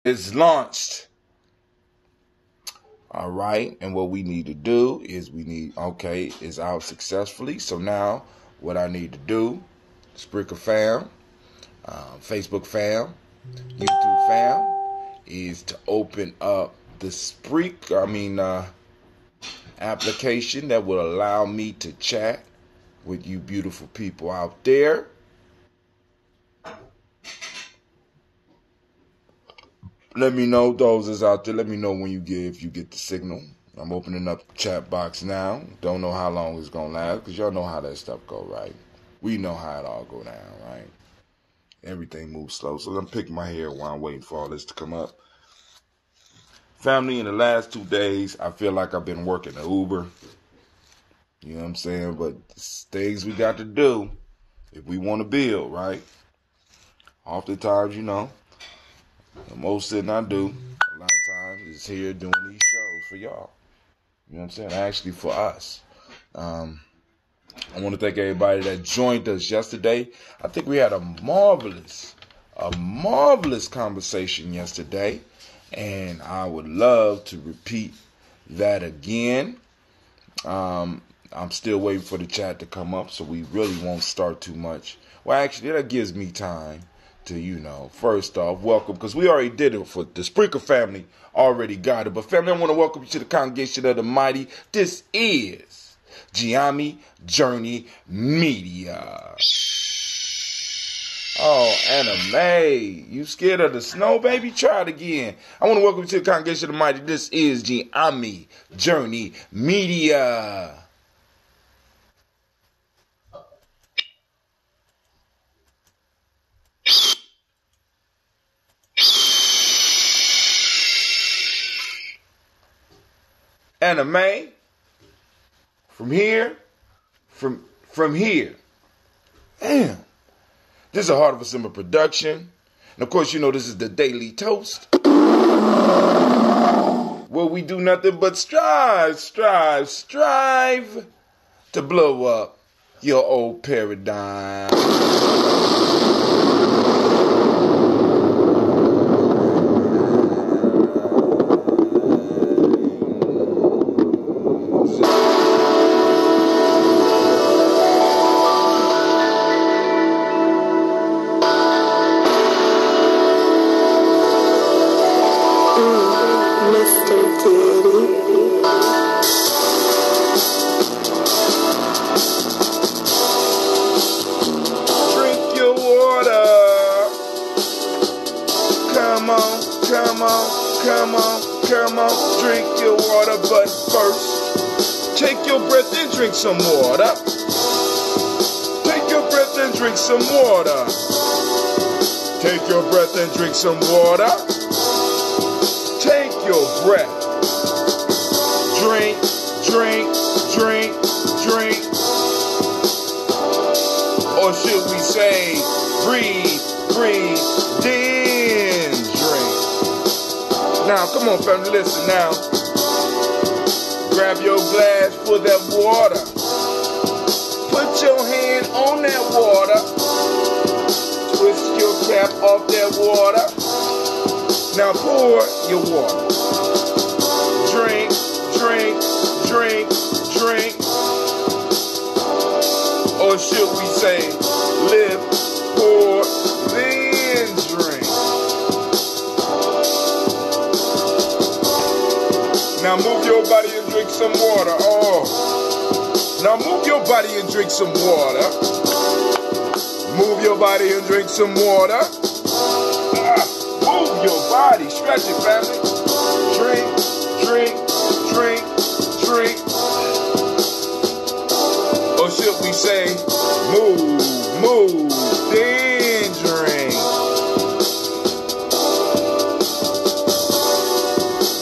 It's launched. All right, and what we need to do is it's out successfully. So now what I need to do, Spreaker fam, Facebook fam, YouTube fam, is to open up the application that will allow me to chat with you beautiful people out there. Let me know, those that's out there. Let me know if you get the signal. I'm opening up the chat box now. Don't know how long it's gonna last, because y'all know how that stuff go, right? We know how it all go down, right? Everything moves slow. So let me pick my hair while I'm waiting for all this to come up. Family, in the last 2 days, I feel like I've been working the Uber. You know what I'm saying? But it's things we got to do if we want to build, right? Oftentimes, the most thing I do, a lot of times, is here doing these shows for y'all. You know what I'm saying? Actually, for us. I want to thank everybody that joined us yesterday. I think we had a marvelous conversation yesterday. And I would love to repeat that again. I'm still waiting for the chat to come up, so we really won't start too much. Well, actually, that gives me time to, first off, welcome, because we already did it for the Spreaker family, already got it. But family, I want to welcome you to the congregation of the mighty. This is Giami Journey Media. Oh, Anime, you scared of the snow, baby? Try it again. I want to welcome you to the congregation of the mighty. This is Giami Journey Media. Anime, from here. Damn. This is a Heart of a Simba production. And of course, this is the Daily Toast, where we do nothing but strive to blow up your old paradigm. Come on, drink your water, but first, take your breath and drink some water. Take your breath and drink some water. Take your breath and drink some water. Take your breath. Drink. Or should we say, breathe, then drink. Now, come on, family, listen now. Grab your glass full of that water. Put your hand on that water. Twist your cap off that water. Now pour your water. Drink. Or should we say, live, pour, then drink. Now move your body and drink some water. Now move your body and drink some water. Move your body and drink some water. Move your body. Stretch it, family. Drink. Or should we say, move, then drink.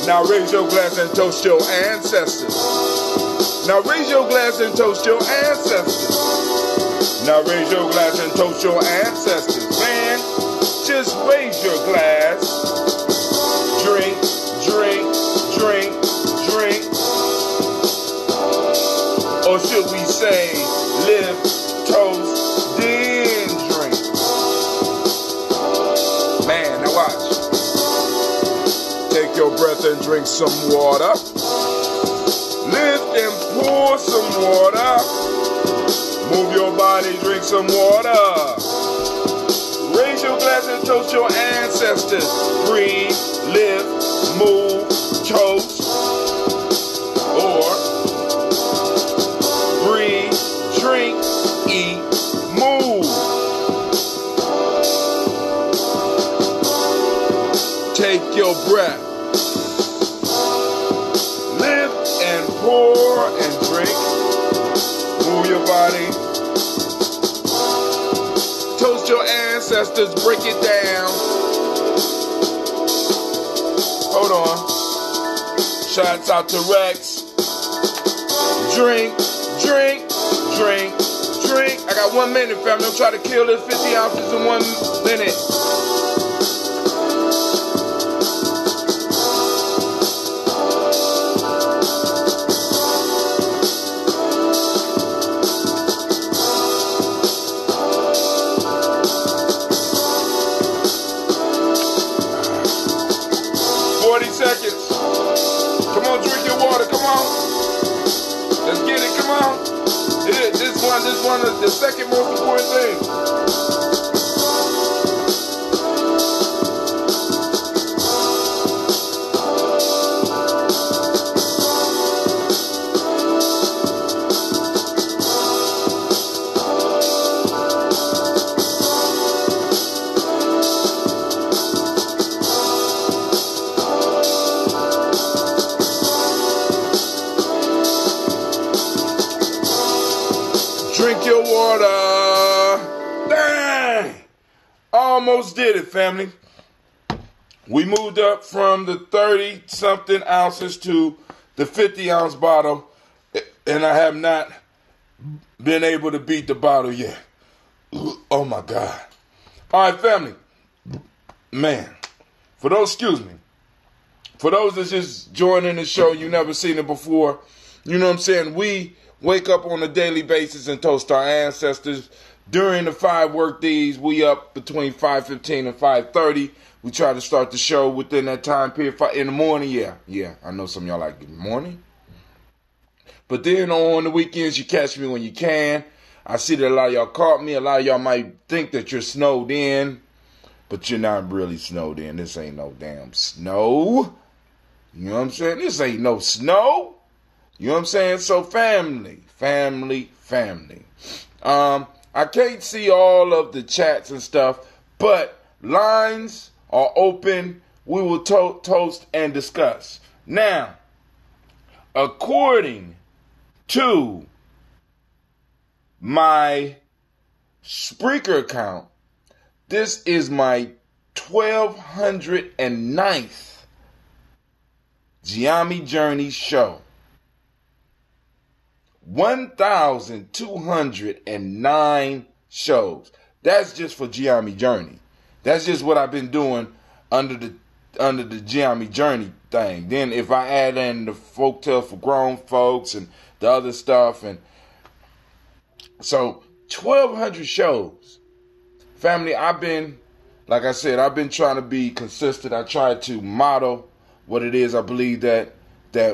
Now raise your glass and toast your ancestors. Now raise your glass and toast your ancestors. Now raise your glass and toast your ancestors. Man, just raise your glass. Drink. Or should we say, live, toast, then drink. Man, now watch. your breath and drink some water. Lift and pour some water. Move your body, drink some water. Raise your glass and toast your ancestors. Breathe, live, move, toast. Or breathe, drink, eat, move. Take your breath. Lift and pour and drink. Move your body. Toast your ancestors. Break it down. Hold on. Shouts out to Rex. Drink, drink, drink, drink. I got 1 minute, family. I'm trying to kill this 50 ounces in 1 minute. This one is the second most important thing. Drink your water. Dang! Almost did it, family. We moved up from the 30-something ounces to the 50-ounce bottle, and I have not been able to beat the bottle yet. Oh, my God. All right, family. Man, for those that's just joining the show, you never seen it before, you know what I'm saying? We wake up on a daily basis and toast our ancestors. During the 5 work days, we up between 5:15 and 5:30. We try to start the show within that time period. In the morning, yeah. I know some of y'all like the morning. But then on the weekends, you catch me when you can. I see that a lot of y'all caught me. A lot of y'all might think that you're snowed in, but you're not really snowed in. This ain't no damn snow. You know what I'm saying? This ain't no snow. You know what I'm saying? So family. I can't see all of the chats and stuff, but lines are open. We will toast and discuss. Now, according to my Spreaker account, this is my 1209th Giami Journey show. 1,209 shows. That's just for Giami Journey. That's just what I've been doing under the Giami Journey thing. Then if I add in the folktale for grown folks and the other stuff, and so 1,200 shows. Family, like I said, I've been trying to be consistent. I try to model what it is I believe that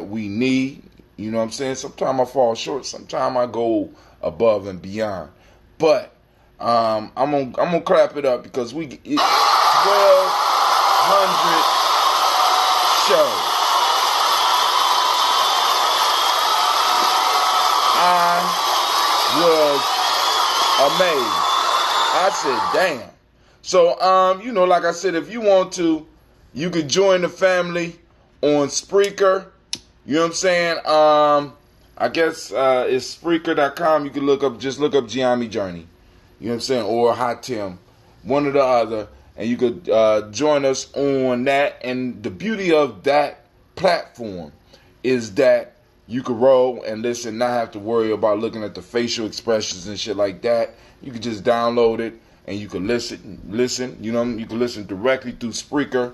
we need. You know what I'm saying? Sometimes I fall short. Sometimes I go above and beyond. But I'm gonna clap it up because we get 1,200 shows. I was amazed. I said, damn. So like I said, if you want to, you could join the family on Spreaker. You know what I'm saying? I guess it's Spreaker.com. You can look up Giami Journey. You know what I'm saying? Or Hot Tim. One or the other. And you could join us on that. And the beauty of that platform is that you could roll and listen, not have to worry about looking at the facial expressions and shit like that. You could just download it and you can listen. You know, you can listen directly through Spreaker.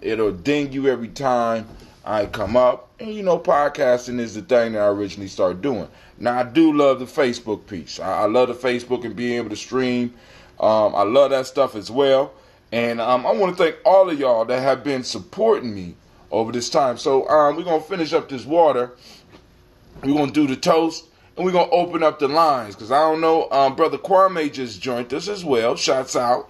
It'll ding you every time I come up. And podcasting is the thing that I originally started doing. Now I do love the Facebook piece. I love the Facebook and being able to stream. I love that stuff as well. And I want to thank all of y'all that have been supporting me over this time. So we're going to finish up this water. We're going to do the toast. And we're going to open up the lines. Because I don't know, Brother Kwame just joined us as well. Shouts out.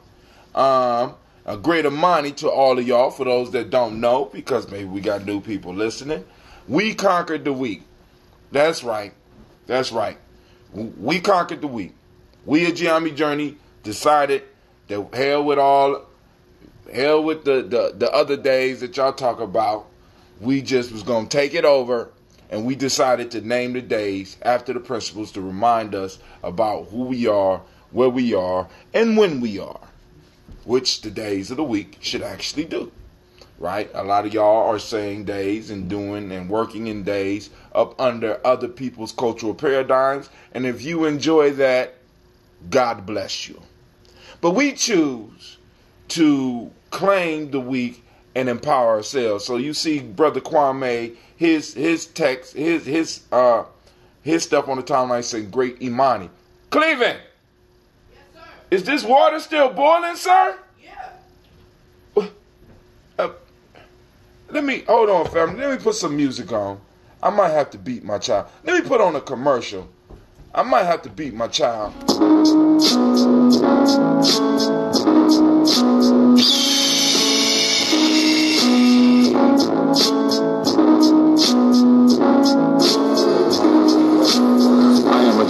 A great Imani to all of y'all, for those that don't know, because maybe we got new people listening. We conquered the week. That's right. That's right. We conquered the week. We at Giammi Journey decided that hell with the other days that y'all talk about. We just was going to take it over, and we decided to name the days after the principles to remind us about who we are, where we are, and when we are, which the days of the week should actually do, right? A lot of y'all are saying days and doing and working in days up under other people's cultural paradigms, and if you enjoy that, God bless you. But we choose to claim the week and empower ourselves. So you see Brother Kwame, his text, his stuff on the timeline saying great Imani. Cleveland! Is this water still boiling, sir? Yeah. Hold on, family. Let me put some music on. I might have to beat my child. Let me put on a commercial. I might have to beat my child.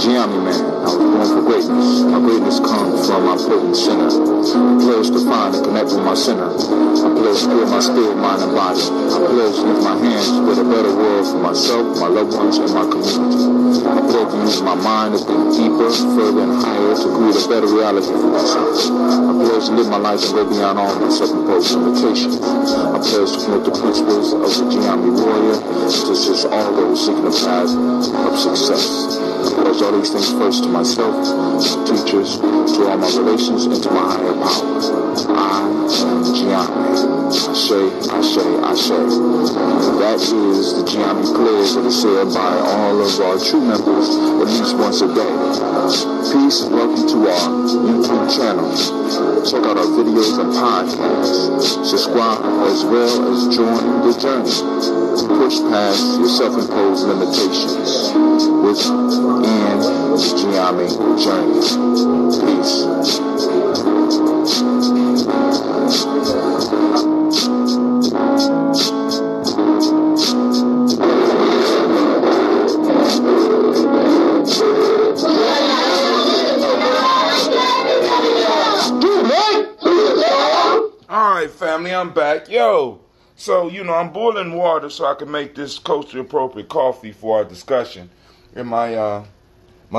Giammi man, I was born for greatness. My greatness comes from my potent sinner. I pledge to find and connect with my sinner. I pledge to heal my spirit, mind, and body. I pledge to use my hands to build a better world for myself, my loved ones, and my community. I pledge to use my mind to think deeper, further, and higher to create a better reality for myself. I pledge to live my life and go beyond all my self-imposed limitations. I pledge to promote the principles of the Giammi warrior and to assist all those seeking the path of success. I pledge all these things first to myself, to teachers, to all my relations, and to my higher power. I am Giammi. Ashe. That is the Giammi pledge that is said by all of our true members at least once a day. Peace and welcome to our YouTube channel. Check out our videos and podcasts. Subscribe as well as join the journey. Push past your self-imposed limitations within the Giammi journey. Peace. Family, I'm back. So, I'm boiling water so I can make this culturally appropriate coffee for our discussion. And my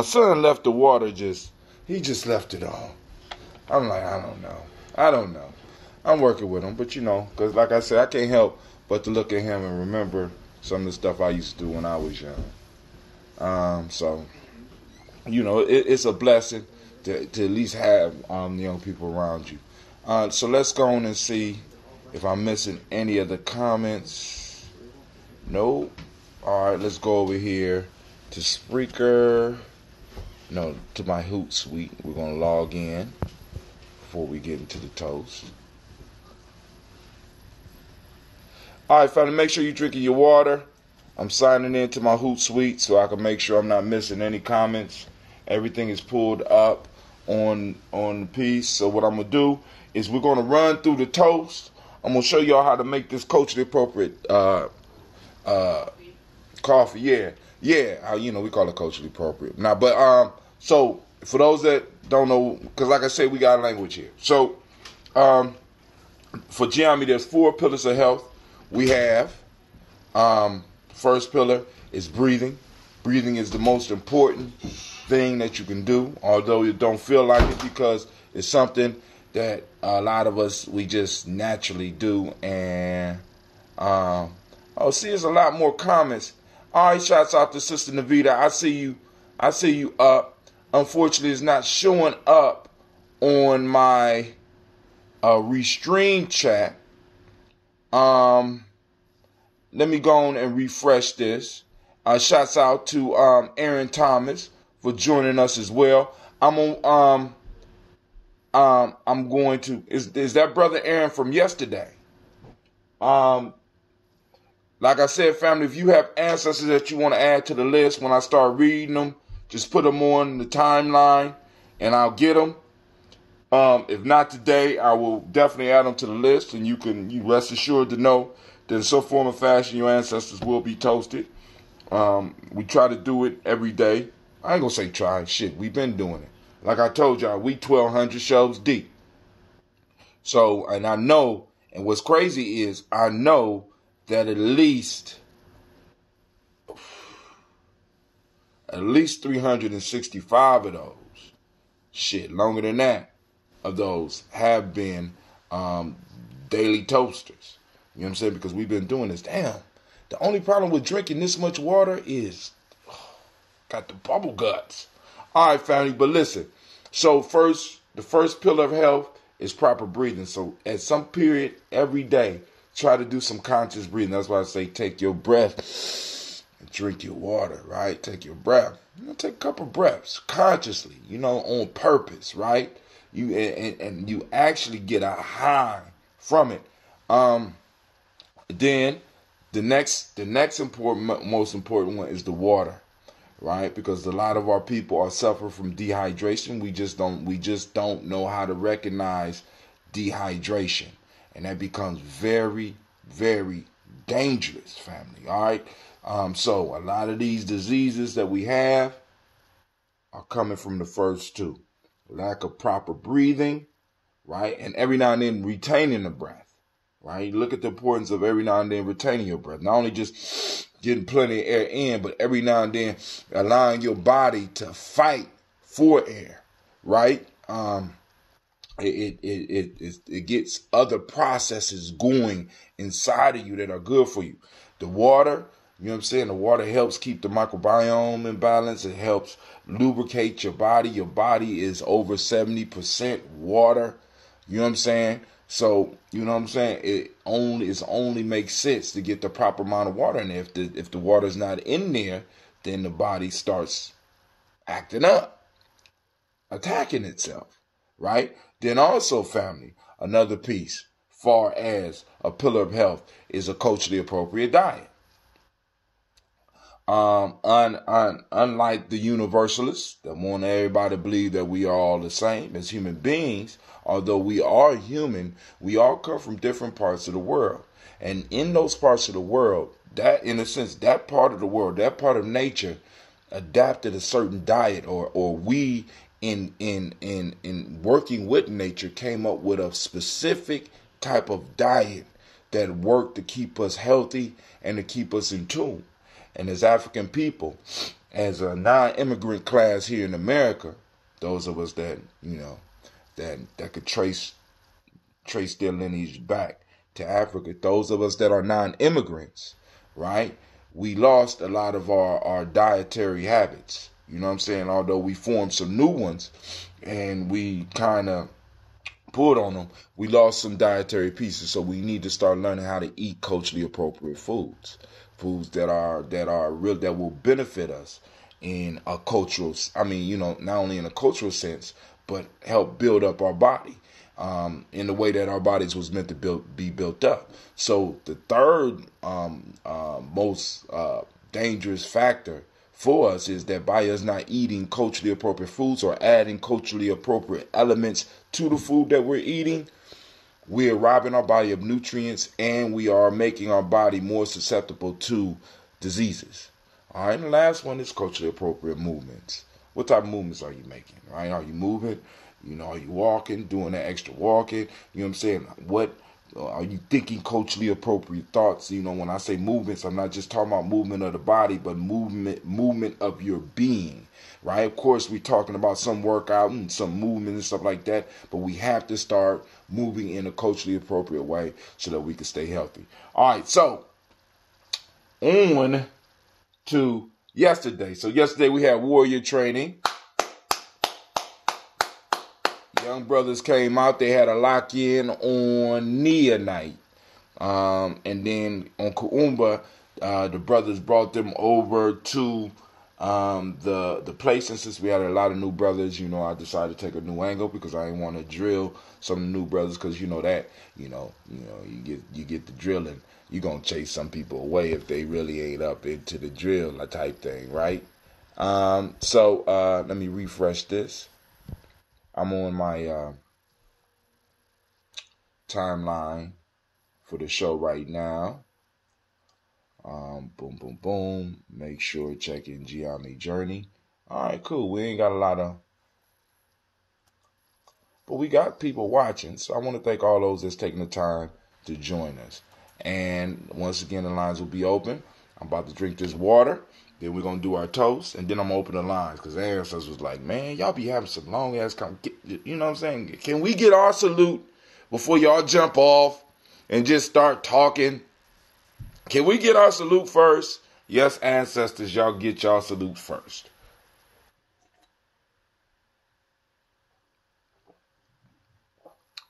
son left the water he just left it on. I'm like, I don't know. I'm working with him, but because like I said, I can't help but to look at him and remember some of the stuff I used to do when I was young. So, it's a blessing to at least have young people around you. So let's go on and see if I'm missing any of the comments. Nope. All right, let's go over here to Spreaker. No, to my Hootsuite. We're going to log in before we get into the toast. All right, family, make sure you're drinking your water. I'm signing into my Hootsuite so I can make sure I'm not missing any comments. Everything is pulled up on the piece. So what I'm going to do is we're going to run through the toast. I'm going to show y'all how to make this culturally appropriate coffee. Yeah, we call it culturally appropriate. Now, but so for those that don't know, because like I said, we got a language here. So for Giammi, there's 4 pillars of health. We have first pillar is breathing. Breathing is the most important thing that you can do, although you don't feel like it, because it's something that a lot of us, we just naturally do. And there's a lot more comments. All right, shouts out to Sister Navita. I see you up. Unfortunately, it's not showing up on my restream chat. Let me go on and refresh this. Shouts out to Aaron Thomas for joining us as well. I'm on I'm going to, is that Brother Aaron from yesterday. Like I said, family, if you have ancestors that you want to add to the list, when I start reading them, just put them on the timeline and I'll get them. If not today, I will definitely add them to the list, and you rest assured to know that in some form or fashion your ancestors will be toasted. We try to do it every day. I ain't gonna say try, shit, we've been doing it. Like I told y'all, we 1,200 shows deep. So, and I know, and what's crazy is I know that at least 365 of those, shit, longer than that, of those have been daily toasters. You know what I'm saying? Because we've been doing this. Damn. The only problem with drinking this much water is got the bubble guts. All right, family, but listen. So the first pillar of health is proper breathing. So at some period every day, try to do some conscious breathing. That's why I say take your breath and drink your water, right? Take your breath. Take a couple breaths consciously, on purpose, right? You and you actually get a high from it. Then the next most important one is the water, right? Because a lot of our people are suffering from dehydration. We just don't know how to recognize dehydration, and that becomes very, very dangerous, family. All right. So a lot of these diseases that we have are coming from the first two: lack of proper breathing, right? And every now and then retaining the breath, right? Look at the importance of every now and then retaining your breath. Not only just getting plenty of air in, but every now and then allowing your body to fight for air, right? It gets other processes going inside of you that are good for you. The water, you know what I'm saying? The water helps keep the microbiome in balance. It helps lubricate your body. Your body is over 70% water. You know what I'm saying? So, you know what I'm saying? It only makes sense to get the proper amount of water in there. If the water's not in there, then the body starts acting up, attacking itself, right? Then also, family, another piece, far as a pillar of health, is a culturally appropriate diet. Unlike the universalists that want everybody to believe that we are all the same as human beings, although we are human, we all come from different parts of the world. And in those parts of the world, that in a sense, that part of the world, that part of nature adapted a certain diet, or we in working with nature came up with a specific type of diet that worked to keep us healthy and to keep us in tune. And as African people, as a non-immigrant class here in America, those of us that, that could trace their lineage back to Africa, those of us that are non-immigrants, right? We lost a lot of our dietary habits. You know what I'm saying? Although we formed some new ones and we kind of pulled on them, we lost some dietary pieces. So we need to start learning how to eat culturally appropriate foods. Foods that are real, that will benefit us in a cultural, not only in a cultural sense, but help build up our body in the way that our bodies was meant to be built up. So the third most dangerous factor for us is that by us not eating culturally appropriate foods or adding culturally appropriate elements to the food that we're eating, we are robbing our body of nutrients, and we are making our body more susceptible to diseases. All right, and the last one is culturally appropriate movements. What type of movements are you making, right? Are you moving? Are you walking, doing that extra walking? You know what I'm saying? What are you thinking culturally appropriate thoughts? When I say movements, I'm not just talking about movement of the body, but movement of your being, right? Of course, we're talking about some workout and some movement and stuff like that, but we have to start moving in a culturally appropriate way so that we can stay healthy. All right, so on to yesterday. So yesterday we had warrior training. Young brothers came out. They had a lock-in on Nia night. And then on Kuumba, the brothers brought them over to The place, and since we had a lot of new brothers, I decided to take a new angle because I didn't want to drill some of the new brothers because you get the drilling, you're gonna chase some people away if they really ain't up into the drill type thing, right? So let me refresh this. I'm on my timeline for the show right now. Boom, boom, boom. Make sure check in Gianni Journey. All right, cool. We ain't got a lot of, but we got people watching. So I want to thank all those that's taking the time to join us. And once again, the lines will be open. I'm about to drink this water. Then we're going to do our toast. And then I'm going to open the lines. Because Ancestor was like, man, y'all be having some long ass, you know what I'm saying? Can we get our salute before y'all jump off and just start talking? Can we get our salute first? Yes, ancestors, y'all get y'all salute first.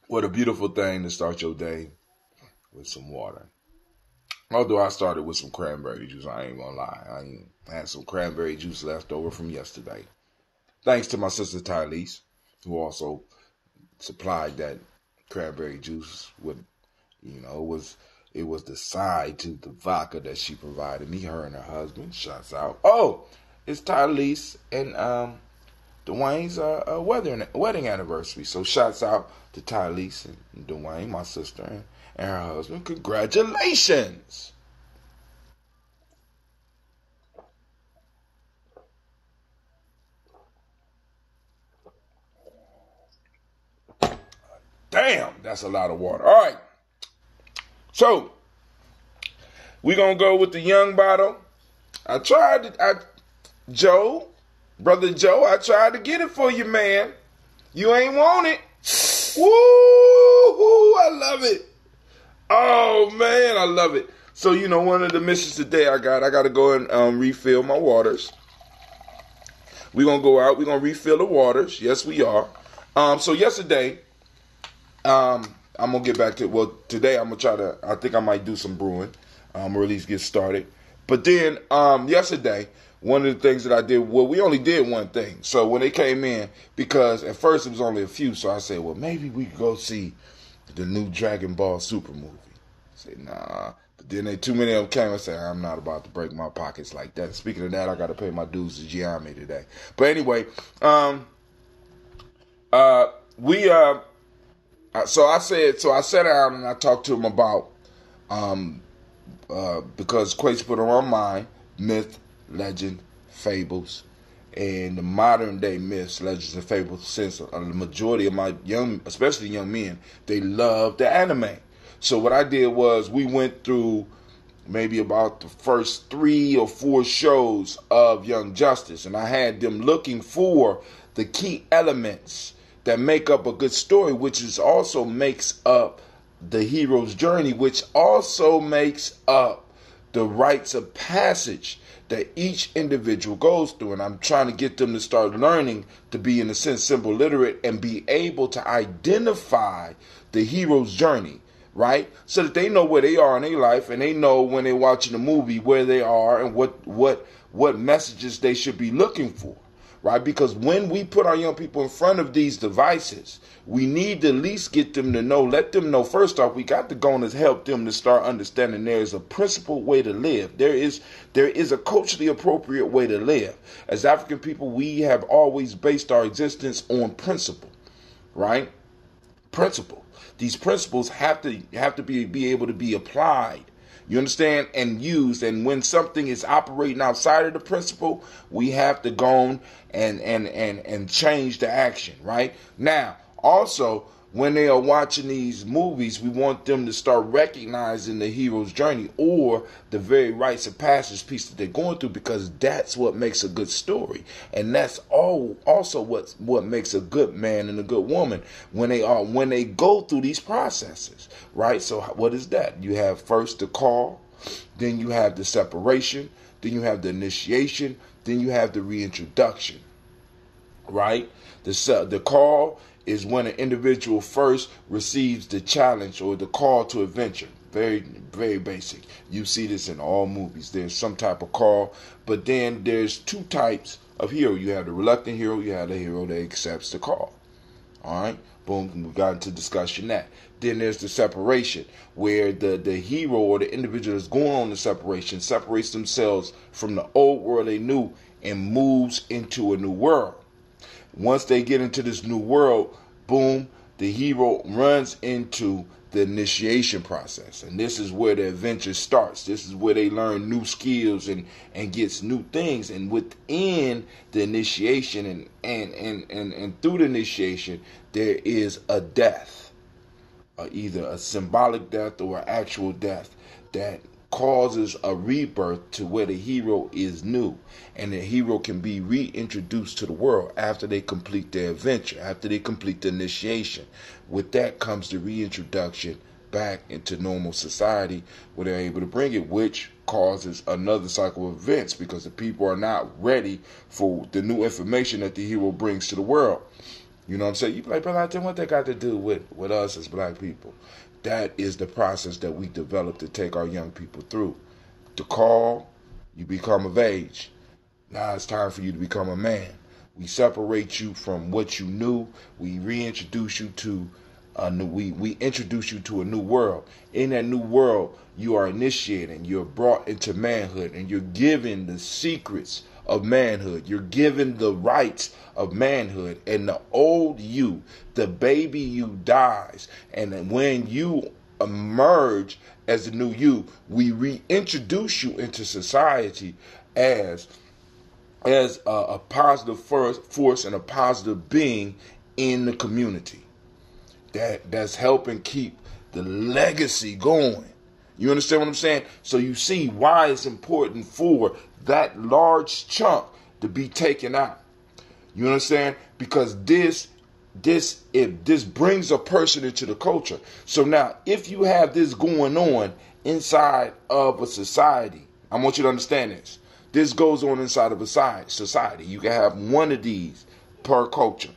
What a beautiful thing to start your day with some water. Although I started with some cranberry juice, I ain't gonna lie. I had some cranberry juice left over from yesterday. Thanks to my sister Tylese, who also supplied that cranberry juice with, it was the side to the vodka that she provided me, her and her husband. Shouts out. Oh, it's Tylese and Dwayne's wedding anniversary. So shouts out to Tylese and Dwayne, my sister, and her husband. Congratulations. Damn, that's a lot of water. All right. So, we're going to go with the young bottle. Brother Joe, I tried to get it for you, man. You ain't want it. Woo, I love it. Oh, man, I love it. So, one of the missions today I got to go and refill my waters. We're going to go out. We're going to refill the waters. Yes, we are. So, yesterday, I'm going to get back to, today I'm going to I think I might do some brewing, or at least get started. But then, yesterday, one of the things that I did, we only did one thing. So when they came in, because at first it was only a few, so I said, maybe we could go see the new Dragon Ball Super movie. I said, nah. But then too many of them came and said, I'm not about to break my pockets like that. Speaking of that, I got to pay my dues to Gianni today. But anyway, So I sat down and I talked to him about, because Quates put it on my mind, myth, legend, fables, and the modern day myths, legends, and fables, since the majority of my especially young men, they love the anime. So what I did was we went through maybe about the first 3 or 4 shows of Young Justice, and I had them looking for the key elements that make up a good story, which also makes up the hero's journey, which also makes up the rites of passage that each individual goes through. And I'm trying to get them to start learning to be, in a sense, symbol literate and be able to identify the hero's journey, right? So that they know where they are in their life, and they know when they're watching a movie where they are and what messages they should be looking for. Right? Because when we put our young people in front of these devices, we need to at least get them to know, let them know, first off, we got to go and help them to start understanding there is a principled way to live. There is a culturally appropriate way to live. As African people, we have always based our existence on principle, right? Principle. These principles have to be able to be applied. You understand? And used. And when something is operating outside of the principle, we have to go and change the action, right? Now, also, when they are watching these movies, we want them to start recognizing the hero's journey or the very rites of passage piece that they're going through, because that's what makes a good story. And that's also what makes a good man and a good woman when they go through these processes, right? So what is that? You have first the call, then you have the separation, then you have the initiation, then you have the reintroduction, right? The call is when an individual first receives the challenge or the call to adventure. Very, very basic. You see this in all movies. There's some type of call, but then there's two types of hero. You have the reluctant hero, you have the hero that accepts the call. Alright? Boom, we got into discussion that. Then there's the separation, where the hero or the individual that's going on the separation separates themselves from the old world they knew and moves into a new world. Once they get into this new world, boom, the hero runs into the initiation process. And this is where the adventure starts. This is where they learn new skills and gets new things. And within the initiation and through the initiation, there is a death. Either a symbolic death or an actual death that causes a rebirth to where the hero is new, and the hero can be reintroduced to the world after they complete their adventure, after they complete the initiation. With that comes the reintroduction back into normal society where they're able to bring it, which causes another cycle of events because the people are not ready for the new information that the hero brings to the world. You know what I'm saying? You be like, brother, what that got to do with us as black people? That is the process that we develop to take our young people through. The call, you become of age. Now it's time for you to become a man. We separate you from what you knew. We reintroduce you to we introduce you to a new world. In that new world, you are initiating. You're brought into manhood, and you're given the secrets of manhood. You're given the rights of manhood, and the old you, the baby you, dies. And when you emerge as the new you, we reintroduce you into society as a positive force and a positive being in the community that's helping keep the legacy going. You understand what I'm saying? So you see why it's important for that large chunk to be taken out. You understand? Because this brings a person into the culture. So now, if you have this going on inside of a society, I want you to understand this. This goes on inside of a society. You can have one of these per culture.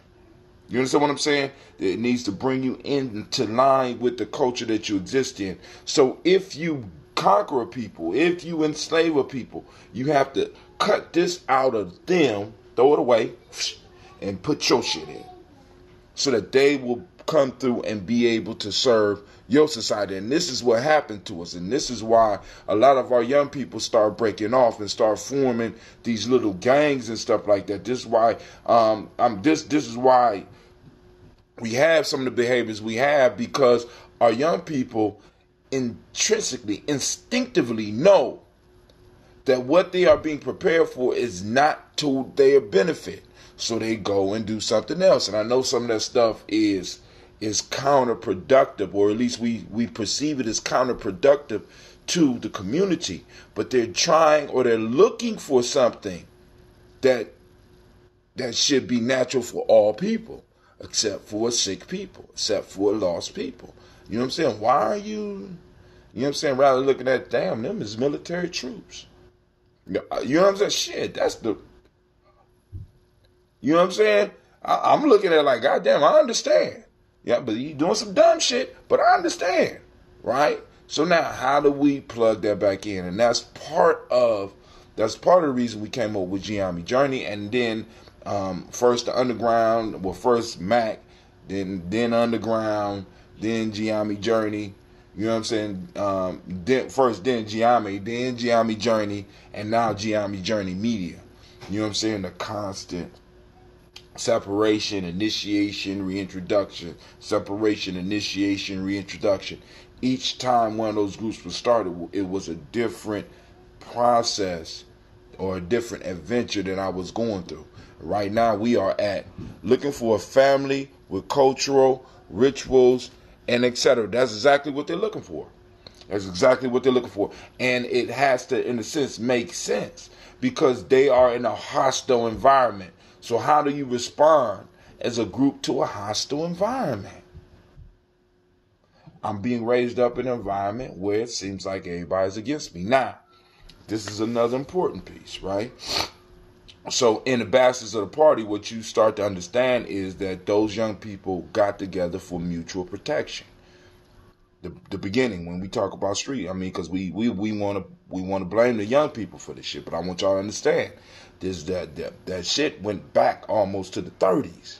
You understand what I'm saying? It needs to bring you into line with the culture that you exist in. So if you conquer a people, if you enslave a people, you have to cut this out of them, throw it away, and put your shit in, so that they will come through and be able to serve your society. And this is what happened to us, and this is why a lot of our young people start breaking off and start forming these little gangs and stuff like that. This is why this is why we have some of the behaviors we have, because our young people intrinsically, instinctively know that what they are being prepared for is not to their benefit. So they go and do something else. And I know some of that stuff is counterproductive, or at least we perceive it as counterproductive to the community. But they're trying, or they're looking for something that should be natural for all people, except for sick people, except for lost people. You know what I'm saying? Why are you know what I'm saying, rather looking at, damn, them is military troops. You know what I'm saying? Shit, that's the... You know what I'm saying? I'm looking at it like, goddamn, I understand. Yeah, but you doing some dumb shit, but I understand, right? So now, how do we plug that back in? And that's part of the reason we came up with Giammi Journey, and then first the underground, well, first Mac, then underground, then Giammi Journey. You know what I'm saying? Then Giammi Journey, and now Giammi Journey Media. You know what I'm saying? The constant separation, initiation, reintroduction, separation, initiation, reintroduction. Each time one of those groups was started, it was a different process or a different adventure that I was going through. Right now, we are looking for a family with cultural rituals and etc. That's exactly what they're looking for. That's exactly what they're looking for. And it has to, in a sense, make sense, because they are in a hostile environment. So how do you respond as a group to a hostile environment? I'm being raised up in an environment where it seems like everybody's against me. Now, this is another important piece, right? So in the bastards of the party, what you start to understand is that those young people got together for mutual protection. the beginning when we talk about street. I mean, because we want to blame the young people for this shit, but I want y'all to understand this that shit went back almost to the 30s,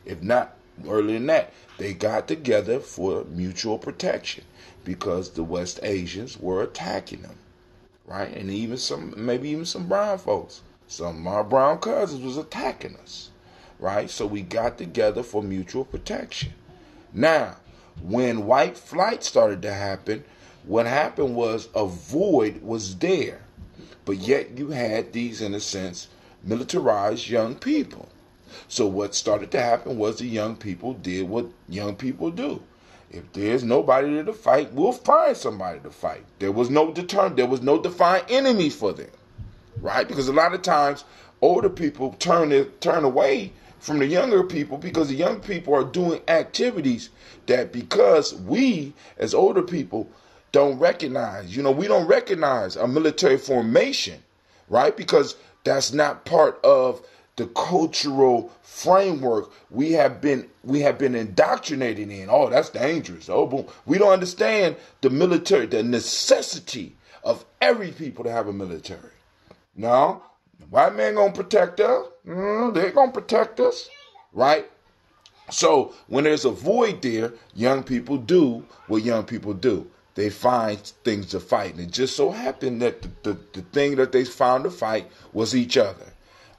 if not earlier than that. They got together for mutual protection because the West Asians were attacking them, right? And maybe even some brown folks, some of our brown cousins was attacking us, right? So we got together for mutual protection. Now, when white flight started to happen, what happened was a void was there. But yet you had these, in a sense, militarized young people. So what started to happen was the young people did what young people do. If there's nobody to fight, we'll find somebody to fight. There was no defined enemy for them, right? Because a lot of times older people turn away from the younger people because the young people are doing activities that, because we as older people don't recognize. We don't recognize a military formation, right? Because that's not part of the cultural framework we have been indoctrinated in. Oh, that's dangerous. Oh, boom. We don't understand the military, the necessity of every people to have a military. No, white man gonna protect us. They're gonna protect us, right? So when there's a void there, young people do what young people do. They find things to fight. And it just so happened that the thing that they found to fight was each other.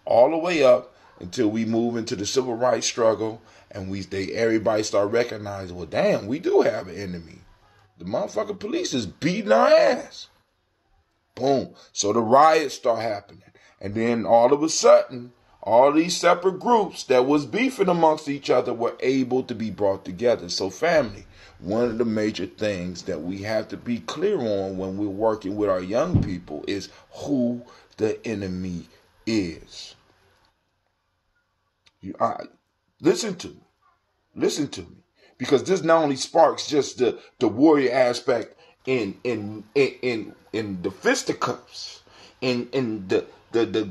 All the way up until we move into the civil rights struggle and everybody start recognizing, well, damn, we do have an enemy. The motherfucking police is beating our ass. Boom. So the riots start happening. And then all of a sudden, all these separate groups that was beefing amongst each other were able to be brought together. So family, one of the major things that we have to be clear on when we're working with our young people is who the enemy is. Listen to me, because this not only sparks just the warrior aspect in the fisticuffs, in the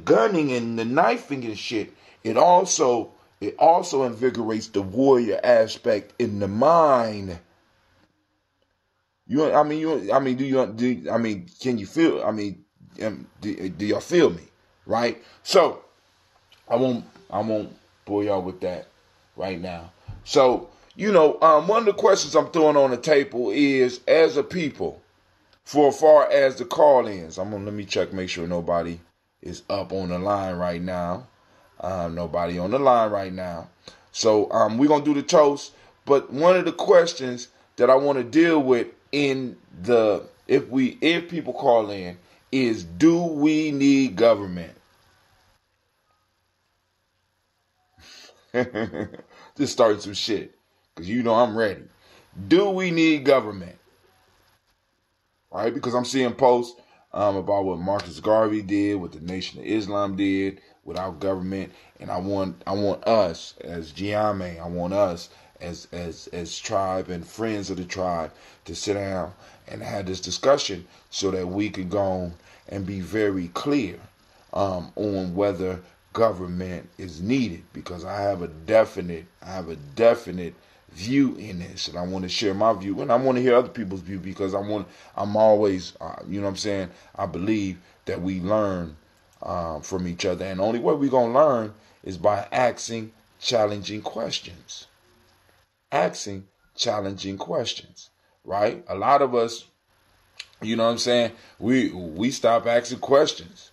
gunning and the knifing and shit. It also invigorates the warrior aspect in the mind. Can you feel? Do y'all feel me? Right? So I won't bore y'all with that right now. So one of the questions I'm throwing on the table is, as a people, for far as the call-ins, let me check, make sure nobody is up on the line right now. Nobody on the line right now. So we're gonna do the toast. But one of the questions that I want to deal with if people call in is, do we need government? Just starting some shit, because I'm ready. Do we need government? All right, because I'm seeing posts about what Marcus Garvey did, what the Nation of Islam did without government, and I want us as Giame, I want us as tribe and friends of the tribe to sit down and have this discussion so that we can go and be very clear on whether government is needed, because I have a definite view in this, and I want to share my view, and I want to hear other people's view, because I'm always I believe that we learn from each other, and the only way we're gonna learn is by asking challenging questions. Right? A lot of us, we stop asking questions,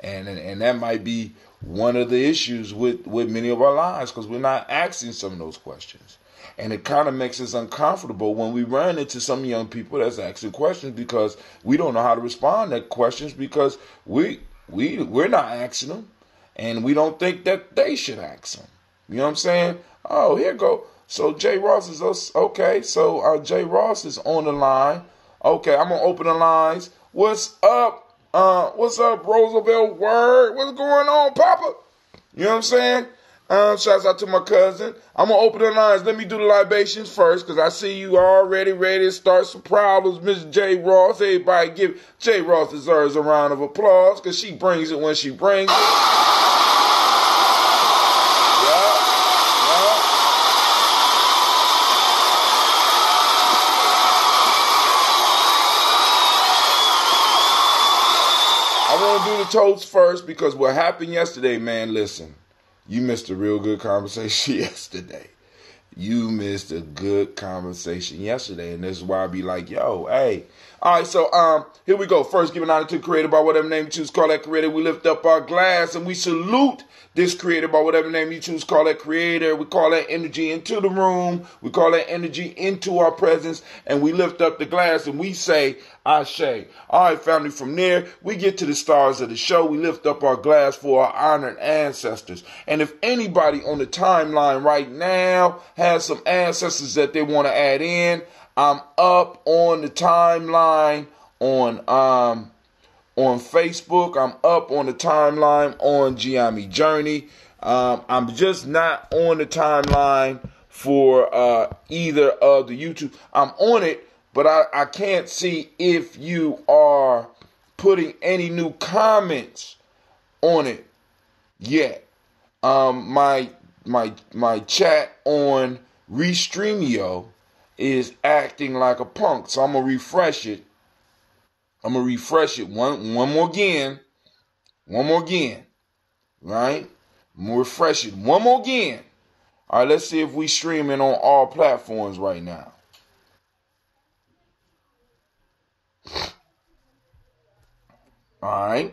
and that might be one of the issues with many of our lives, because we're not asking some of those questions. And it kind of makes us uncomfortable when we run into some young people that's asking questions, because we don't know how to respond to questions, because we're not asking them, and we don't think that they should ask them. You know what I'm saying? Oh, here go. So Jay Ross is us. Okay, so Jay Ross is on the line. Okay, I'm gonna open the lines. What's up? What's up, Roosevelt? Word? What's going on, Papa? You know what I'm saying? Shouts out to my cousin. I'm going to open the lines. Let me do the libations first, because I see you already ready to start some problems, Mr. J. Ross. Everybody give J. Ross deserves a round of applause, because she brings it when she brings it. want to do the toast first because what happened yesterday, man, listen, you missed a real good conversation yesterday. You missed a good conversation yesterday, and this is why I be like, yo, hey. All right, so here we go. First, giving honor to the creator by whatever name you choose to call that creator. We lift up our glass and we salute this creator by whatever name you choose to call that creator. We call that energy into the room. We call that energy into our presence, and we lift up the glass and we say, Ashe. All right, family, from there, we get to the stars of the show. We lift up our glass for our honored ancestors. And if anybody on the timeline right now has some ancestors that they want to add in, I'm up on the timeline on Facebook. I'm up on the timeline on Giami Journey. I'm just not on the timeline for either of the YouTube. I'm on it, but I can't see if you are putting any new comments on it yet. My chat on Restreamio is acting like a punk, so I'm gonna refresh it. I'm gonna refresh it one more again, right? I'm gonna refresh it one more again. All right, let's see if we streaming on all platforms right now. All right,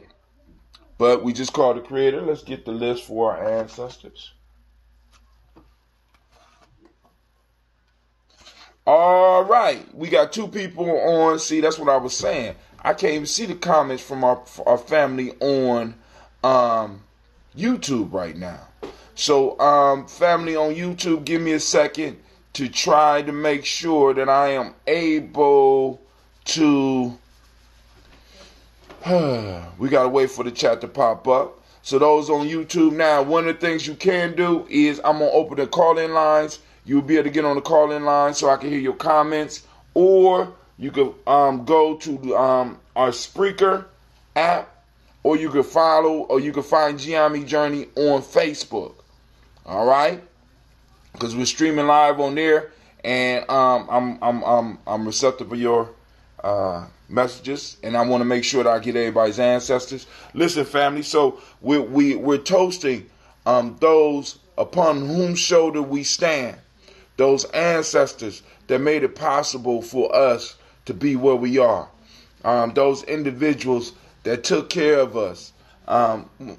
but we just called the creator. Let's get the list for our ancestors. All right, we got 2 people on. See, that's what I was saying. I can't even see the comments from our family on YouTube right now. So, family on YouTube, give me a second to try to make sure that I am able to. We gotta wait for the chat to pop up. So those on YouTube now, one of the things you can do is I'm gonna open the call-in lines. You'll be able to get on the call-in line so I can hear your comments. Or you could go to our Spreaker app, or you could find Giami Journey on Facebook. All right, because we're streaming live on there, and I'm receptive for your messages, and I want to make sure that I get everybody's ancestors. Listen, family. So we're toasting those upon whom shoulder we stand. Those ancestors that made it possible for us to be where we are. Those individuals that took care of us.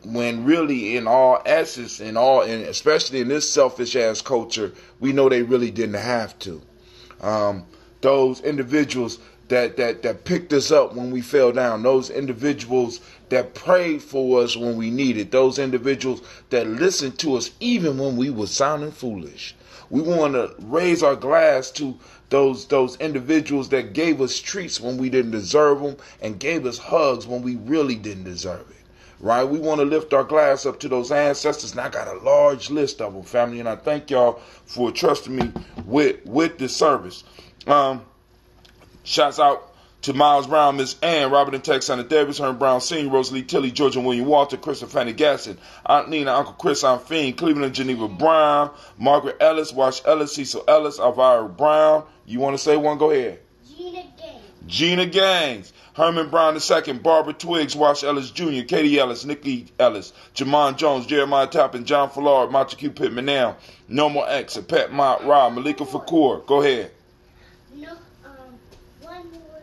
When really in all essence, and especially in this selfish ass culture, we know they really didn't have to. Those individuals that picked us up when we fell down. Those individuals that prayed for us when we needed. Those individuals that listened to us even when we were sounding foolish. We want to raise our glass to those individuals that gave us treats when we didn't deserve them and gave us hugs when we really didn't deserve it. Right? We want to lift our glass up to those ancestors, and I got a large list of them, family, and I thank y'all for trusting me with this service. Shouts out to Miles Brown, Miss Ann, Robert and Tex, Santa Davis, Herman Brown Sr., Rosalie Tilly, George and William Walter, Christopher Fanny Gasson, Aunt Nina, Uncle Chris, Aunt Fiend, Cleveland and Geneva Brown, Margaret Ellis, Wash Ellis, Cecil Ellis, Elvira Brown. You want to say one? Go ahead. Gina Gaines. Herman Brown II, Barbara Twiggs, Wash Ellis Jr., Katie Ellis, Nikki Ellis, Jamon Jones, Jeremiah Tappan, John Fallard, Montague Q. Pittman now, Normal X, Pat Mott Rob, Malika Fakour. Go ahead. One more.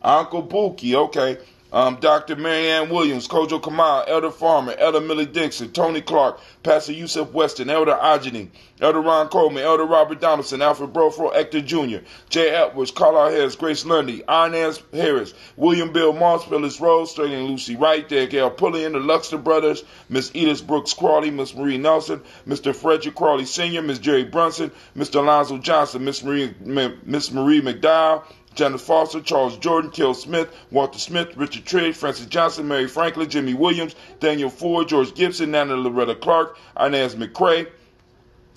Uncle Buki, okay. Dr. Marianne Williams, Kojo Kamal, Elder Farmer, Elder Millie Dixon, Tony Clark, Pastor Yusuf Weston, Elder Ajani, Elder Ron Coleman, Elder Robert Donaldson, Alfred Brofro, Hector Jr., Jay Edwards, Carla Harris, Grace Lundy, Inez Harris, William Bill Moss, Phyllis Rose, Sterling Lucy Wright, there, Gail Pullian, the Luxter Brothers, Miss Edith Brooks Crawley, Miss Marie Nelson, Mr. Frederick Crawley Sr., Miss Jerry Brunson, Mr. Alonzo Johnson, Miss Marie McDowell, Janet Foster, Charles Jordan, Kel Smith, Walter Smith, Richard Trigg, Francis Johnson, Mary Franklin, Jimmy Williams, Daniel Ford, George Gibson, Nana Loretta Clark, Inez McCrae,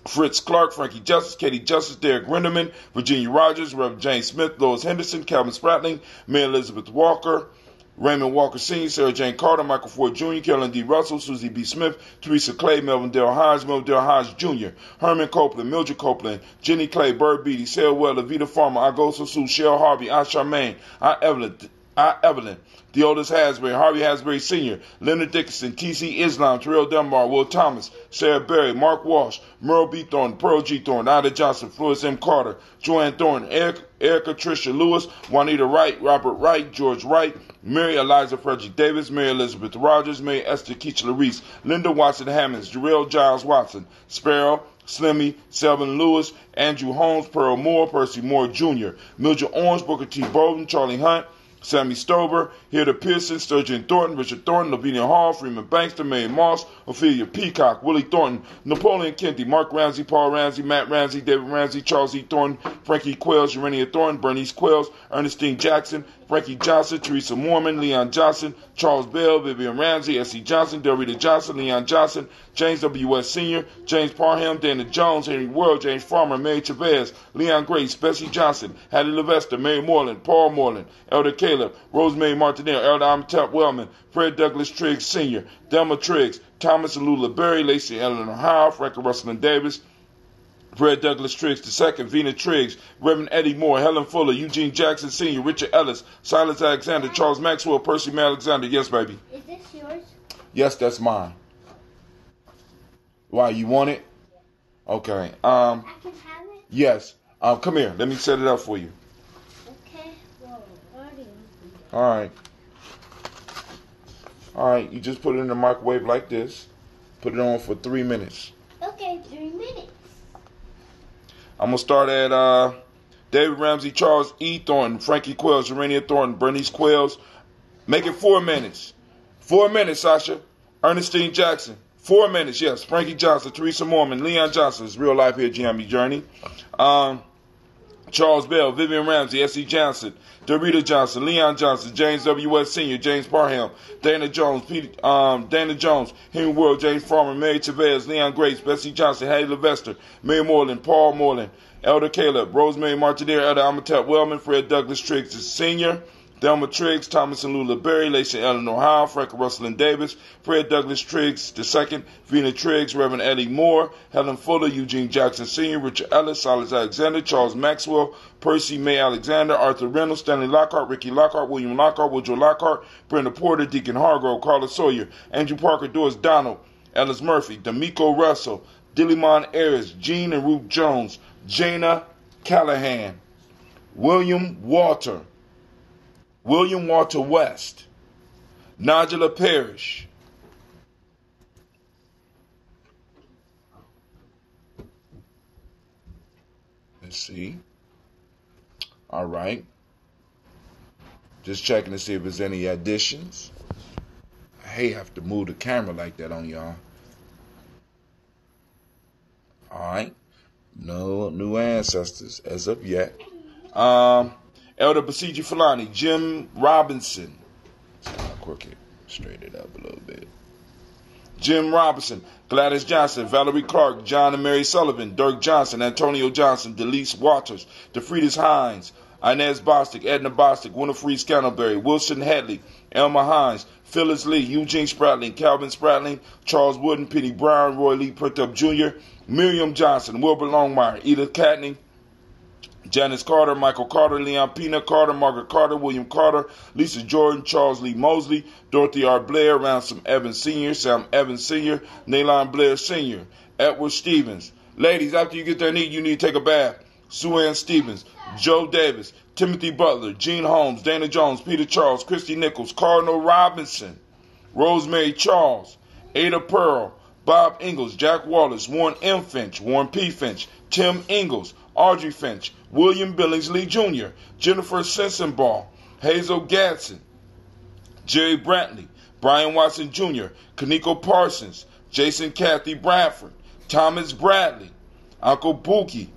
Fritz Clark, Frankie Justice, Katie Justice, Derek Renderman, Virginia Rogers, Reverend James Smith, Lois Henderson, Calvin Spratling, Mary Elizabeth Walker, Raymond Walker Sr., Sarah Jane Carter, Michael Ford Jr., Kellen D. Russell, Susie B. Smith, Teresa Clay, Melvin Dale Hodge, Melvin Dale Hodge Jr., Herman Copeland, Mildred Copeland, Jenny Clay, Bird Beatty, Sarah Well, Levita Farmer, Agosa Sue, Cheryl Harvey, Aunt Charmaine, Aunt Evelyn, I. Evelyn, Theodis Hasbury, Harvey Hasbury Sr., Leonard Dickinson, T.C. Islam, Terrell Dunbar, Will Thomas, Sarah Berry, Mark Walsh, Merle B. Thornton, Pearl G. Thornton, Ida Johnson, Flores M. Carter, Joanne Thornton, Erica Tricia Lewis, Juanita Wright, Robert Wright, George Wright, Mary Eliza Frederick Davis, Mary Elizabeth Rogers, Mary Esther Keachler Reese, Linda Watson Hammonds, Jarrell Giles Watson, Sparrow, Slimmy, Selvin Lewis, Andrew Holmes, Pearl Moore, Percy Moore Jr., Mildred Orange, Booker T. Bowden, Charlie Hunt, Sammy Stover, Hilda Pearson, Sturgeon Thornton, Richard Thornton, Lavinia Hall, Freeman Bankster, Mary Moss, Ophelia Peacock, Willie Thornton, Napoleon Kennedy, Mark Ramsey, Paul Ramsey, Matt Ramsey, David Ramsey, Charles E. Thornton, Frankie Quells, Urania Thornton, Bernice Quells, Ernestine Jackson, Frankie Johnson, Teresa Mormon, Leon Johnson, Charles Bell, Vivian Ramsey, S.C. Johnson, Delrita Johnson, Leon Johnson, James W. West Sr., James Parham, Dana Jones, Henry World, James Farmer, Mary Chavez, Leon Grace, Bessie Johnson, Hattie Levester, Mary Moreland, Paul Moreland, Elder Caleb, Rosemary Martinez, Elder Amitep Wellman, Fred Douglas Triggs Sr., Delma Triggs, Thomas and Lula Berry, Lacey Eleanor Howe, Frankie Russell Davis, Fred Douglas Triggs II, Vina Triggs, Reverend Eddie Moore, Helen Fuller, Eugene Jackson Sr., Richard Ellis, Silas Alexander, Charles Maxwell, Percy May Alexander. Yes, baby. Is this yours? Yes, that's mine. Why, you want it? Okay. I can have it? Yes. Come here. Let me set it up for you. Okay. Whoa, already. All right. You just put it in the microwave like this. Put it on for 3 minutes. Okay, 3 minutes. I'm going to start at David Ramsey, Charles E. Thornton, Frankie Quells, Urania Thornton, Bernice Quells. Make it 4 minutes. 4 minutes, Sasha. Ernestine Jackson. 4 minutes, yes. Frankie Johnson, Teresa Mormon, Leon Johnson's Real Life Here, GMB Journey. Charles Bell, Vivian Ramsey, S.E. Johnson, Dorita Johnson, Leon Johnson, James W. West Sr., James Parham, Dana Jones, Henry World, James Farmer, Mary Chavez, Leon Grace, Bessie Johnson, Hattie Levester, Mary Moreland, Paul Moreland, Elder Caleb, Rosemary Martinez, Elder Amitep Wellman, Fred Douglas Triggs Sr., Delma Triggs, Thomas and Lula Berry, Lacey Eleanor Howe, Frankie Russell and Davis, Fred Douglas Triggs II, Vina Triggs, Reverend Eddie Moore, Helen Fuller, Eugene Jackson Sr., Richard Ellis, Silas Alexander, Charles Maxwell, Percy May Alexander, Arthur Reynolds, Stanley Lockhart, Ricky Lockhart, William Lockhart, Woodrow Lockhart, Brenda Porter, Deacon Hargrove, Carla Sawyer, Andrew Parker, Doris Donald, Ellis Murphy, D'Amico Russell, Dillimon Ayers, Jean and Ruth Jones, Jana Callahan, William Walter West, Nigella Parrish, let's see. All right. Just checking to see if there's any additions. I hate have to move the camera like that on y'all. All right. No new ancestors as of yet. Elder Basiji Fulani, Jim Robinson. Crooked. Straight it up a little bit. Jim Robinson, Gladys Johnson, Valerie Clark, John and Mary Sullivan, Dirk Johnson, Antonio Johnson, Delise Waters, DeFridas Hines, Inez Bostic, Edna Bostic, Winifred Scantleberry, Wilson Hadley, Elma Hines, Phyllis Lee, Eugene Spratling, Calvin Spratling, Charles Wooden, Penny Brown, Roy Lee Printup Jr., Miriam Johnson, Wilbur Longmire, Edith Catney, Janice Carter, Michael Carter, Leon Pina Carter, Margaret Carter, William Carter, Lisa Jordan, Charles Lee Mosley, Dorothy R. Blair, Ransom Evans Sr., Sam Evans Sr., Nalon Blair Sr., Edward Stevens. Ladies, after you get there and eat, you need to take a bath. Sue Ann Stevens, Joe Davis, Timothy Butler, Gene Holmes, Dana Jones, Peter Charles, Christy Nichols, Cardinal Robinson, Rosemary Charles, Ada Pearl, Bob Ingalls, Jack Wallace, Warren M. Finch, Warren P. Finch, Tim Ingalls, Audrey Finch, William Billingsley Jr., Jennifer Sensenbaugh, Hazel Gadsden, Jerry Brantley, Brian Watson Jr., Kaniko Parsons, Jason Kathy Bradford, Thomas Bradley, Uncle Bookie,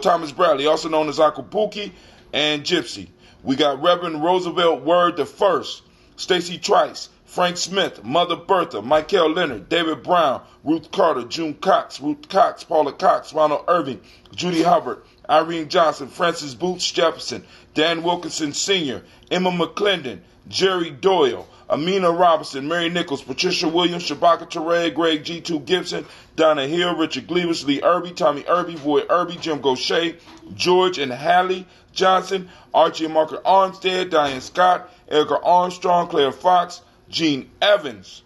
Thomas Bradley, also known as Uncle Bookie, and Gypsy. We got Reverend Roosevelt Word the First, Stacy Trice, Frank Smith, Mother Bertha, Michael Leonard, David Brown, Ruth Carter, June Cox, Ruth Cox, Paula Cox, Ronald Irving, Judy Hubbard, Irene Johnson, Francis Boots Jefferson, Dan Wilkinson Sr., Emma McClendon, Jerry Doyle, Amina Robinson, Mary Nichols, Patricia Williams, Shabaka Teray, Greg G2 Gibson, Donna Hill, Richard Gleavis, Lee Irby, Tommy Irby, Boy Irby, Jim Gaucher, George and Hallie Johnson, Archie and Margaret Armstead, Diane Scott, Erica Armstrong, Claire Fox, Gene Evans,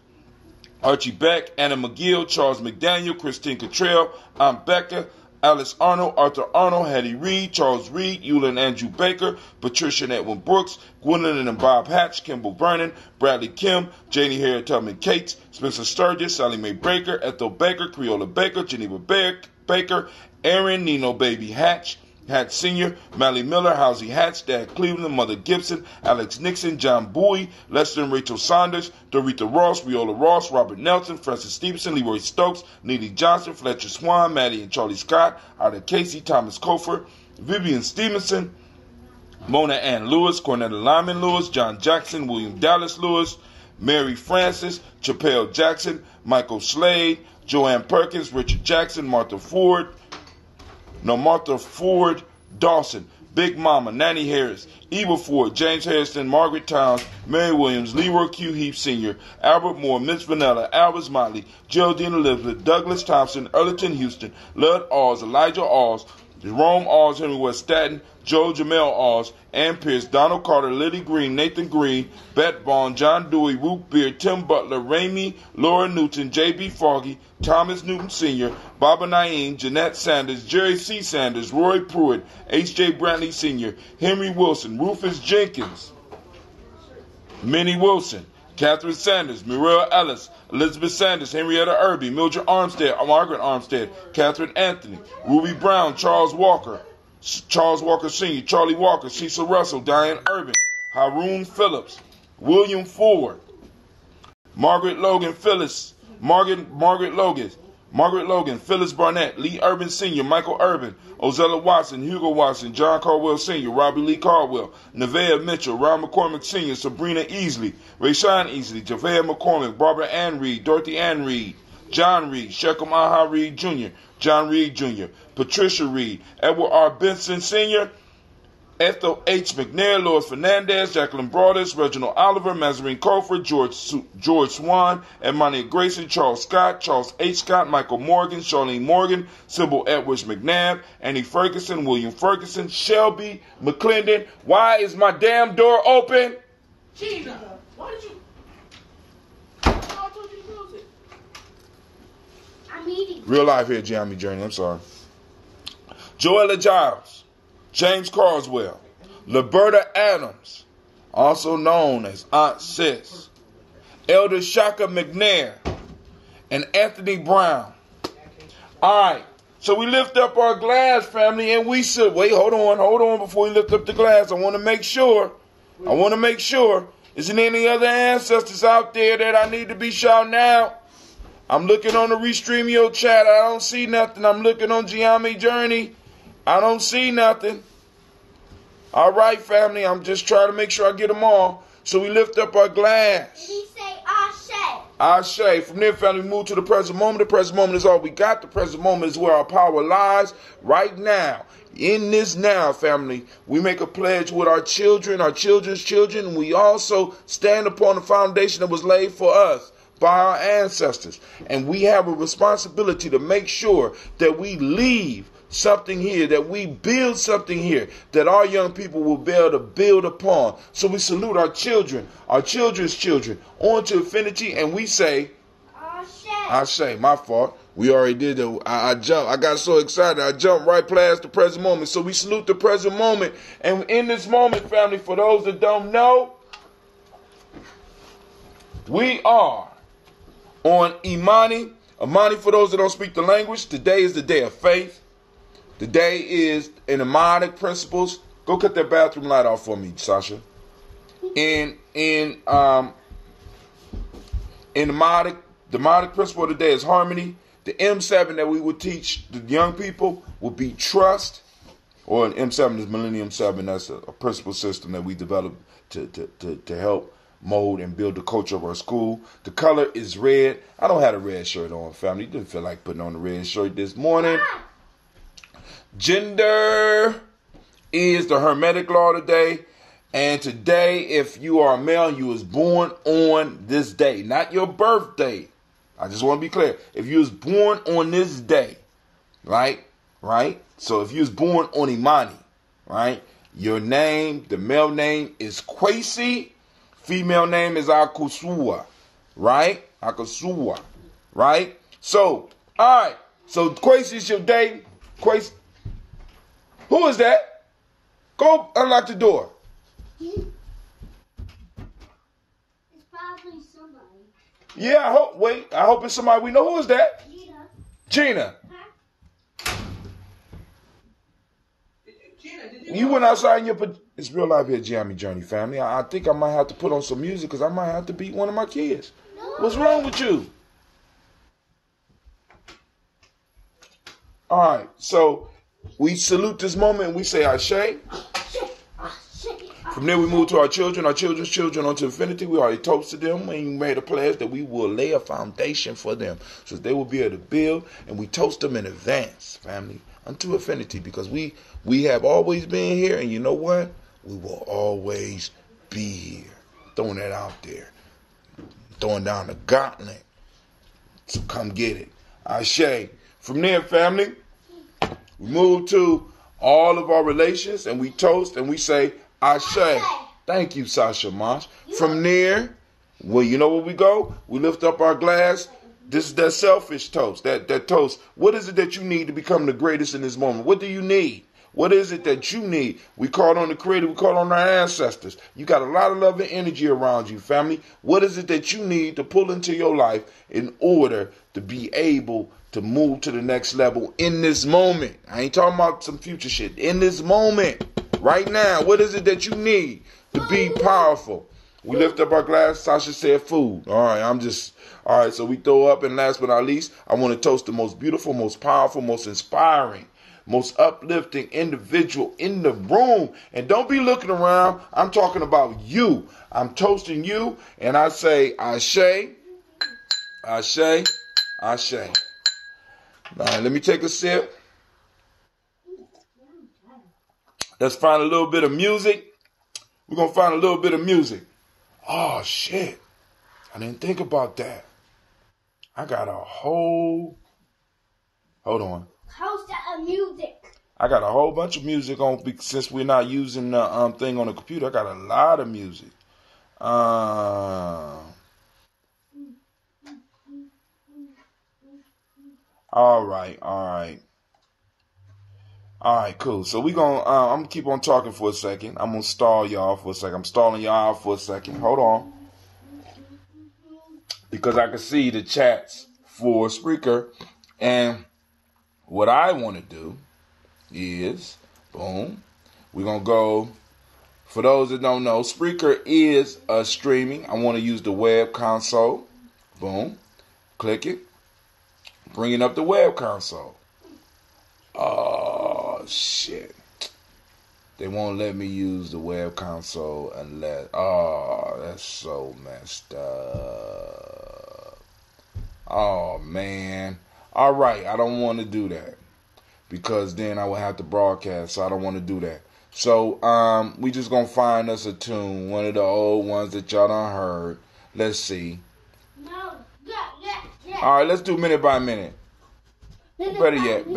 Archie Beck, Anna McGill, Charles McDaniel, Christine Cottrell, Aunt Becca, Alice Arnold, Arthur Arnold, Hattie Reed, Charles Reed, Eula and Andrew Baker, Patricia and Edwin Brooks, Gwendolyn and Bob Hatch, Kimball Vernon, Bradley Kim, Janie Harriet Tubman Cates, Spencer Sturgis, Sally Mae Baker, Ethel Baker, Creola Baker, Geneva Baker, Aaron Nino Baby Hatch Sr., Mally Miller, Housie Hatch, Dad Cleveland, Mother Gibson, Alex Nixon, John Bowie, Lester and Rachel Saunders, Dorita Ross, Viola Ross, Robert Nelson, Francis Stevenson, Leroy Stokes, Neely Johnson, Fletcher Swan, Maddie and Charlie Scott, Ida Casey, Thomas Kofer, Vivian Stevenson, Mona Ann Lewis, Cornetta Lyman Lewis, John Jackson, William Dallas Lewis, Mary Francis, Chappelle Jackson, Michael Slade, Joanne Perkins, Richard Jackson, Martha Ford Dawson, Big Mama, Nanny Harris, Eva Ford, James Harrison, Margaret Towns, Mary Williams, Leroy Q. Heath Sr., Albert Moore, Miss Vanilla, Albert Motley, Geraldine Elizabeth, Douglas Thompson, Erlington Houston, Lud Oz, Elijah Oz, Jerome Oz, Henry West Staten, Joe Jamel Oz, Ann Pierce, Donald Carter, Liddy Green, Nathan Green, Bet Vaughn, John Dewey, Ruth Beard, Tim Butler, Ramey, Laura Newton, J.B. Foggy, Thomas Newton Sr., Baba Naeem, Jeanette Sanders, Jerry C. Sanders, Roy Pruitt, H.J. Brantley Sr., Henry Wilson, Rufus Jenkins, Minnie Wilson, Catherine Sanders, Muriel Ellis, Elizabeth Sanders, Henrietta Irby, Mildred Armstead, Margaret Armstead, Catherine Anthony, Ruby Brown, Charles Walker Sr., Charlie Walker, Cecil Russell, Diane Irvin, Haroon Phillips, William Ford, Margaret Logan, Phyllis Barnett, Lee Urban Sr., Michael Urban, Ozella Watson, Hugo Watson, John Caldwell Sr., Robbie Lee Caldwell, Nevaeh Mitchell, Ron McCormick Sr., Sabrina Easley, Rayshawn Easley, Javea McCormick, Barbara Ann Reed, Dorothy Ann Reed, John Reed, Shekum Aha Reed Jr., John Reed Jr., Patricia Reed, Edward R. Benson Sr., Ethel H. McNair, Lois Fernandez, Jacqueline Broadus, Reginald Oliver, Mazarine Colford, George Swan, Imani Grayson, Charles Scott, Charles H. Scott, Michael Morgan, Charlene Morgan, Sybil Edwards McNabb, Annie Ferguson, William Ferguson, Shelby McClendon. Why is my damn door open? Gina, why did you? I told you to close it. I'm eating. Real life here, Gianni Journey. I'm sorry. Joella Giles, James Carswell, Liberta Adams, also known as Aunt Sis, Elder Shaka McNair, and Anthony Brown. All right, so we lift up our glass, family, and we should wait. Hold on, before we lift up the glass. I want to make sure. Isn't any other ancestors out there that I need to be shouting out? I'm looking on the Restreamio chat. I don't see nothing. I'm looking on Gianni Journey. I don't see nothing. All right, family. I'm just trying to make sure I get them all. So we lift up our glass. Did he say Ashe? Ashe. From there, family, we move to the present moment. The present moment is all we got. The present moment is where our power lies. Right now. In this now, family, we make a pledge with our children, our children's children. And we also stand upon the foundation that was laid for us by our ancestors. And we have a responsibility to make sure that we leave something here, that we build something here, that our young people will be able to build upon. So we salute our children, our children's children, on to infinity, and we say, Ashe. My fault. We already did that. I jumped. I got so excited. I jumped right past the present moment. So we salute the present moment. And in this moment, family, for those that don't know, we are on Imani. Imani, for those that don't speak the language, today is the day of faith. Today is in the Imanic principles. Go cut that bathroom light off for me, Sasha. In the Imanic principle of the day is harmony. The M7 that we would teach the young people will be trust, or an M7 is Millennium 7. That's a principle system that we developed to help mold and build the culture of our school. The color is red. I don't have a red shirt on, family. Didn't feel like putting on a red shirt this morning. Gender is the Hermetic law today. And today, if you are a male, you was born on this day, not your birthday. I just want to be clear. If you was born on this day, right? So if you was born on Imani, right? Your name, the male name is Kwesi. Female name is Akusua, right? Akusua, right? So, all right. So Kwesi's your day. Kwesi. Who is that? Go unlock the door. It's probably somebody. Yeah, I hope it's somebody we know. Who is that? Gina. You went outside in your... It's real life here, Jamie Journey family. I think I might have to put on some music because I might have to beat one of my kids. No. What's wrong with you? All right, so we salute this moment and we say Ashe. From there, we move to our children's children unto infinity. We already toasted them and we made a pledge that we will lay a foundation for them so that they will be able to build, and we toast them in advance, family, unto infinity, because we have always been here, and you know what? We will always be here. Throwing that out there. Throwing down the gauntlet. So come get it. Ashe. From there, family, we move to all of our relations and we toast and we say, Ashe. Thank you, Sasha Mosh. From there, well, you know where we go? We lift up our glass. This is that selfish toast, that toast. What is it that you need to become the greatest in this moment? What do you need? What is it that you need? We call on the Creator. We call on our ancestors. You got a lot of love and energy around you, family. What is it that you need to pull into your life in order to be able to move to the next level in this moment? I ain't talking about some future shit. In this moment, right now, what is it that you need to be powerful? We lift up our glass. Sasha said food. All right, so we throw up, and last but not least, I want to toast the most beautiful, most powerful, most inspiring, most uplifting individual in the room. And don't be looking around. I'm talking about you. I'm toasting you, and I say Ashe, Ashe, Ashe. All right, let me take a sip. Let's find a little bit of music. We're going to find a little bit of music. Oh, shit. I didn't think about that. I got a whole... Hold on. Host of music. I got a whole bunch of music on, since we're not using the thing on the computer. I got a lot of music. All right. All right, cool. So I'm going to keep on talking for a second. I'm going to stall y'all for a second. I'm stalling y'all out for a second. Hold on. Because I can see the chats for Spreaker. And what I want to do is, boom, we're going to go, for those that don't know, Spreaker is streaming. I want to use the web console. Boom. Click it. Bringing up the web console. Oh, shit. They won't let me use the web console unless... Oh, that's so messed up. Oh, man. All right, I don't want to do that. Because then I would have to broadcast, so I don't want to do that. So, we just going to find us a tune. One of the old ones that y'all done heard. Let's see. No. Yeah. All right, let's do minute by minute. Better yet.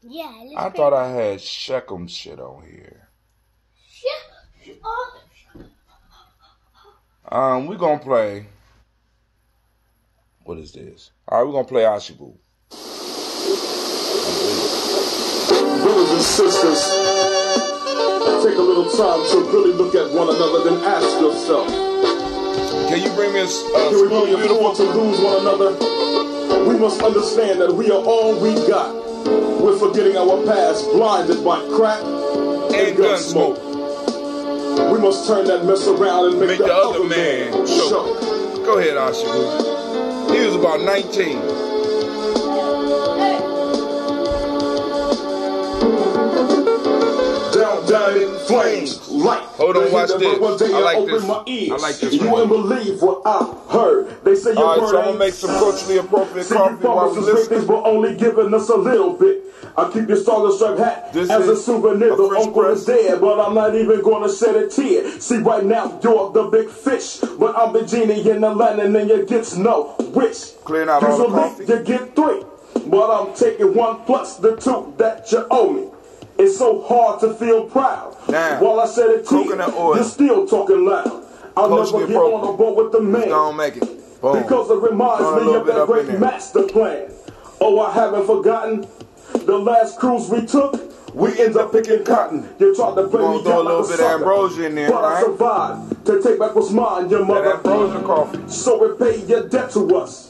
Yeah. I thought I had Shechem shit on here. We're gonna play. What is this? All right, we're gonna play Ashibu. Brothers and sisters, take a little time to really look at one another, then ask yourself, can you bring me a can we really afford to lose one another? We must understand that we are all we got. We're forgetting our past, blinded by crack and gun smoke. We must turn that mess around and make the other man show. Go ahead, Ashibu. He was about 19. Down in flames, light. Hold Hold on, watch this. One day I like opened this. my ears. I like this You right wouldn't here. believe what I heard. They say your All right, word so I'm gonna ain't make some culturally appropriate See, coffee you while promised we us great listen. things, but only giving us a little bit. I keep your Star Stripe hat This as a is souvenir. a The French uncle press. is dead, but I'm not even gonna shed a tear. See, right now you're the big fish, but I'm the genie in the land, and you get no wish. Clearing out all the Usually coffee. you get 3, but I'm taking 1 plus the 2 that you owe me. It's so hard to feel proud. Now, While I said it to you, coconut oil. you're still talking loud. I'll Culturally never get on the boat with the Just man. gonna make it. Boom. Because it reminds Throw a me little of bit that up in great there. master plan. Oh, I haven't forgotten the last cruise we took. We ended up picking cotton. You tried to bring gonna me throw down a little like a bit of sucker, ambrosia in there, but right? I survived to take back what's mine, your That mother. ambrosia coffee. So repay your debt to us.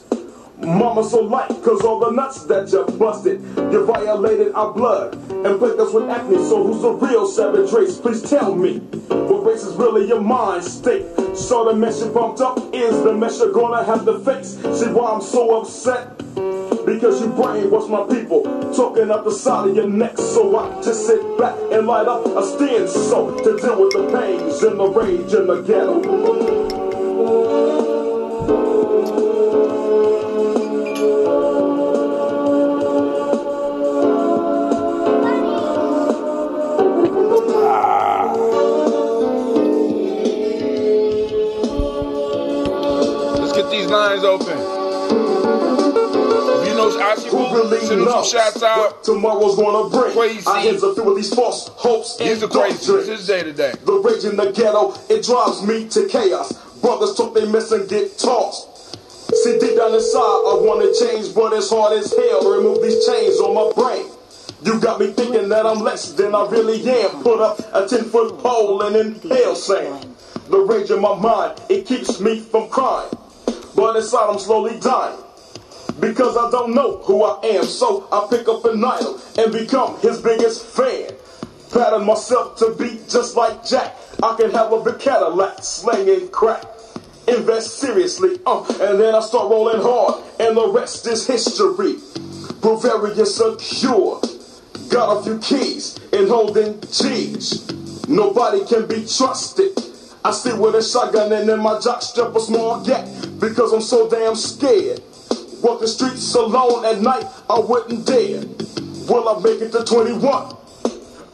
Mama so light, cause all the nuts that you busted, you violated our blood and plagued us with acne. So who's the real savage race? Please tell me, what race is really your mind state? So the mess you bumped up is the mess you're gonna have to face. See why I'm so upset? Because you brainwash my people, talking up the side of your neck. So I just sit back and light up a stand so to deal with the pains and the rage in the ghetto. Let's get these lines open. If you know Aesop, Who really send them some knows shots out. what tomorrow's gonna bring? Crazy. I ends up through these false hopes He's and the crazy. This doctrines. is day to day. The rage in the ghetto, it drives me to chaos. Brothers talk they mess and get tossed. See, deep down inside, I wanna change, but it's hard as hell to remove these chains on my brain. You got me thinking that I'm less than I really am. Put up a 10-foot pole and inhale sand. The rage in my mind, it keeps me from crying. But inside I'm slowly dying. Because I don't know who I am. So I pick up an idol and become his biggest fan. Pattern myself to be just like Jack. I can have a big Cadillac, slanging crack. Invest seriously, and then I start rolling hard, and the rest is history. Prove very secure. Got a few keys and holding G's. Nobody can be trusted. I sit with a shotgun and in my jock strap a small gap because I'm so damn scared. Walk the streets alone at night, I wouldn't dare. Will I make it to 21?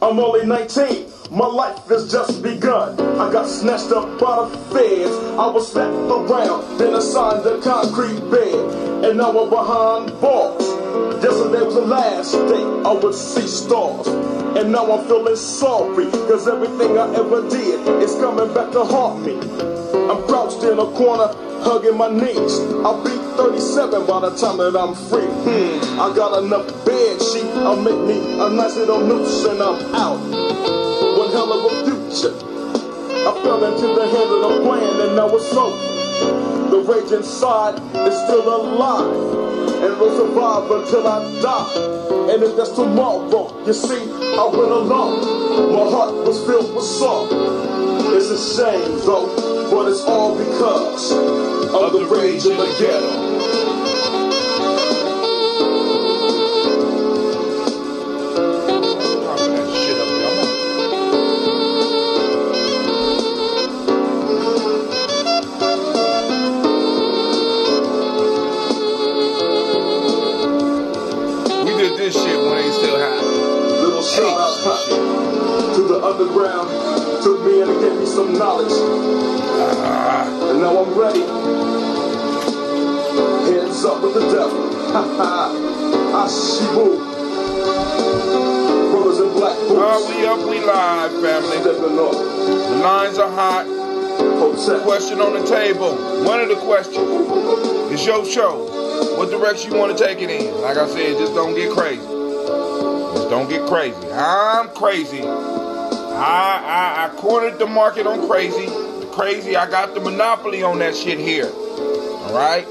I'm only 19. My life has just begun. I got snatched up by the feds. I was slapped around, then assigned a concrete bed. And now I'm behind bars. Yesterday was the last day I would see stars. And now I'm feeling sorry, cause everything I ever did is coming back to haunt me. I'm crouched in a corner, hugging my knees. I'll be 37 by the time that I'm free. I got enough bed sheet, I'll make me a nice little noose and I'm out. One hell of a future. I fell into the hand of the plan and now it's over. The rage inside is still alive. And it'll survive until I die. And if that's tomorrow, you see, I went alone. My heart was filled with sorrow. It's a shame though, but it's all because of the rage in the ghetto. Drop that shit up there. We did this shit when they still hot. Little shout out to the underground. Took me in and gave me some knowledge. And now I'm ready. Hands up with the devil. Ha ha. Ashibu. Brothers in black boots. We up, we live, family. Stepping up. The lines are hot. Hotel. Question on the table. One of the questions. It's your show. What direction you want to take it in? Like I said, just don't get crazy. Just don't get crazy. I'm crazy. I cornered the market on crazy. Crazy, I got the monopoly on that shit here. Alright?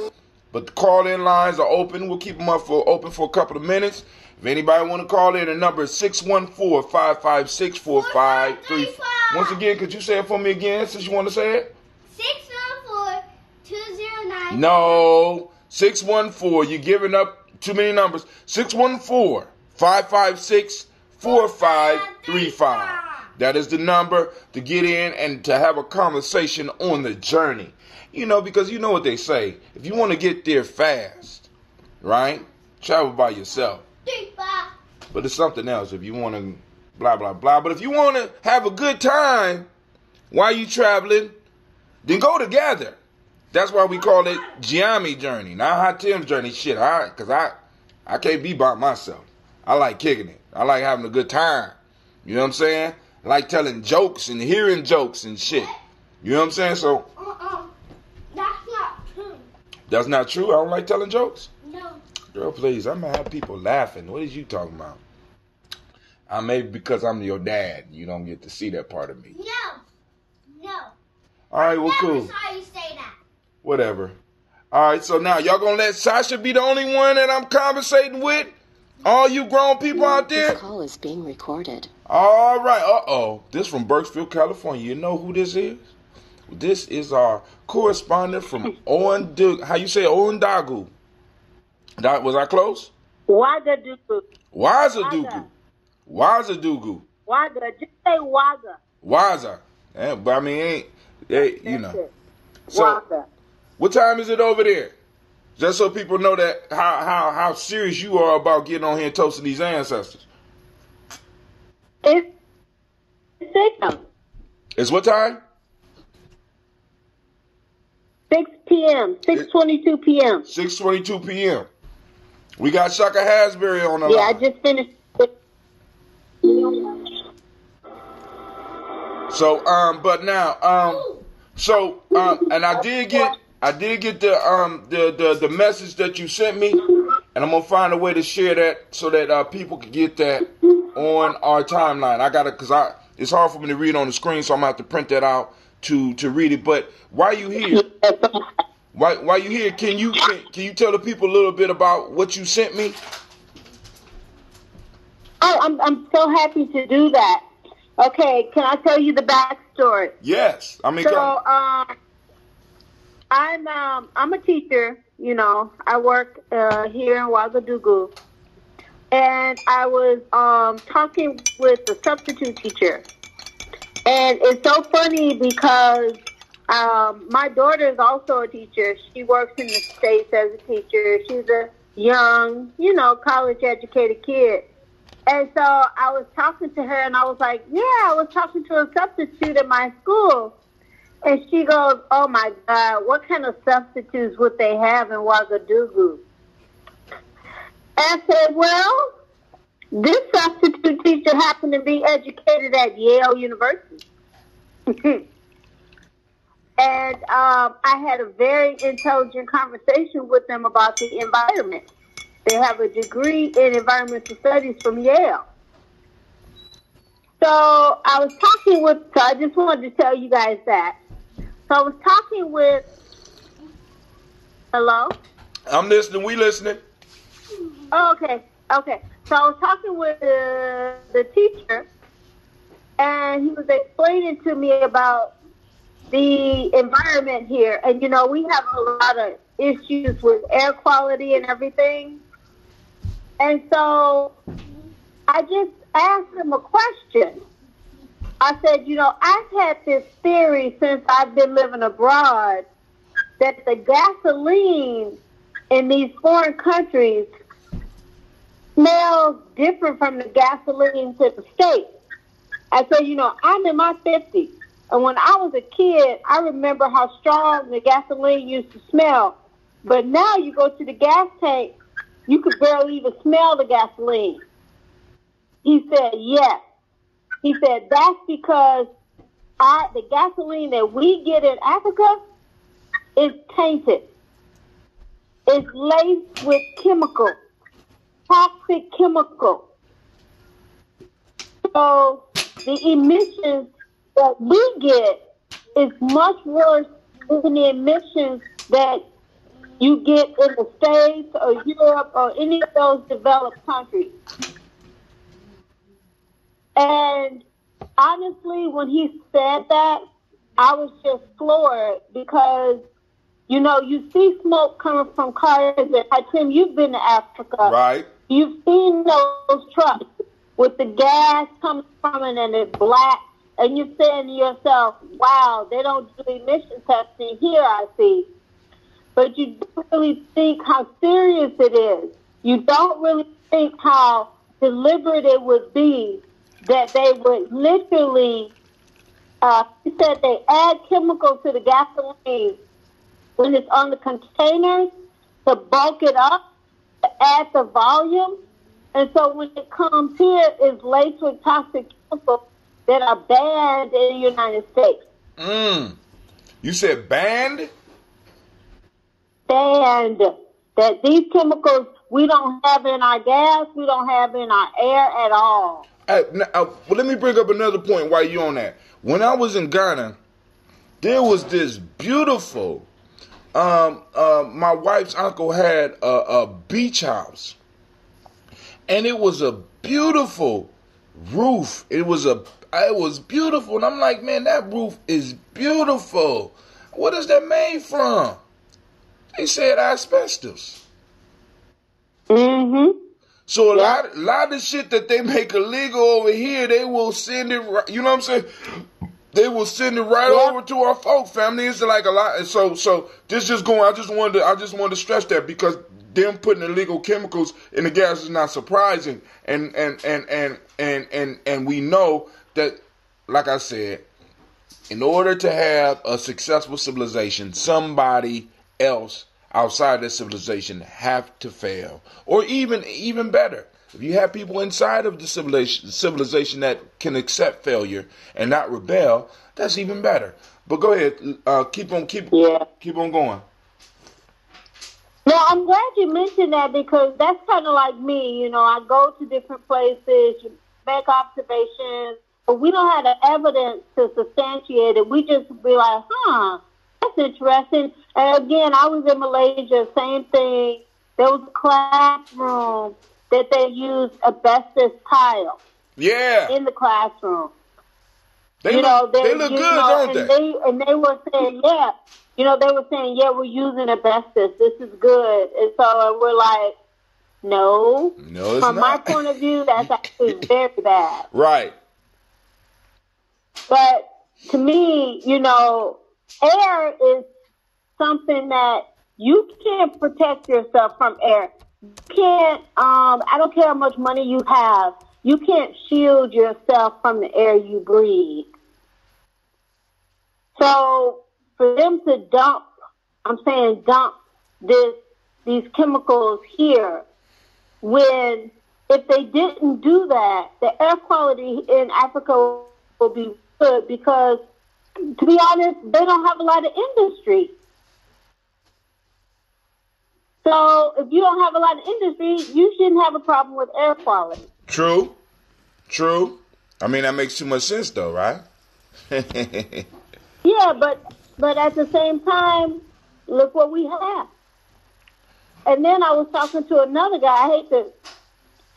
But the call-in lines are open. We'll keep them open for a couple of minutes. If anybody want to call in, the number is 614-556-4535. Once again, could you say it for me again since you want to say it? 614-209. No. 614. You're giving up too many numbers. 614-556-4535. That is the number to get in and to have a conversation on the journey. You know, because you know what they say. If you want to get there fast, right? Travel by yourself. But it's something else if you want to blah, blah, blah. But if you want to have a good time while you traveling, then go together. That's why we call it Giammi journey, not Hot Tim's journey. Shit, because I can't be by myself. I like kicking it. I like having a good time. You know what I'm saying? I like telling jokes and hearing jokes and shit. You know what I'm saying? So That's not true. that's not true. I don't like telling jokes. No. Girl, please. I'm gonna have people laughing. What is you talking about? Maybe because I'm your dad, you don't get to see that part of me. No. All right, well, Never cool. saw you say that. Whatever. All right, so now y'all gonna let Sasha be the only one that I'm conversating with? All you grown people out there? This call is being recorded. All right. Uh-oh. This from Burkesville, California. You know who this is? This is our correspondent from how you say Ondagu? Was I close? Wagadugu. Wazadugu. Wazadugu. Waga. Just say Waga. Waza. But I mean, you know. It. So, Waga. what time is it over there? Just so people know that how serious you are about getting on here and toasting these ancestors. It's 6. It's what time? 6 p.m. 6:22 p.m. 6:22 p.m. We got Shaka Hasbury on the Yeah, line. I just finished. So, but now, and I did get the message that you sent me, and I'm gonna find a way to share that so that people can get that on our timeline. I gotta, it's hard for me to read on the screen, so I'm gonna have to print that out to read it. But while you here, while you here, can you tell the people a little bit about what you sent me? Oh, I'm so happy to do that. Okay, can I tell you the backstory? Yes, I mean. So, I'm a teacher. You know, I work here in Ouagadougou, and I was talking with a substitute teacher, and it's so funny because my daughter is also a teacher. She works in the States as a teacher. She's a young, college-educated kid. And so I was talking to her, and I was like, yeah, I was talking to a substitute at my school. And she goes, oh, my God, what kind of substitutes would they have in Ouagadougou? I said, well, this substitute teacher happened to be educated at Yale University. And I had a very intelligent conversation with them about the environment. They have a degree in environmental studies from Yale. So I just wanted to tell you guys that. So I was talking with, hello? I'm listening. We listening. Oh, okay. So I was talking with the teacher, and he was explaining to me about the environment here. And, we have a lot of issues with air quality and everything. And so I just asked him a question. I said, I've had this theory since I've been living abroad that the gasoline in these foreign countries smells different from the gasoline to the States. I said, I'm in my 50s. And when I was a kid, I remember how strong the gasoline used to smell. But now you go to the gas tank, you could barely even smell the gasoline. He said, yes. He said, that's because the gasoline that we get in Africa is tainted. It's laced with chemicals, toxic chemicals. So the emissions that we get is much worse than the emissions that you get in the States or Europe or any of those developed countries. And honestly, when he said that, I was just floored because, you see smoke coming from cars. And Tim, you've been to Africa. Right. You've seen those trucks. with the gas coming from it and it's black, and you're saying to yourself, wow, they don't do emission testing here, I see. But you don't really think how serious it is. You don't really think how deliberate it would be that they would literally, he said they add chemicals to the gasoline when it's on the containers to bulk it up, to add the volume. And so when it comes here, it's laced with toxic chemicals that are banned in the United States. You said banned? Banned. That these chemicals we don't have in our gas, we don't have in our air at all. Well, let me bring up another point while you're on that. When I was in Ghana, there was this beautiful, my wife's uncle had a beach house. And it was a beautiful roof. It was beautiful. And I'm like, man, that roof is beautiful. What is that made from? They said asbestos. Mm-hmm. So a lot of shit that they make illegal over here, they will send it, you know what I'm saying? They will send it right over to our folk family. It's like a lot. So this just going, I just wanted to stress that because them putting illegal chemicals in the gas is not surprising. And we know that, like I said, in order to have a successful civilization, somebody else outside that civilization have to fail. Or even better, if you have people inside of the civilization that can accept failure and not rebel, that's even better. But go ahead, keep on going. No, I'm glad you mentioned that because that's kind of like me. You know, I go to different places, make observations, but we don't have the evidence to substantiate it. We just be like, that's interesting. And again, I was in Malaysia, same thing. There was a classroom that they used asbestos tile. Yeah. In the classroom. They look good, don't they? And they were saying, yeah. You know, they were saying, yeah, we're using asbestos. This is good. And so we're like, no. No, it's From not. my point of view, that's actually very bad. Right. But to me, you know, air is something that you can't protect yourself from air. You can't, I don't care how much money you have, you can't shield yourself from the air you breathe. So for them to dump these chemicals here, when if they didn't do that, the air quality in Africa will be good because, to be honest, they don't have a lot of industry. So if you don't have a lot of industry, you shouldn't have a problem with air quality. True. I mean, that makes too much sense, though, right? Yeah, but at the same time, look what we have. And then I was talking to another guy. I hate to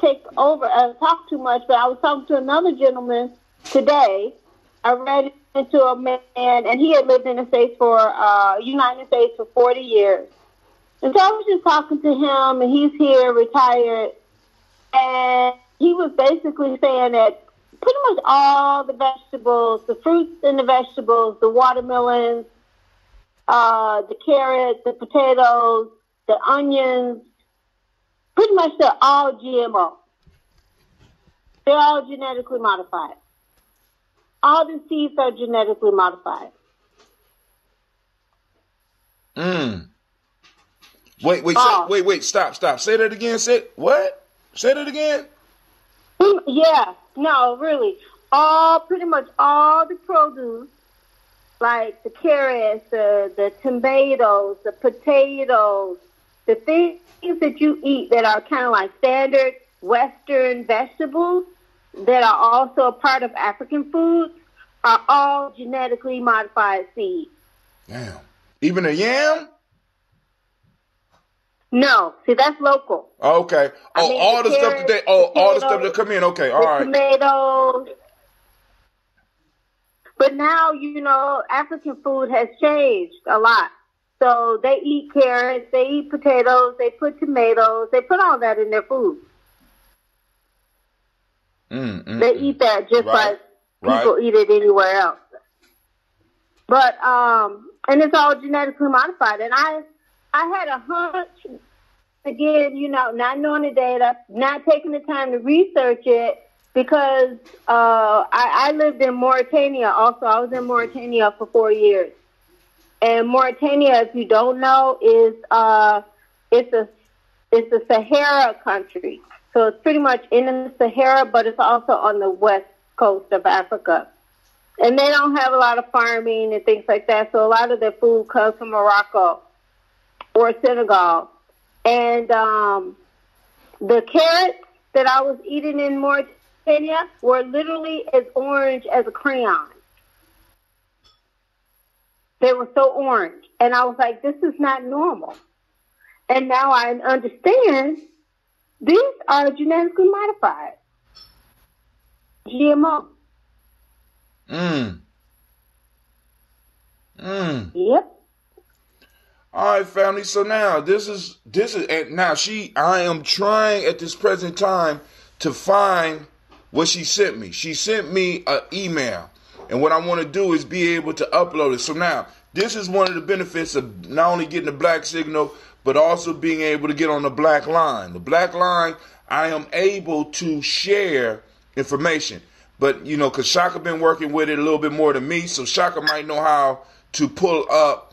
talk too much, but I was talking to another gentleman today. I ran into a man, and he had lived in the United States for 40 years. And so I was just talking to him, and he's here, retired, and he was basically saying that pretty much all the vegetables, the fruits and the vegetables, the watermelons, the carrots, the potatoes, the onions, pretty much they're all GMO. They're all genetically modified. All the seeds are genetically modified. Wait, stop. Say that again. Say that again? Yeah, no, really. Pretty much all the produce, like the carrots, the tomatoes, the potatoes, the things that you eat that are kind of like standard Western vegetables that are also a part of African foods are all genetically modified seeds. Damn. Even a yam? No, see, that's local. Okay. All the stuff that come in. Okay, all right. Tomatoes. But now, you know, African food has changed a lot. So they eat carrots, they eat potatoes, they put tomatoes, they put all that in their food. They eat that just Right. like people eat it anywhere else. But and it's all genetically modified. And I had a hunch. Again, you know, not knowing the data, not taking the time to research it, because I lived in Mauritania also. I was in Mauritania for 4 years. And Mauritania, if you don't know, is it's a Sahara country. So it's pretty much in the Sahara, but it's also on the west coast of Africa. And they don't have a lot of farming and things like that. So a lot of their food comes from Morocco or Senegal. And the carrots that I was eating in Mauritania were literally as orange as a crayon. They were so orange. And I was like, this is not normal. And now I understand these are genetically modified. GMO. Yep. All right, family. So now this is, and now I am trying at this present time to find what she sent me. She sent me an email, and what I want to do is be able to upload it. So now this is one of the benefits of not only getting the black signal, but also being able to get on the black line. The black line, I am able to share information. But, you know, because Shaka been working with it a little bit more than me, so Shaka might know how to pull up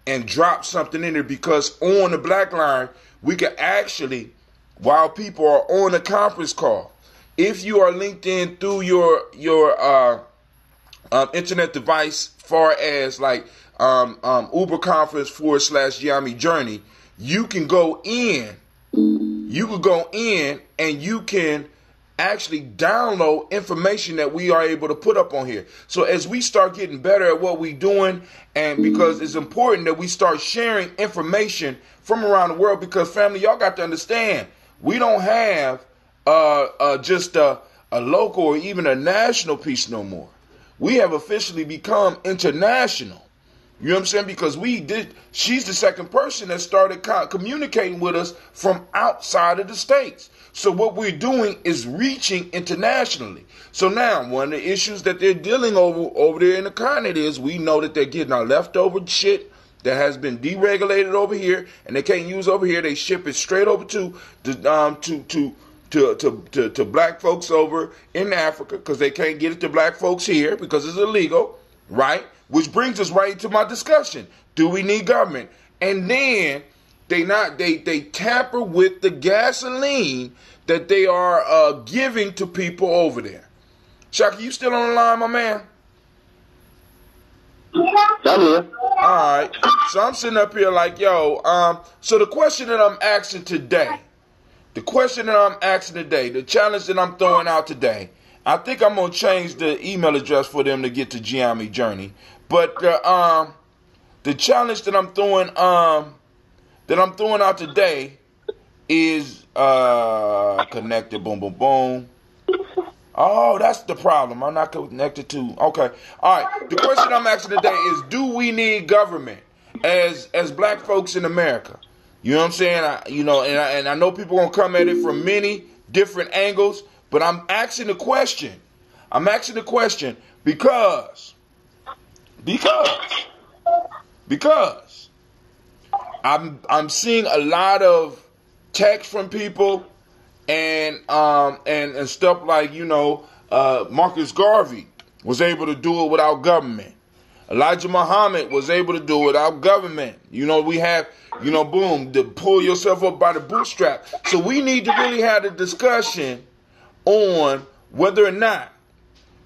and drop something in there, because on the black line, we can actually, while people are on a conference call, if you are linked in through your internet device, far as like Uber conference /Giami journey, you can go in. You can go in and you can actually download information that we are able to put up on here. So as we start getting better at what we're doing, and because it's important that we start sharing information from around the world, because family, y'all got to understand, we don't have just a local or even a national piece no more. We have officially become international. You know what I'm saying? Because she's the second person that started communicating with us from outside of the States. So what we're doing is reaching internationally. So now, one of the issues that they're dealing over there in the continent is, we know that they're getting our leftover shit that has been deregulated over here, and they can't use over here. They ship it straight over to black folks over in Africa, because they can't get it to black folks here because it's illegal, right? Which brings us right to my discussion. Do we need government? And then they tamper with the gasoline that they are giving to people over there. Shaka, you still on the line, my man? I'm here. All right. So I'm sitting up here like, yo, so the question that I'm asking today, the challenge that I'm throwing out today, I think I'm going to change the email address for them to get to Giami Journey. But the challenge that I'm throwing out today is connected. Boom, boom, boom. Oh, that's the problem. I'm not connected to. Okay. All right. The question I'm asking today is: do we need government as black folks in America? You know what I'm saying? And I know people gonna come at it from many different angles, but I'm asking the question. Because I'm seeing a lot of text from people and stuff like, Marcus Garvey was able to do it without government. Elijah Muhammad was able to do it without government. We have, boom, to pull yourself up by the bootstrap. So we need to really have a discussion on whether or not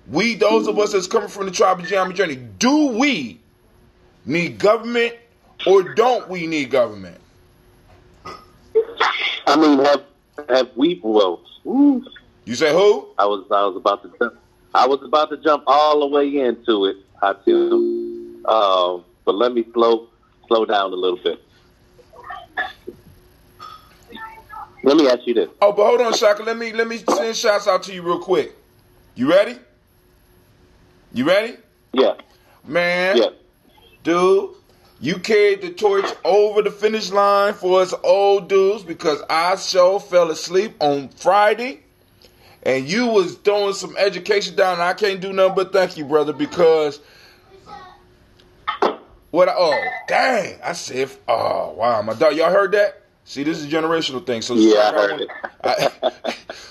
those of us that's coming from the tribe of Giami Journey, do we need government or don't we need government? I mean, have we? Well, you say who? I was about to jump all the way into it. I too. But let me slow down a little bit. Let me ask you this. Oh, but hold on, Shaka. Let me send shots out to you real quick. You ready? Yeah. Man. Yeah. Dude, you carried the torch over the finish line for us old dudes, because I sure fell asleep on Friday. and you was throwing some education down, and I can't do nothing but thank you, brother, because oh, dang. I said, oh, wow, my dog. Y'all heard that? See, this is a generational thing. So, Yeah, Shaka, I heard it.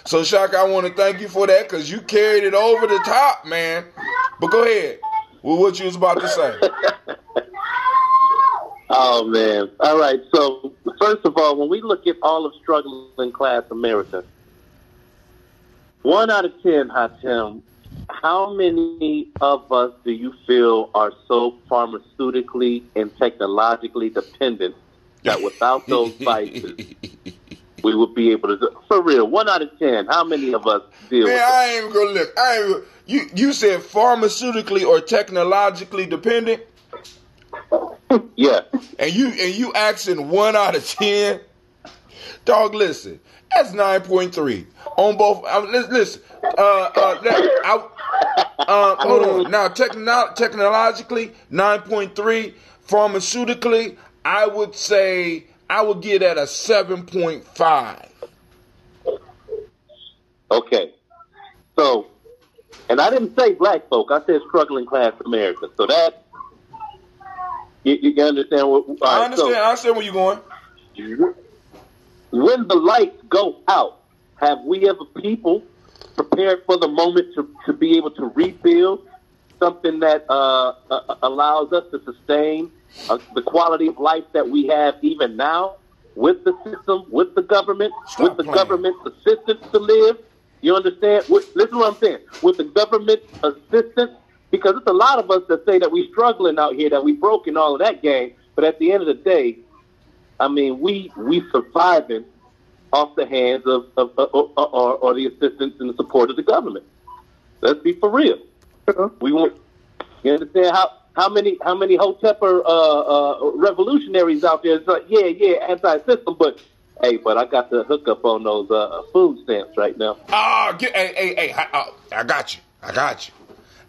So, Shaka, I want to thank you for that because you carried it over the top, man. But go ahead. Well, what you was about to say. Oh, man. All right. So, first of all, when we look at all of struggling class America, 1 out of 10, Hatem, how many of us do you feel are so pharmaceutically and technologically dependent that without those vices, we would be able to do? For real, 1 out of 10, how many of us deal with I ain't even gonna look. You said pharmaceutically or technologically dependent? Yeah. And you asking 1 out of 10? Dog, listen. That's 9.3 on both. Listen. Hold on. Now, technologically, 9.3. Pharmaceutically, I would say I would give that a 7.5. Okay. So, and I didn't say black folk. I said struggling class America. So that, you understand what? I understand. I understand where you're going. When the lights go out, have we as a people prepared for the moment to be able to rebuild something that allows us to sustain the quality of life that we have even now with the system, with the government, with the government's assistance to live? You understand? Listen to what I'm saying. With the government assistance, because it's a lot of us that say that we're struggling out here, that we broke in all of that game, but at the end of the day, I mean, we surviving off the hands of or the assistance and the support of the government. Let's be for real. We want. You understand how many Hotep revolutionaries out there? It's like, yeah, anti-system, but hey, but I got the hookup on those food stamps right now. Hey, I got you.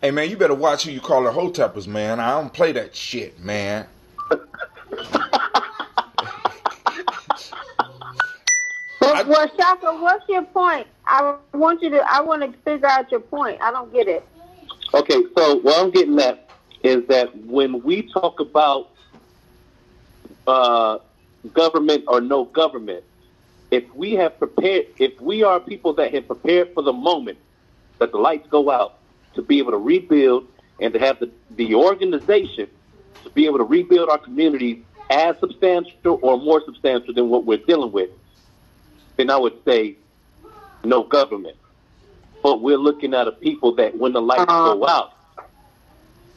Hey, man, you better watch who you call her Hoteppers, man. I don't play that shit, man. Well, Shaka, what's your point? I want to figure out your point. I don't get it. Okay, so what I'm getting at is that when we talk about government or no government, if we are people that have prepared for the moment that the lights go out to be able to rebuild and to have the organization to be able to rebuild our communities as substantial or more substantial than what we're dealing with, then I would say no government. But we're looking at a people that when the lights go out,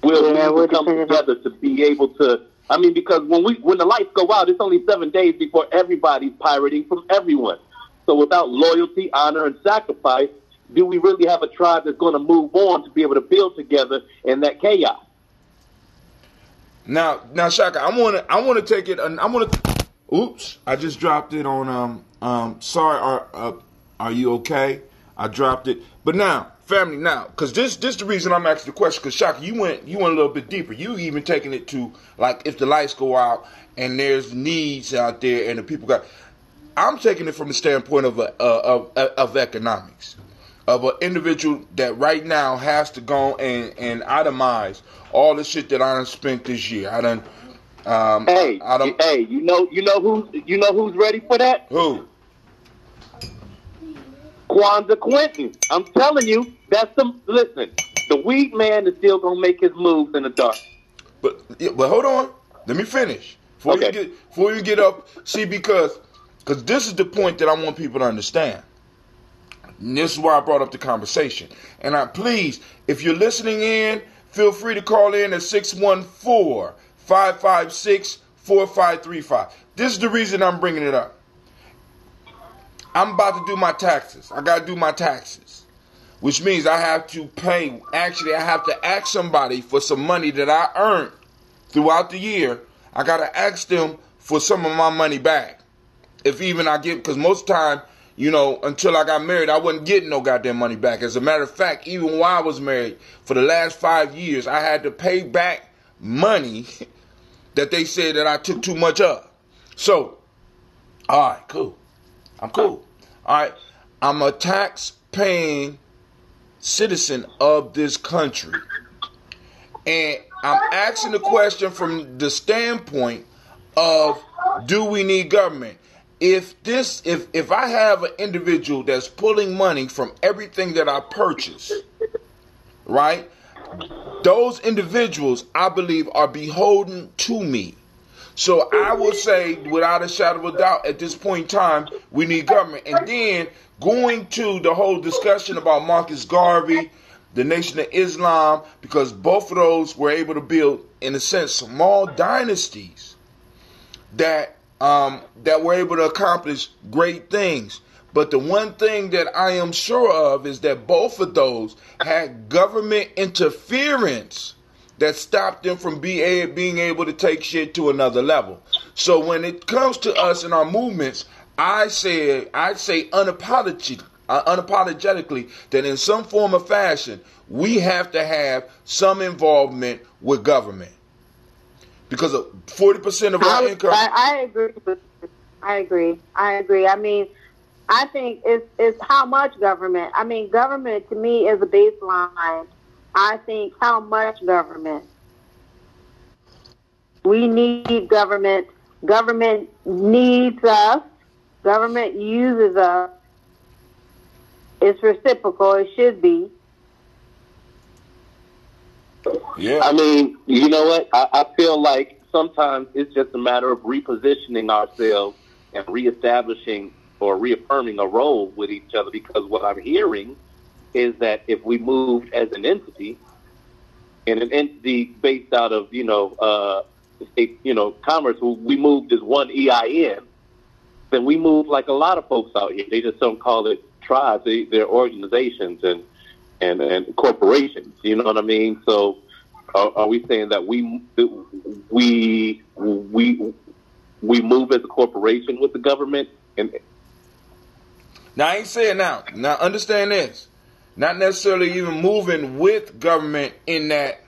we'll come together to be able to. I mean, because when the lights go out, it's only 7 days before everybody's pirating from everyone. So without loyalty, honor, and sacrifice, do we really have a tribe that's going to move on to be able to build together in that chaos? Now, Shaka, I want to take it. I want to. Oops! I just dropped it on. Sorry. Are you okay? I dropped it. But now, family, because this the reason I'm asking the question. Because Shaka, you went a little bit deeper. You even taking it to like if the lights go out and there's needs out there and the people got. I'm taking it from the standpoint of economics, of an individual that right now has to go and itemize all the shit that I done spent this year. I done. You know who's ready for that? Who? Kwanzaa Quentin. I'm telling you, listen, the weed man is still gonna make his moves in the dark. But hold on, let me finish before you get up. See, because this is the point that I want people to understand. And this is why I brought up the conversation. And please, if you're listening in, feel free to call in at 614-556-4535. This is the reason I'm bringing it up. I'm about to do my taxes. I got to do my taxes, which means I have to pay. Actually, I have to ask somebody for some money that I earned throughout the year. I got to ask them for some of my money back. If even I get, because most time, until I got married, I wasn't getting no goddamn money back. As a matter of fact, even while I was married, for the last 5 years, I had to pay back money that they said that I took too much of. So, all right, cool. I'm cool. All right, I'm a tax tax-paying citizen of this country. And I'm asking the question from the standpoint of, do we need government? If I have an individual that's pulling money from everything that I purchase, right? Those individuals, I believe, are beholden to me. So I will say, without a shadow of a doubt, at this point in time, we need government. And then going to the whole discussion about Marcus Garvey, the Nation of Islam, because both of those were able to build, in a sense, small dynasties that were able to accomplish great things. But the one thing that I am sure of is that both of those had government interference that stopped them from being able to take shit to another level. So when it comes to us and our movements, I'd say unapologetically that in some form or fashion, we have to have some involvement with government. Because 40% of our income... I agree. I agree. I mean, I think it's how much government. I mean, government to me is a baseline. I think how much government. We need government. Government needs us. Government uses us. It's reciprocal. It should be. Yeah. I mean, you know what? I feel like sometimes it's just a matter of repositioning ourselves and reestablishing or reaffirming a role with each other, because what I'm hearing is that if we moved as an entity, and an entity based out of, state, commerce, we moved as one EIN, then we move like a lot of folks out here. They just don't call it tribes. They're organizations and corporations. You know what I mean? So are we saying that we move as a corporation with the government? Now, I ain't saying now. Now, understand this. Not necessarily even moving with government in that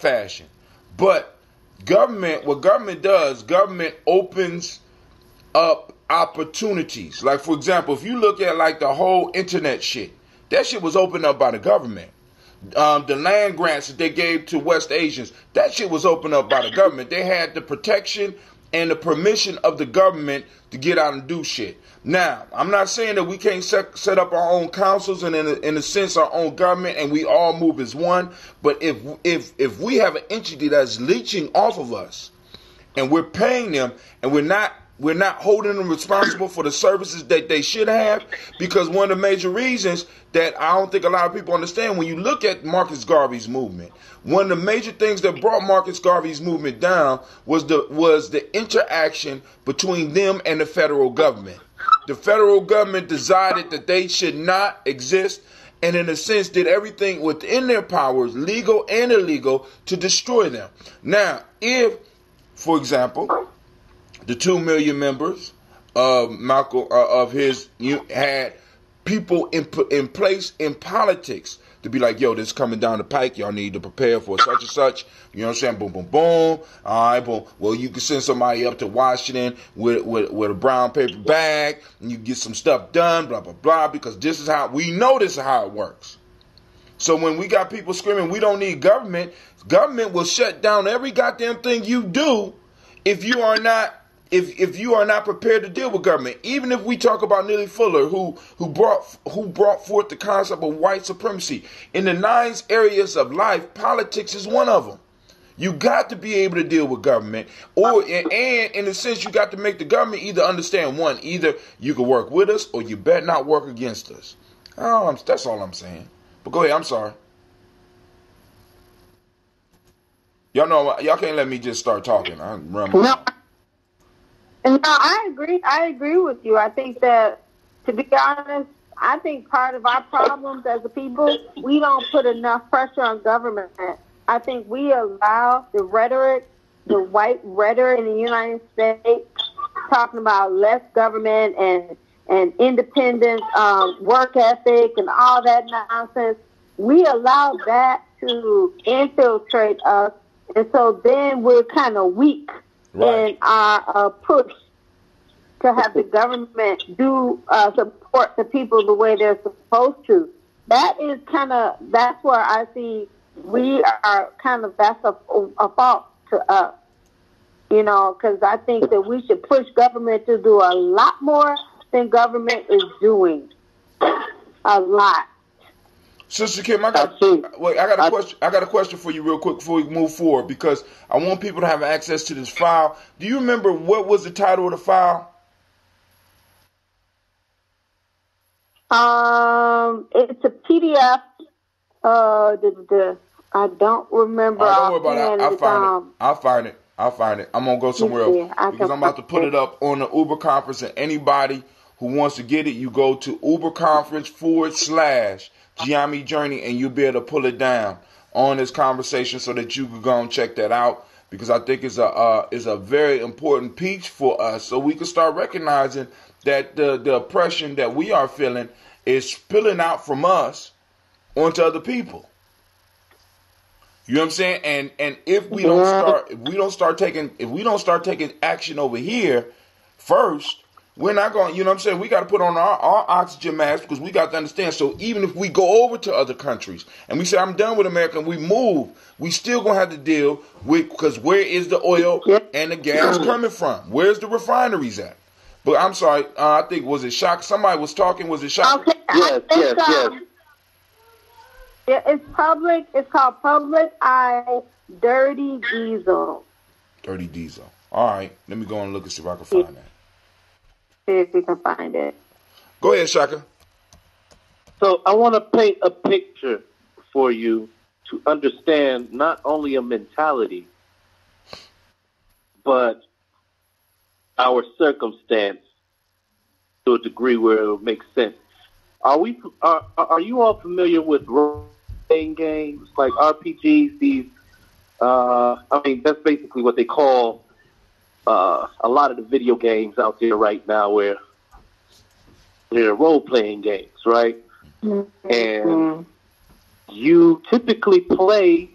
fashion. But what government does, government opens up opportunities. Like, for example, if you look at like the whole internet shit, that shit was opened up by the government. The land grants that they gave to West Asians, that shit was opened up by the government. They had the protection and the permission of the government to get out and do shit. Now, I'm not saying that we can't set up our own councils and in a sense our own government and we all move as one. But if we have an entity that's leeching off of us and we're paying them and we're not holding them responsible for the services that they should have, because one of the major reasons that I don't think a lot of people understand, when you look at Marcus Garvey's movement, one of the major things that brought Marcus Garvey's movement down was the interaction between them and the federal government. The federal government decided that they should not exist, and in a sense did everything within their powers, legal and illegal, to destroy them. Now, if, for example, the 2 million members of Malcolm had people in place in politics to be like, yo, this is coming down the pike. Y'all need to prepare for such and such. You know what I'm saying? Boom, boom, boom. All right, boom. Well, you can send somebody up to Washington with a brown paper bag, and you get some stuff done, blah, blah, blah, because this is how it works. So when we got people screaming, we don't need government, government will shut down every goddamn thing you do if you are not prepared to deal with government. Even if we talk about Neely Fuller, who brought forth the concept of white supremacy. In the 9 areas of life, politics is one of them. You got to be able to deal with government, and in a sense, you got to make the government either understand either you can work with us or you better not work against us. That's all I'm saying. But go ahead. I'm sorry. Y'all know y'all can't let me just start talking. No, I agree. I agree with you. I think that, to be honest, I think part of our problems as a people, we don't put enough pressure on government. I think we allow the white rhetoric in the United States, talking about less government and independence, work ethic, and all that nonsense. We allow that to infiltrate us, and so then we're kind of weak in our push to have the government do support the people the way they're supposed to. That's where I see we are that's a fault to us, because I think that we should push government to do a lot more than government is doing. A lot. Sister Kim, I got a question. I got a question for you, real quick, before we move forward, because I want people to have access to this file. Do you remember what was the title of the file? It's a PDF. I don't remember. Don't worry about it. I'll find it. I'm gonna go somewhere else because I'm about to put it up on the Uber conference, and anybody who wants to get it, you go to Uber conference /Giami Journey, and you'll be able to pull it down on this conversation so that you can go and check that out, because I think it's a very important piece for us, so we can start recognizing that the oppression that we are feeling is spilling out from us onto other people. You know what I'm saying? And if we don't start taking action over here first, we're not going, you know what I'm saying? We got to put on our oxygen mask, because we got to understand. So even if we go over to other countries and we say, I'm done with America, and we move, we still going to have to deal with, because where is the oil and the gas coming from? Where's the refineries at? But I'm sorry, I think, was it Shock? Somebody was talking, was it Shock? Okay, Yes. Yeah, it's public. It's called Public Eye Dirty Diesel. Dirty Diesel. All right, let me go and look and see if I can find that. See if we can find it. Go ahead, Shaka. So I want to paint a picture for you to understand not only a mentality, but our circumstance to a degree where it will make sense. Are you all familiar with role-playing games like RPGs? These, that's basically what they call a lot of the video games out there right now, where they're role-playing games, right? Mm-hmm. And you typically play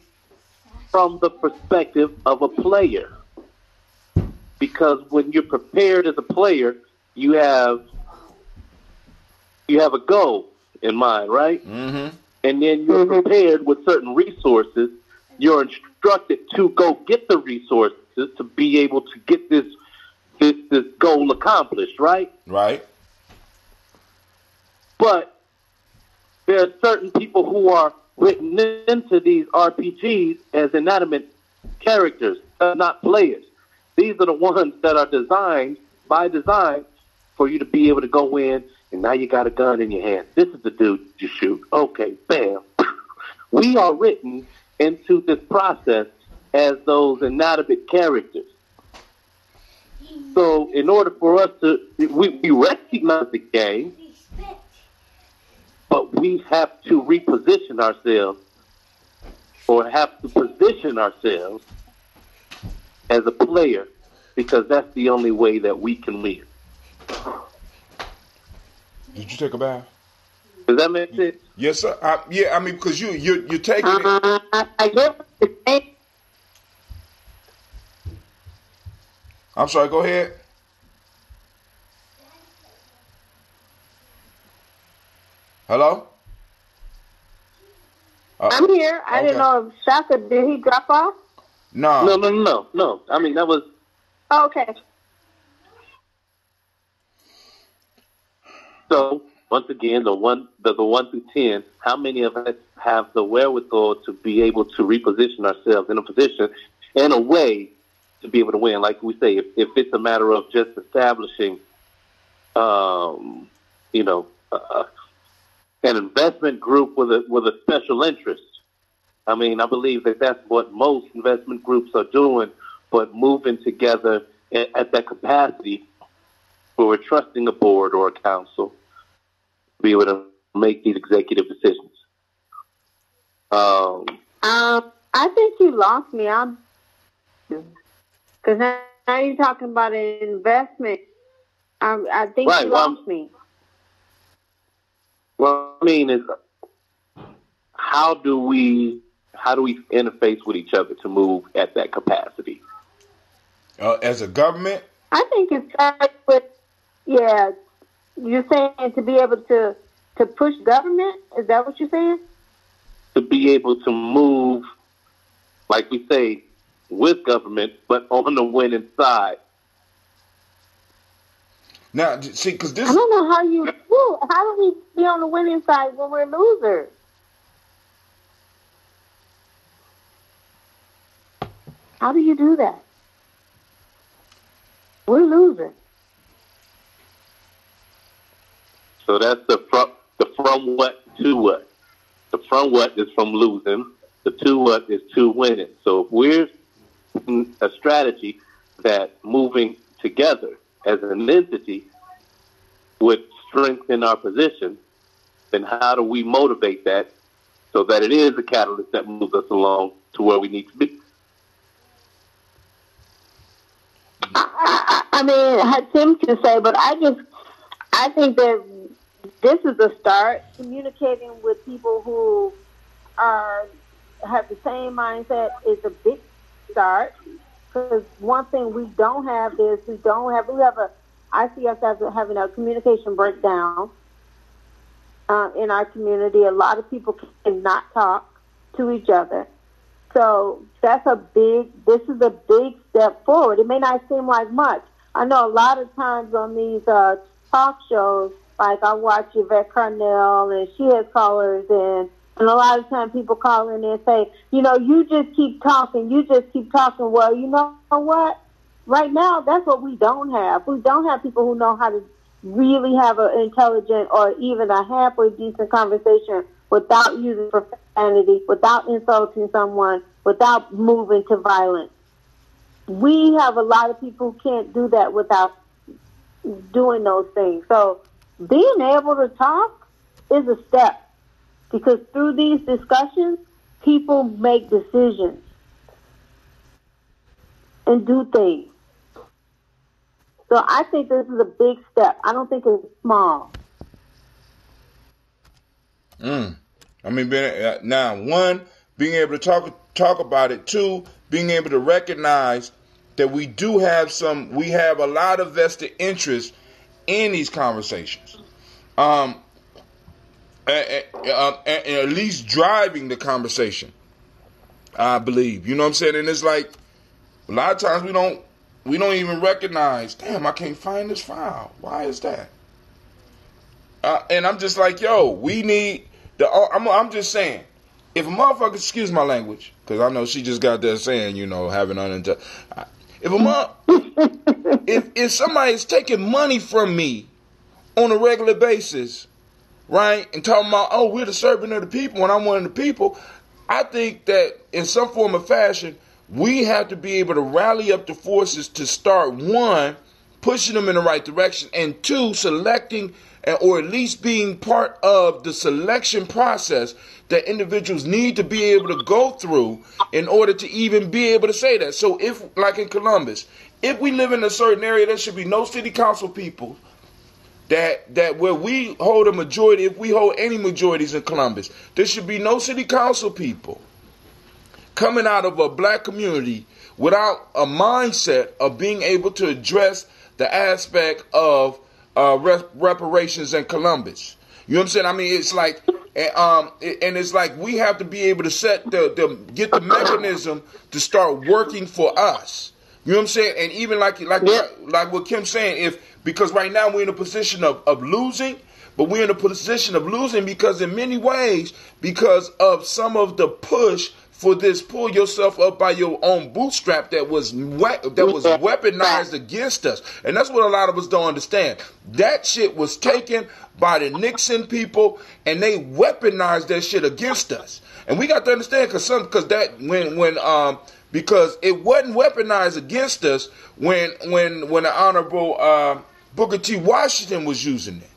from the perspective of a player, because when you're prepared as a player, you have a goal in mind, right? Mm-hmm. And then you're prepared with certain resources. You're instructed to go get the resources to be able to get this goal accomplished, right? Right. But there are certain people who are written into these RPGs as inanimate characters, not players. These are the ones that are designed by design for you to be able to go in, and now you got a gun in your hand. This is the dude you shoot. Okay, bam. We are written into this process as those inanimate characters. So in order for us we recognize the game, but we have to reposition ourselves, or have to position ourselves as a player, because that's the only way that we can live. Did you take a bath? Does that make sense? Yes, sir. Because you're taking it. I get it. I'm sorry, go ahead. Hello? I'm here. I didn't know if Shaka, did he drop off? No. I mean, that was... Oh, okay. So, once again, the 1 through 10, how many of us have the wherewithal to be able to reposition ourselves in a position, in a way, to be able to win? Like we say, if it's a matter of just establishing, an investment group with a special interest. I mean, I believe that that's what most investment groups are doing, but moving together at that capacity where we're trusting a board or a council to be able to make these executive decisions. I think you lost me. Because now you're talking about an investment. I think you lost me. Well, I mean, is how do we interface with each other to move at that capacity? As a government? I think it starts with Yeah, you're saying to be able to push government? Is that what you're saying? To be able to move, like we say, with government, but on the winning side. Now, see, because this, I don't know how you do. How do we be on the winning side when we're losers? How do you do that? We're losers. So that's the from what to what. The from what is from losing. The to what is to winning. So if we're in a strategy that moving together as an entity would strengthen our position, then how do we motivate that so that it is a catalyst that moves us along to where we need to be? I mean, Tim can say, but I think that this is a start. Communicating with people who have the same mindset is a big start. Because one thing we don't have is I see us as having a communication breakdown in our community. A lot of people cannot talk to each other. So this is a big step forward. It may not seem like much. I know a lot of times on these talk shows, like I watch Yvette Carnell, and she has callers in, and a lot of times people call in and say, you just keep talking. Well, you know what? Right now, that's what we don't have. We don't have people who know how to really have an intelligent or even a halfway decent conversation without using profanity, without insulting someone, without moving to violence. We have a lot of people who can't do that without doing those things. So being able to talk is a step, because through these discussions, people make decisions and do things. So I think this is a big step. I don't think it's small. I mean, now, one, being able to talk about it. Two, being able to recognize that we have a lot of vested interest in these conversations. And at least driving the conversation, I believe. You know what I'm saying? And it's like, a lot of times we don't even recognize, damn, I can't find this file. Why is that? And I'm just like, yo, we need I'm just saying, if a motherfucker, excuse my language, because I know she just got there saying, having unintelligent. If somebody is taking money from me on a regular basis, right, and talking about, oh, we're the servant of the people and I'm one of the people, I think that in some form or fashion, we have to be able to rally up the forces to start, one, pushing them in the right direction, and two, selecting or at least being part of the selection process that individuals need to be able to go through in order to even be able to say that. So if, like in Columbus, if we live in a certain area, there should be no city council people that where we hold a majority, if we hold any majorities in Columbus, there should be no city council people coming out of a black community without a mindset of being able to address the aspect of reparations in Columbus. You know what I'm saying? I mean, it's like, and it's like we have to be able to set get the mechanism to start working for us. You know what I'm saying? And even like what Kim's saying, because right now we're in a position of losing, but we're in a position of losing because in many ways, because of some of the push for this pull yourself up by your own bootstrap that was weaponized against us. And that's what a lot of us don't understand. That shit was taken by the Nixon people and they weaponized that shit against us. And we got to understand because it wasn't weaponized against us when the Honorable Booker T. Washington was using it.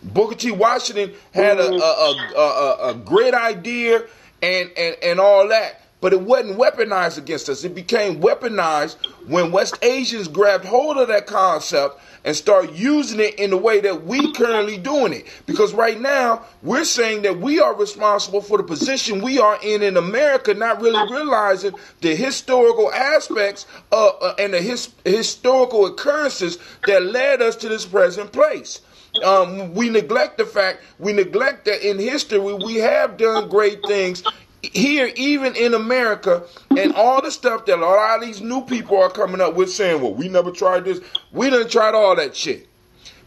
Booker T. Washington had a great idea and all that, but it wasn't weaponized against us. It became weaponized when West Asians grabbed hold of that concept and start using it in the way that we currently doing it. Because right now, we're saying that we are responsible for the position we are in America, not really realizing the historical aspects and the historical occurrences that led us to this present place. We neglect that in history we have done great things here, even in America, and all the stuff that a lot of these new people are coming up with saying, well, we never tried this. We done tried all that shit.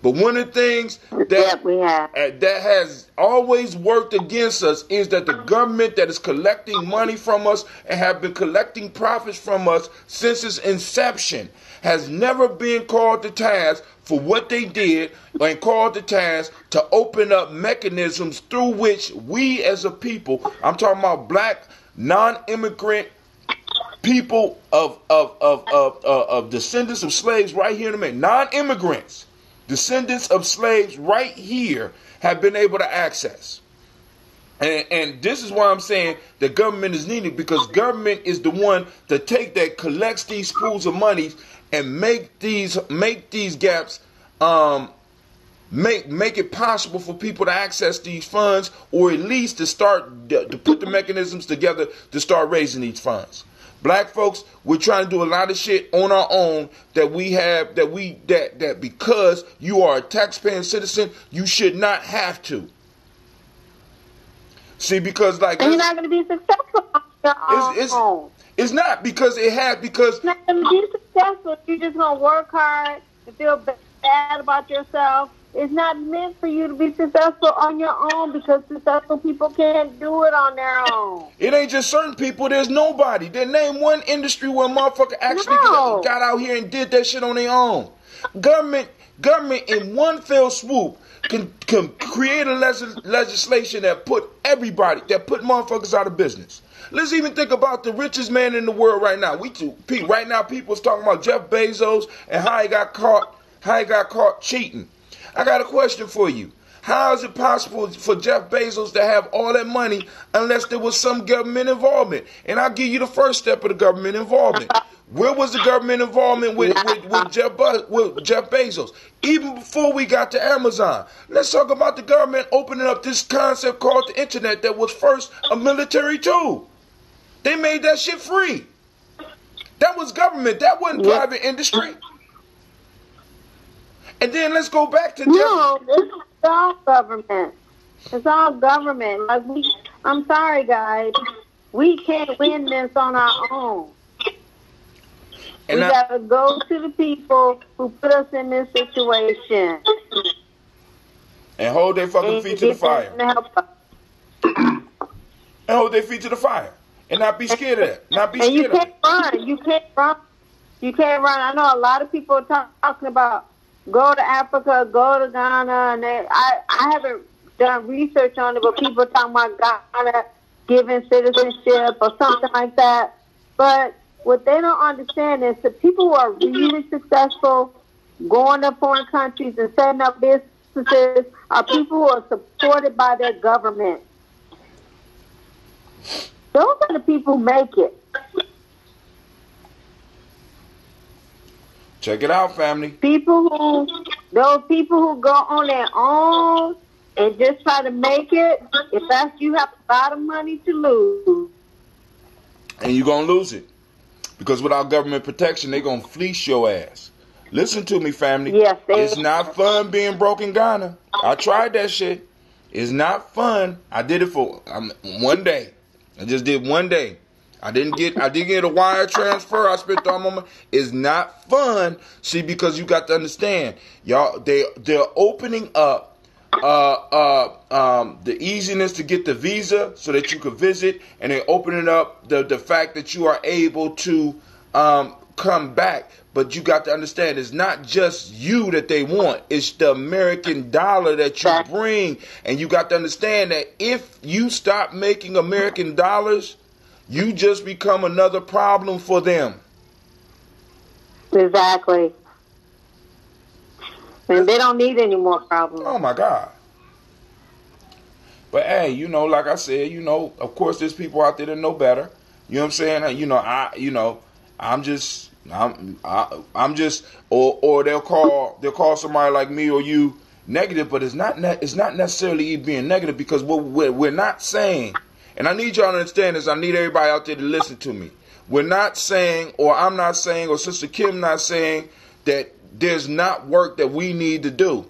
But one of the things that has always worked against us is that the government that is collecting money from us and have been collecting profits from us since its inception has never been called to task for what they did, and called to task to open up mechanisms through which we as a people, I'm talking about black, non-immigrant people of descendants of slaves right here in America, non-immigrants, descendants of slaves right here, have been able to access. And this is why I'm saying the government is needed, because government is the one that collects these pools of money and make these gaps, make it possible for people to access these funds, or at least to put the mechanisms together to start raising these funds. Black folks, we're trying to do a lot of shit on our own that because you are a taxpaying citizen, you should not have to. See, because like and you're not going to be successful on your own. It's not, because it has, because you're not going to be successful. You're just going to work hard and feel bad about yourself. It's not meant for you to be successful on your own, because successful people can't do it on their own. It ain't just certain people. There's nobody. They name one industry where a motherfucker actually got out here and did that shit on their own. Government in one fell swoop can create a legislation that put motherfuckers out of business. Let's even think about the richest man in the world right now. Right now, people's talking about Jeff Bezos and how he got caught cheating. I got a question for you. How is it possible for Jeff Bezos to have all that money unless there was some government involvement? And I'll give you the first step of the government involvement. Where was the government involvement with Jeff Bezos? Even before we got to Amazon. Let's talk about the government opening up this concept called the internet that was first a military tool. They made that shit free. That was government. That wasn't private industry. And then let's go back to no, it's all government. It's all government. I'm sorry, guys. We can't win this on our own. And we got to go to the people who put us in this situation. And hold their fucking feet to the fire. And hold their feet to the fire. And not be scared of that. Not be scared of it. And you can't run. You can't run. I know a lot of people are talking about go to Africa, go to Ghana. And I haven't done research on it, but people are talking about Ghana giving citizenship or something like that. But what they don't understand is the people who are really successful going to foreign countries and setting up businesses are people who are supported by their government. Those are the people who make it. Check it out, family. Those people who go on their own and just try to make it, if that's you have a lot of money to lose. And you're going to lose it. Because without government protection, they're going to fleece your ass. Listen to me, family. Yes, it's not fun being broke in Ghana. I tried that shit. It's not fun. I did it for one day. I just did one day. I didn't get a wire transfer. I spent all my money. It's not fun. See, because you got to understand, y'all, they're opening up the easiness to get the visa so that you could visit, and they're opening up the fact that you are able to come back. But you got to understand, it's not just you that they want. It's the American dollar that you bring. And you got to understand that if you stop making American dollars, you just become another problem for them. Exactly. And they don't need any more problems. Oh, my God. But, hey, like I said, of course there's people out there that know better. You know what I'm saying? I'm just, I'm just, or they'll call somebody like me or you negative, but it's not necessarily being negative, because what we're not saying, and I need y'all to understand this. I need everybody out there to listen to me. We're not saying, or I'm not saying, or Sister Kim not saying that there's not work that we need to do.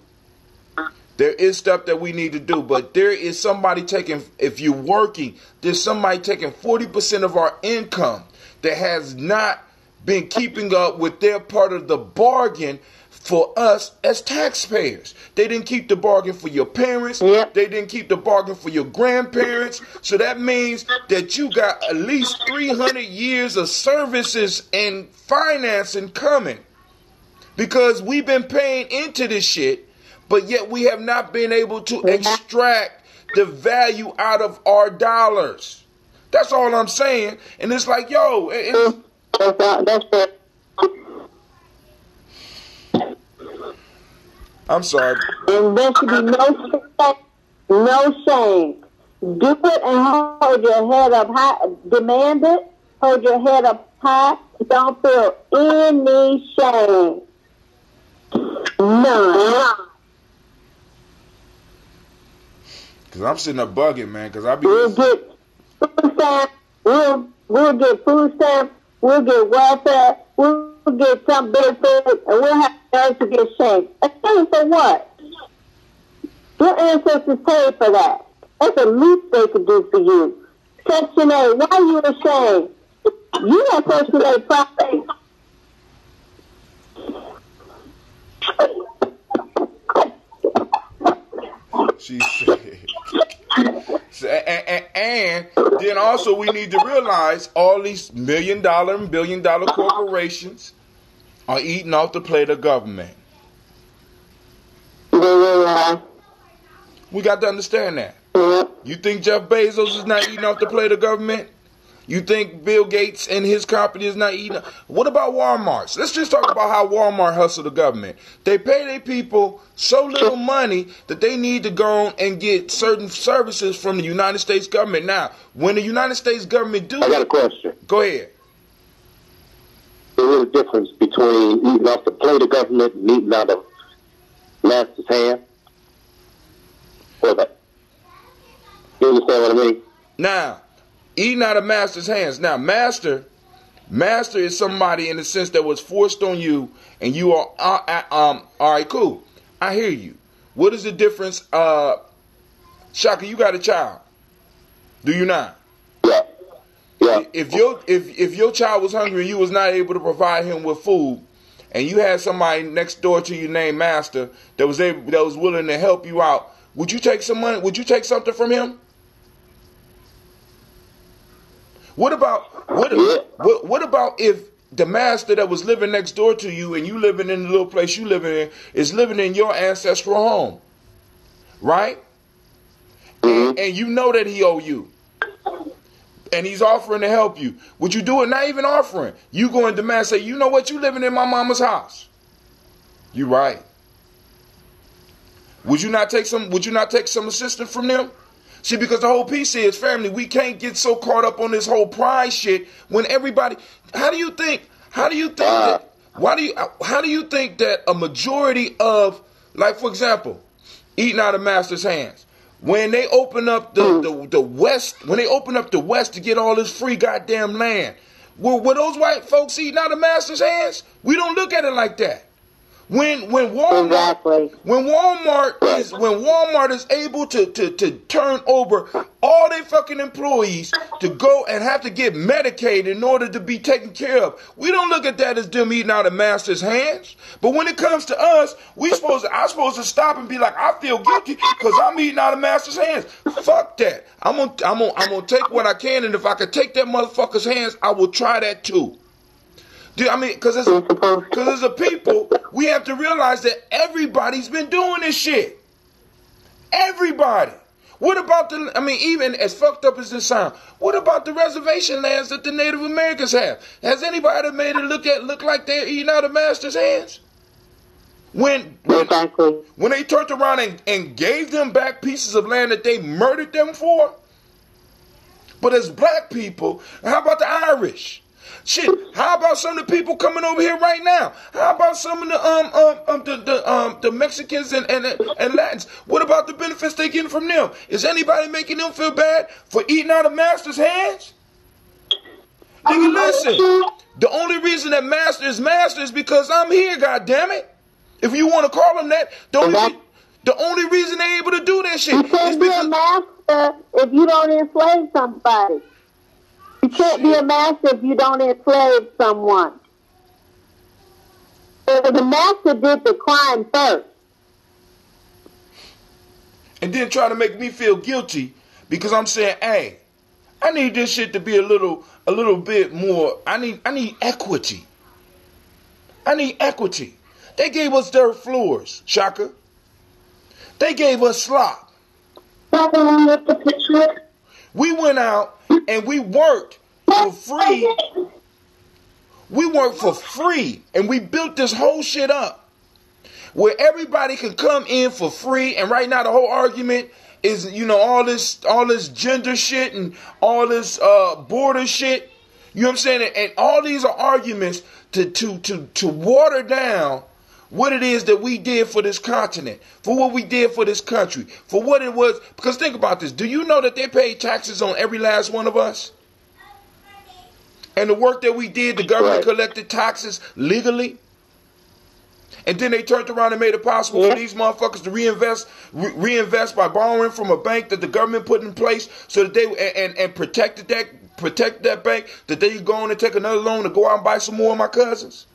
There is stuff that we need to do, but there is somebody taking, if you're working, there's somebody taking 40% of our income that has not been keeping up with their part of the bargain for us as taxpayers. They didn't keep the bargain for your parents. Yep. They didn't keep the bargain for your grandparents. So that means that you got at least 300 years of services and financing coming, because we've been paying into this shit, but yet we have not been able to extract the value out of our dollars. That's all I'm saying. And it's like, yo, That's it. I'm sorry. And there should be no shame. Do it and hold your head up high. Demand it. Hold your head up high. Don't feel any shame. None. Because I'm sitting there bugging, man, because I be... We'll get food stamps. We'll get food stamps. We'll get welfare. We'll get some benefit, and we'll have to get shamed. Ashamed for what? Your ancestors paid for that. That's the least they could do for you. Section 8, why are you ashamed? You have Section 8 property. She said. And then also we need to realize all these $1 million and $1 billion corporations are eating off the plate of government. We got to understand that. You think Jeff Bezos is not eating off the plate of government? You think Bill Gates and his company is not eating? What about Walmart? Let's just talk about how Walmart hustle the government. They pay their people so little money that they need to go and get certain services from the United States government. Now, when the United States government do I got a question. Go ahead. There is a difference between eating off the plate of government and eating out of master's hand. Or that. You understand what I mean? Now, eating out of master's hands. Now, master is somebody in the sense that was forced on you, and you are all right, cool. I hear you. What is the difference? Shaka, you got a child, do you not? Yeah. Yeah. If your child was hungry and you was not able to provide him with food, and you had somebody next door to you named Master that was willing to help you out, would you take some money? Would you take something from him? What about if the master that was living next door to you and you living in the little place you living in is living in your ancestral home, right? And you know that he owe you, and he's offering to help you. Would you do it? Not even offering. You go and demand, say, you know what? You living in my mama's house. You right. Would you not take some assistance from them? See, because the whole piece is, family, we can't get so caught up on this whole pride shit when everybody, how do you think that a majority of, like, for example, eating out of master's hands, when they open up the West, when they open up the West to get all this free goddamn land, were those white folks eating out of master's hands? We don't look at it like that. When Walmart is able to turn over all their fucking employees to go and have to get Medicaid in order to be taken care of, we don't look at that as them eating out of master's hands. But when it comes to us, I'm supposed to stop and be like, I feel guilty because I'm eating out of master's hands. Fuck that. I'm gonna take what I can, and if I can take that motherfucker's hands, I will try that too. I mean, because as a people, we have to realize that everybody's been doing this shit. Everybody. What about even as fucked up as this sounds, what about the reservation lands that the Native Americans have? Has anybody made it look like they're eating out of master's hands? When they turned around and gave them back pieces of land that they murdered them for? But as black people, how about the Irish? Shit, how about some of the people coming over here right now? How about some of the Mexicans and Latins? What about the benefits they getting from them? Is anybody making them feel bad for eating out of master's hands? Nigga, listen. The only reason that master is because I'm here, goddammit. If you want to call him that, the only reason they're able to do that shit You can't be a master if you don't enslave somebody. You can't be a master if you don't enslave someone. So the master did the crime first. And then try to make me feel guilty because I'm saying, hey, I need this shit to be a little bit more. I need equity. I need equity. They gave us dirt floors, Shaka. They gave us slop. We went out and we worked for free. We worked for free and we built this whole shit up where everybody can come in for free. And right now the whole argument is, all this gender shit and all this border shit. You know what I'm saying? And all these are arguments to water down what it is that we did for this continent, for what we did for this country, for what it was. Because think about this. Do you know that they paid taxes on every last one of us? And the work that we did, the government collected taxes legally. And then they turned around and made it possible for these motherfuckers to reinvest by borrowing from a bank that the government put in place so that they and protect that bank, that they could go on and take another loan to go out and buy some more of my cousins.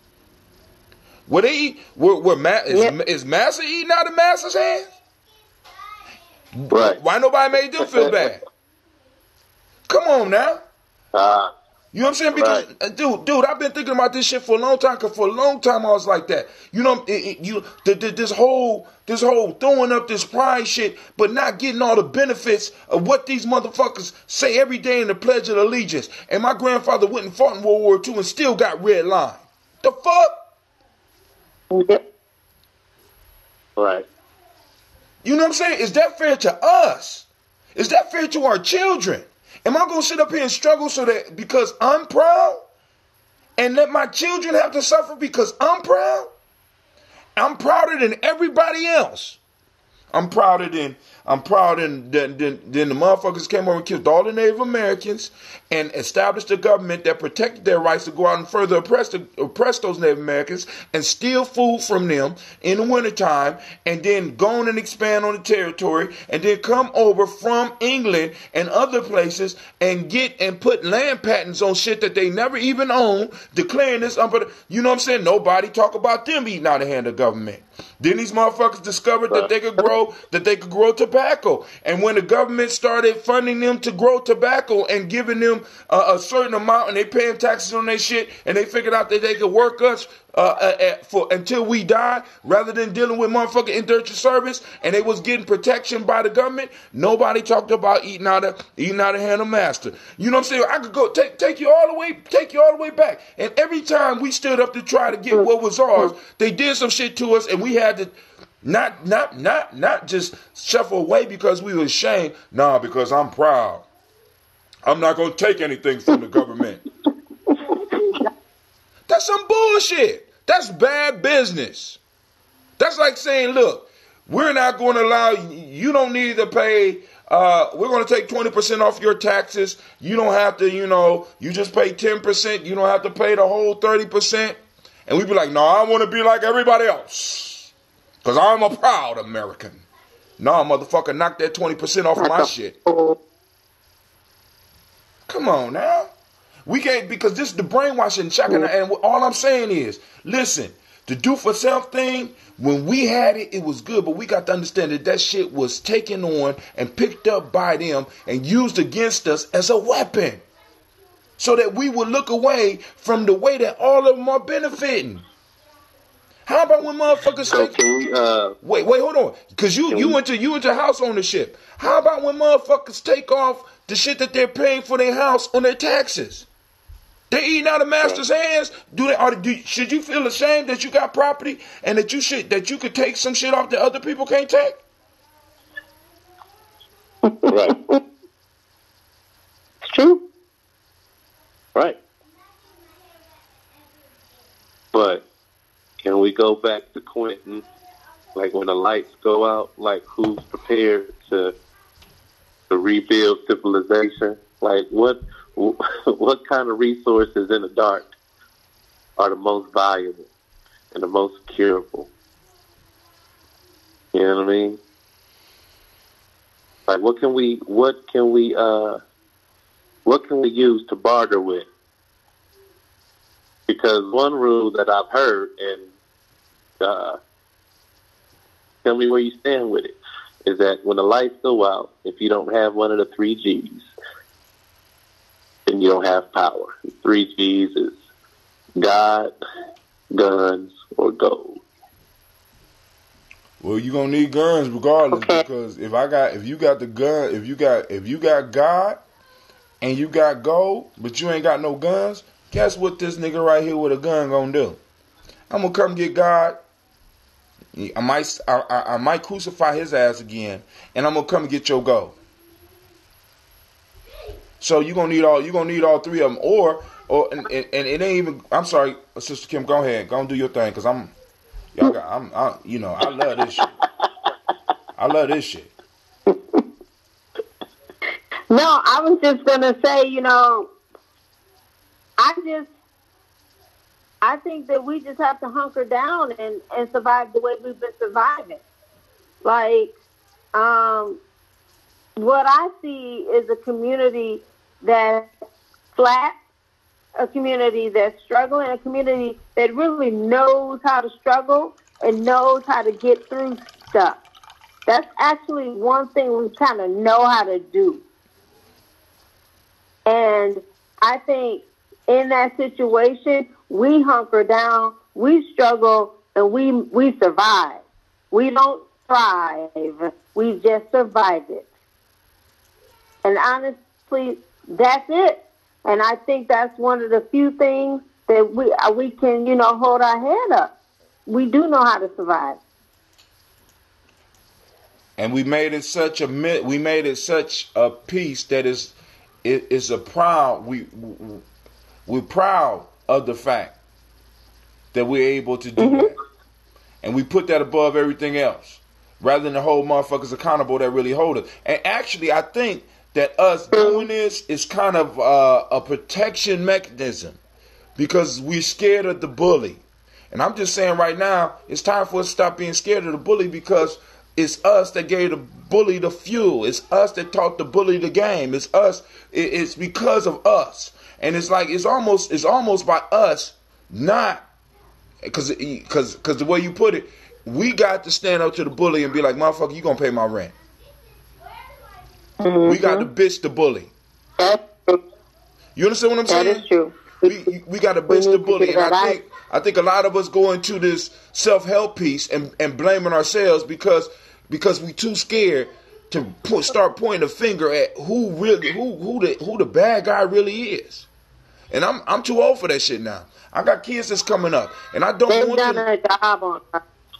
What they eat? Is Massa eating out of Massa's hands? Right. Why nobody made them feel bad? Come on now. You know what I'm saying? Because, dude, I've been thinking about this shit for a long time. Because for a long time I was like that. You know, this whole throwing up this pride shit, but not getting all the benefits of what these motherfuckers say every day in the Pledge of Allegiance. And my grandfather went and fought in World War II and still got red line. The fuck? Right. You know what I'm saying? Is that fair to us? Is that fair to our children? Am I going to sit up here and struggle so that because I'm proud and let my children have to suffer because I'm proud? I'm prouder than everybody else. I'm prouder than the motherfuckers came over and killed all the Native Americans and established a government that protected their rights to go out and further oppress those Native Americans and steal food from them in the wintertime and then go on and expand on the territory and then come over from England and other places and get and put land patents on shit that they never even owned, declaring this you know what I'm saying? Nobody talk about them eating out of the hand of government. Then these motherfuckers discovered that they could grow tobacco. And when the government started funding them to grow tobacco and giving them a certain amount and they paying taxes on their shit and they figured out that they could work us until we die rather than dealing with motherfucking indentured service and they was getting protection by the government, nobody talked about eating out of hand of master. You know what I'm saying? I could go take you all the way back. And every time we stood up to try to get what was ours, they did some shit to us and we had to not just shuffle away because we were ashamed. Nah, because I'm proud. I'm not gonna take anything from the government. That's some bullshit. That's bad business. That's like saying, look, we're not going to allow, you don't need to pay, we're going to take 20% off your taxes. You don't have to, you just pay 10%. You don't have to pay the whole 30%. And we'd be like, no, I want to be like everybody else because I'm a proud American. Nah, motherfucker, knock that 20% off of my shit. Come on now. We can't, because this is the brainwashing, and all I'm saying is, listen, the do for self thing, when we had it, it was good, but we got to understand that shit was taken on and picked up by them and used against us as a weapon so that we would look away from the way that all of them are benefiting. How about when motherfuckers wait, hold on, because you went to house ownership. How about when motherfuckers take off the shit that they're paying for their house on their taxes? They eating out of master's hands. Should you feel ashamed that you got property and that you could take some shit off that other people can't take? Right. It's true. Right. go back to Quentin, like when the lights go out, like who's prepared to rebuild civilization? Like what kind of resources in the dark are the most valuable and the most curable? You know what I mean? Like what can we use to barter with? Because one rule that I've heard, and tell me where you stand with it, is that when the lights go out, if you don't have one of the 3 G's, then you don't have power. 3 G's is God, guns, or gold. Well, you're gonna need guns regardless, because if you got the gun, if you got God and you got gold, but you ain't got no guns, guess what this nigga right here with a gun gonna do? I'm gonna come get God. I might crucify his ass again, and I'm gonna come and get your gold. So you're gonna need all 3 of them, or and it ain't even. I'm sorry, Sister Kim, go ahead, go and do your thing, cause I love this shit. I love this shit. No, I was just gonna say, I think that we just have to hunker down and survive the way we've been surviving. Like, what I see is a community that's flat, a community that's struggling, a community that really knows how to struggle and knows how to get through stuff. That's actually one thing we kind of know how to do. And I think in that situation, we hunker down, we struggle, and we survive. We don't thrive. We just survive it. And honestly, that's it. And I think that's one of the few things that we can, hold our head up. We do know how to survive. And we made it such a piece that is a proud. We're proud of the fact that we're able to do that, and we put that above everything else, rather than to hold motherfuckers accountable that really hold us. And actually, I think that us doing this is kind of a protection mechanism, because we're scared of the bully. And I'm just saying right now, it's time for us to stop being scared of the bully, because it's us that gave the bully the fuel. It's us that taught the bully the game. It's us. It's because of us. And it's like it's almost by us not, because the way you put it, we got to stand up to the bully and be like, motherfucker, you gonna pay my rent. We got to bitch the bully. You understand what I'm saying? That is true. We got to bitch the bully. And I think a lot of us go into this self-help piece and blaming ourselves because we too scared to start pointing a finger at who the bad guy really is. And I'm too old for that shit now. I got kids that's coming up, and I don't want to.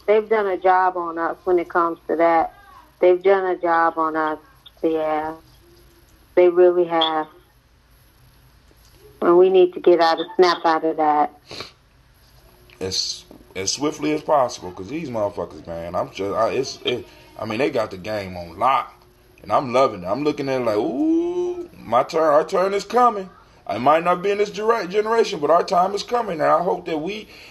They've done a job on us when it comes to that. They've done a job on us. Yeah, they really have. And we need to snap out of that as swiftly as possible, because these motherfuckers, man, they got the game on lock, and I'm loving it. I'm looking at it like, ooh, our turn is coming. I might not be in this generation, but our time is coming, and I hope that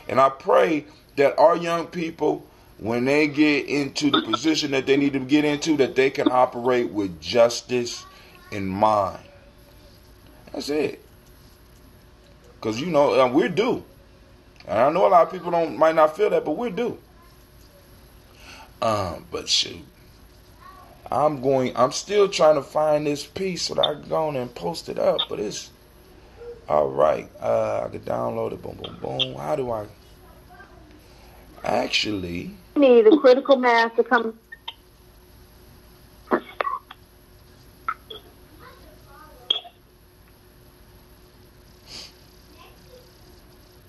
I pray that our young people, when they get into the position that they need to get into, that they can operate with justice in mind. That's it. Because, we're due. And I know a lot of people might not feel that, but we're due. But shoot. I'm still trying to find this piece so that I can go on and post it up, but it's all right. I could download it. Boom, boom, boom. How do I? Actually, we need a critical mass to come.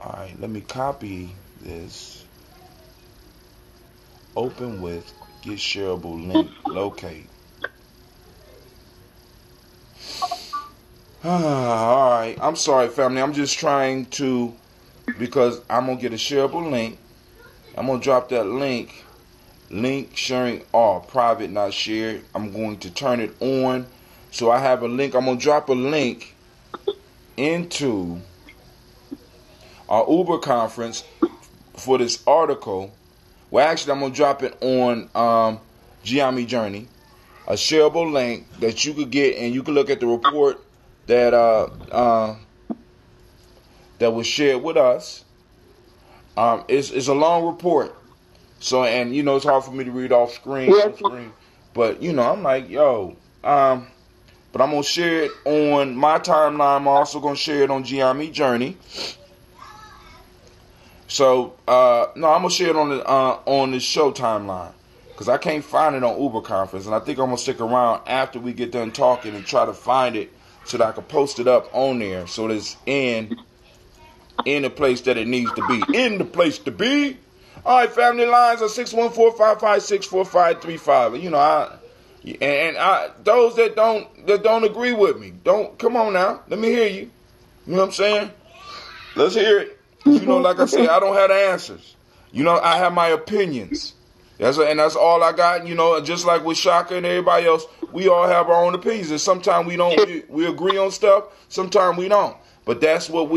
All right, let me copy this. Open with, get shareable link, locate. All right, I'm sorry, family. I'm just trying to, because I'm going to get a shareable link. I'm going to drop that link. Link sharing all. Private, not shared. I'm going to turn it on. So I have a link. I'm going to drop a link into our Uber conference for this article. Well, actually, I'm going to drop it on Gianni Journey. A shareable link that you could get, and you can look at the report that that was shared with us. It's a long report, so, and you know it's hard for me to read off screen, but you know I'm like, yo, but I'm gonna share it on my timeline. I'm also gonna share it on Gianni Journey. So no, I'm gonna share it on the show timeline. Because I can't find it on Uber Conference. And I think I'm going to stick around after we get done talking and try to find it so that I can post it up on there. So that it's in the place that it needs to be. In the place to be. All right, family lines are 614-556-4535. You know, those that don't agree with me, don't, come on now. Let me hear you. You know what I'm saying? Let's hear it. You know, like I said, I don't have the answers. You know, I have my opinions. And that's all I got. You know, just like with Shaka and everybody else, we all have our own opinions. And sometimes we agree on stuff. Sometimes we don't. But that's what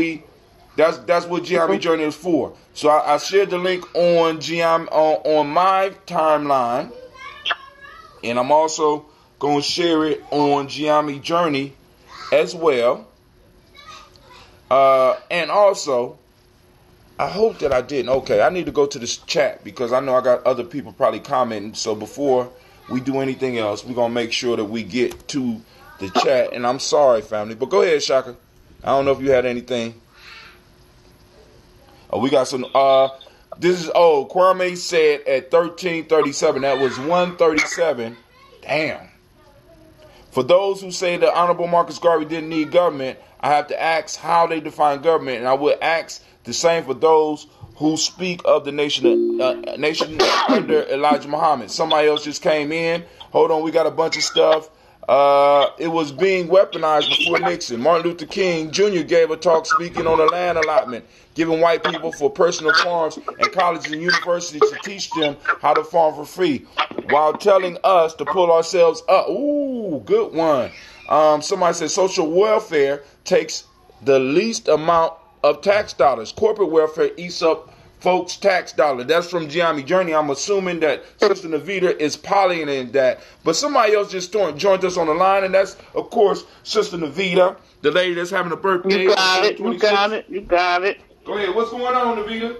Gianni Journey is for. So I shared the link on on my timeline, and I'm also gonna share it on Gianni Journey as well. And also, I hope that I didn't. Okay, I need to go to this chat because I know I got other people probably commenting. So before we do anything else, we're going to make sure that we get to the chat. And I'm sorry, family. But go ahead, Shaka. I don't know if you had anything. Oh, we got some. Kwame said at 1337. That was 137. Damn. For those who say that Honorable Marcus Garvey didn't need government, I have to ask how they define government. And I would ask the same for those who speak of the nation under Elijah Muhammad. Somebody else just came in. Hold on, we got a bunch of stuff. It was being weaponized before Nixon. Martin Luther King Jr. gave a talk speaking on the land allotment, giving white people for personal farms and colleges and universities to teach them how to farm for free, while telling us to pull ourselves up. Ooh, good one. Somebody said social welfare takes the least amount of tax dollars. Corporate welfare eats up folks' tax dollar. That's from Gianni Journey. I'm assuming that Sister Navita is polying in that. But somebody else just joined us on the line, and that's, of course, Sister Navita, the lady that's having a birthday. You got it. Go ahead. What's going on, Navita?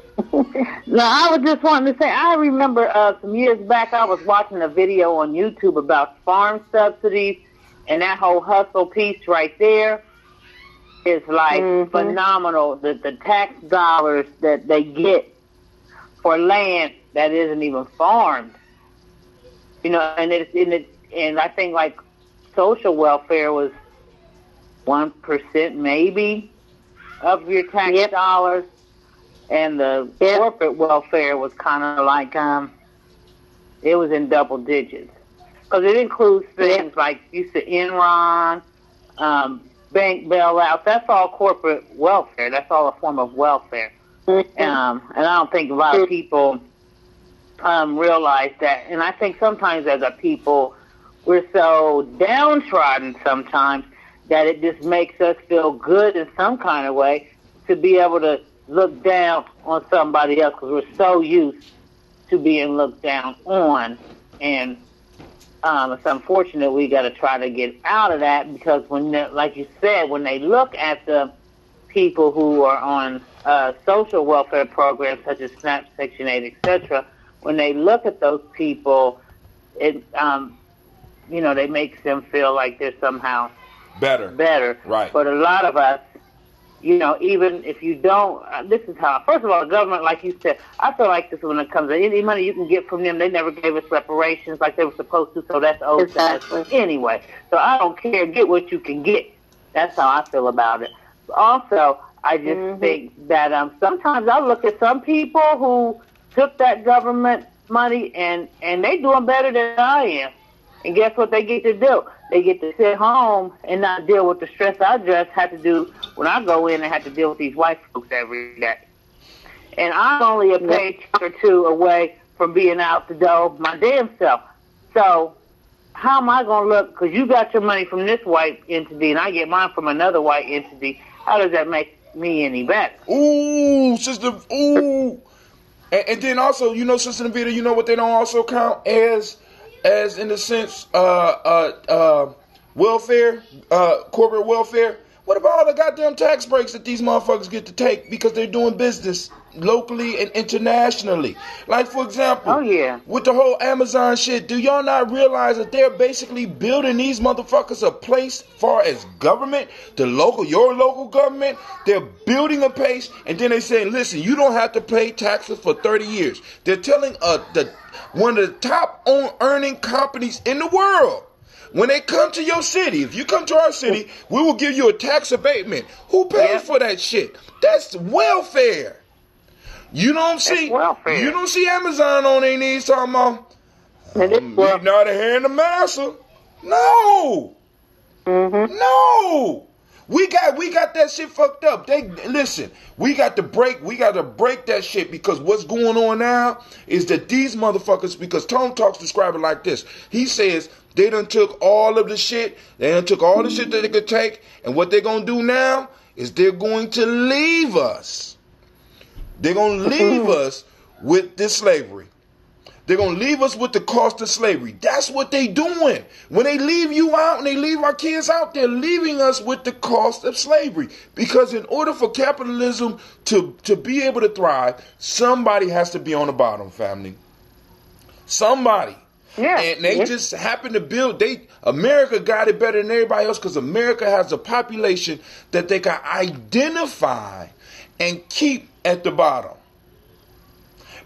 No, I was just wanting to say, I remember some years back I was watching a video on YouTube about farm subsidies, and that whole hustle piece right there is like phenomenal. The tax dollars that they get for land that isn't even farmed, you know, and and I think like social welfare was 1% maybe of your tax dollars, and the corporate welfare was kind of like it was in double digits because it includes things like you said Enron. Bank bailouts, that's all corporate welfare. That's all a form of welfare. And I don't think a lot of people realize that. And I think sometimes as a people, we're so downtrodden sometimes that it just makes us feel good in some kind of way to be able to look down on somebody else because we're so used to being looked down on. And it's unfortunate we got to try to get out of that because when, like you said, when they look at the people who are on social welfare programs such as SNAP, Section 8, etc., when they look at those people, it you know, they makes them feel like they're somehow better. Right. But a lot of us, you know, even if you don't, this is how, first of all, the government, like you said, I feel like this when it comes to any money you can get from them, they never gave us reparations like they were supposed to, so that's owed to us anyway. So I don't care, get what you can get. That's how I feel about it. Also, I just think that sometimes I look at some people who took that government money and they doing better than I am. And guess what they get to do? They get to sit home and not deal with the stress I just had to do when I go in and have to deal with these white folks every day. And I'm only a paycheck or two away from being out the door my damn self. So how am I going to look? Because you got your money from this white entity and I get mine from another white entity. How does that make me any better? Ooh, sister, ooh. And then also, you know, Sister Navita, you know what they don't also count as in the sense, welfare, corporate welfare? What about all the goddamn tax breaks that these motherfuckers get to take because they're doing business locally and internationally? Like, for example, with the whole Amazon shit, do y'all not realize that they're basically building these motherfuckers a place far as government, your local government? They're building a place, and then they saying, listen, you don't have to pay taxes for 30 years. They're telling one of the top earning companies in the world, when they come to your city, if you come to our city, we will give you a tax abatement. Who pays for that shit? That's welfare. You don't see Amazon on their knees talking about eating out of hand the master. No. No. We got that shit fucked up. We got to break that shit, because what's going on now is that these motherfuckers, because Tone Talks describe it like this. He says they done took all of the shit. They done took all the shit that they could take, and what they're going to do now is they're going to leave us. They're going to leave us with this slavery. They're going to leave us with the cost of slavery. That's what they doing. When they leave you out and they leave our kids out, they're leaving us with the cost of slavery. Because in order for capitalism to be able to thrive, somebody has to be on the bottom, family. Somebody. Yeah. And they just happen to build. America got it better than everybody else because America has a population that they can identify and keep at the bottom.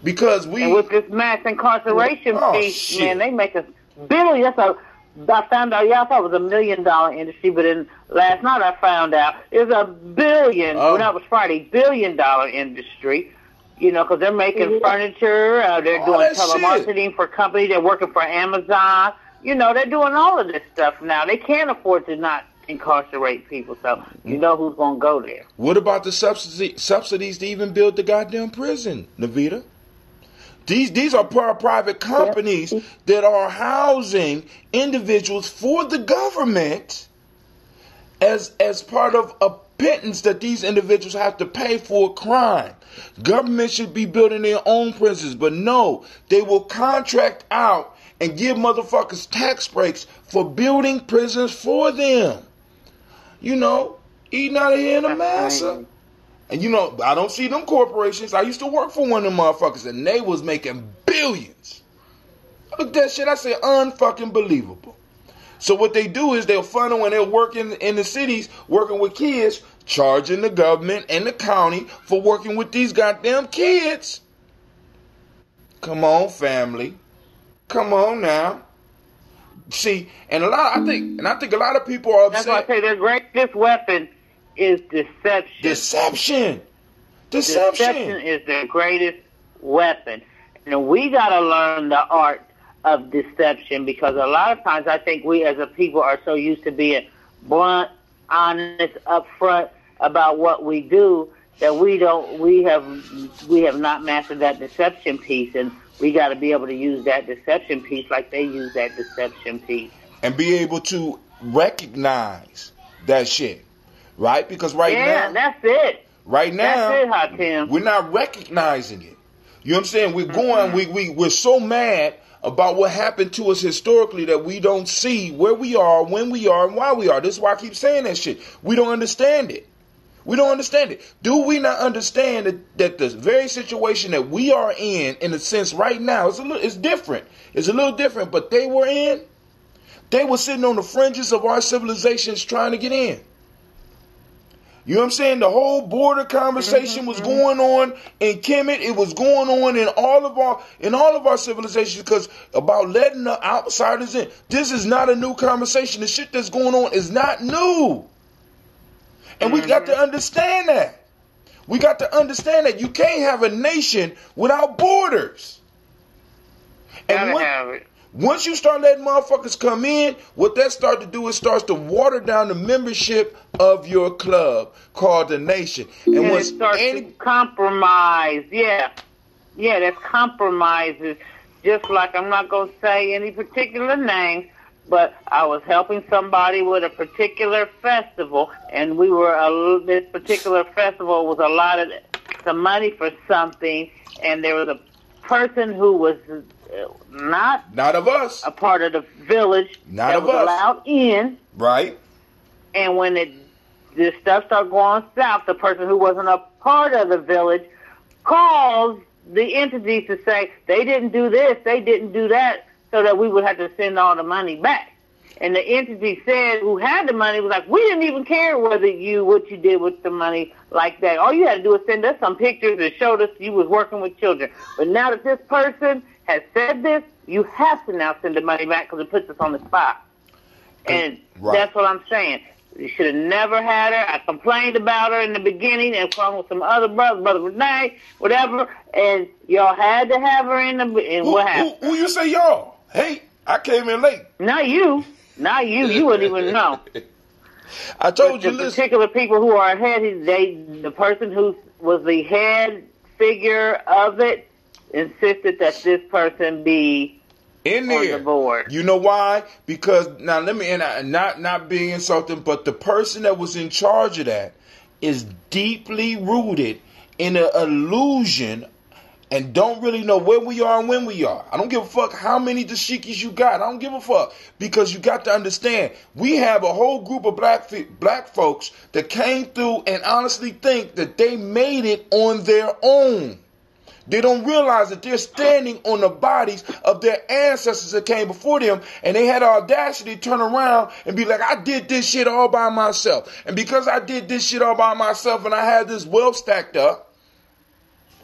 Because and with this mass incarceration piece, man, they make a billion. I found out, I thought it was $1 million industry, but last night I found out it was $1 billion. Well, that was Friday, $1 billion industry. You know, because they're making furniture, they're doing telemarketing for companies, they're working for Amazon. You know, they're doing all of this stuff now. They can't afford to not incarcerate people, so you know who's going to go there. What about the subsidies to even build the goddamn prison, Navita? These are private companies that are housing individuals for the government as part of a pittance that these individuals have to pay for a crime. Government should be building their own prisons, but no, they will contract out and give motherfuckers tax breaks for building prisons for them. You know, eating out of here in the massa. And you know, I don't see them corporations. I used to work for one of them motherfuckers, and they was making billions. Look at that shit. I say unfucking believable. So what they do is they'll funnel when they're working in the cities, working with kids, charging the government and the county for working with these goddamn kids. Come on, family. Come on now. See, and I think a lot of people are upset. That's why I say their greatest weapon is deception. Deception is their greatest weapon. And we got to learn the art of deception, because a lot of times I think we as a people are so used to being blunt, honest, upfront about what we do that we have not mastered that deception piece, and we got to be able to use that deception piece like they use that deception piece. And be able to recognize that shit. Right? Because now... that's it. Right now... That's it, Hot Tim. We're not recognizing it. You know what I'm saying? We're going... We're so mad about what happened to us historically that we don't see where we are, when we are, and why we are. This is why I keep saying that shit. We don't understand it. We don't understand it. Do we not understand that the very situation that we are in a sense, right now, it's different. It's a little different, but they were sitting on the fringes of our civilizations trying to get in. You know what I'm saying? The whole border conversation was going on in Kemet. It was going on in all of our civilizations, because about letting the outsiders in. This is not a new conversation. The shit that's going on is not new. And we got to understand that. We got to understand that you can't have a nation without borders. And Once you start letting motherfuckers come in, what that start to do is starts to water down the membership of your club called the nation. And it starts to compromise. Yeah, that's compromises. Just like, I'm not going to say any particular names, but I was helping somebody with a particular festival, and this particular festival was allotted some money for something, and there was a person who was not of us, a part of the village, not that of was us, allowed in. Right. And when this stuff started going south, the person who wasn't a part of the village called the entities to say they didn't do this, they didn't do that, so that we would have to send all the money back. And the entity said, who had the money, was like, we didn't even care what you did with the money like that. All you had to do was send us some pictures that showed us you was working with children. But now that this person has said this, you have to now send the money back because it puts us on the spot. And That's what I'm saying. You should have never had her. I complained about her in the beginning and along with some other brothers, Brother Renee, whatever, and y'all had to have her in what happened? Who you say y'all? Hey, I came in late. Not you. You wouldn't even know. I told you, the particular people who are ahead, the person who was the head figure of it insisted that this person be in there. On the board. You know why? Because now let me, and not being insulting, but the person that was in charge of that is deeply rooted in an illusion and don't really know where we are and when we are. I don't give a fuck how many dashikis you got. I don't give a fuck, because you got to understand, we have a whole group of black folks that came through and honestly think that they made it on their own. They don't realize that they're standing on the bodies of their ancestors that came before them, and they had the audacity to turn around and be like, I did this shit all by myself. And because I did this shit all by myself and I had this wealth stacked up,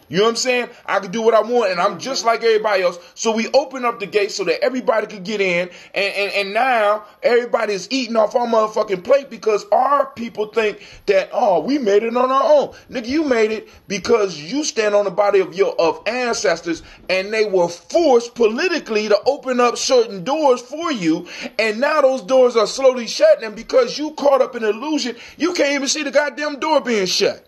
you know what I'm saying? I could do what I want, and I'm just like everybody else. So we open up the gate so that everybody could get in, and now everybody is eating off our motherfucking plate because our people think that, oh, we made it on our own. Nigga, you made it because you stand on the body of ancestors, and they were forced politically to open up certain doors for you, and now those doors are slowly shutting, and because you caught up in illusion, you can't even see the goddamn door being shut.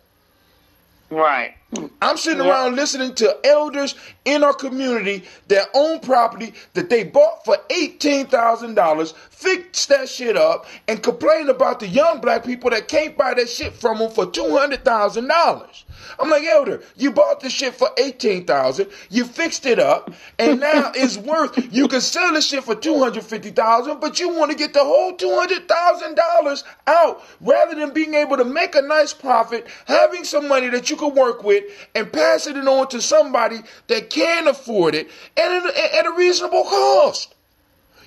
Right. I'm sitting around listening to elders in our community that own property that they bought for $18,000, fixed that shit up, and complain about the young black people that can't buy that shit from them for $200,000. I'm like, elder, you bought this shit for $18,000, you fixed it up, and now it's worth, you can sell this shit for $250,000, but you want to get the whole $200,000 out rather than being able to make a nice profit, having some money that you can work with, and passing it on to somebody that can afford it and at a reasonable cost.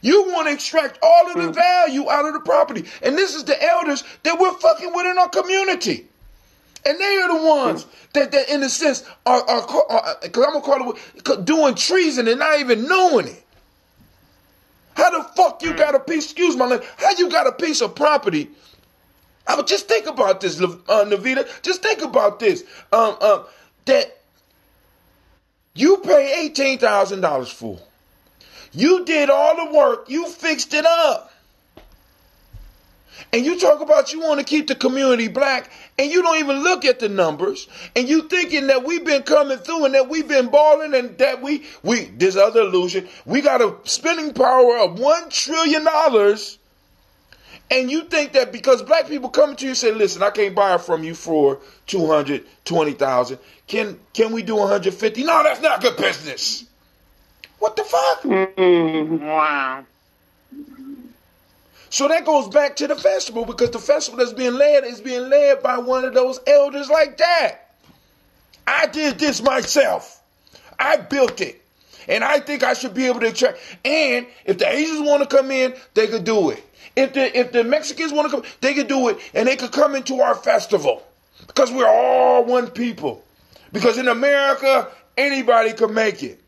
You want to extract all of the value out of the property. And this is the elders that we're fucking with in our community. And they are the ones that in a sense, are because I'm going to call it, doing treason and not even knowing it. How the fuck you got a piece, excuse my language, how you got a piece of property? I would just think about this, Navita. Just think about this. That you pay $18,000 for. You did all the work. You fixed it up. And you talk about you want to keep the community black, and you don't even look at the numbers, and you thinking that we've been coming through and that we've been balling and that we this other illusion, we got a spending power of $1 trillion, and you think that because black people come to you and say, listen, I can't buy it from you for $220,000. Can we do $150,000? No, that's not good business. What the fuck? Wow. So that goes back to the festival, because the festival that's being led is being led by one of those elders like that. I did this myself. I built it. And I think I should be able to attract. And if the Asians want to come in, they could do it. If the Mexicans want to come, they could do it. And they could come into our festival. Because we're all one people. Because in America, anybody can make it.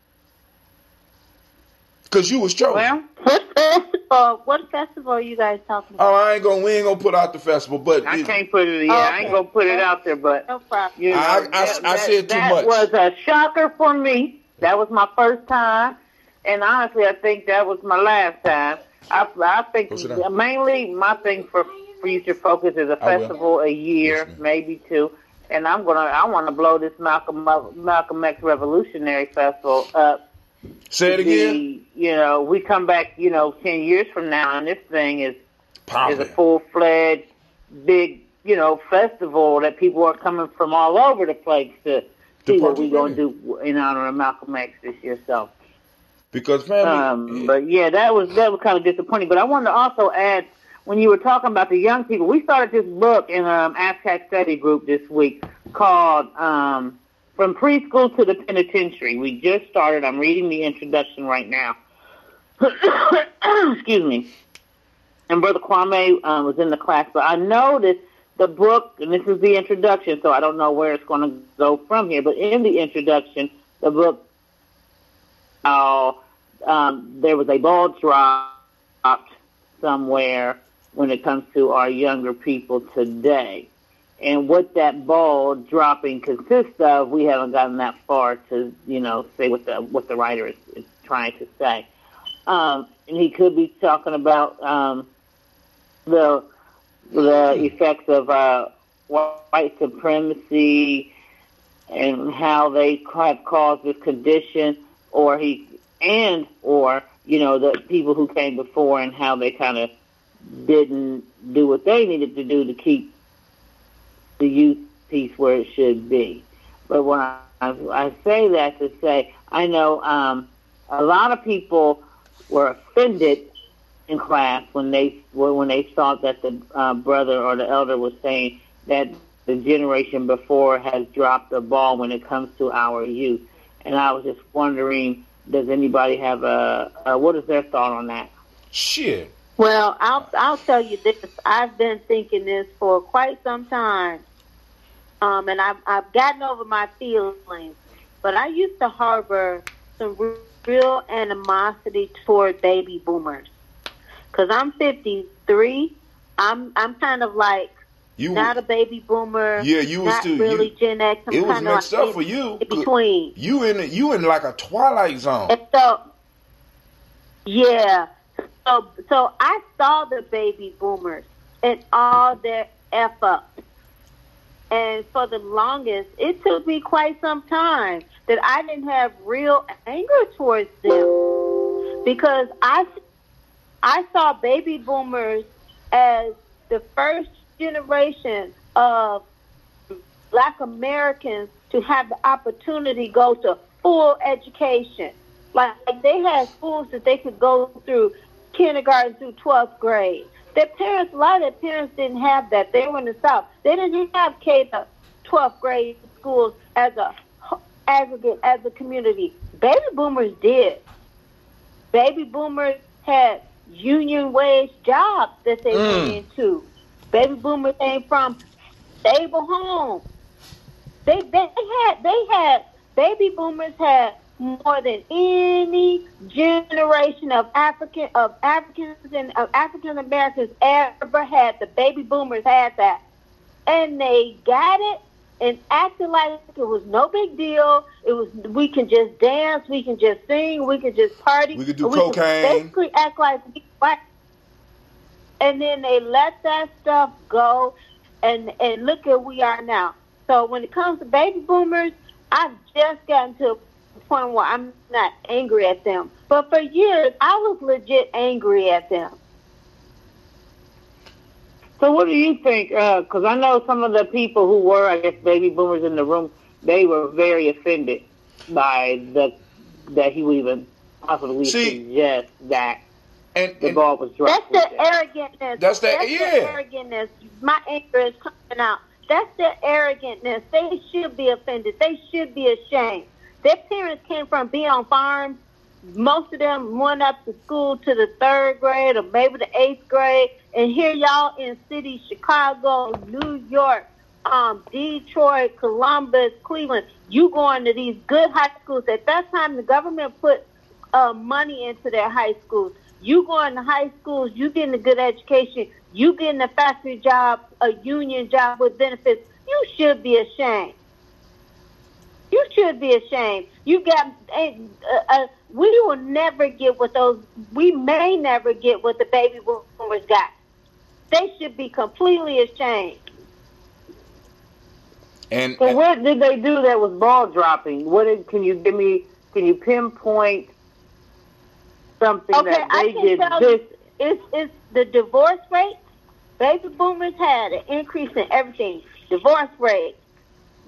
Because you was chosen. Well, what festival are you guys talking about? Oh, we ain't gonna put out the festival, but I can't put it. Yeah, I ain't gonna put it out there, but no problem. You know, I said too much. That was a shocker for me. That was my first time, And honestly, I think that was my last time. I think mainly my thing for future focus is a festival a year, maybe two. And I want to blow this Malcolm X Revolutionary Festival up. Say it again. We come back, 10 years from now, and this thing is a full-fledged, big, festival that people are coming from all over the place to see what we're going to do in honor of Malcolm X this year. So, because family, but yeah, that was kind of disappointing. But I wanted to also add, when you were talking about the young people, we started this book in Aztec Study Group this week called From Preschool to the Penitentiary. We just started. I'm reading the introduction right now. Excuse me. And Brother Kwame was in the class, but I noticed the book, and this is the introduction, so I don't know where it's going to go from here, but in the introduction, the book, there was a ball dropped somewhere when it comes to our younger people today. And what that ball dropping consists of, we haven't gotten that far to, say what the writer is trying to say. And he could be talking about the effects of white supremacy and how they have caused this condition, or the people who came before and how they kind of didn't do what they needed to do to keep the youth piece where it should be. But when I say that to say, I know a lot of people were offended in class when they thought that the brother or the elder was saying that the generation before has dropped the ball when it comes to our youth. And I was just wondering, does anybody have what is their thought on that? Shit. Well, I'll tell you this. I've been thinking this for quite some time, and I've gotten over my feelings. But I used to harbor some real animosity toward baby boomers, because I'm 53. I'm kind of like not a baby boomer. Yeah, you was not still really Gen X. I'm it was kind of mixed like up for you. In between. You in like a twilight zone. And so, yeah. So I saw the baby boomers and all their F up. And for the longest, it took me quite some time that I didn't have real anger towards them, because I saw baby boomers as the first generation of Black Americans to have the opportunity to go to full education. Like they had schools that they could go through kindergarten through 12th grade. A lot of their parents didn't have that. They were in the South. They didn't have K to 12th grade schools as a aggregate, as a community. Baby boomers did. Baby boomers had union wage jobs that they went into. Baby boomers came from stable homes. Baby boomers had more than any generation of Africans and African Americans ever had. The baby boomers had that, and they got it and acted like it was no big deal. It was, we can just dance, we can just sing, we can just party, we could do cocaine. Can basically act like we white. And then they let that stuff go, and look at where we are now. So when it comes to baby boomers, I've just gotten to a point where I'm not angry at them. But for years, I was legit angry at them. So what do you think? Because I know some of the people who were, I guess, baby boomers in the room, they were very offended by that he would even possibly suggest that the ball was dropped. That's the arrogantness. That's the arrogantness. My anger is coming out. That's their arrogantness. They should be offended. They should be ashamed. Their parents came from being on farms. Most of them went up to school to the 3rd grade or maybe the 8th grade. And here y'all in cities, Chicago, New York, Detroit, Columbus, Cleveland, you going to these good high schools. At that time, the government put money into their high schools. You going to high schools, you getting a good education, you getting a factory job, a union job with benefits. You should be ashamed. You should be ashamed. You got. We will never get what those. We may never get what the baby boomers got. They should be completely ashamed. And so what did they do that was ball dropping? Can you give me? Can you pinpoint something that they did? It's the divorce rate. Baby boomers had an increase in everything: divorce rate,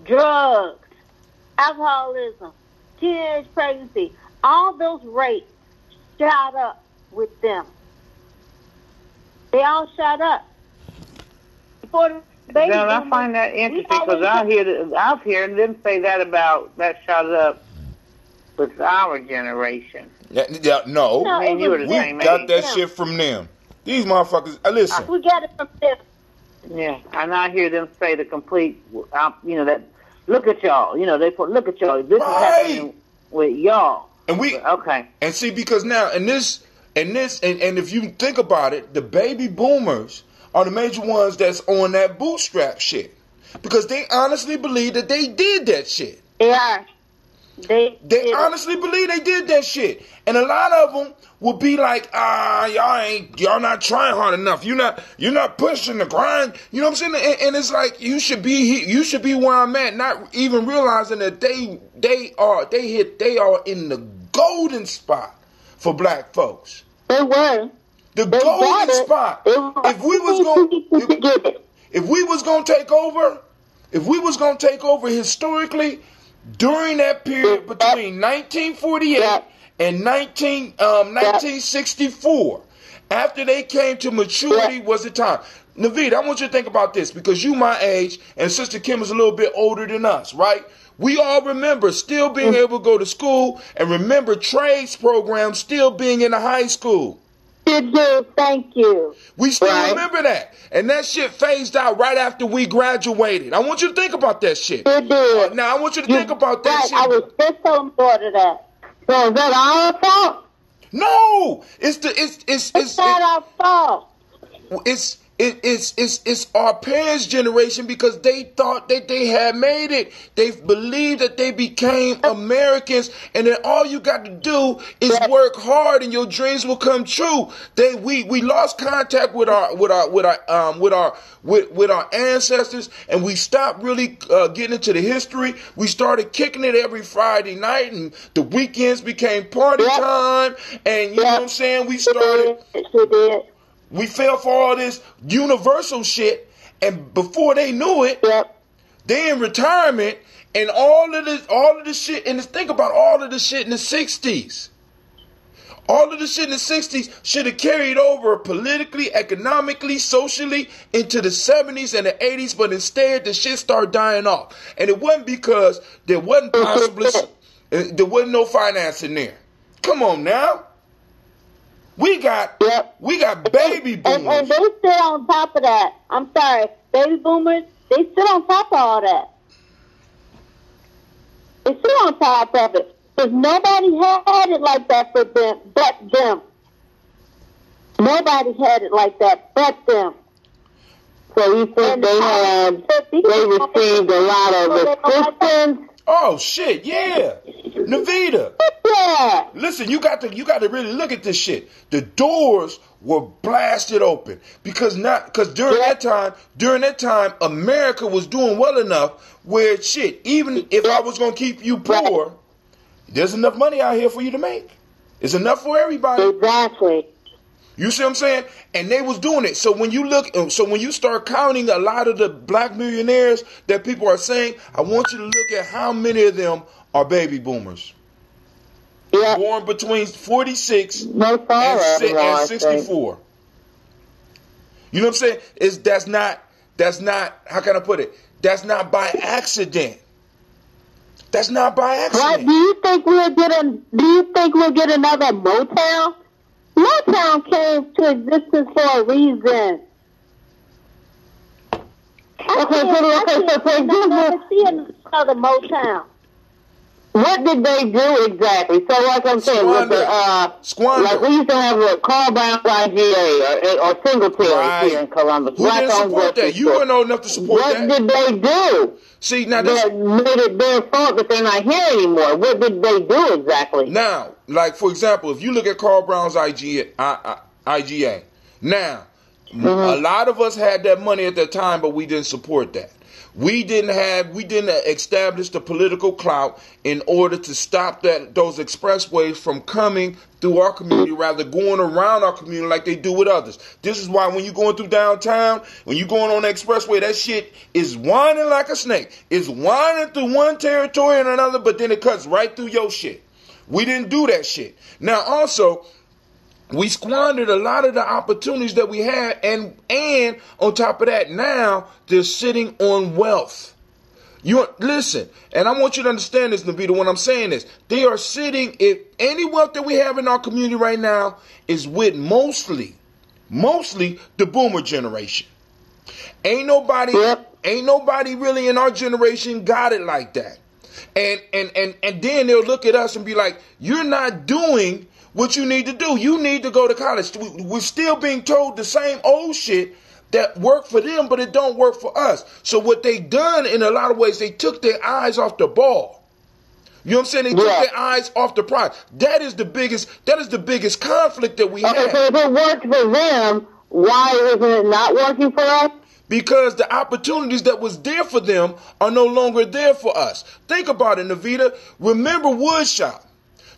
drugs, alcoholism, teenage pregnancy. All those rates shot up with them. They all shot up. Before the baby boomers, I find that interesting because I've heard them say that about that shot up with our generation. No, you were the same we got age. that shit from them. These motherfuckers, listen. We got it from them. Yeah, and I hear them say the complete, that, look at y'all. They put, look at y'all. This is happening with y'all. And okay. And see, because now, and if you think about it, the baby boomers are the major ones that's on that bootstrap shit. Because they honestly believe that they did that shit. They are. They honestly believe they did that shit. And a lot of them will be like, y'all not trying hard enough. You're not pushing the grind. You know what I'm saying? And it's like, you should be where I'm at, not even realizing that they are in the golden spot for black folks. They were. The golden spot. If we was gonna take over historically, during that period between 1948 and 1964, after they came to maturity, was the time. Naveed, I want you to think about this, because you my age and Sister Kim is a little bit older than us, right? We all remember still being able to go to school and remember trades programs still being in the high school. Thank you. We still remember that. And that shit phased out right after we graduated. I want you to think about that shit. Now, I want you to think about that shit. I was just telling my daughter that. So is that our fault? No! It's not our fault. It's our parents' generation, because they thought that they had made it. They believed that they became Americans, and then all you got to do is work hard, and your dreams will come true. We lost contact with our ancestors, and we stopped really getting into the history. We started kicking it every Friday night, and the weekends became party time, and you know what I'm saying? We fell for all this universal shit, and before they knew it, they in retirement, and all of this shit. And think about all of the shit in the 60s. All of the shit in the 60s should have carried over politically, economically, socially into the 70s and the 80s, but instead the shit started dying off. And it wasn't because there wasn't no financing there. Come on now. We got baby boomers. And they sit on top of that. I'm sorry. Baby boomers, they sit on top of all that. They sit on top of it. Because nobody had it like that for them, but them. Nobody had it like that but them. So you think they received a lot of assistance? Oh shit, yeah. Navita. Yeah. Listen, you got to really look at this shit. The doors were blasted open because during that time America was doing well enough where shit, even if I was gonna keep you poor, there's enough money out here for you to make. It's enough for everybody. Exactly. You see what I'm saying? And they was doing it. So when you start counting a lot of the black millionaires that people are saying, I want you to look at how many of them are baby boomers. Yeah. Born between 46 and 64. You know what I'm saying? That's not, how can I put it? That's not by accident. That's not by accident. Right? Do you think we'll get another Motown? Motown came to existence for a reason. I never see another Motown. What did they do exactly? So, like I'm saying, with the, Squander. like we used to have a Carl Brown IGA or Singletary here in Columbus. Who didn't support that? You weren't old enough to support that. What did they do? See, now this that made it their fault that they're not here anymore. What did they do exactly? Now, like for example, if you look at Carl Brown's IGA, now a lot of us had that money at that time, but we didn't support that. We didn't establish the political clout in order to stop those expressways from coming through our community, rather going around our community like they do with others. This is why when you're going through downtown, when you're going on the expressway, that shit is winding like a snake. It's winding through one territory and another, but then it cuts right through your shit. We didn't do that shit. Now also, we squandered a lot of the opportunities that we had, and on top of that, now they're sitting on wealth. You listen, and I want you to understand this, Navita, when I'm saying this. They are sitting, if any wealth that we have in our community right now is with mostly the boomer generation. Ain't nobody really in our generation got it like that. And then they'll look at us and be like, you're not doing what you need to do. You need to go to college. We're still being told the same old shit that worked for them, but it don't work for us. So what they done in a lot of ways, they took their eyes off the ball. You know what I'm saying? They took their eyes off the prize. That is the biggest conflict that we have. So if it worked for them, why isn't it not working for us? Because the opportunities that was there for them are no longer there for us. Think about it, Navita. Remember woodshop.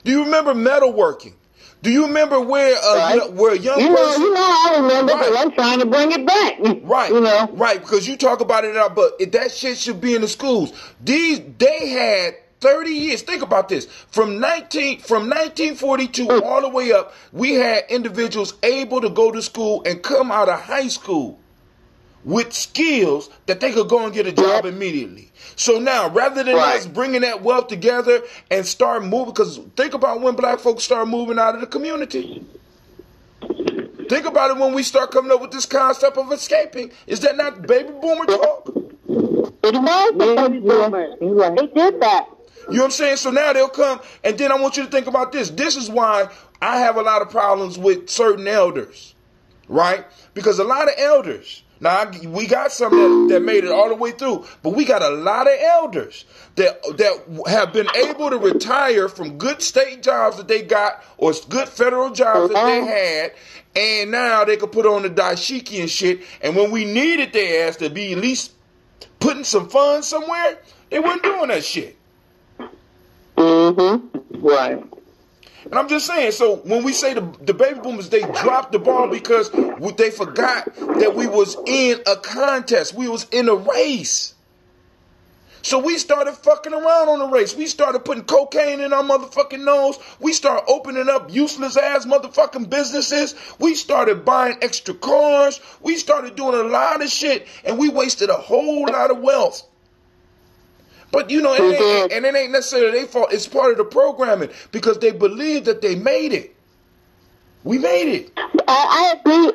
Do you remember metalworking? Do you remember where a young person... I remember, but I'm trying to bring it back. Right, right, because you talk about it now, but that shit should be in the schools. They had 30 years. Think about this. From 1942 all the way up, we had individuals able to go to school and come out of high school with skills that they could go and get a job immediately. So now, rather than us bringing that wealth together and start moving, because think about when black folks start moving out of the community. Think about it when we start coming up with this concept of escaping. Is that not baby boomer talk? It was baby boomers. They did that. You know what I'm saying? So now they'll come, and then I want you to think about this. This is why I have a lot of problems with certain elders, right? Because a lot of elders... Now, we got some that made it all the way through, but we got a lot of elders that have been able to retire from good state jobs that they got or good federal jobs that they had, and now they could put on the dashiki and shit, and when we needed their ass to be at least putting some funds somewhere, they weren't doing that shit. Right. And I'm just saying, so when we say the baby boomers, they dropped the ball because they forgot that we was in a contest. We was in a race. So we started fucking around on the race. We started putting cocaine in our motherfucking nose. We started opening up useless ass motherfucking businesses. We started buying extra cars. We started doing a lot of shit, and we wasted a whole lot of wealth. But, it ain't necessarily their fault. It's part of the programming because they believe that they made it. We made it. I agree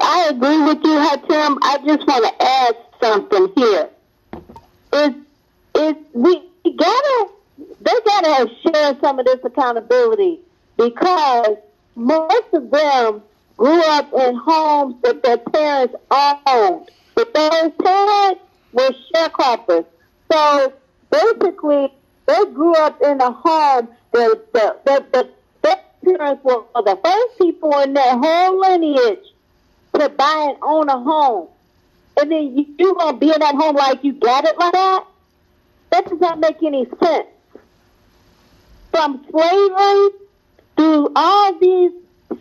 with you, Hatem. I just want to add something here. They gotta share some of this accountability because most of them grew up in homes that their parents owned. But those parents were sharecroppers. So basically, they grew up in a home that their parents were the first people in their whole lineage to buy and own a home. And then you going to be in that home like you got it like that? That does not make any sense. From slavery through all these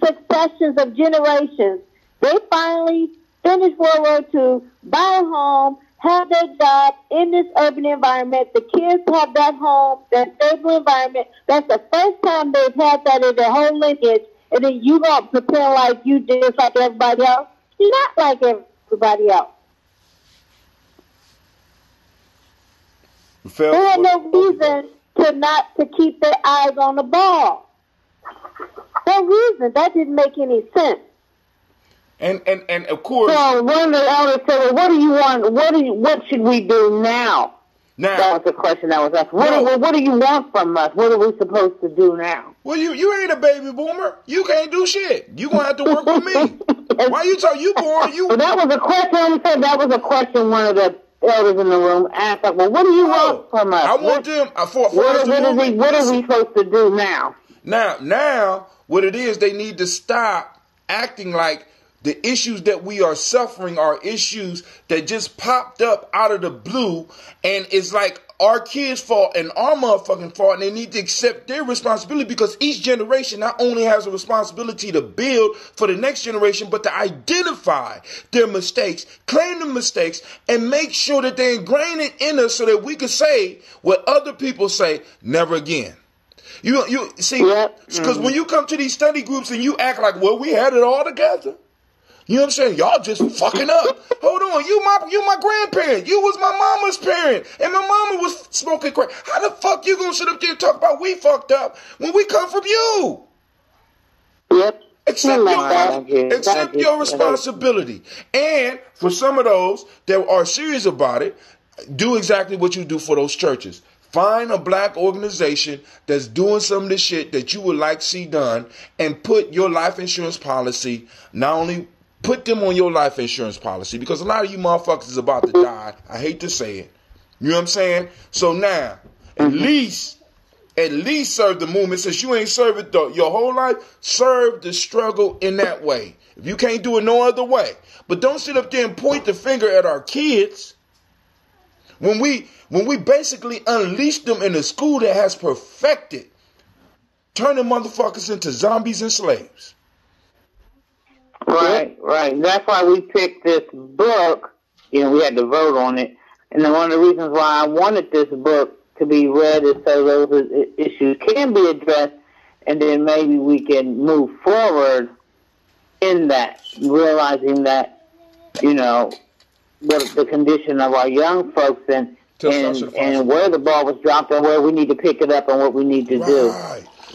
successions of generations, they finally finished World War II, buy a home, have their job in this urban environment. The kids have that home, that stable environment. That's the first time they've had that in their whole lineage. And then you going to pretend like you just like everybody else. You're not like everybody else. They had no reason to keep their eyes on the ball. No reason. That didn't make any sense. And of course. So one of the elders said, "Well, what do you want? What should we do now?" Now, that was the question that was asked. What do you want from us? What are we supposed to do now? Well, you ain't a baby boomer. You can't do shit. You gonna have to work with me. Why you talking? You born? You? Well, that was a question. That was a question one of the elders in the room asked. Like, well, what do you want from us? I want them for what are we supposed to do now? Now, what it is, they need to stop acting like the issues that we are suffering are issues that just popped up out of the blue, and it's like our kids' fault and our motherfucking fault, and they need to accept their responsibility, because each generation not only has a responsibility to build for the next generation, but to identify their mistakes, claim the mistakes, and make sure that they ingrain it in us so that we can say what other people say, never again. You see, because when you come to these study groups and you act like, well, we had it all together. You know what I'm saying? Y'all just fucking up. Hold on, you my grandparent. You was my mama's parent, and my mama was smoking crack. How the fuck you gonna sit up there and talk about we fucked up when we come from you? Yep. Accept your responsibility. And for some of those that are serious about it, do exactly what you do for those churches. Find a black organization that's doing some of the shit that you would like to see done, and put your life insurance policy, not only put them on your life insurance policy, because a lot of you motherfuckers is about to die. I hate to say it. You know what I'm saying? So now, at least serve the movement. Since you ain't served it your whole life, serve the struggle in that way. If you can't do it no other way. But don't sit up there and point the finger at our kids when we basically unleash them in a school that has perfected turning motherfuckers into zombies and slaves. Right. That's why we picked this book. We had to vote on it. And then one of the reasons why I wanted this book to be read is so those issues can be addressed, and then maybe we can move forward in that, realizing that, the condition of our young folks and where the ball was dropped and where we need to pick it up and what we need to do.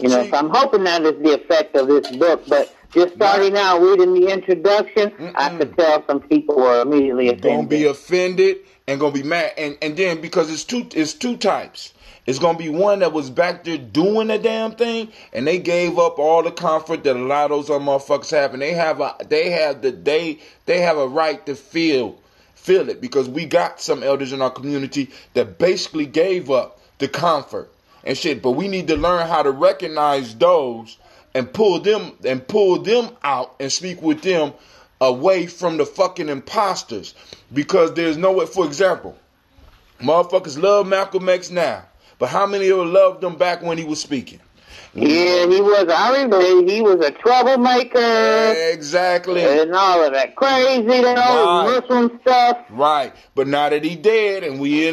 So I'm hoping that is the effect of this book, but just starting out reading the introduction, I could tell some people were immediately offended. Gonna be offended and gonna be mad, and then because it's two types. It's gonna be one that was back there doing the damn thing, and they gave up all the comfort that a lot of those other motherfuckers have, and they have a right to feel it, because we got some elders in our community that basically gave up the comfort and shit. But we need to learn how to recognize those and pull them out and speak with them away from the fucking imposters, because there's no way. For example, motherfuckers love Malcolm X now, but how many of them loved him back when he was speaking? Yeah, he was. I remember he was a troublemaker. Exactly. And all of that crazy, Muslim stuff. Right. But now that he dead, and we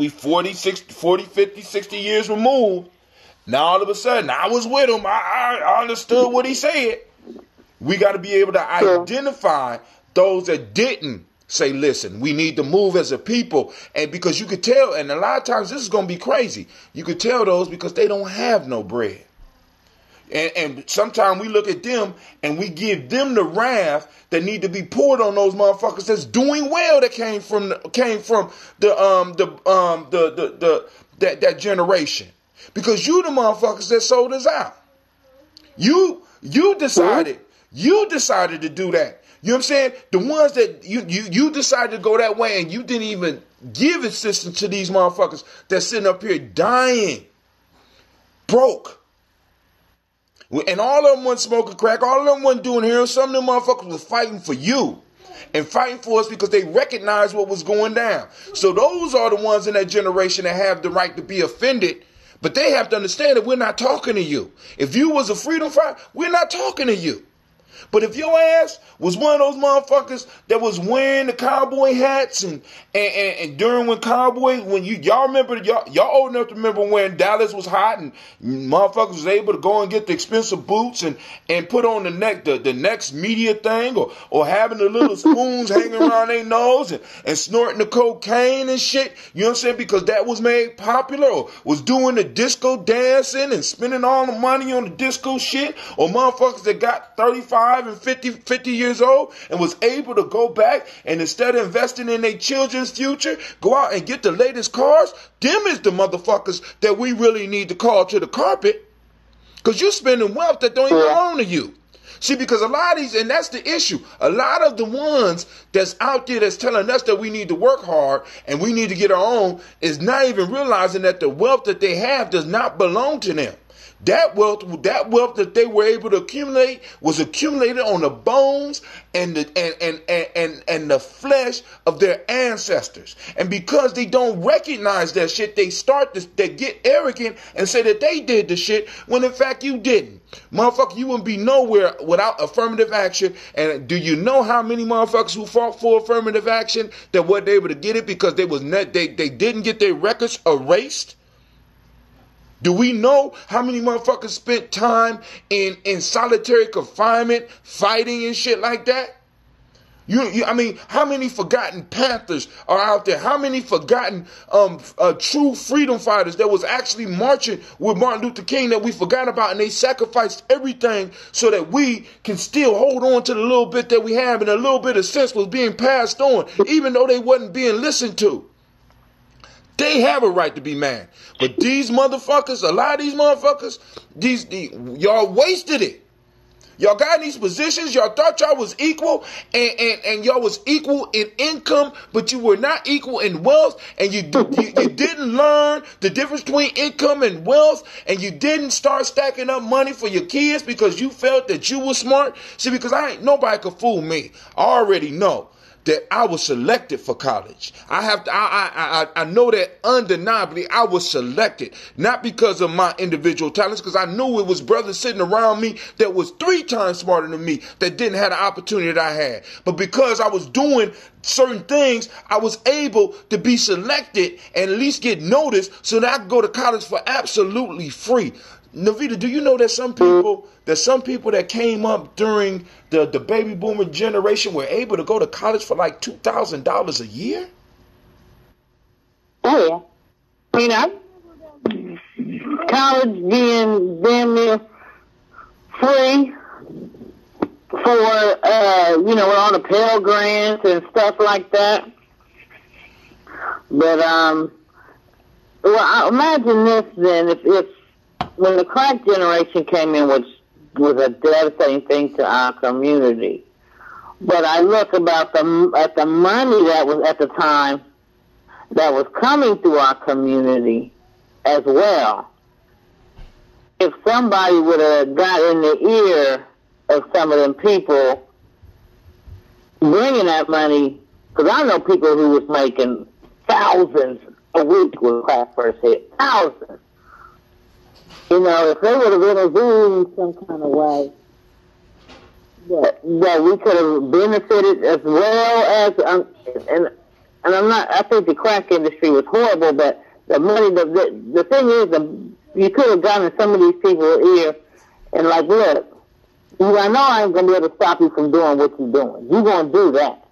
40, 50, 60 years removed, now all of a sudden I was with him. I understood what he said. We got to be able to identify those that didn't say, listen, we need to move as a people. And because you could tell, and a lot of times this is going to be crazy, you could tell those because they don't have no bread. And sometimes we look at them and we give them the wrath that need to be poured on those motherfuckers that's doing well, that came from that generation. Because you the motherfuckers that sold us out. You decided to do that. You know what I'm saying? The ones that you decided to go that way, and you didn't even give assistance to these motherfuckers that's sitting up here dying, broke. And all of them wasn't smoking crack. All of them wasn't doing heroin. Some of them motherfuckers was fighting for you and fighting for us because they recognized what was going down. So those are the ones in that generation that have the right to be offended. But they have to understand that we're not talking to you. If you was a freedom fighter, we're not talking to you. But if your ass was one of those motherfuckers that was wearing the cowboy hats and during when y'all remember, y'all old enough to remember when Dallas was hot and motherfuckers was able to go and get the expensive boots and put on the next media thing, or having the little spoons hanging around their nose and snorting the cocaine and shit. You know what I'm saying? Because that was made popular, or was doing the disco dancing and spending all the money on the disco shit, or motherfuckers that got 35 45 and 50 years old and was able to go back and instead of investing in their children's future, go out and get the latest cars, them is the motherfuckers that we really need to call to the carpet. Because you're spending wealth that don't even belong to you. See, because a lot of these, and that's the issue, a lot of the ones that's out there that's telling us that we need to work hard and we need to get our own is not even realizing that the wealth that they have does not belong to them. That wealth that they were able to accumulate was accumulated on the bones and the flesh of their ancestors. And because they don't recognize that shit, they get arrogant and say that they did the shit when in fact you didn't. Motherfucker, you wouldn't be nowhere without affirmative action. And do you know how many motherfuckers who fought for affirmative action that weren't able to get it because they didn't get their records erased? Do we know how many motherfuckers spent time in solitary confinement fighting and shit like that? I mean, how many forgotten Panthers are out there? How many forgotten true freedom fighters that was actually marching with Martin Luther King that we forgot about, and they sacrificed everything so that we can still hold on to the little bit that we have, and a little bit of sense was being passed on, even though they wasn't being listened to. They have a right to be mad. But these motherfuckers, a lot of these motherfuckers, y'all wasted it. Y'all got in these positions, y'all thought y'all was equal, and y'all was equal in income, but you were not equal in wealth, and you didn't learn the difference between income and wealth, and you didn't start stacking up money for your kids because you felt that you were smart. See, because nobody could fool me. I already know that I was selected for college. I know that undeniably I was selected, not because of my individual talents, because I knew it was brothers sitting around me that was 3 times smarter than me that didn't have the opportunity that I had. But because I was doing certain things, I was able to be selected and at least get noticed so that I could go to college for absolutely free. Navita, do you know that some people that came up during the baby boomer generation were able to go to college for like $2,000 a year? Oh yeah. I mean, college being damn near free for all the Pell Grants and stuff like that. But I imagine this then, if when the crack generation came in, which was a devastating thing to our community. But I look at the money that was at the time that was coming through our community as well. If somebody would have got in the ear of some of them people bringing that money, because I know people who was making thousands a week with crack first hit, thousands. If they would have intervened in some kind of way, that we could have benefited as well as, and I think the crack industry was horrible, but the money, the thing is, you could have gotten some of these people's ear and like, look, I know I ain't going to be able to stop you from doing what you're doing. You're going to do that.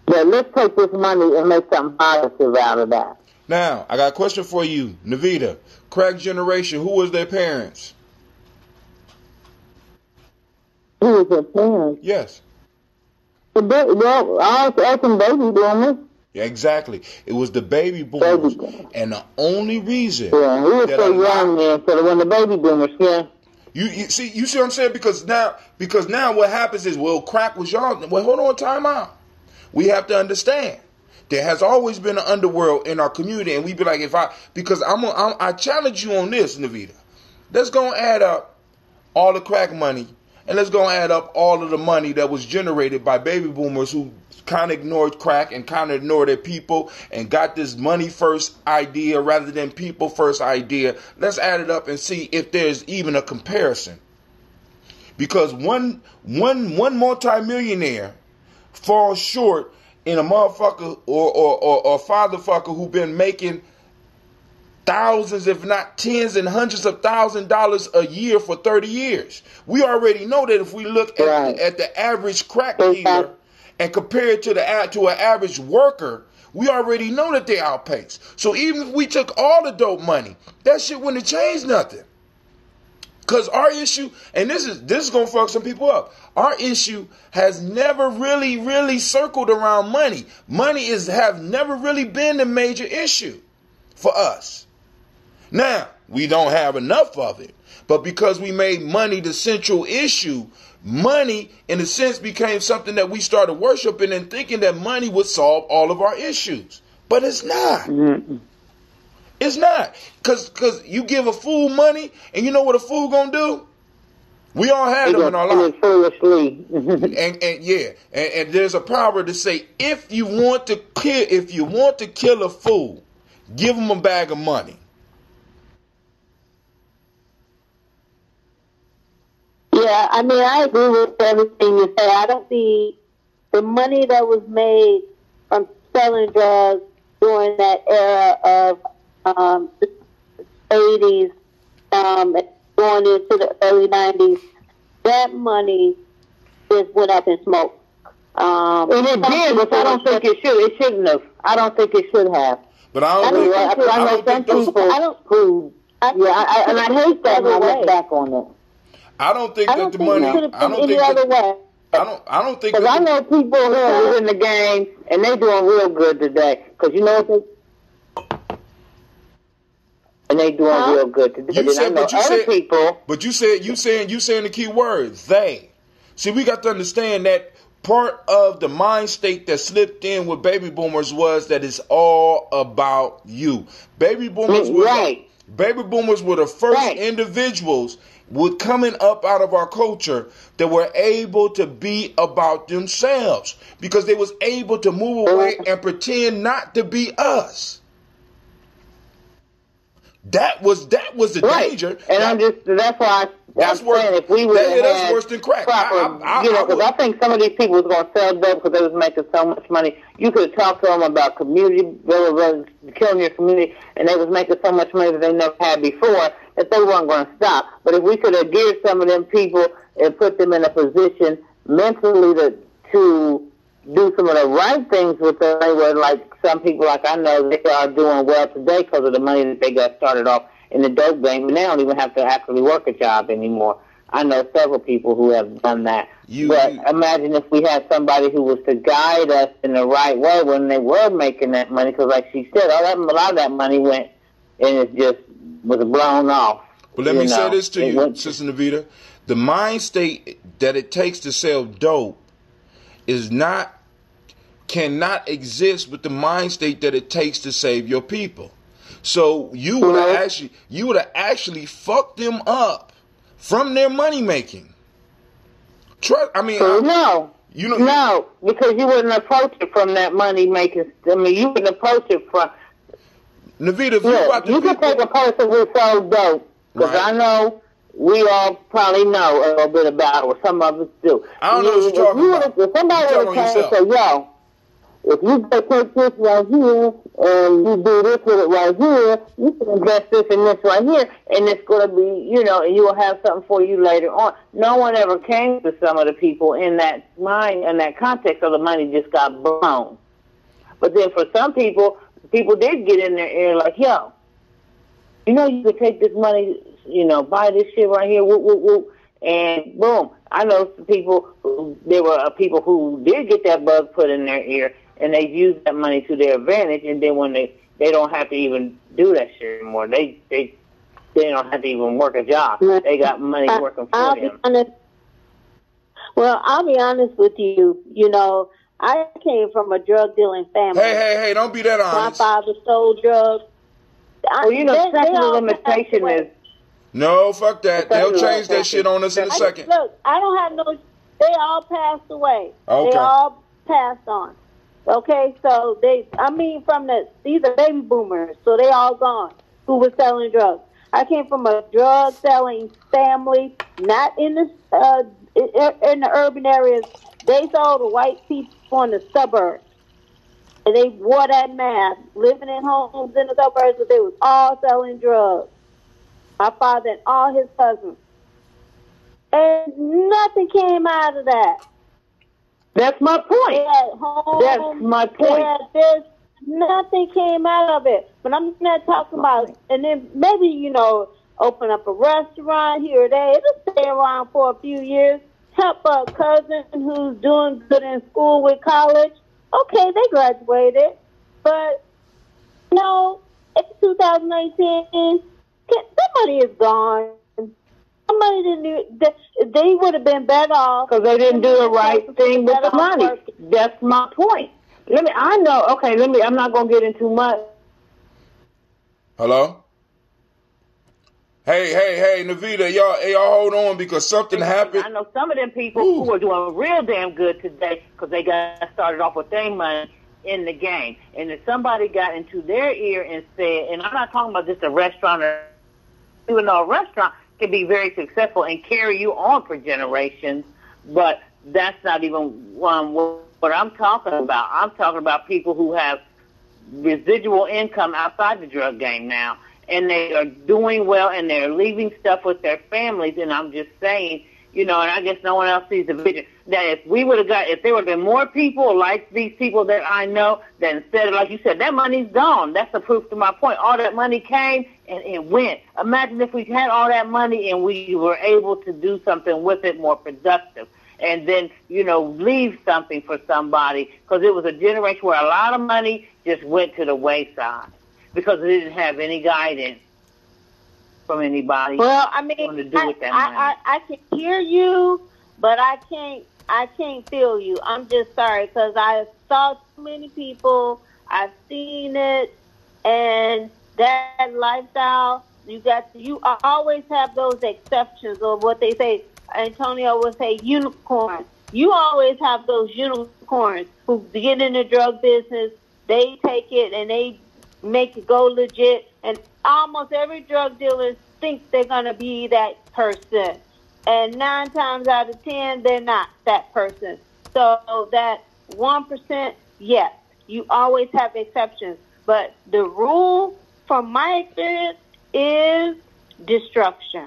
But let's take this money and make something positive out of that. Now, I got a question for you, Navita. Crack generation, who was their parents? Who was their parents? Yes. I was asking baby boomers. Yeah, exactly. It was the baby boomers. And the only reason. Yeah, we were so young then, so when the baby boomers, yeah. You see what I'm saying? Because now what happens is, well, crack was y'all. Well, hold on, time out. We have to understand. There has always been an underworld in our community, and we be like, I challenge you on this, Navita. Let's go and add up all the crack money, and let's go and add up all of the money that was generated by baby boomers who kind of ignored crack and kind of ignored their people and got this money first idea rather than people first idea. Let's add it up and see if there's even a comparison. Because one multimillionaire falls short in a motherfucker or fatherfucker who been making thousands, if not tens and hundreds of $1,000s a year for 30 years. We already know that if we look at the average crack dealer and compare it to an average worker, we already know that they outpace. So even if we took all the dope money, that shit wouldn't have changed nothing. Because our issue, and this is gonna fuck some people up. Our issue has never really circled around money. Money have never really been the major issue for us. Now, we don't have enough of it, but because we made money the central issue, money in a sense became something that we started worshiping and thinking that money would solve all of our issues. But it's not. Mm-hmm. It's not. Because you give a fool money, and you know what a fool gonna do? We all have them in our life. Foolishly. and there's a proverb to say, if you want to kill a fool, give him a bag of money. Yeah, I mean, I agree with everything you say. I don't see the money that was made from selling drugs during that era of the 80s, going into the early 90s. That money just went up in smoke. And it did, but I don't think it should. It shouldn't have. I don't think it should have. But I know some people. And I hate that when I look back on it. I don't think that the money. I don't think other way. I don't think. Because I know people who are in the game and they doing real good today. Because you know what they doing real good today. You said, but you saying the key word, they. See, we got to understand that part of the mind state that slipped in with baby boomers was that it's all about you. Baby boomers were the first individuals with coming up out of our culture that were able to be about themselves because they was able to move away and pretend not to be us. That was the danger. And that's why I'm saying if we would have that's worse than crack. Because I think some of these people was going to sell dope because they was making so much money. You could have talked to them about community, killing your community, and they was making so much money that they never had before that they weren't going to stop. But if we could have given some of them people and put them in a position mentally to do some of the right things with them, they were like some people, like I know, they are doing well today because of the money that they got started off in the dope game, and they don't even have to actually work a job anymore. I know several people who have done that. Imagine if we had somebody who was to guide us in the right way when they were making that money, because like she said, a lot of that money went and it just was blown off. But let me say this to you, Sister Navita. The mind state that it takes to sell dope cannot exist with the mind state that it takes to save your people. So you would have actually fucked them up from their money making. No, because you wouldn't approach it from that money making. I mean, you wouldn't approach it from. Navita, you could take a person who sold dope, because I know we all probably know a little bit about it, or some of us do. I don't know what you're talking about. If somebody would have came and said, yo, if you go take this right here and you do this with it right here, you can invest this and this right here, and it's going to be, and you will have something for you later on. No one ever came to some of the people in that mind, in that context, so the money just got blown. But then for some people did get in their ear like, yo, you could take this money, buy this shit right here, whoop, whoop, whoop, and boom. I know some people, there were people who did get that bug put in their ear, and they used that money to their advantage, and then when they don't have to even do that shit anymore. They don't have to even work a job. They got money working for them. I'll be honest with you. I came from a drug dealing family. Hey, don't be that honest. My father sold drugs. Sexual limitation is... No, fuck that. They'll change that shit on us in a second. Look, I don't have no... They all passed away. Okay. They all passed on. Okay, so these are baby boomers, so they all gone who was selling drugs. I came from a drug selling family, not in the urban areas. They sold to white people in the suburbs. And they wore that mask, living in homes in the suburbs, but they was all selling drugs. My father and all his cousins. And nothing came out of that. That's my point. They had homes, that's my point. They had this. Nothing came out of it. But I'm not talking about, and then maybe, open up a restaurant here or there. It'll stay around for a few years. Help a cousin who's doing good in school with college. Okay, they graduated. But, no, it's 2019. That money is gone. Somebody didn't they would have been better off because they didn't do the right thing with the money. That's my point. I'm not going to get into much. Hello? Hey, Navita, y'all hold on because something happened. I know some of them people who are doing real damn good today because they got started off with their money in the game. And if somebody got into their ear and said, and I'm not talking about just a restaurant, or even though a restaurant can be very successful and carry you on for generations, but that's not even what I'm talking about. I'm talking about people who have residual income outside the drug game now, and they are doing well, and they're leaving stuff with their families, and I'm just saying, and I guess no one else sees the vision, that if there would have been more people like these people that I know, that instead of, like you said, that money's gone. That's the proof to my point. All that money came and it went. Imagine if we had all that money and we were able to do something with it more productive. And then, leave something for somebody, because it was a generation where a lot of money just went to the wayside because it didn't have any guidance from anybody. Well, I mean, I can hear you, but I can't feel you. I'm just sorry because I saw too many people. I've seen it, and that lifestyle, you always have those exceptions, or what they say. Antonio would say unicorns. You always have those unicorns who get in the drug business. They take it and they make it go legit. And almost every drug dealer thinks they're going to be that person. And 9 times out of 10, they're not that person. So that 1%, yes, you always have exceptions. But the rule, from my experience, is destruction.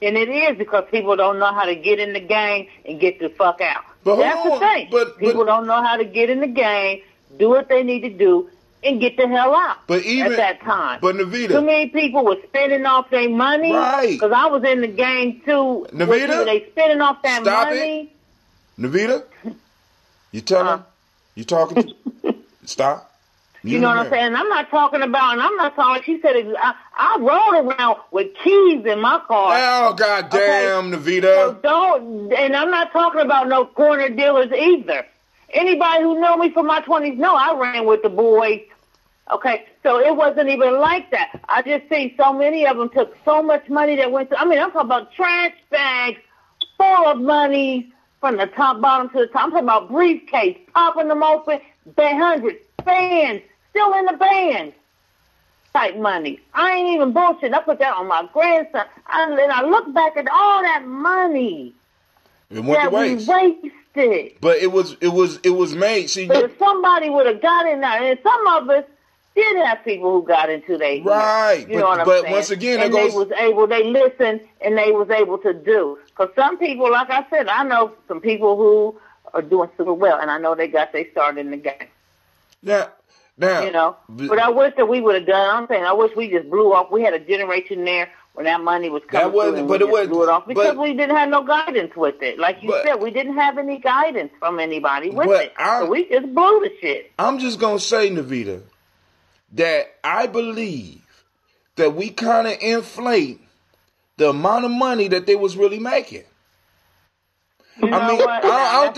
And it is because people don't know how to get in the game and get the fuck out. That's the thing. People don't know how to get in the game, do what they need to do, and get the hell out at that time. But Navita, too many people were spending off their money. Right. Because I was in the game too. Navita, they spending off that money. Navita, you telling? You talking to? Stop. You know what I'm saying? I'm not talking about, and I'm not talking, she said, I rode around with keys in my car. Oh, goddamn, okay? Navita. So and I'm not talking about no corner dealers either. Anybody who know me from my 20s know I ran with the boys. Okay, so it wasn't even like that. I just see so many of them took so much money that went to, I'm talking about trash bags full of money from the top, bottom to the top. I'm talking about briefcase, popping them open, hundreds, bands, still in the band type money. I ain't even bullshit. I put that on my grandson. And I look back at all that money it went that we wasted. But it was made. See, but if somebody would have got in there, and some of us did have people who got into their right. You know what I'm saying? But once again, and they listened and they was able to do. Because some people, like I said, I know some people who are doing super well, and I know they got their start in the game. Now, but I wish that we would have done. I'm saying I wish we just blew off. We had a generation there when that money was coming through, and we blew it off because we didn't have no guidance with it. Like you said, we didn't have any guidance from anybody with it, so we just blew the shit. I'm just gonna say, Navita, that I believe that we kind of inflate the amount of money that they was really making. I mean, I don't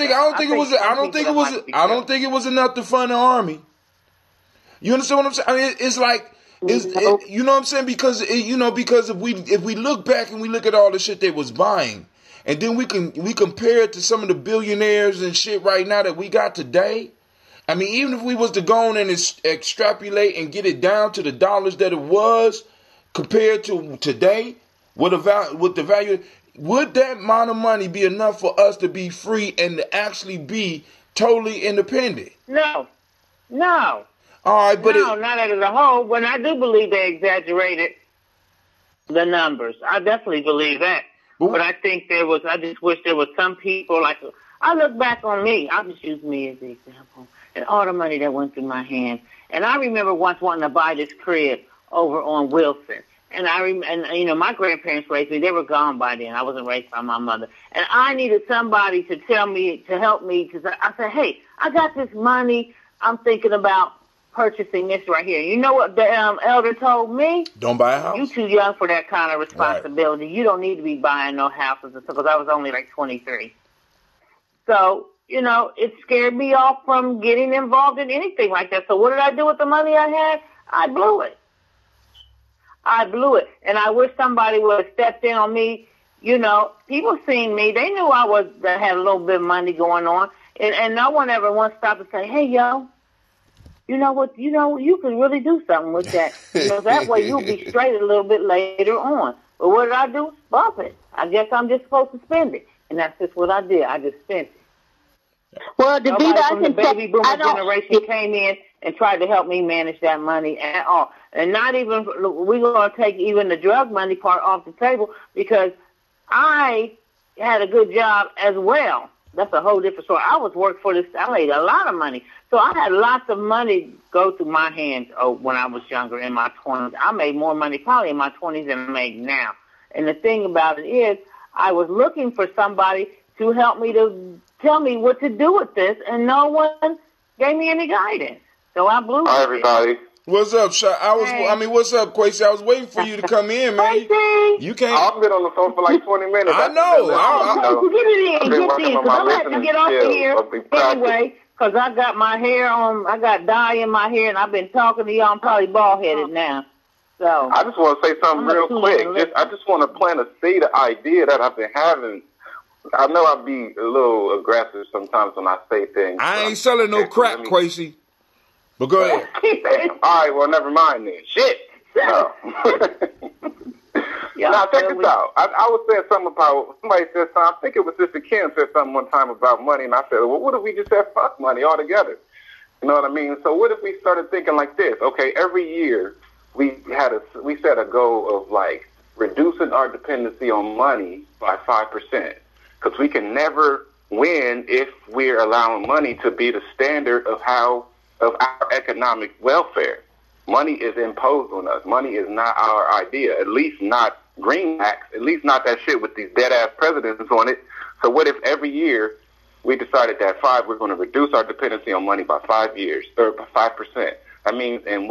think it was enough to fund the army. You understand what I'm saying? I mean, it's like, you know what I'm saying? Because if we look back and we look at all the shit they was buying, and then we compare it to some of the billionaires and shit right now that we got today. I mean, even if we was to go on and extrapolate and get it down to the dollars that it was compared to today, with the value, would that amount of money be enough for us to be free and to actually be totally independent? No. All right, but not as a whole. When I do believe they exaggerated the numbers, I definitely believe that. But I think I just wish there was some people, like, I look back on me. I'll just use me as the example. And all the money that went through my hands. And I remember once wanting to buy this crib over on Wilson. And and my grandparents raised me. They were gone by then. I wasn't raised by my mother. And I needed somebody to help me, because I said, hey, I got this money. I'm thinking about purchasing this right here. You know what the elder told me? Don't buy a house. You too young for that kind of responsibility. Right. You don't need to be buying no houses, because I was only like 23. So, it scared me off from getting involved in anything like that. So what did I do with the money I had? I blew it. And I wish somebody would have stepped in on me. People seen me. They knew I had a little bit of money going on. And no one ever once stopped to say, hey, yo, you know what? You could really do something with that. That way you'll be straight a little bit later on. But what did I do? Bump it. I guess I'm just supposed to spend it. And that's just what I did. I just spent it. Well, nobody from the baby boomer generation came in and tried to help me manage that money at all. And not even, we're going to take even the drug money part off the table, because I had a good job as well. That's a whole different story. I was working for this, I made a lot of money. So I had lots of money go through my hands when I was younger, in my 20s. I made more money probably in my 20s than I make now. And the thing about it is, I was looking for somebody to help me, to tell me what to do with this, and no one gave me any guidance. So I blew it. Hi, everybody. What's up, Sha? What's up, Quasi? I was waiting for you to come in, man. You can't. I've been on the phone for like 20 minutes. I know. Get it in, because I'm going to have to get off of here anyway, because I got my hair on, I got dye in my hair, and I've been talking to y'all. I'm probably bald-headed now. So I just want to say something real quick. I just want to plant a seed of idea that I've been having. I know I be a little aggressive sometimes when I say things. I ain't selling no crack, Quasi. But go ahead. All right, well, never mind then. Shit. No. Now, check this out. I was saying something about, somebody said something, I think it was Sister Kim said something one time about money, and I said, well, what if we just said fuck money altogether? You know what I mean? So what if we started thinking like this? Okay, every year we set a goal of like reducing our dependency on money by 5%, because we can never win if we're allowing money to be the standard of our economic welfare. Money is imposed on us. Money is not our idea, at least not greenbacks, at least not that shit with these dead-ass presidents on it. So what if every year we decided that we're going to reduce our dependency on money by 5 years, or by 5%? That means in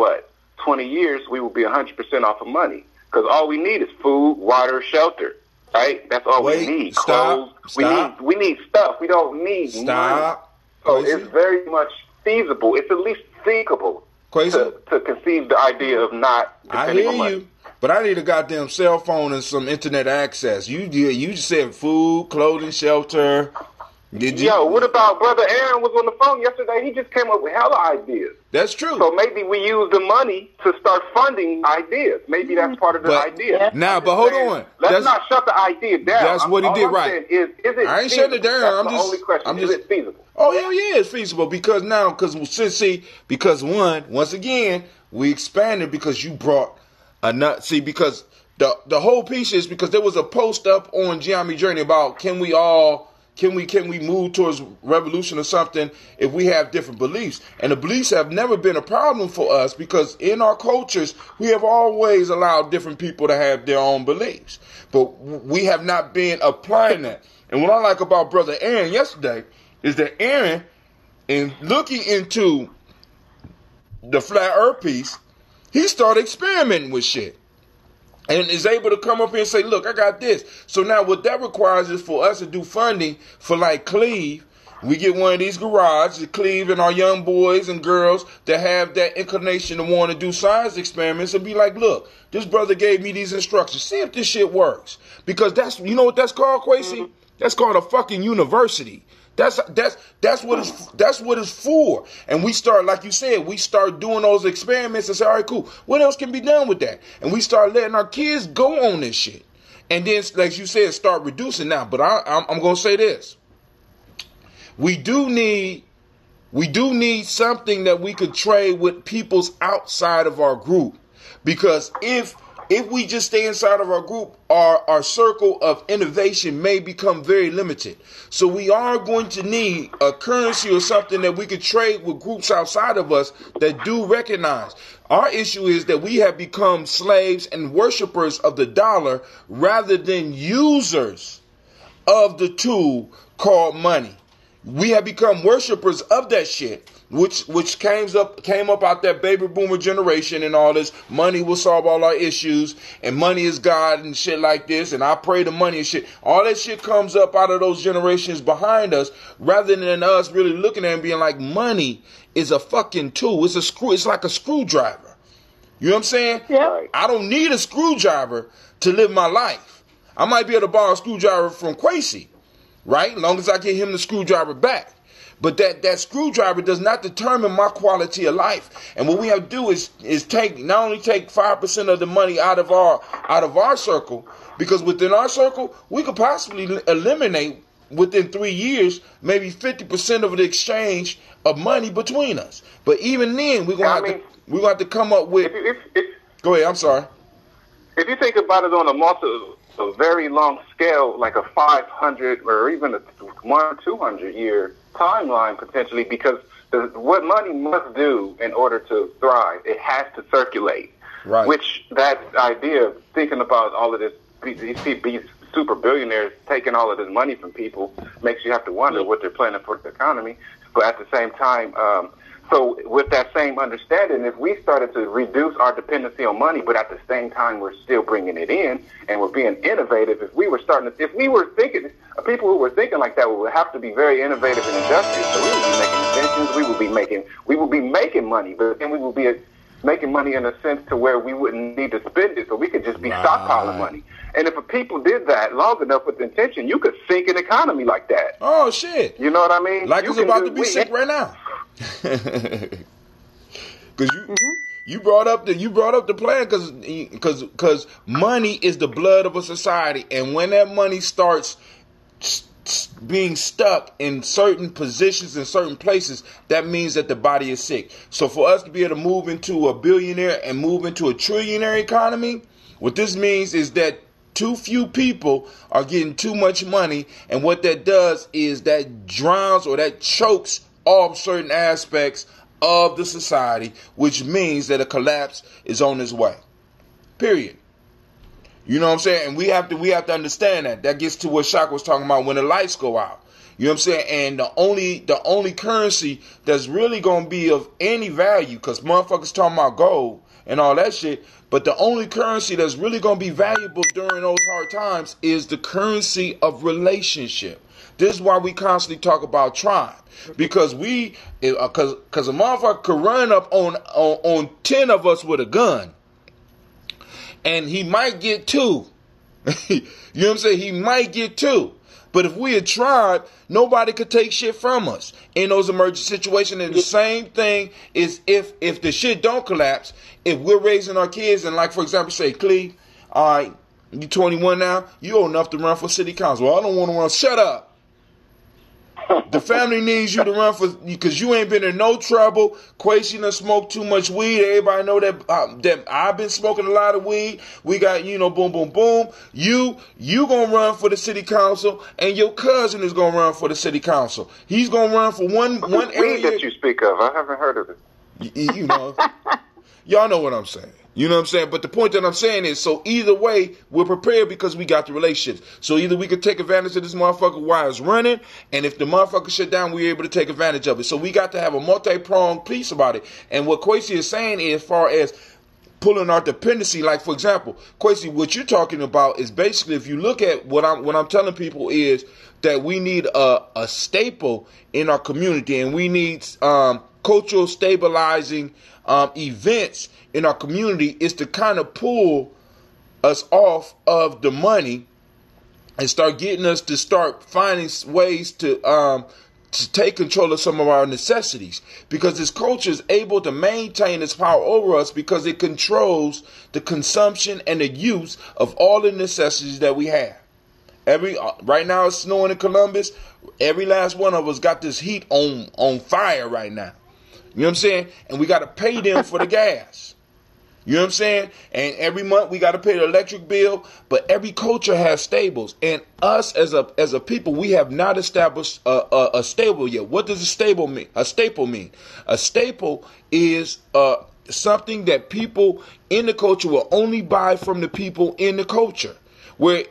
20 years, we will be 100% off of money, because all we need is food, water, shelter, right? That's all we need. Clothes. We need stuff. We don't need money. So it's very much feasible. It's at least thinkable to conceive the idea of not depending on money. But I need a goddamn cell phone and some internet access. You just said food, clothing, shelter. Yo, what about Brother Aaron was on the phone yesterday? He just came up with hella ideas. That's true. So maybe we use the money to start funding ideas. Maybe that's part of the idea. Now, but hold on. Let's not shut the idea down. That's what he did right. Is it I ain't shutting it down. That's the only question. Is it feasible? Oh, hell yeah, it's feasible. Because once again, we expanded because you brought because the whole piece is because there was a post up on Geometry Journey about can we move towards revolution or something if we have different beliefs? And the beliefs have never been a problem for us, because in our cultures, we have always allowed different people to have their own beliefs. But we have not been applying that. And what I like about Brother Aaron yesterday is that Aaron, in looking into the flat earth piece, he started experimenting with shit. And is able to come up here and say, look, I got this. So now what that requires is for us to do funding for like Cleve. We get one of these garages, Cleve and our young boys and girls that have that inclination to want to do science experiments and be like, look, this brother gave me these instructions. See if this shit works. Because you know what that's called, Quasi? That's called a fucking university. That's what it's for. And we start, like you said, we start doing those experiments and say, all right, cool. What else can be done with that? And we start letting our kids go on this shit. And then, like you said, start reducing now. But I'm going to say this. We do need something that we could trade with people's outside of our group. Because if if we just stay inside of our group, our circle of innovation may become very limited. So we are going to need a currency or something that we could trade with groups outside of us that do recognize. Our issue is that we have become slaves and worshipers of the dollar rather than users of the tool called money. We have become worshipers of that shit, which came up out that baby boomer generation and all this. Money will solve all our issues, and money is God and shit like this, and I pray to money and shit. All that shit comes up out of those generations behind us, rather than us really looking at it and being like, money is a fucking tool. It's a screw. It's like a screwdriver. You know what I'm saying? Yeah. I don't need a screwdriver to live my life. I might be able to borrow a screwdriver from Quasi, right? As long as I get him the screwdriver back. But that screwdriver does not determine my quality of life. And what we have to do is not only take 5% of the money out of our circle, because within our circle we could possibly eliminate within 3 years maybe 50% of the exchange of money between us. But even then we're gonna have to come up with. Go ahead. I'm sorry. If you think about it on a very long scale, like a 500 or even a 200 year timeline potentially, because what money must do in order to thrive, it has to circulate. Right. Which that idea of thinking about all of this, these super billionaires taking all of this money from people, makes you have to wonder what they're planning for the economy. But at the same time, so with that same understanding, if we started to reduce our dependency on money, but at the same time we're still bringing it in and we're being innovative, if we were thinking, people who were thinking like that would have to be very innovative and industrious. So we would be making inventions, we would be making money, but then we would be making money in a sense to where we wouldn't need to spend it, so we could just be stockpiling money. And if people did that long enough with intention, you could sink an economy like that. Oh shit! You know what I mean? Like it's about to be sick right now. Because you brought up the plan because money is the blood of a society, and when that money starts being stuck in certain positions in certain places, that means that the body is sick. So for us to be able to move into a billionaire and move into a trillionaire economy, what this means is that too few people are getting too much money, and what that does is that drowns or that chokes off certain aspects of the society, which means that a collapse is on its way. Period. You know what I'm saying? And we have to understand that. That gets to what Shaq was talking about when the lights go out. You know what I'm saying? And the only currency that's really gonna be of any value, because motherfuckers talking about gold and all that shit, but the only currency that's really gonna be valuable during those hard times is the currency of relationship. This is why we constantly talk about tribe, because because a motherfucker could run up on 10 of us with a gun, and he might get 2. You know what I'm saying? He might get 2. But if we a tribe, nobody could take shit from us in those emergency situations. And the same thing is if the shit don't collapse, if we're raising our kids and, like, for example, say, Cleve, all right, you 21 now, you old enough to run for city council. Well, I don't want to run. Shut up. The family needs you to run for, because you ain't been in no trouble. Quasi done smoked too much weed. Everybody know that I've been smoking a lot of weed. We got, boom, boom, boom. You gonna run for the city council, and your cousin is gonna run for the city council. He's gonna run for one area that you speak of. I haven't heard of it. Y'all know what I'm saying. You know what I'm saying? But the point that I'm saying is, so either way, we're prepared because we got the relationships. So either we could take advantage of this motherfucker while it's running, and if the motherfucker shut down, we're able to take advantage of it. So we got to have a multi-pronged piece about it. And what Quasi is saying is, as far as pulling our dependency, like, for example, Quasi, what you're talking about is basically, if you look at what I'm telling people is that we need a staple in our community, and we need cultural stabilizing events in our community is to kind of pull us off of the money and start getting us to start finding ways to take control of some of our necessities, because this culture is able to maintain its power over us because it controls the consumption and the use of all the necessities that we have. Right now it's snowing in Columbus. Every last one of us got this heat on fire right now. You know what I'm saying? And we got to pay them for the gas. You know what I'm saying? And every month we got to pay the electric bill, but every culture has staples. And us as a people, we have not established a staple yet. What does a staple mean? A staple mean? A staple is something that people in the culture will only buy from the people in the culture. Where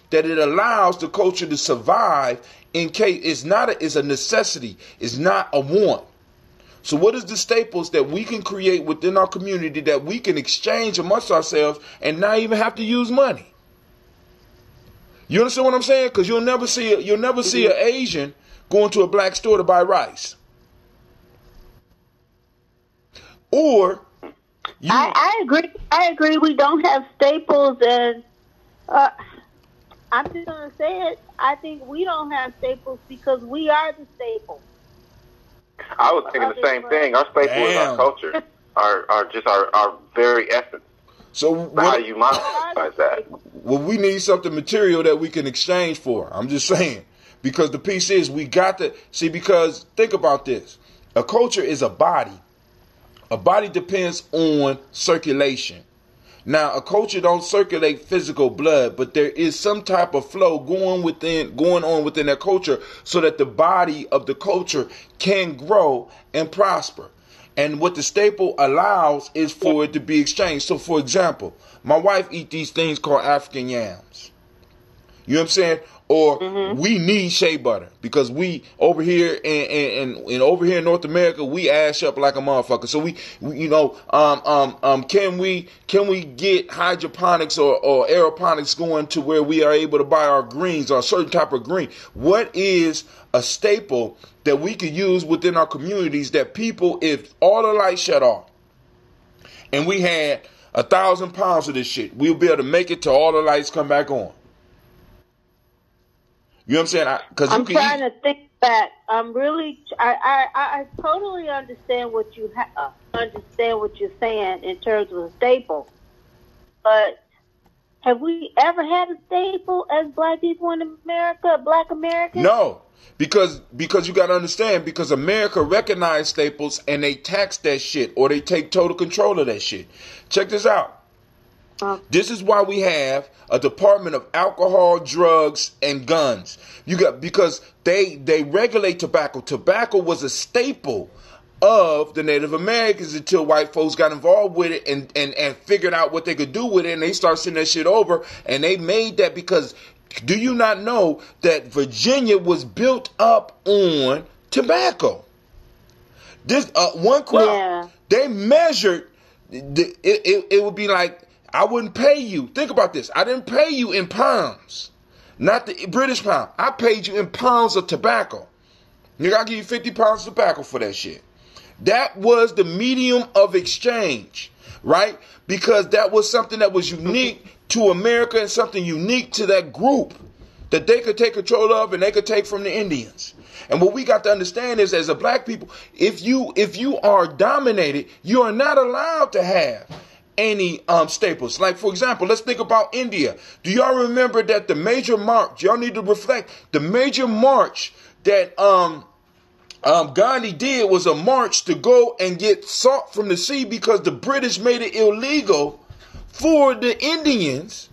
that it allows the culture to survive in case it's a necessity, it's not a want. So what is the staples that we can create within our community that we can exchange amongst ourselves and not even have to use money? You understand what I'm saying? Because you'll never see an Asian going to a black store to buy rice. Or I agree. I agree. We don't have staples, and I'm just gonna say it. I think we don't have staples because we are the staple. I was thinking the same thing. Our staple is our culture, our very essence. So how do you monetize that? Well, we need something material that we can exchange for. I'm just saying. Because the piece is we got to see, because think about this. A culture is a body. A body depends on circulation. Now, a culture don't circulate physical blood, but there is some type of flow going on within that culture so that the body of the culture can grow and prosper. And what the staple allows is for it to be exchanged. So, for example, my wife eats these things called African yams. You know what I'm saying? Or we need shea butter because we over here and over here in North America we ash up like a motherfucker. So we can we get hydroponics or aeroponics going to where we are able to buy our greens or a certain type of green? What is a staple that we could use within our communities that people, if all the lights shut off and we had 1,000 pounds of this shit, we'll be able to make it till all the lights come back on? You know what I'm saying? I'm trying to think back. I totally understand what you're saying in terms of a staple. But have we ever had a staple as black people in America, black Americans? No, because you got to understand, because America recognized staples and they tax that shit or they take total control of that shit. Check this out. This is why we have a Department of Alcohol, Drugs, and Guns. Because they regulate tobacco. Tobacco was a staple of the Native Americans until white folks got involved with it and figured out what they could do with it, and they started sending that shit over, and they made that because do you not know that Virginia was built up on tobacco? This one crop, they measured, it would be like, I wouldn't pay you. Think about this. I didn't pay you in pounds. Not the British pound. I paid you in pounds of tobacco. Nigga, I'll give you 50 pounds of tobacco for that shit. That was the medium of exchange, right? Because that was something that was unique to America and something unique to that group that they could take control of and they could take from the Indians. And what we got to understand is, as a black people, if you are dominated, you are not allowed to have any staples. Like, for example, let's think about India. Do y'all remember that the major march, y'all need to reflect, the major march that Gandhi did was a march to go and get salt from the sea because the British made it illegal for the Indians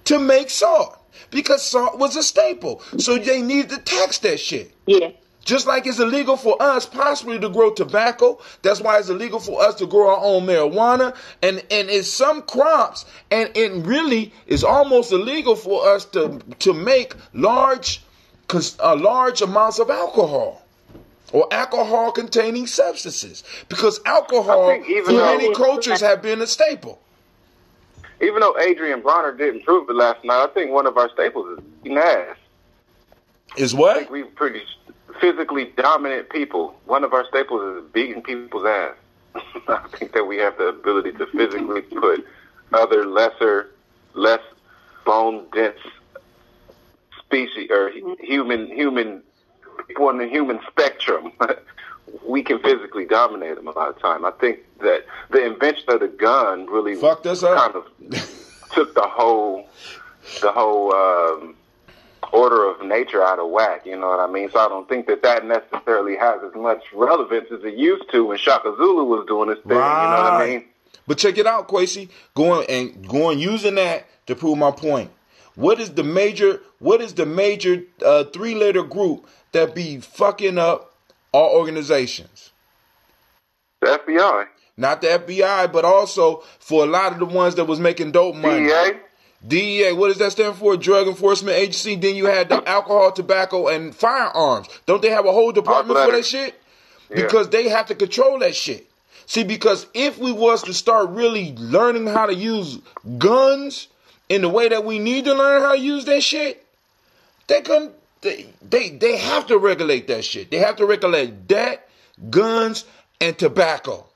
to make salt because salt was a staple. So they needed to tax that shit. Yeah. Just like it's illegal for us possibly to grow tobacco. That's why it's illegal for us to grow our own marijuana. And it's some crops. And it really is almost illegal for us to make large amounts of alcohol or alcohol containing substances. Because alcohol for many cultures have been a staple. Even though Adrian Bronner didn't prove it last night, I think one of our staples is eating ass. Is what? I think we're pretty physically dominant people. One of our staples is beating people's ass. I think that we have the ability to physically put other less bone dense species or human people on the human spectrum. We can physically dominate them a lot of time. I think that the invention of the gun really fucked us up. Kind of took the whole order of nature out of whack. You know what I mean? So I don't think that necessarily has as much relevance as it used to when Shaka Zulu was doing his thing. Right. You know what I mean? But check it out, Quasi. Going using that to prove my point. What is the major 3-letter group that be fucking up our organizations? The FBI. Not the FBI, but also for a lot of the ones that was making dope money. DEA, what does that stand for? Drug Enforcement Agency. Then you had the alcohol, tobacco, and firearms. Don't they have a whole department for that shit? Yeah. Because they have to control that shit. See, because if we was to start really learning how to use guns in the way that we need to learn how to use that shit, they have to regulate that shit. They have to regulate that, guns, and tobacco.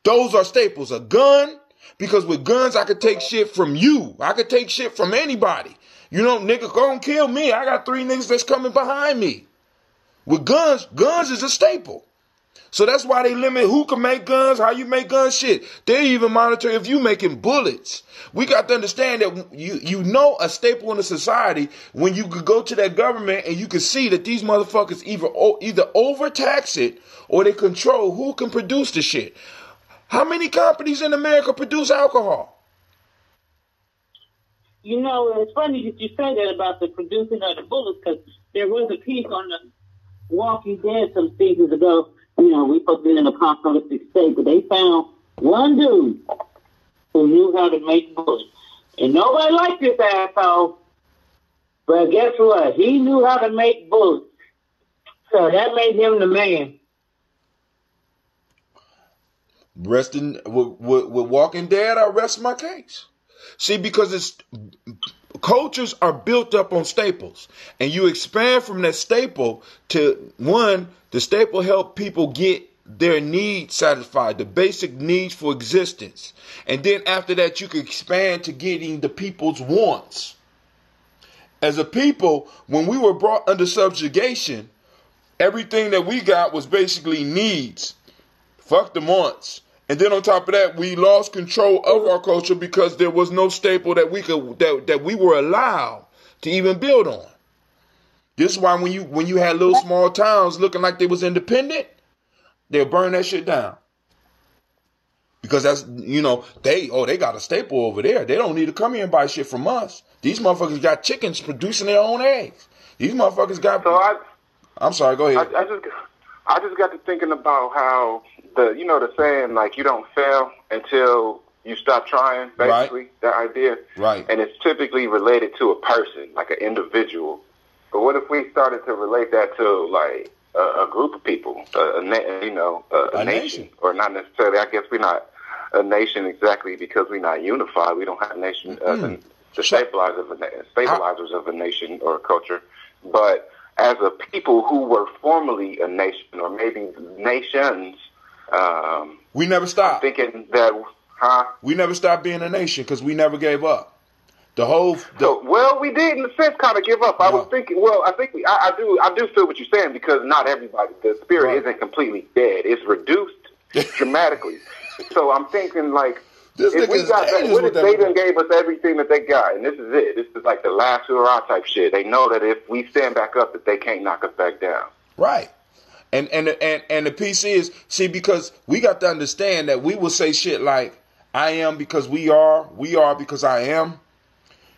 Those are staples. A gun, because with guns I could take shit from you. I could take shit from anybody. You know, nigga, go and kill me. I got 3 niggas that's coming behind me. With guns is a staple. So that's why they limit who can make guns, how you make gun shit. They even monitor if you making bullets. We got to understand that you know a staple in a society when you could go to that government and you can see that these motherfuckers either overtax it or they control who can produce the shit. How many companies in America produce alcohol? You know, it's funny that you say that about the producing of the bullets, because there was a piece on the Walking Dead some seasons ago. You know, we supposed to be in an apocalyptic state, but they found one dude who knew how to make bullets. And nobody liked this asshole. But guess what? He knew how to make bullets. So that made him the man. Resting with Walking Dead, I rest my case. See, because cultures are built up on staples, and you expand from that staple to one. The staple help people get their needs satisfied, the basic needs for existence, and then after that, you can expand to getting the people's wants. As a people, when we were brought under subjugation, everything that we got was basically needs. Fuck the wants. And then on top of that, we lost control of our culture because there was no staple that we were allowed to even build on. This is why when you had little small towns looking like they was independent, they'll burn that shit down. Because that's, you know, they got a staple over there. They don't need to come here and buy shit from us. These motherfuckers got chickens producing their own eggs. These motherfuckers got. I'm sorry, go ahead. I just got to thinking about how the saying, like, you don't fail until you stop trying, basically, right. That idea. Right. And it's typically related to a person, like an individual. But what if we started to relate that to, like, a group of people, a nation? Or not necessarily, I guess we're not a nation exactly because we're not unified. We don't have a nation, the stabilizers of a nation or a culture. But as a people who were formerly a nation, or maybe nations, we never stopped. I'm thinking that, we never stopped being a nation because we never gave up. We did in a sense kind of give up. I was thinking, I do feel what you're saying, because not everybody, the spirit isn't completely dead. It's reduced dramatically. So I'm thinking, like, if we got that, what if they done gave us everything that they got, and this is it? This is like the last hurrah type shit. They know that if we stand back up, that they can't knock us back down. Right. And the piece is, see, because we got to understand that we will say shit like, I am because we are because I am.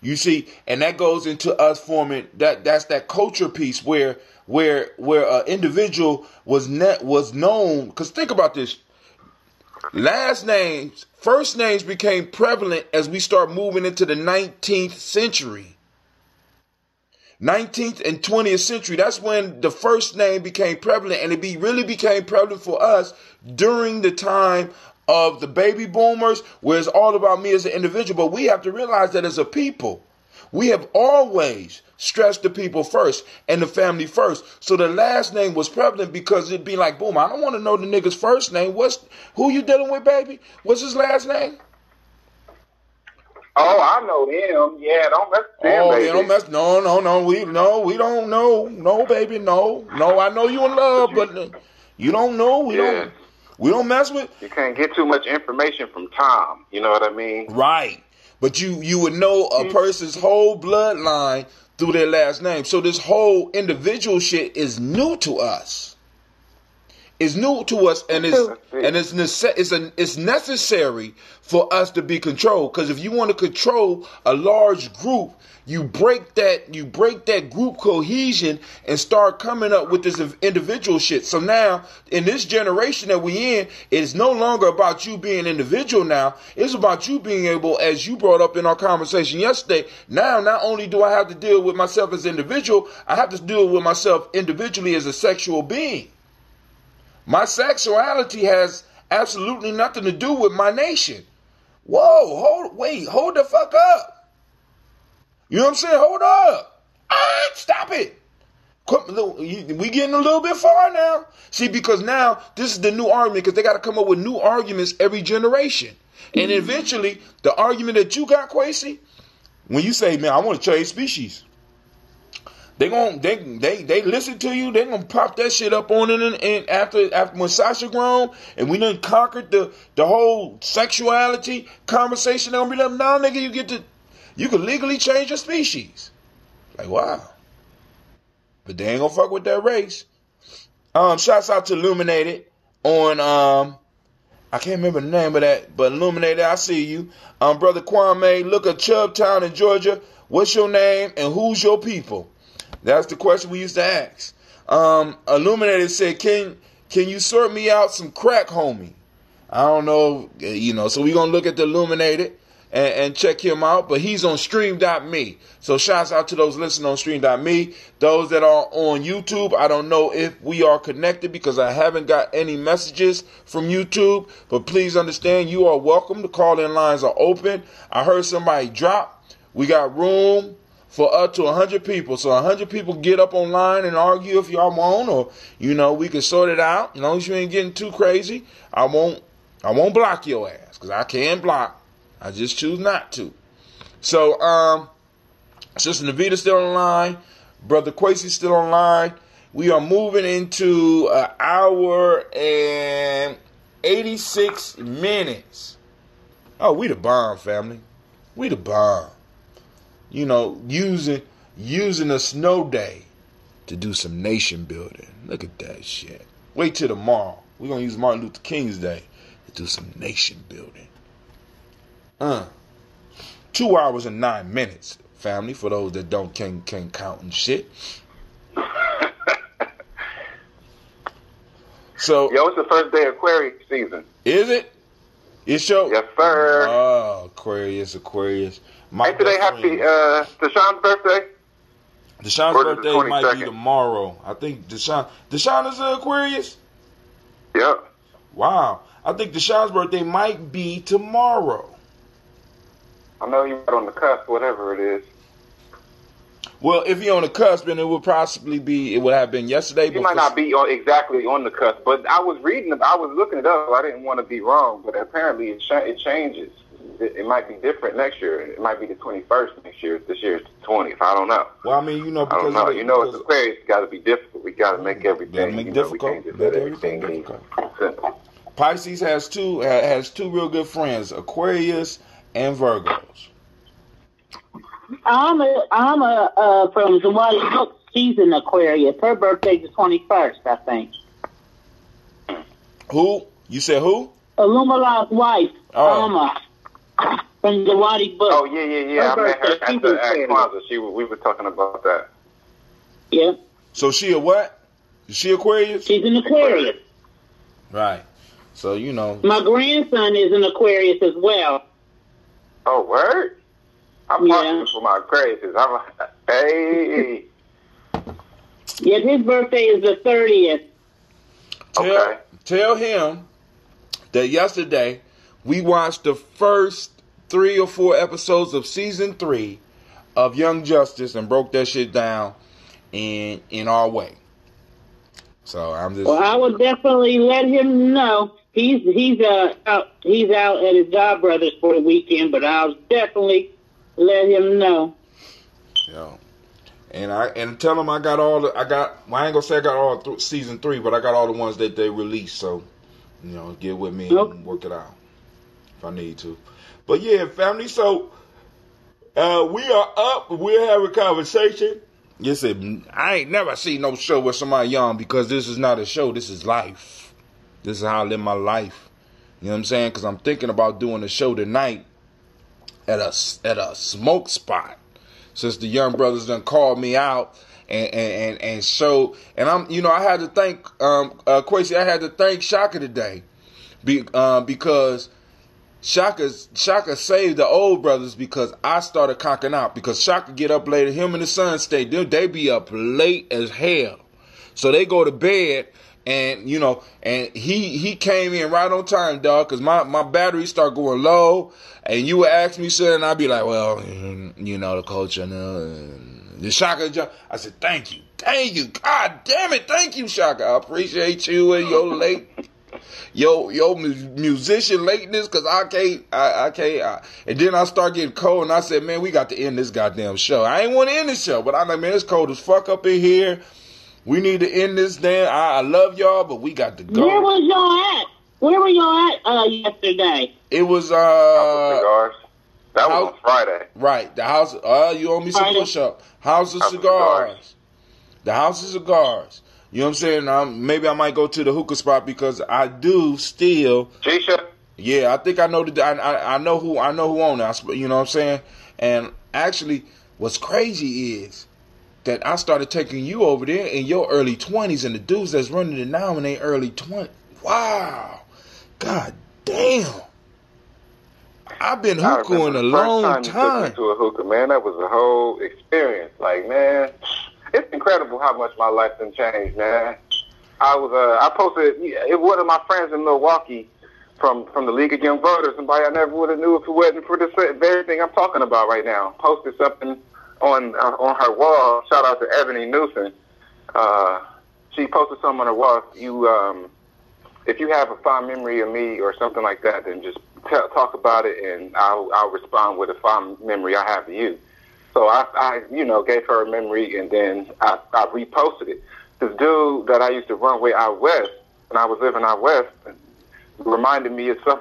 You see, and that goes into us forming that's that culture piece where an individual was known. Because think about this. First names became prevalent as we start moving into the 19th century. 19th and 20th century, that's when the first name became prevalent, and it really became prevalent for us during the time of the baby boomers, where it's all about me as an individual. But we have to realize that as a people, we have always stressed the people first and the family first. So the last name was prevalent because it'd be like, boom, I don't want to know the nigga's first name. Who you dealing with, baby? What's his last name? Oh, I know him. Yeah, don't mess with him, baby. Don't mess. No. We don't know. No, baby, no. I know you in love, but you don't know. We don't mess with. You can't get too much information from Tom. You know what I mean? Right. But you would know a person's whole bloodline through their last name. So this whole individual shit is new to us. It's new to us, and it's necessary for us to be controlled. Because if you want to control a large group, you break that group cohesion and start coming up with this individual shit. So now, in this generation that we in, it's no longer about you being individual now. It's about you being able, as you brought up in our conversation yesterday, now not only do I have to deal with myself as an individual, I have to deal with myself individually as a sexual being. My sexuality has absolutely nothing to do with my nation. Whoa, hold the fuck up. You know what I'm saying? Hold up. All right, stop it. We getting a little bit far now. See, because now this is the new argument, because they got to come up with new arguments every generation. And eventually, the argument that you got, Kwesi, when you say, man, I want to change species, they listen to you. They gonna pop that shit up on it, and after when Sasha grown and we done conquered the whole sexuality conversation, they're gonna be like, nah, nigga, you can legally change your species. Like, wow. But they ain't gonna fuck with that race. Shouts out to Illuminated on I can't remember the name of that, but Illuminated, I see you. Brother Kwame, look at Chubbtown in Georgia. What's your name and who's your people? That's the question we used to ask. Illuminated said, can you sort me out some crack, homie? I don't know, so we're going to look at the Illuminated and check him out. But he's on stream.me. So shouts out to those listening on stream.me. Those that are on YouTube, I don't know if we are connected because I haven't got any messages from YouTube. But please understand, you are welcome. The call-in lines are open. I heard somebody drop. We got room for up to 100 people. So 100 people get up online and argue if y'all want, or, we can sort it out. As long as you ain't getting too crazy, I won't block your ass, because I can block. I just choose not to. So, Sister Navita still online. Brother Kwesi still online. We are moving into an hour and 86 minutes. Oh, we the bomb, family. We the bomb. Using a snow day to do some nation building. Look at that shit. Wait till tomorrow. We're going to use Martin Luther King's Day to do some nation building. 2 hours and 9 minutes, family, for those that can't count and shit. So, yo, it's the first day of Aquarius season. Is it? It's your... Yes, sir. Oh, Aquarius. Ain't today happy Deshaun's birthday? Deshaun's birthday might be tomorrow. I think Deshaun is an Aquarius? Yep. Wow. I think Deshaun's birthday might be tomorrow. I know you're on the cusp, whatever it is. Well, if you're on the cusp, then it would have been yesterday. You might not be exactly on the cusp, but I was looking it up. I didn't want to be wrong, but apparently it changes. It might be different next year. It might be the 21st next year. This year's the 20th. I don't know. Well, I mean, because I don't know. It's Aquarius. It's got to be difficult. We got to make everything. Difficult. We can't just let everything be simple. Pisces has two real good friends, Aquarius and Virgos. I'm from Zawadi Hook. She's an Aquarius. Her birthday's the 21st, I think. Who? You said who? Illumala's wife, Alma, from Zawadi Book. Oh, yeah. I met her at the Kwanzaa. We were talking about that. Yeah. So she a what? Is she Aquarius? She's an Aquarius. Right. So, My grandson is an Aquarius as well. Oh, word? I'm partial for my Aquarius. I'm like, hey. Yeah, his birthday is the 30th. Tell him that yesterday we watched the first 3 or 4 episodes of season 3 of Young Justice and broke that shit down in our way. So I'm just. Well, I would definitely let him know. He's out at his God Brothers for the weekend, but I'll definitely let him know. Yeah. And tell him I ain't gonna say I got all season 3, but I got all the ones that they released. So, get with me and work it out if I need to. But yeah, family. So We are up. We're having a conversation. You said, I ain't never seen no show with somebody young, because this is not a show. This is life. This is how I live my life. You know what I'm saying? Because I'm thinking about doing a show tonight at a smoke spot. Since the young brothers done called me out and show. And I had to thank, Quasi, I had to thank Shaka today. Because Shaka saved the old brothers, because I started conking out. Because Shaka get up later. Him and the son stay. They be up late as hell. So they go to bed, and and he came in right on time, dog. Because my battery start going low, and you would ask me something, and I'd be like, well, the culture, the Shaka. I said, thank you, God damn it, thank you, Shaka. I appreciate you and your late. Yo, musician lateness, because I can't. And then I start getting cold, and I said, man, we got to end this goddamn show. I ain't want to end the show, but I'm like, man, it's cold as fuck up in here. We need to end this damn. I love y'all, but we got to go. Where was y'all at? Where were y'all at yesterday? It was Cigars. That was on Friday. Right, the house. You owe me some push up. House of Cigars. The House of Cigars. You know what I'm saying? Maybe I might go to the hookah spot, because I do still. G-Ship? Yeah, I think I know I know who own it. You know what I'm saying? And actually, what's crazy is that I started taking you over there in your early 20s, and the dudes that's running it now in their early 20s. Wow, god damn! I've been hookahing a long time. To a hookah, man, that was a whole experience. Like, man. It's incredible how much my life done changed, man. I posted one of my friends in Milwaukee from the League of Young Voters. Somebody I never would have knew if it wasn't for this very thing I'm talking about right now. Posted something on her wall. Shout out to Ebony Newsom. She posted something on her wall. If you have a fond memory of me or something like that, then just talk about it, and I'll respond with a fond memory I have of you. So I gave her a memory, and then I reposted it. This dude that I used to run with out west, when I was living out west, reminded me of some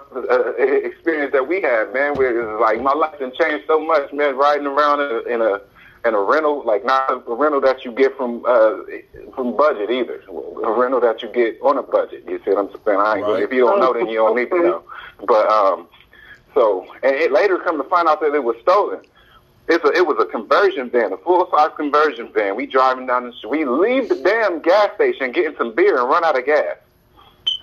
experience that we had, man. Where it was like my life has changed so much, man. Riding around in a rental, like not a rental that you get from budget either. A rental that you get on a budget. You see what I'm saying? Right. If you don't know, then you don't need to know. But and it later come to find out that it was stolen. It was a conversion van, a full-size conversion van. We driving down the street. We leave the damn gas station, getting some beer, and run out of gas.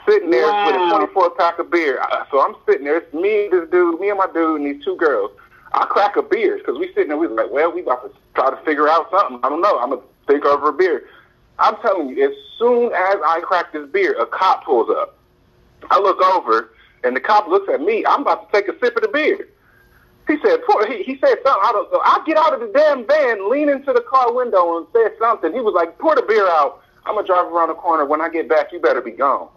Sitting there with a 24-pack of beer. So I'm sitting there. It's me and my dude, and these two girls. I crack a beer, because we sitting there. We was like, well, we about to try to figure out something. I don't know. I'm going to think over a beer. I'm telling you, as soon as I crack this beer, a cop pulls up. I look over, and the cop looks at me. I'm about to take a sip of the beer. He said something. I get out of the damn van, lean into the car window, and said something. He was like, pour the beer out. I'm going to drive around the corner. When I get back, you better be gone.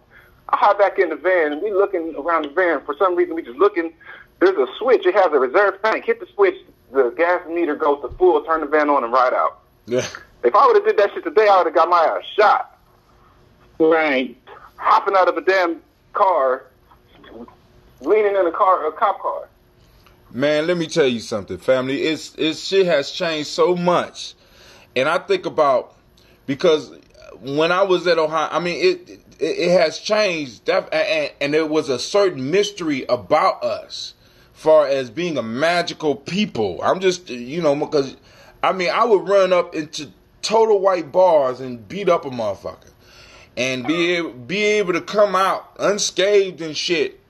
I hop back in the van, and we looking around the van. For some reason, we just looking. There's a switch. It has a reserve tank. Hit the switch. The gas meter goes to full. Turn the van on and ride out. Yeah. If I would have did that shit today, I would have got my ass shot. Right. Hopping out of a damn car, leaning in a cop car. Man, let me tell you something, family. It's shit has changed so much, and I think about, because when I was at Ohio, I mean it has changed, and there was a certain mystery about us, far as being a magical people. I'm just because I mean I would run up into total white bars and beat up a motherfucker, and be able to come out unscathed and shit,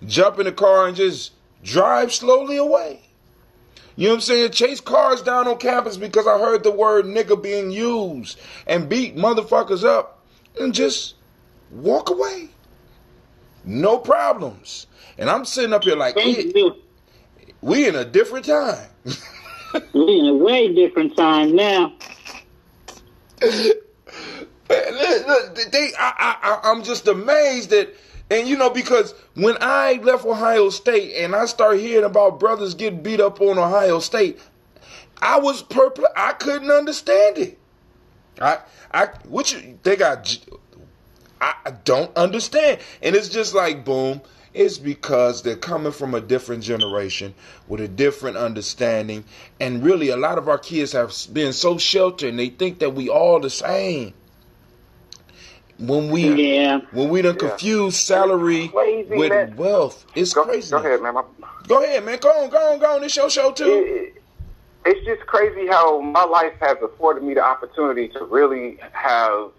jump in the car and just drive slowly away. You know what I'm saying? Chase cars down on campus because I heard the word nigga being used, and beat motherfuckers up and just walk away. No problems. And I'm sitting up here like, we in a different time. We in a way different time now. I'm just amazed that. And, because when I left Ohio State and I started hearing about brothers getting beat up on Ohio State, I was perplexed. I couldn't understand it. I don't understand. And it's just like, boom, It's because they're coming from a different generation with a different understanding. And really, a lot of our kids have been so sheltered and they think that we all the same. When we done confuse salary with wealth, it's crazy. Go ahead, man. Go ahead, man. Go on. It's your show, too. It's just crazy how my life has afforded me the opportunity to really have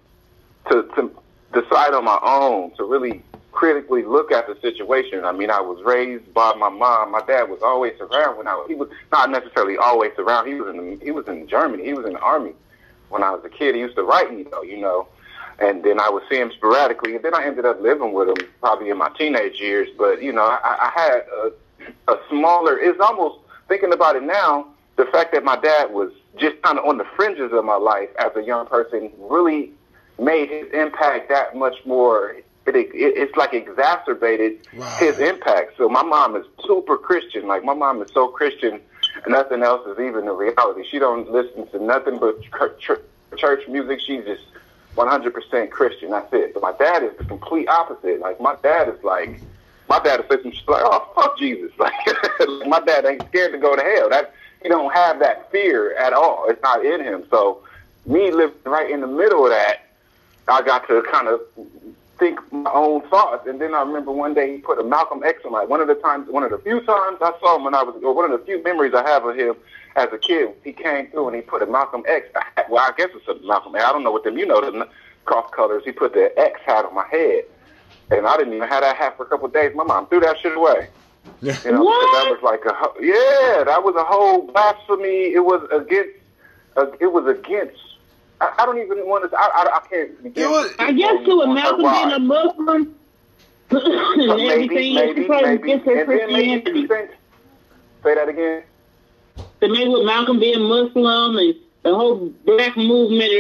to decide on my own, to really critically look at the situation. I mean, I was raised by my mom. My dad was always around he was not necessarily always around. He was in Germany. He was in the army when I was a kid. He used to write me, though, you know. And then I would see him sporadically. And then I ended up living with him probably in my teenage years. But, you know, I had a smaller, it's almost, thinking about it now, the fact that my dad was just kind of on the fringes of my life as a young person really made his impact that much more. It's like exacerbated his impact. So my mom is super Christian. Like, my mom is so Christian, and nothing else is even a reality. She don't listen to nothing but church music. She's just 100% Christian. That's it. But my dad is the complete opposite. Like, my dad is like, oh, fuck Jesus. Like, my dad ain't scared to go to hell. He don't have that fear at all. It's not in him. So me living right in the middle of that, I got to kind of think my own thoughts. And then I remember one day he put a Malcolm X on one of the few times I saw him one of the few memories I have of him as a kid. He came through and he put a Malcolm X. Well, I guess it's a Malcolm X. I don't know what them, the cross colors. He put the X hat on my head. And I didn't even have that hat for a couple of days. My mom threw that shit away. You know, what? That was like that was a whole blasphemy. It was against. I don't even want to. I can't begin. I guess to a Malcolm being a Muslim and everything, maybe. Say that again. To maybe with Malcolm being Muslim and the whole black movement,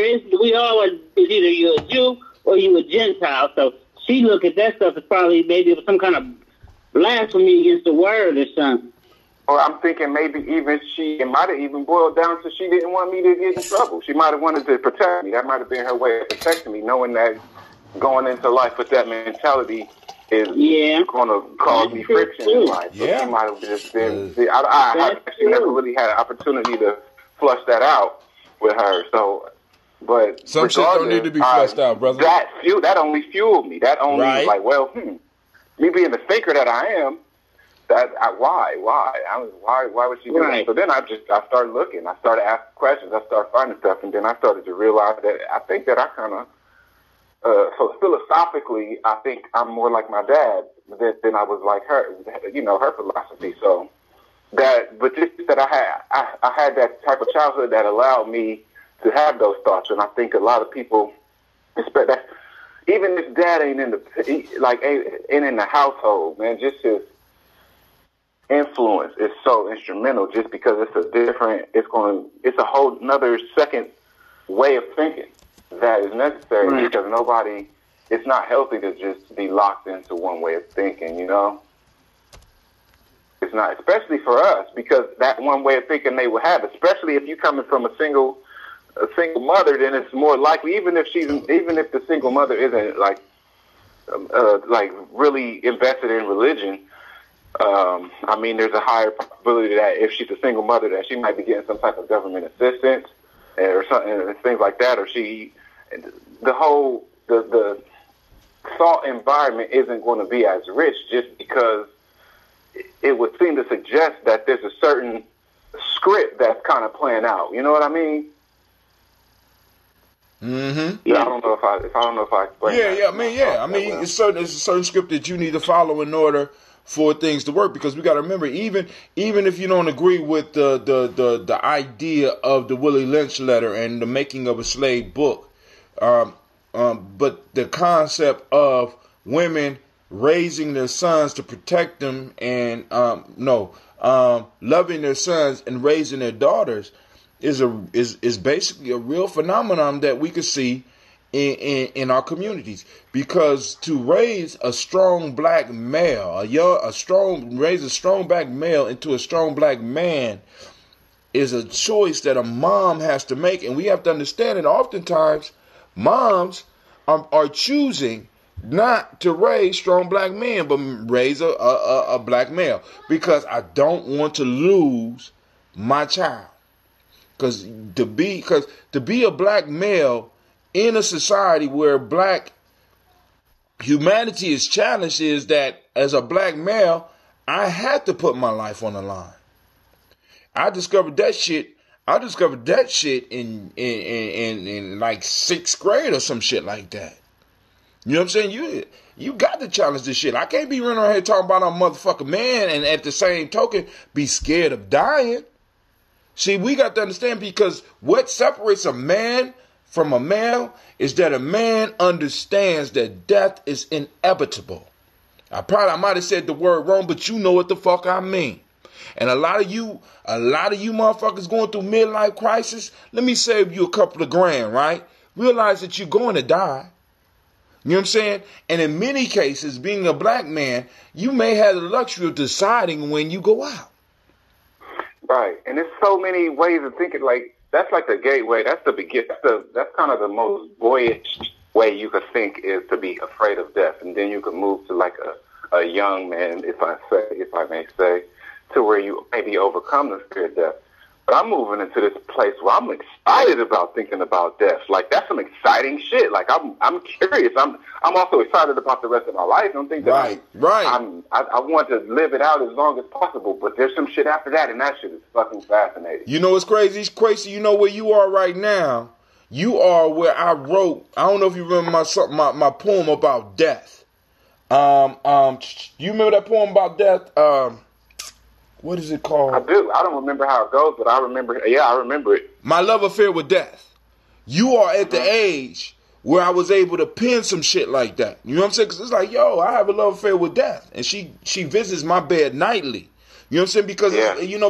we all are. It's either you're a Jew or you a Gentile. So she look at that stuff as probably maybe it was some kind of blasphemy against the word or something. Or I'm thinking maybe it might have even boiled down to she didn't want me to get in trouble. She might have wanted to protect me. That might have been her way of protecting me, knowing that going into life with that mentality is going to cause me friction in life. So she might have just been. I actually never really had an opportunity to flush that out with her. So, but some shit don't need to be flushed out, brother. That only fueled me. That only was like, well, me being the thinker that I am. Why would she do that? So then I started looking. I started asking questions. I started finding stuff, and then I started to realize that I think that I kind of, so philosophically, I think I'm more like my dad than I was like her. Her philosophy. So but just that I had that type of childhood that allowed me to have those thoughts, and I think a lot of people expect that. Even if dad ain't in the household, man, just his influence is so instrumental just because it's a whole another second way of thinking that is necessary because it's not healthy to just be locked into one way of thinking, It's not, especially for us, because that one way of thinking they will have, especially if you're coming from a single mother, then it's more likely, even if the single mother isn't like really invested in religion, I mean, there's a higher probability that if she's a single mother, that she might be getting some type of government assistance or something, things like that, or the thought environment isn't going to be as rich just because it would seem to suggest that there's a certain script that's kind of playing out. You know what I mean? Mm-hmm. Yeah. I don't know if I explained. I mean, it's a certain script that you need to follow in order for things to work, because we got to remember, even if you don't agree with the idea of the Willie Lynch letter and the making of a slave book, but the concept of women raising their sons to protect them and loving their sons and raising their daughters is basically a real phenomenon that we could see in our communities, because to raise a strong black male, raise a strong black male into a strong black man is a choice that a mom has to make, and we have to understand that oftentimes moms are choosing not to raise strong black men, but raise a black male, because I don't want to lose my child. Because to be a black male in a society where black humanity is challenged, is that as a black male, I had to put my life on the line. I discovered that shit in like 6th grade or some shit like that. You know what I'm saying? You got to challenge this shit. I can't be running around here talking about a motherfucking man and at the same token be scared of dying. See, we got to understand, because what separates a man from a male is that a man understands that death is inevitable. I might have said the word wrong, but you know what the fuck I mean. And a lot of you motherfuckers going through midlife crisis, let me save you a couple of grand, right? Realize that you're going to die. You know what I'm saying? And in many cases, being a black man, you may have the luxury of deciding when you go out. Right. And there's so many ways of thinking. Like, that's like the gateway. That's the beginning. That's kind of the most boyish way you could think, is to be afraid of death. And then you could move to like a young man, if I may say, to where you maybe overcome the fear of death. But I'm moving into this place where I'm excited about thinking about death. Like, that's some exciting shit. Like, I'm curious. I'm also excited about the rest of my life. I don't think that I want to live it out as long as possible. But there's some shit after that, and that shit is fucking fascinating. You know what's crazy? It's crazy. You know where you are right now? You are where I wrote. I don't know if you remember my poem about death. You remember that poem about death? What is it called? I do. I don't remember how it goes, but I remember. Yeah, I remember it. My Love Affair with Death. You are at the age where I was able to pen some shit like that. You know what I'm saying? Because it's like, yo, I have a love affair with death, and she visits my bed nightly. You know what I'm saying? Because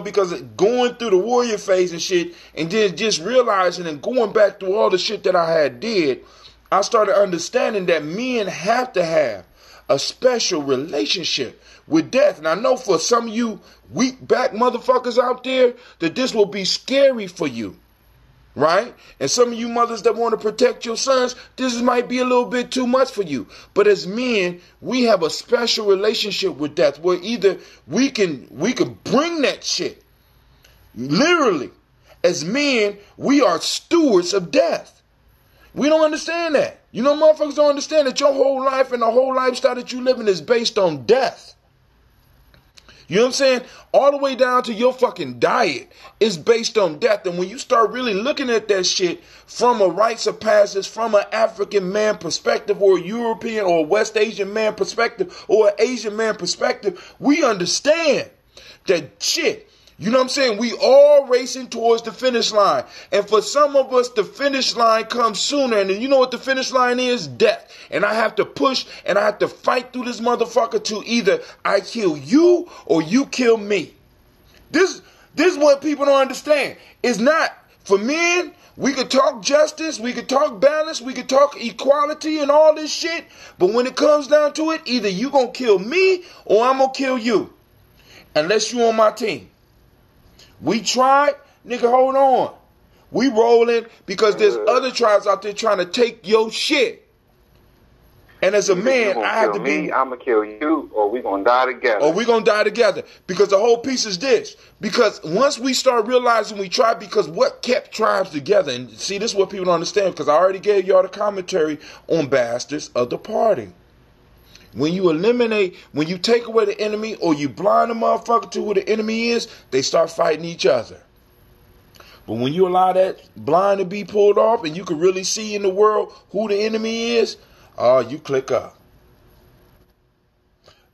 because going through the warrior phase and shit, and then just realizing and going back through all the shit that I had did, I started understanding that men have to have a special relationship with death. And I know for some of you weak back motherfuckers out there that this will be scary for you, right? And some of you mothers that want to protect your sons, this might be a little bit too much for you. But as men, we have a special relationship with death, where either we can bring that shit. Literally, as men, we are stewards of death. We don't understand that. You know, motherfuckers don't understand that your whole life and the whole lifestyle that you living is based on death. You know what I'm saying? All the way down to your fucking diet is based on death. And when you start really looking at that shit from a rites of passage, from an African man perspective, or a European or a West Asian man perspective, or an Asian man perspective, we understand that shit. You know what I'm saying? We all racing towards the finish line. And for some of us, the finish line comes sooner. And you know what the finish line is? Death. And I have to push and I have to fight through this motherfucker to either I kill you or you kill me. This is what people don't understand. It's not, for men, we could talk justice, we could talk balance, we could talk equality and all this shit. But when it comes down to it, either you gonna kill me or I'm gonna kill you. Unless you on my team. We tried, nigga, hold on. We rolling because there's other tribes out there trying to take your shit. And as a man, I have to be. I'm going to kill you, or we going to die together. Or we going to die together. Because the whole piece is this. Because once we start realizing we tried, because what kept tribes together, and see, this is what people don't understand, because I already gave y'all the commentary on bastards of the party. When you eliminate, when you take away the enemy, or you blind a motherfucker to who the enemy is, they start fighting each other. But when you allow that blind to be pulled off, and you can really see in the world who the enemy is, you click up.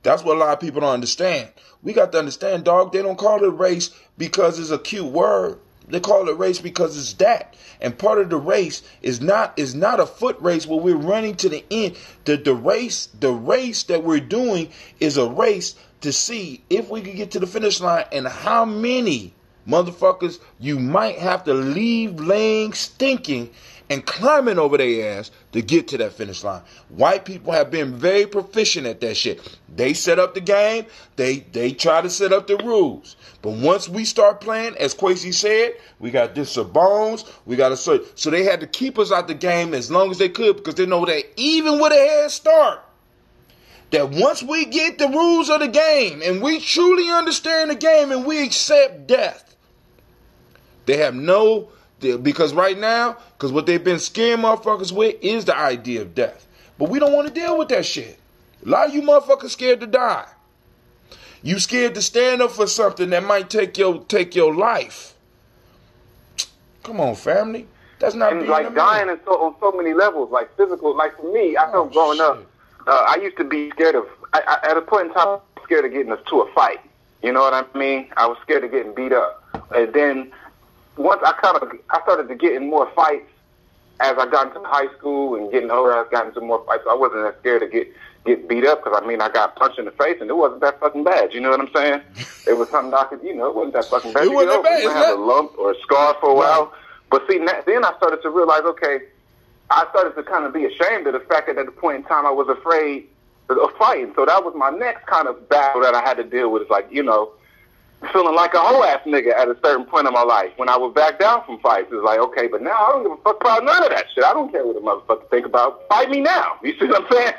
That's what a lot of people don't understand. We got to understand, dog, they don't call it race because it's a cute word. They call it race because it's that. And part of the race is not a foot race where we're running to the end. The race that we're doing is a race to see if we can get to the finish line and how many motherfuckers you might have to leave laying stinking and climbing over their ass to get to that finish line. White people have been very proficient at that shit. They set up the game. They try to set up the rules. But once we start playing, as Quasi said, we got this bones. We got so they had to keep us out the game as long as they could, because they know that even with a head start, that once we get the rules of the game and we truly understand the game and we accept death, they have no, because right now, because what they've been scaring motherfuckers with is the idea of death. But we don't want to deal with that shit. A lot of you motherfuckers scared to die. You scared to stand up for something that might take your life. Come on, family. That's not and being like a man. dying on so many levels, like physical. Like for me, I felt growing up, I used to be scared of. At a point in time, I was scared of getting us to a fight. You know what I mean? I was scared of getting beat up. And then once I started to get in more fights as I got into high school and getting older. I got into more fights. So I wasn't that scared to get beat up because I got punched in the face and it wasn't that fucking bad. You know what I'm saying? It was something I could, it wasn't that fucking bad. It wasn't that bad. You might have a lump or a scar for a while. But see, then I started to realize, okay, I started to kind of be ashamed of the fact that at the point in time I was afraid of fighting. So that was my next kind of battle that I had to deal with. It's like, feeling like a whole ass nigga at a certain point in my life. When I would back down from fights, it's like, okay, but now I don't give a fuck about none of that shit. I don't care what a motherfucker think about. Fight me now. You see what I'm saying?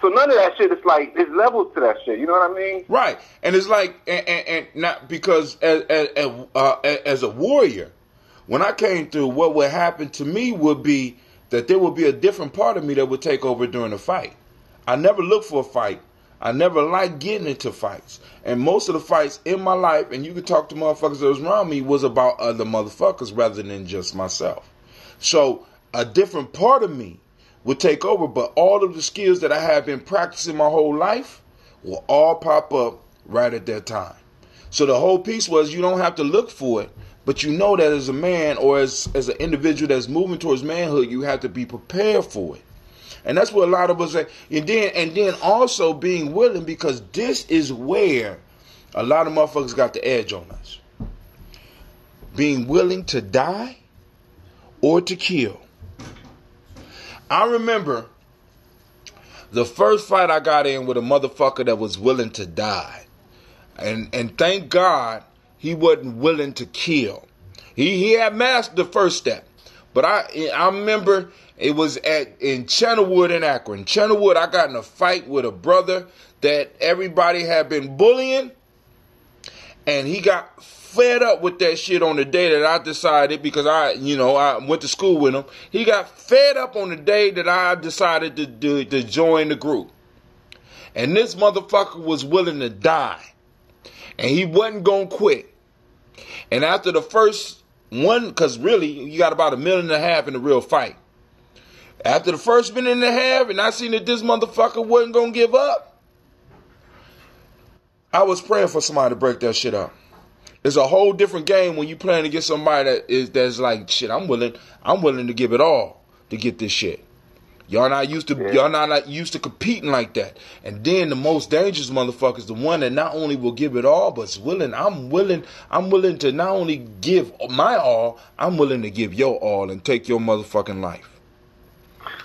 So none of that shit is like, there's levels to that shit. You know what I mean? Right. And it's like, and not because as a warrior, when I came through, what would happen to me would be that there would be a different part of me that would take over during the fight. I never looked for a fight. I never liked getting into fights. And most of the fights in my life, and you could talk to motherfuckers that was around me, was about other motherfuckers rather than just myself. So a different part of me would take over, but all of the skills that I have been practicing my whole life will all pop up right at that time. So the whole piece was you don't have to look for it, but you know that as a man or as an individual that's moving towards manhood, you have to be prepared for it. And that's what a lot of us say. And then also being willing, because this is where a lot of motherfuckers got the edge on us. Being willing to die or to kill. I remember the first fight I got in with a motherfucker that was willing to die. And thank God he wasn't willing to kill. He had mastered the first step. But I remember it was in Channelwood in Akron. Channelwood, I got in a fight with a brother that everybody had been bullying. And he got fed up with that shit on the day that I decided, because I went to school with him. He got fed up on the day that I decided to join the group. And this motherfucker was willing to die. And he wasn't going to quit. And after the first one, because really, you got about 1.5 million in the real fight. After the first 1.5 minutes, and I seen that this motherfucker wasn't going to give up, I was praying for somebody to break that shit up. It's a whole different game when you playing against somebody that's like, shit, I'm willing to give it all to get this shit. Y'all not used to competing like that. And then the most dangerous motherfucker is the one that not only will give it all, but is willing. I'm willing to not only give my all, I'm willing to give your all and take your motherfucking life.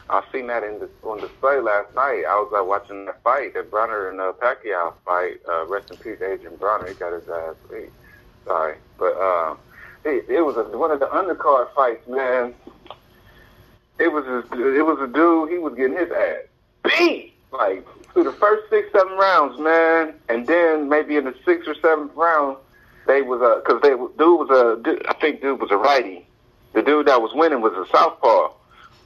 I seen that on display last night. I was watching that fight, that Bronner and Pacquiao fight. Rest in peace, Adrian Bronner. He got his ass beat. Sorry, but it was one of the undercard fights, man. It was a dude. He was getting his ass beat like through the first 6-7 rounds, man. And then maybe in the 6th or 7th round, I think dude was a righty. The dude that was winning was a southpaw.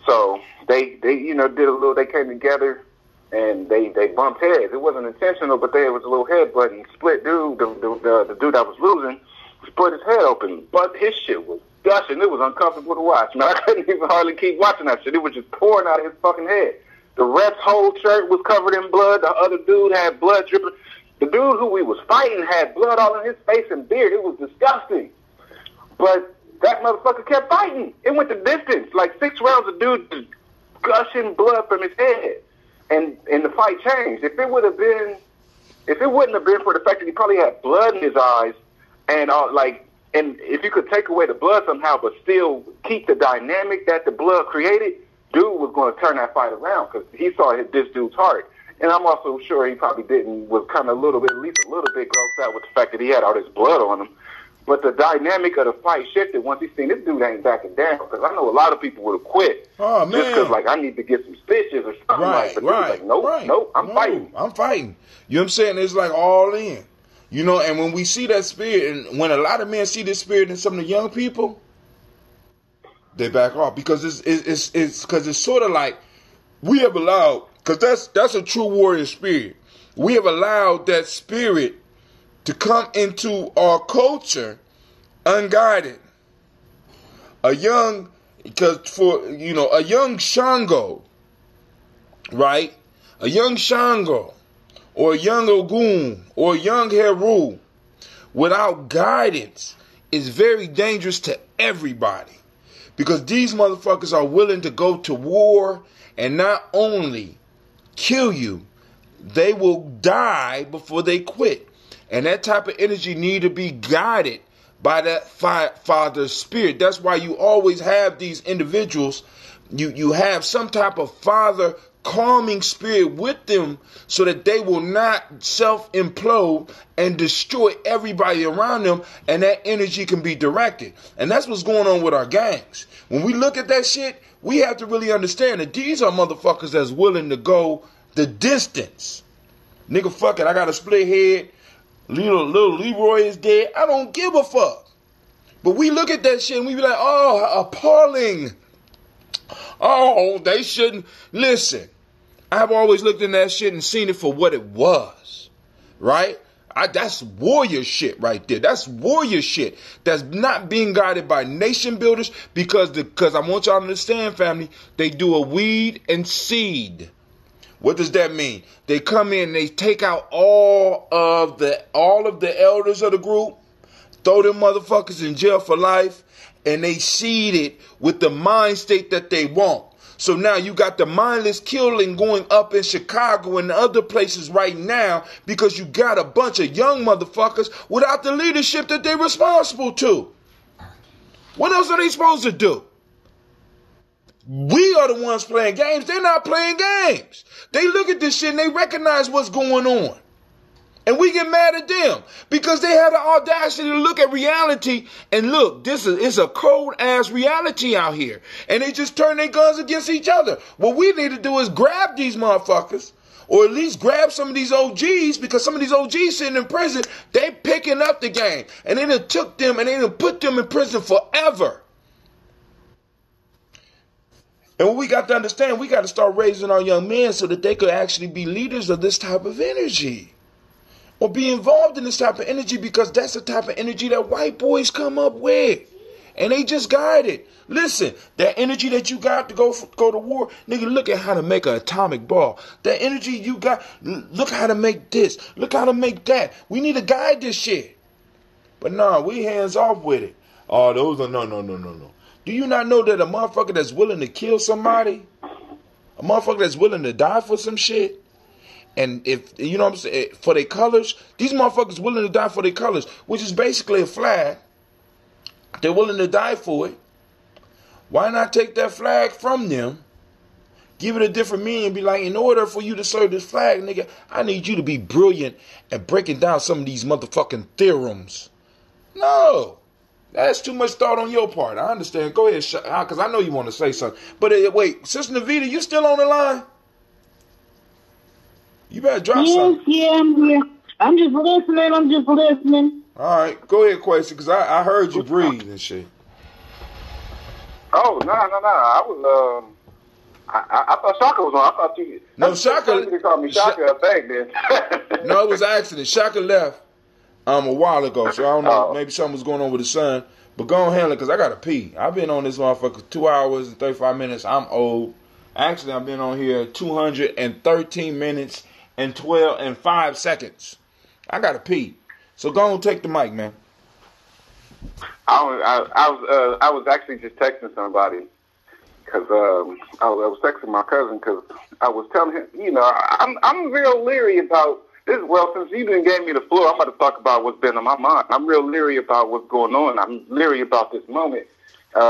So they did a little. They came together and they bumped heads. It wasn't intentional, but there was a little headbutt and split dude. The dude that was losing split his head open, but his shit was gushing. It was uncomfortable to watch, man. I couldn't even hardly keep watching that shit. It was just pouring out of his fucking head. The ref's whole shirt was covered in blood. The other dude had blood dripping. The dude who we was fighting had blood all in his face and beard. It was disgusting. But that motherfucker kept fighting. It went the distance. Like 6 rounds of dude just gushing blood from his head. And the fight changed. If it wouldn't have been for the fact that he probably had blood in his eyes and if you could take away the blood somehow but still keep the dynamic that the blood created, dude was going to turn that fight around because he saw this dude's heart. And I'm also sure he probably was kind of at least a little bit grossed out with the fact that he had all this blood on him. But the dynamic of the fight shifted once he seen this dude ain't backing down. Because I know a lot of people would have quit. Oh, man. Just because, like, I need to get some stitches or something. Right, but right. Like, nope, I'm fighting. I'm fighting. You know what I'm saying? It's like all in. You know, and when we see that spirit, and when a lot of men see this spirit in some of the young people, they back off. Because it's sort of like we have allowed, because that's a true warrior spirit. We have allowed that spirit to come into our culture unguided. A young Shango, right? A young Shango, or a young Ogun, or a young Heru, without guidance, is very dangerous to everybody. Because these motherfuckers are willing to go to war and not only kill you, they will die before they quit. And that type of energy need to be guided by that father's spirit. That's why you always have these individuals. You have some type of father calming spirit with them so that they will not self-implode and destroy everybody around them, and that energy can be directed. And that's what's going on with our gangs. When we look at that shit, we have to really understand that these are motherfuckers that's willing to go the distance. Nigga, fuck it, I got a split head. Little Leroy is dead. I don't give a fuck. But we look at that shit and we be like, oh, appalling. Oh, they shouldn't. Listen, I've always looked in that shit and seen it for what it was. Right? That's warrior shit right there. That's warrior shit. That's not being guided by nation builders, because I want y'all to understand, family, they do a weed and seed. What does that mean? They come in, they take out all of the elders of the group, throw them motherfuckers in jail for life, and they seed it with the mind state that they want. So now you got the mindless killing going up in Chicago and other places right now, because you got a bunch of young motherfuckers without the leadership that they're responsible to. What else are they supposed to do? We are the ones playing games. They're not playing games. They look at this shit and they recognize what's going on. And we get mad at them because they have the audacity to look at reality and look, it's a cold ass reality out here. And they just turn their guns against each other. What we need to do is grab these motherfuckers, or at least grab some of these OGs, because some of these OGs sitting in prison, they picking up the game. And they done took them and they done put them in prison forever. And what we got to understand, we got to start raising our young men so that they could actually be leaders of this type of energy, or be involved in this type of energy, because that's the type of energy that white boys come up with. And they just guide it. Listen, that energy that you got to go to war, nigga, look at how to make an atomic ball. That energy you got, look how to make this, look how to make that. We need to guide this shit. But nah, we hands off with it. Oh, those are no. Do you not know that a motherfucker that's willing to kill somebody, a motherfucker that's willing to die for some shit, and if, you know what I'm saying, for their colors, these motherfuckers willing to die for their colors, which is basically a flag. They're willing to die for it. Why not take that flag from them, give it a different meaning, and be like, in order for you to serve this flag, nigga, I need you to be brilliant at breaking down some of these motherfucking theorems. No. That's too much thought on your part. I understand. Go ahead, because I know you want to say something. But wait, Sister Navita, you still on the line? You better drop something. Yeah, I'm here. I'm just listening. All right, go ahead, Quasi, because I heard you breathe and shit. Oh, no. I was, I thought Shaka was on. I thought you... No, Shaka... You called me Shaka, I think, then. No, it was an accident. Shaka left a while ago, so I don't know. Maybe something was going on with his son. But go on, handle it, because I got to pee. I've been on this motherfucker 2 hours and 35 minutes. I'm old. Actually, I've been on here 213 minutes and 5 seconds. I got to pee. So go on, take the mic, man. I was actually just texting somebody, because I was texting my cousin, because I was telling him, you know, I'm real leery about this. Well, since you didn't gave me the floor, I'm about to talk about what's been on my mind. I'm real leery about what's going on. I'm leery about this moment, as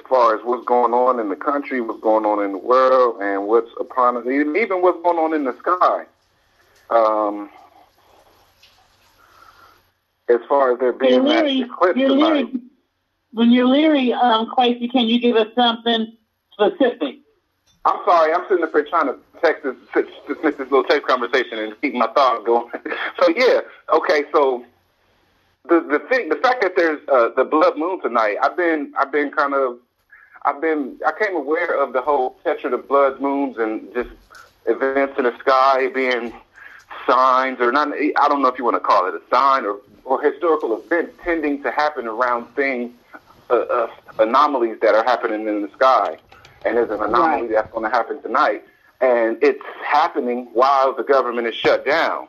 far as what's going on in the country, what's going on in the world, and what's upon us, even what's going on in the sky. as far as there being that eclipse tonight. When you're leery, Quasi, can you give us something specific? I'm sorry, I'm sitting up here trying to text this little text conversation and keep my thoughts going. So yeah, okay. So the fact that there's the blood moon tonight, I came aware of the whole tetra of blood moons and just events in the sky being signs or not. I don't know if you want to call it a sign or historical event tending to happen around things, anomalies that are happening in the sky. And there's an anomaly that's going to happen tonight. And it's happening while the government is shut down.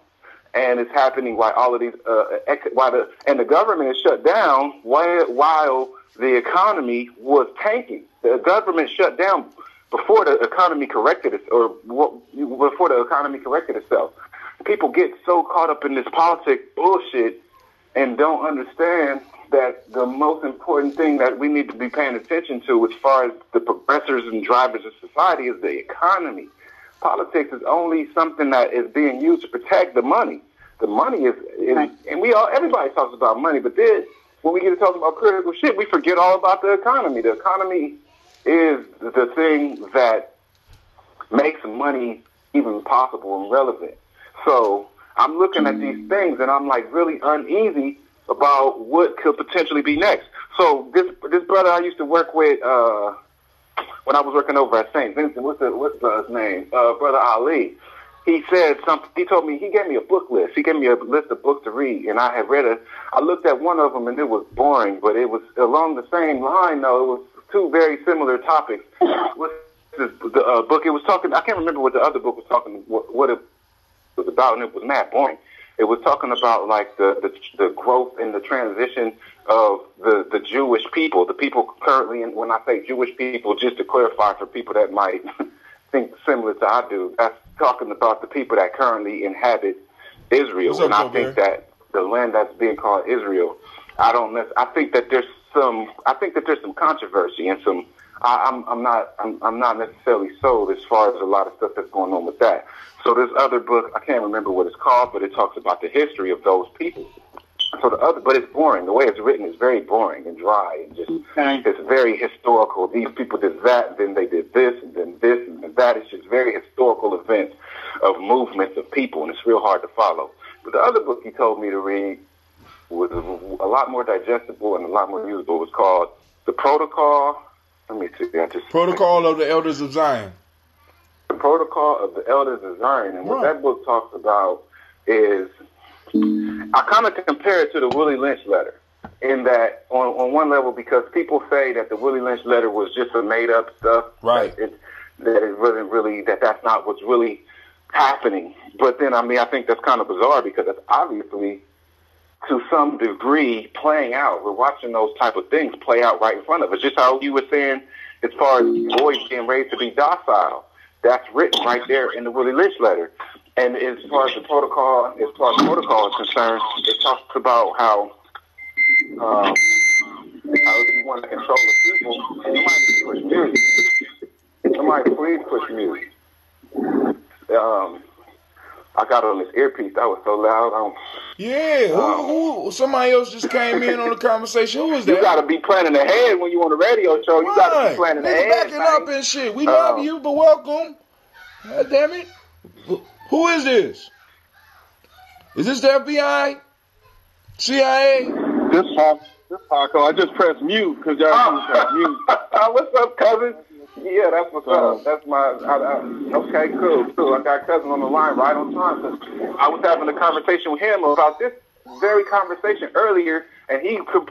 And it's happening while all of these, and the government is shut down while the economy was tanking. The government shut down before the economy corrected itself. People get so caught up in this politics bullshit and don't understand that the most important thing that we need to be paying attention to as far as the progressors and drivers of society is the economy. Politics is only something that is being used to protect the money. The money is and everybody talks about money, but then when we get to talking about critical shit, we forget all about the economy. The economy is the thing that makes money even possible and relevant. So I'm looking at these things and I'm like really uneasy about what could potentially be next. So this brother I used to work with when I was working over at St. Vincent, what's his name? Brother Ali. He said something. He told me, he gave me a book list. He gave me a list of books to read, and I had I looked at one of them, and it was boring, but it was along the same line, though. It was two very similar topics. The book, it was talking, I can't remember what the other book was talking, what it was about, and it was mad boring. It was talking about, like, the growth and the transition of the Jewish people, the people currently, and when I say Jewish people, just to clarify for people that might think similar to I do, that's talking about the people that currently inhabit Israel. And I think that the land that's being called Israel, I think that there's some controversy and some, I'm not necessarily sold as far as a lot of stuff that's going on with that. So this other book, I can't remember what it's called, but it talks about the history of those people. So but it's boring. The way it's written is very boring and dry and just, it's very historical. These people did that, then they did this, and then this, and then that. It's just very historical events of movements of people, and it's real hard to follow. But the other book he told me to read was a lot more digestible and a lot more usable. It was called The Protocol. Let me see. Protocol of the Elders of Zion. The Protocol of the Elders of Zion. And what that book talks about is, I kind of compare it to the Willie Lynch letter in that on one level, because people say that the Willie Lynch letter was just a made up stuff. Right. That it wasn't really, that's not what's really happening. But then, I think that's kind of bizarre because it's obviously to some degree playing out. We're watching those type of things play out right in front of us. Just how you were saying as far as boys being raised to be docile. That's written right there in the Willie Lynch letter. And as far as protocol is concerned, it talks about how if you want to control the people, you might need to push music. Somebody please push music. I got on this earpiece. That was so loud. Who? Somebody else just came in on the conversation. Who was that? You got to be planning ahead when you on a radio show. You got to be planning ahead. Backing up and shit. We love you, but welcome. God damn it. Who is this? Is this the FBI? CIA? This Paco. I just pressed mute because y'all pressed mute. What's up, cousin? Yeah, that's what's up. That's my. Okay, cool. I got cousin on the line right on time. I was having a conversation with him about this very conversation earlier, and I'm gonna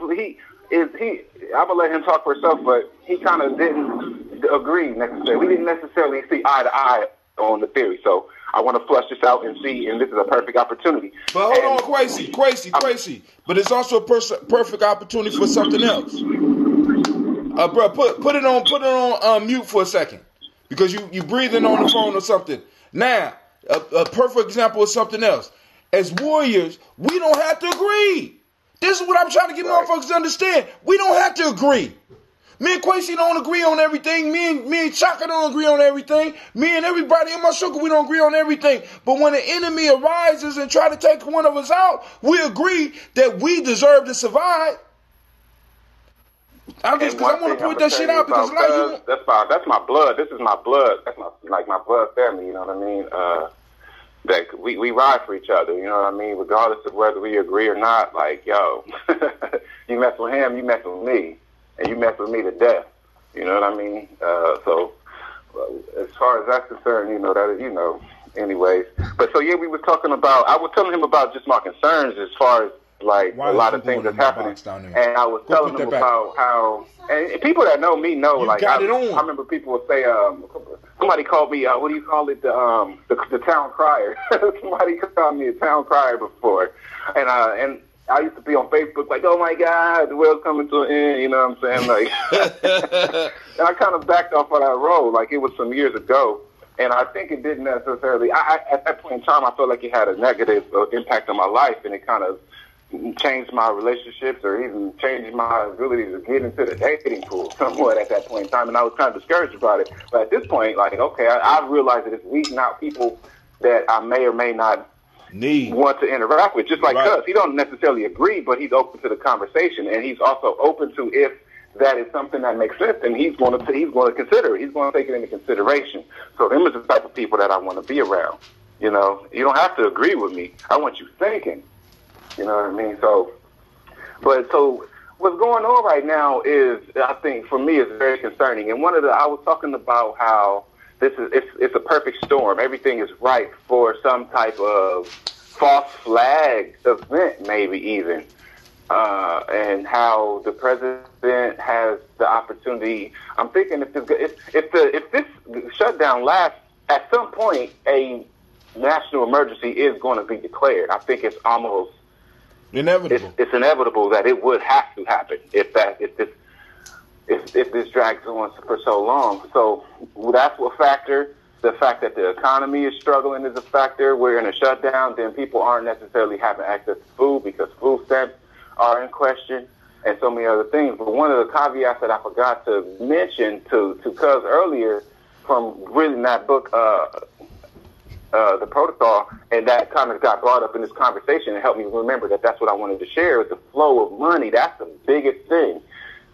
let him talk for himself, but he kind of didn't agree necessarily. We didn't necessarily see eye to eye on the theory, so I want to flush this out and see, and this is a perfect opportunity. But hold on, Quasi. But it's also a perfect opportunity for something else. Bro, put it on mute for a second, because you breathing on the phone or something. Now, a perfect example of something else. As warriors, we don't have to agree. This is what I'm trying to get motherfuckers to understand. We don't have to agree. Me and Quincy don't agree on everything. Me and Chaka don't agree on everything. Me and everybody in my circle, we don't agree on everything. But when an enemy arises and try to take one of us out, we agree that we deserve to survive. I want to point that shit out because that's my blood. This is my blood. That's my blood family. You know what I mean? That we ride for each other. You know what I mean? Regardless of whether we agree or not. Like, yo, you mess with him, you mess with me, and you mess with me to death. You know what I mean? So as far as that's concerned, you know that is, you know. Anyways, but so yeah, we were talking about. I was telling him about just my concerns as far as like a lot of things that's happening, and I was telling him about how. And people that know me know, like I remember people would say, somebody called me, what do you call it, the town crier. Somebody called me a town crier before, and I used to be on Facebook like, oh my God, the world's coming to an end. You know what I'm saying? Like, and I kind of backed off of that role. Like it was some years ago. And I think it didn't necessarily, at that point in time, I felt like it had a negative impact on my life, and it kind of changed my relationships or even changed my ability to get into the dating pool somewhat at that point in time, and I was kind of discouraged about it. But at this point, like, okay, I realized that it's weeding out people that I may or may not want to interact with, just like Cuz. He don't necessarily agree, but he's open to the conversation, and he's also open to if that is something that makes sense, and he's going to consider it. He's going to take it into consideration. So them is the type of people that I want to be around. You know, you don't have to agree with me. I want you thinking. You know what I mean? So what's going on right now is, I think for me, is very concerning. And I was talking about how it's a perfect storm. Everything is ripe for some type of false flag event, maybe even. And how the president has the opportunity. I'm thinking if this shutdown lasts, at some point a national emergency is going to be declared. I think it's almost inevitable. It's inevitable that it would have to happen if this drags on for so long. So that's a factor. The fact that the economy is struggling is a factor. We're in a shutdown, then people aren't necessarily having access to food because food stamps are in question, and so many other things. But one of the caveats that I forgot to mention to Cuz earlier from reading that book, The Protocol, and that kind of got brought up in this conversation and helped me remember that that's what I wanted to share, is the flow of money. That's the biggest thing.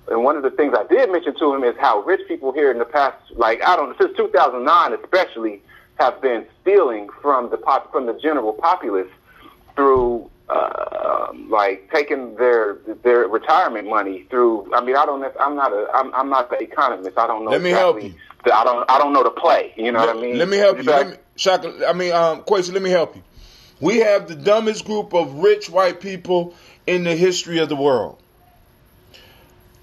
And one of the things I did mention to him is how rich people here in the past, like, I don't know, since 2009 especially, have been stealing from the general populace through like taking their retirement money through. I mean, I'm not an economist. I don't know. Let me help you. I don't know the play. You know what I mean? Let me help you. Quasi, let me help you. We have the dumbest group of rich white people in the history of the world.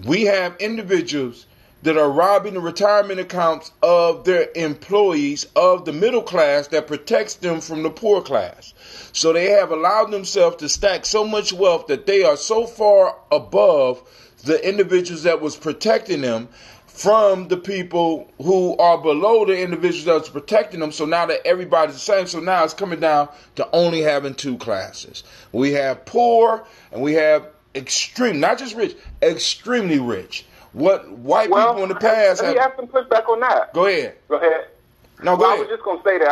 We have individuals that are robbing the retirement accounts of their employees of the middle class that protects them from the poor class. So they have allowed themselves to stack so much wealth that they are so far above the individuals that was protecting them from the people who are below the individuals that was protecting them. So now that everybody's the same, so now it's coming down to only having two classes. We have poor and we have extreme, not just rich, extremely rich. What white people in the past let me have some pushback on that. Go ahead. No, go ahead. I was just going to say that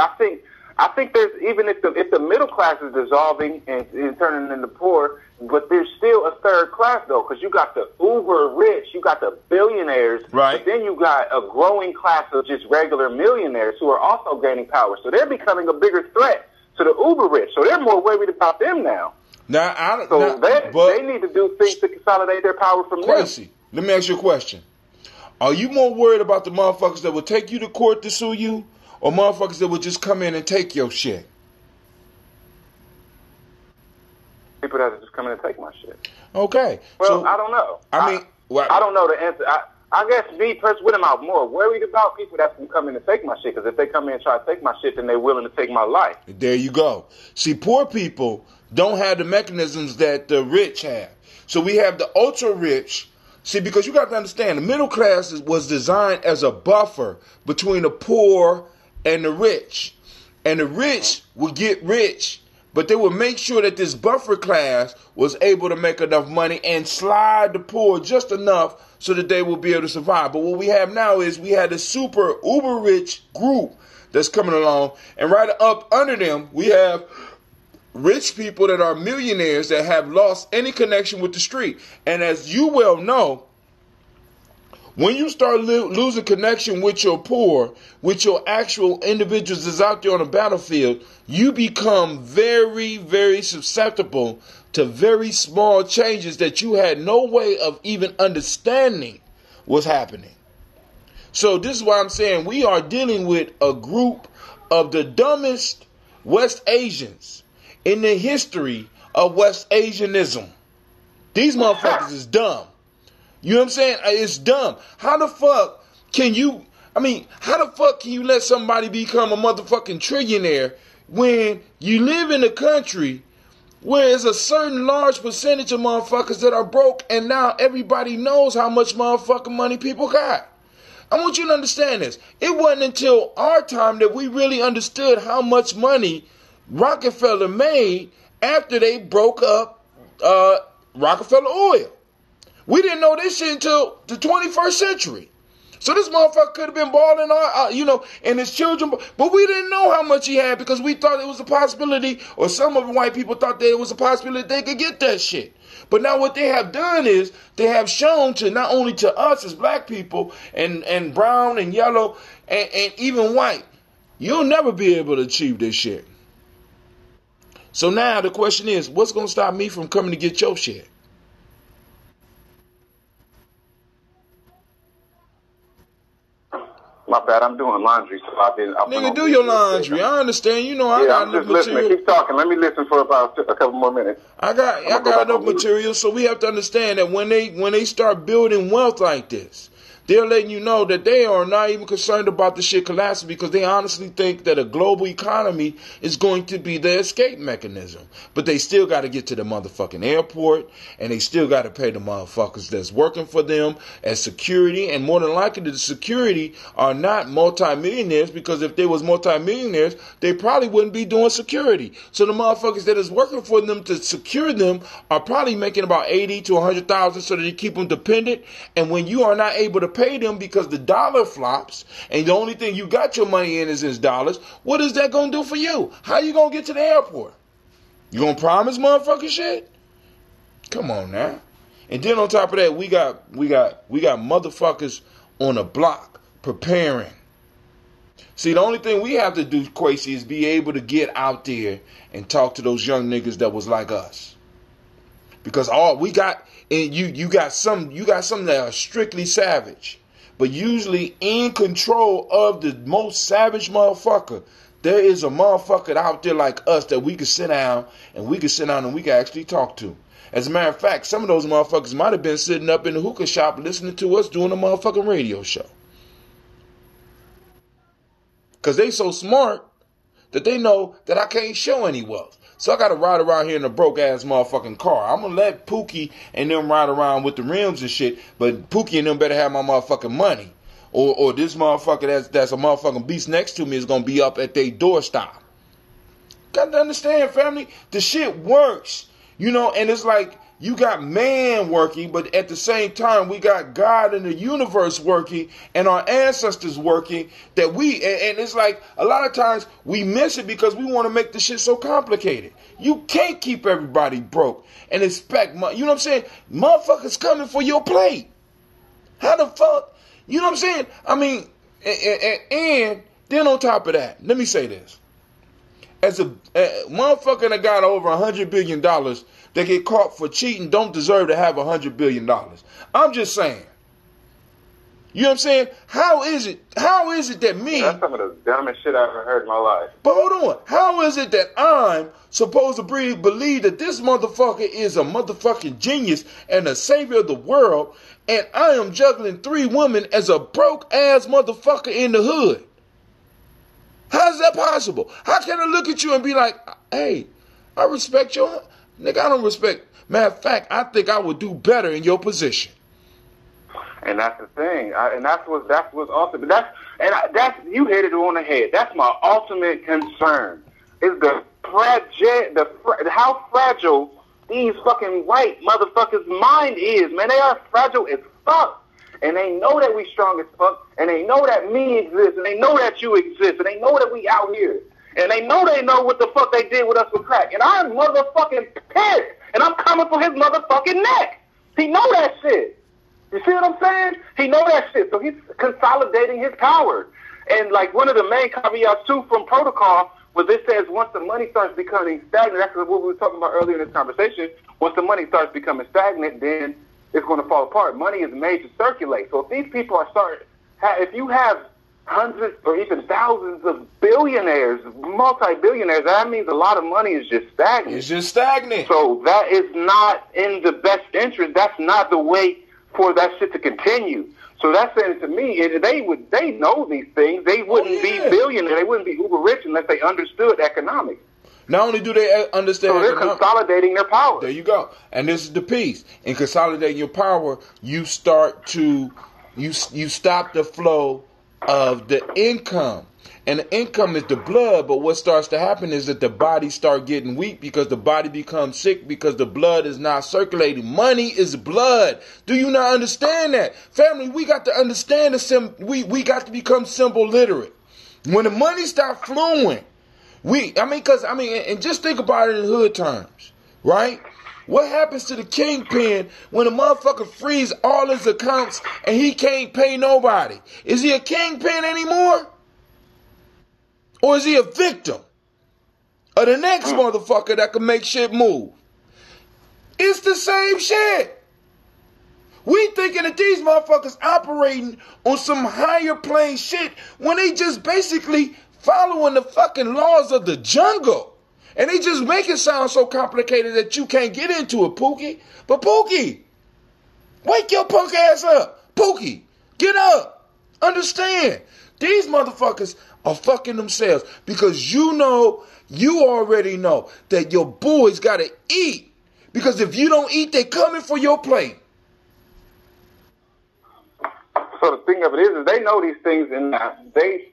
I think there's, even if the middle class is dissolving and turning into poor, but there's still a third class though, because you got the uber rich, you got the billionaires, right? But then you got a growing class of just regular millionaires who are also gaining power. So they're becoming a bigger threat to the uber rich. So they're more worried about them now. They need to do things to consolidate their power from them. Let me ask you a question. Are you more worried about the motherfuckers that will take you to court to sue you, or motherfuckers that will just come in and take your shit? People that just come in and take my shit. Okay. Well, so, I don't know. I don't know the answer. I guess me personally, what am I more worried about? People that can come in and take my shit. Because if they come in and try to take my shit, then they're willing to take my life. There you go. See, poor people don't have the mechanisms that the rich have. So we have the ultra rich. See, because you got to understand, the middle class was designed as a buffer between the poor and the rich. And the rich will get rich But they would make sure that this buffer class was able to make enough money and slide the poor just enough so that they will be able to survive. But what we have now is we had a super uber rich group that's coming along, and right up under them we have rich people that are millionaires that have lost any connection with the street. And as you well know, when you start losing connection with your poor, with your actual individuals that's out there on the battlefield, you become very, very susceptible to very small changes that you had no way of even understanding was happening. So this is why I'm saying we are dealing with a group of the dumbest West Asians in the history of West Asianism. These motherfuckers is dumb. You know what I'm saying? It's dumb. How the fuck can you let somebody become a motherfucking trillionaire when you live in a country where there's a certain large percentage of motherfuckers that are broke, and now everybody knows how much motherfucking money people got? I want you to understand this. It wasn't until our time that we really understood how much money Rockefeller made after they broke up Rockefeller Oil. We didn't know this shit until the 21st century. So this motherfucker could have been balling and his children, but we didn't know how much he had because we thought it was a possibility, or some of the white people thought that it was a possibility they could get that shit. But now what they have done is they have shown to not only to us as black people and brown and yellow and even white, you'll never be able to achieve this shit. So now the question is, what's going to stop me from coming to get your shit? My bad, I'm doing laundry, so Nigga, do your laundry. I understand. You know, I got enough material. Listening. Keep talking. Let me listen for about a couple more minutes. I got enough material, so we have to understand that when they start building wealth like this, they're letting you know that they are not even concerned about the shit collapsing because they honestly think that a global economy is going to be their escape mechanism. But they still got to get to the motherfucking airport, and they still got to pay the motherfuckers that's working for them as security. And more than likely, the security are not multimillionaires, because if they was multimillionaires, they probably wouldn't be doing security. So the motherfuckers that is working for them to secure them are probably making about 80 to 100,000 so that they keep them dependent. And when you are not able to pay them because the dollar flops and the only thing you got your money in is dollars, what is that going to do for you? How you going to get to the airport? You going to promise motherfucking shit? Come on now. And then on top of that, we got motherfuckers on the block preparing. See, the only thing we have to do, Quasi, is be able to get out there and talk to those young niggas that was like us. Because all we got, and you got some that are strictly savage, but usually in control of the most savage motherfucker. There is a motherfucker out there like us that we can sit down and we can actually talk to. As a matter of fact, some of those motherfuckers might have been sitting up in the hookah shop listening to us doing a motherfucking radio show. Because they so smart that they know that I can't show any wealth. So I got to ride around here in a broke-ass motherfucking car. I'm going to let Pookie and them ride around with the rims and shit, but Pookie and them better have my motherfucking money. Or this motherfucker that's a motherfucking beast next to me is going to be up at their doorstop. Got to understand, family, the shit works. And it's like you got man working, but at the same time, we got God in the universe working and our ancestors working and it's like a lot of times we miss it because we want to make the shit so complicated. You can't keep everybody broke and expect, you know what I'm saying? Motherfuckers coming for your plate. How the fuck? You know what I'm saying? I mean, and then on top of that, let me say this. As a motherfucker that got over $100 billion that get caught for cheating don't deserve to have $100 billion. I'm just saying. You know what I'm saying? How is it that me... That's some of the dumbest shit I've ever heard in my life. But hold on. How is it that I'm supposed to believe that this motherfucker is a motherfucking genius and a savior of the world, and I am juggling 3 women as a broke-ass motherfucker in the hood? How is that possible? How can I look at you and be like, hey, I respect your... Nigga, I don't respect... Matter of fact, I think I would do better in your position. And that's the thing. That's what's awesome. But that's you hit it on the head. That's my ultimate concern. Is the how fragile these fucking white motherfuckers' mind is, man. They are fragile as fuck. And they know that we strong as fuck. And they know that me exists. And they know that you exist. And they know that we out here. And they know what the fuck they did with us with crack. And I'm motherfucking pissed. And I'm coming for his motherfucking neck. He know that shit. You see what I'm saying? He know that shit. So he's consolidating his power. And like one of the main caveats too from protocol was it says once the money starts becoming stagnant, that's what we were talking about earlier in this conversation, once the money starts becoming stagnant, then it's going to fall apart. Money is made to circulate. So if these people are if you have hundreds or even thousands of billionaires, multi-billionaires, that means a lot of money is just stagnant. It's just stagnant. So that is not in the best interest. That's not the way for that shit to continue. So that's saying to me, they know these things. They wouldn't be billionaires. They wouldn't be uber rich unless they understood economics. Not only do they understand, so they're consolidating their power. There you go. And this is the piece. In consolidating your power, you start to you stop the flow of the income. And the income is the blood, but what starts to happen is that the body start getting weak because the body becomes sick because the blood is not circulating. Money is blood. Do you not understand that? Family, we got to understand we got to become symbol literate. When the money starts flowing, and just think about it in hood terms, right? What happens to the kingpin when a motherfucker frees all his accounts and he can't pay nobody? Is he a kingpin anymore? Or is he a victim of the next motherfucker that can make shit move? It's the same shit. We thinking that these motherfuckers operating on some higher plane shit when they just basically following the fucking laws of the jungle. And they just make it sound so complicated that you can't get into it, Pookie. But Pookie, wake your punk ass up. Pookie, get up. Understand. These motherfuckers are fucking themselves because you already know that your boys got to eat. Because if you don't eat, they coming for your plate. So the thing of it is they know these things and they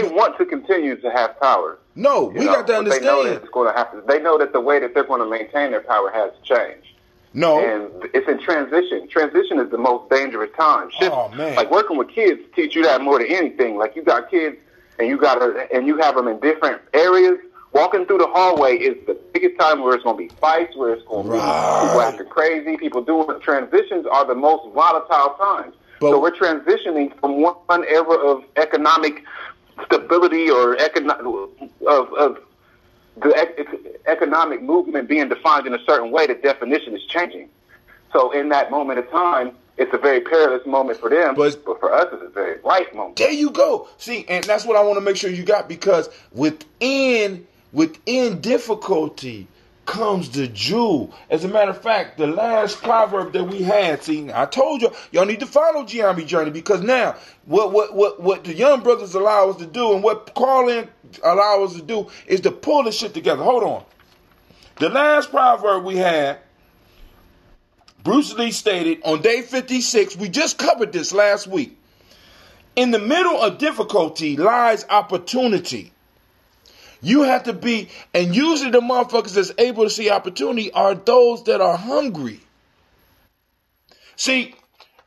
want to continue to have power. No, we got to understand. They know that it's going to happen. They know that the way that they're going to maintain their power has changed. No. And it's in transition. Transition is the most dangerous time. Oh, man. Like working with kids teach you that more than anything. Like you got kids and you have them in different areas. Walking through the hallway is the biggest time where it's going to be fights, where it's going to be people acting crazy, people doing transitions are the most volatile times. So we're transitioning from one era of economic stability or of the economic movement being defined in a certain way. The definition is changing. So in that moment of time, it's a very perilous moment for them, but for us, it's a very right moment. There you go. See, and that's what I want to make sure you got, because within difficulty comes the jewel. As a matter of fact, the last proverb that we had, see, I told y'all need to follow Giambi Journey, because now what the young brothers allow us to do and what Carlin allow us to do is to pull this shit together. Hold on. The last proverb we had, Bruce Lee stated on day 56, we just covered this last week. In the middle of difficulty lies opportunity. You have to be, and usually the motherfuckers that's able to see opportunity are those that are hungry. See,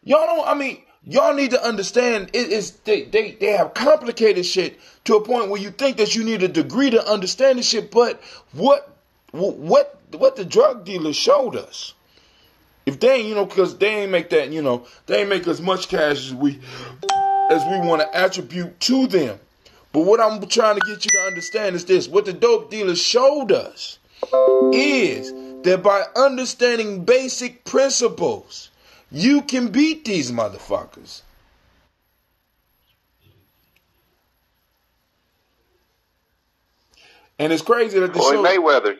y'all need to understand they have complicated shit to a point where you think that you need a degree to understand this shit, but what the drug dealers showed us, if they ain't, because they ain't make that, they ain't make as much cash as we want to attribute to them. But what I'm trying to get you to understand is this. What the dope dealers showed us is that by understanding basic principles, you can beat these motherfuckers. And it's crazy that Floyd Mayweather.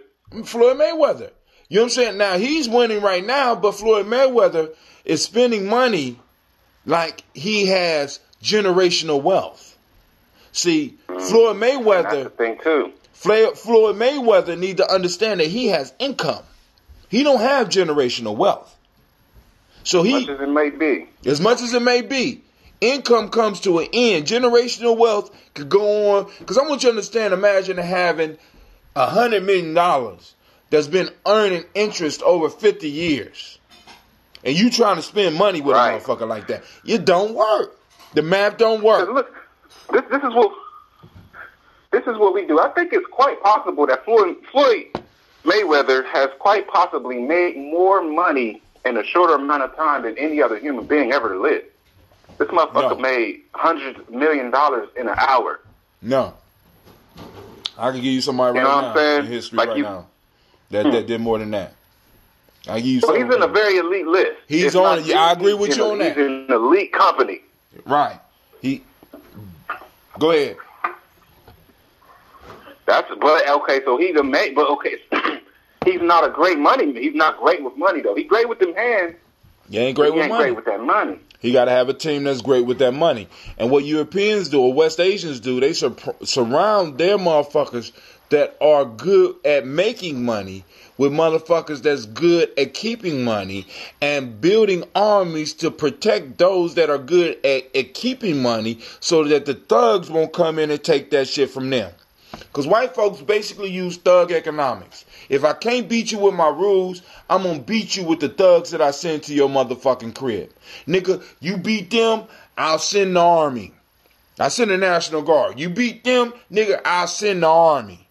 You know what I'm saying? Now, he's winning right now, but Floyd Mayweather is spending money like he has generational wealth. See, Floyd Mayweather, that's the thing too. Floyd Mayweather need to understand that he has income. He don't have generational wealth. So as much as it may be. As much as it may be. income comes to an end. Generational wealth could go on. Because I want you to understand, imagine having $100 million that's been earning interest over 50 years. And you trying to spend money with a motherfucker like that. It don't work. The math don't work. Look, this is what we do. I think it's quite possible that Floyd Mayweather has quite possibly made more money in a shorter amount of time than any other human being ever lived. This motherfucker made $100 million in an hour. No. I can give you somebody right now in history like now that did more than that. I give you so he's in a very elite list. He's on it. Yeah, I agree with you on that. He's in an elite company. Right. Go ahead. So he's he's not a great money. He's not great with money though. He's great with them hands. He ain't great with money. Great with that money. He got to have a team that's great with that money. And what Europeans do, or West Asians do, they surround their motherfuckers that are good at making money with motherfuckers that's good at keeping money and building armies to protect those that are good at keeping money so that the thugs won't come in and take that shit from them. Because white folks basically use thug economics. If I can't beat you with my rules, I'm going to beat you with the thugs that I send to your motherfucking crib. Nigga, you beat them, I'll send the army. I send the National Guard. You beat them, nigga, I'll send the army.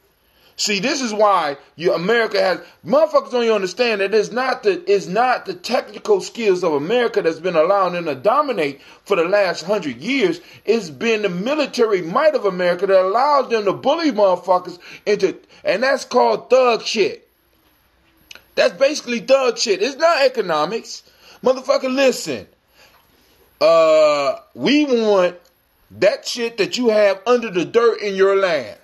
See, this is why America has... Motherfuckers don't even understand that it's not the technical skills of America that's been allowing them to dominate for the last 100 years. It's been the military might of America that allows them to bully motherfuckers into... And that's called thug shit. That's basically thug shit. It's not economics. Motherfucker, listen. We want that shit that you have under the dirt in your land.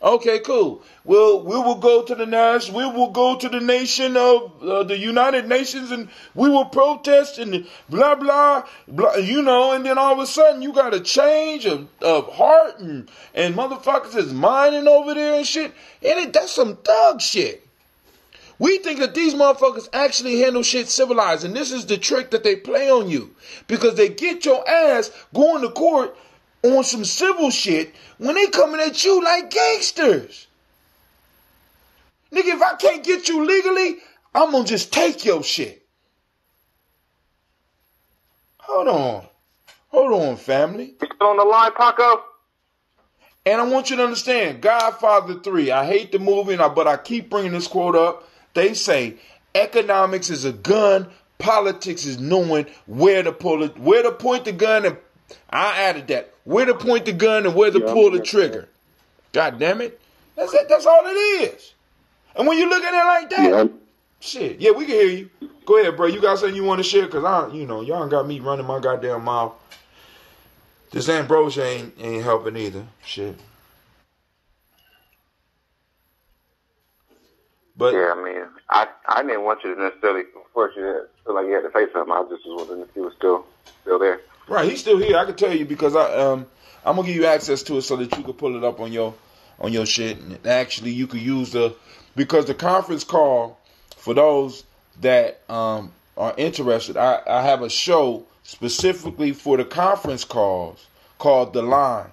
Okay, cool. Well, we will go to the nation of the United Nations, and we will protest and blah blah blah. And then all of a sudden you got a change of heart and motherfuckers is mining over there and shit. And that's some thug shit. We think that these motherfuckers actually handle shit civilized, and this is the trick that they play on you because they get your ass going to court on some civil shit when they coming at you like gangsters. Nigga, if I can't get you legally, I'm gonna just take your shit. Hold on, family. You still on the line, Paco? And I want you to understand, Godfather 3, I hate the movie, but I keep bringing this quote up. They say, economics is a gun, politics is knowing where to point the gun, and I added that. Where to point the gun and where to pull the trigger. God damn it. That's it. That's all it is. And when you look at it like that, shit. Yeah, we can hear you. Go ahead, bro. You got something you want to share? Because y'all got me running my goddamn mouth. This ambrosia ain't helping either. Shit. But yeah, I mean, I didn't want you to necessarily force you to feel like you had to say something. I just was wondering if you were still there. Right, he's still here. I can tell you because I'm gonna give you access to it so that you can pull it up on your shit. And actually, you could use because the conference call for those that are interested. I have a show specifically for the conference calls called The Line,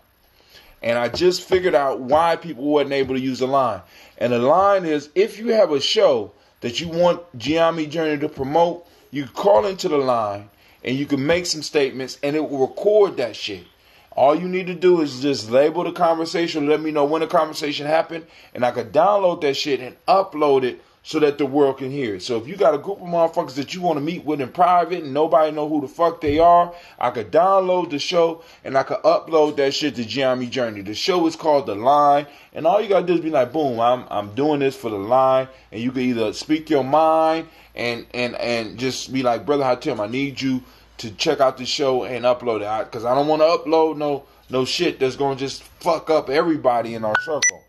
and I just figured out why people weren't able to use the line. And the line is if you have a show that you want Gianni Journey to promote, you call into the line. And you can make some statements, and it will record that shit. All you need to do is just label the conversation, let me know when the conversation happened, and I can download that shit and upload it so that the world can hear it. So if you got a group of motherfuckers that you want to meet with in private and nobody know who the fuck they are, I could download the show and I could upload that shit to Gianni Journey. The show is called The Line, and all you gotta do is be like, boom, I'm doing this for the line, and you can either speak your mind and just be like, Brother Hatem, I need you to check out the show and upload it. Because I don't want to upload no shit that's going to just fuck up everybody in our circle.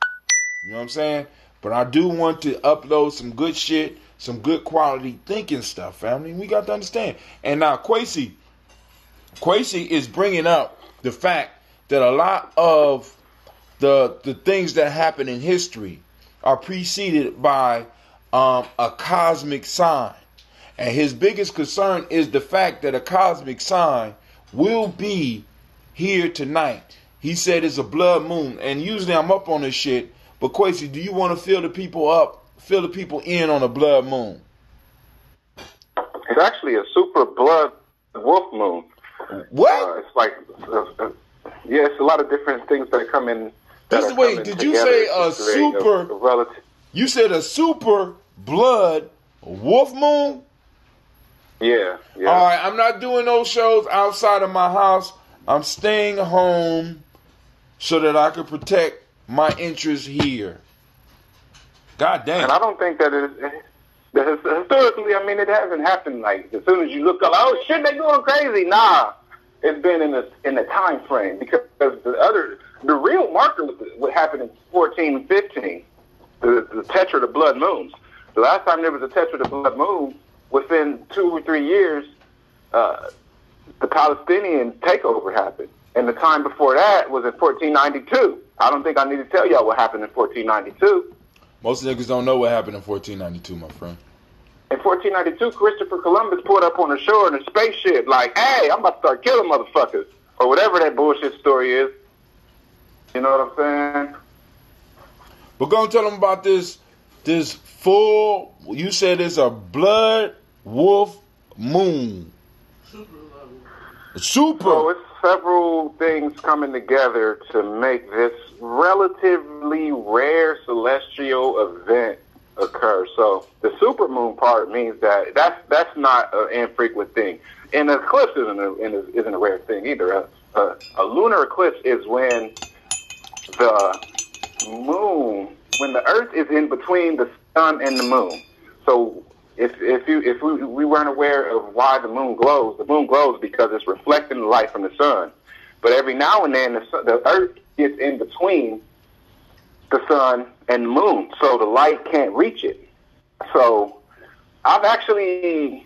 You know what I'm saying? But I do want to upload some good shit, some good quality thinking stuff, family. We got to understand. And now Kwesi is bringing up the fact that a lot of the things that happen in history are preceded by a cosmic sign. And his biggest concern is the fact that a cosmic sign will be here tonight. He said it's a blood moon, and usually I'm up on this shit. But Quasi, do you want to fill the people in on a blood moon? It's actually a super blood wolf moon. What? It's like, yeah, it's a lot of different things that come in. Wait, did you say a super? You said a super blood wolf moon? Yeah. All right, I'm not doing those shows outside of my house. I'm staying home so that I can protect my interests here. God damn. And I don't think that historically, I mean, it hasn't happened like as soon as you look up, oh shit, they going crazy. Nah, it's been in the time frame, because the real marker was what happened in 14 and 15, the tetra, the blood moons. The last time there was a tetra, the blood moon, within 2 or 3 years, the Palestinian takeover happened. And the time before that was in 1492. I don't think I need to tell y'all what happened in 1492. Most niggas don't know what happened in 1492, my friend. In 1492, Christopher Columbus pulled up on the shore in a spaceship like, hey, I'm about to start killing motherfuckers. Or whatever that bullshit story is. You know what I'm saying? But go and tell them about this full, you said it's a blood wolf moon. Super. So it's several things coming together to make this relatively rare celestial event occur. So the supermoon part means that that's not an infrequent thing. And an eclipse isn't a rare thing either. A lunar eclipse is when the moon, when the Earth is in between the sun and the moon. So if we weren't aware of why the moon glows because it's reflecting the light from the sun. But every now and then the Earth gets in between the sun and the moon, so the light can't reach it. So I've actually,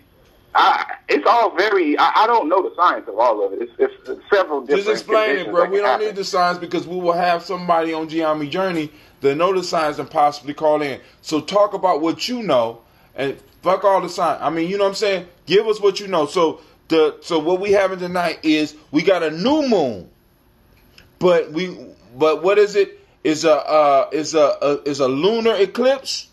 it's all very, I don't know the science of all of it. It's several different. Just explain it, bro. We don't happen. need the science, because we will have somebody on Geometry Journey that know the science and possibly call in. So talk about what you know and fuck all the science. I mean, you know what I'm saying? Give us what you know. So what we having tonight is we got a new moon, but what is it? Is a lunar eclipse?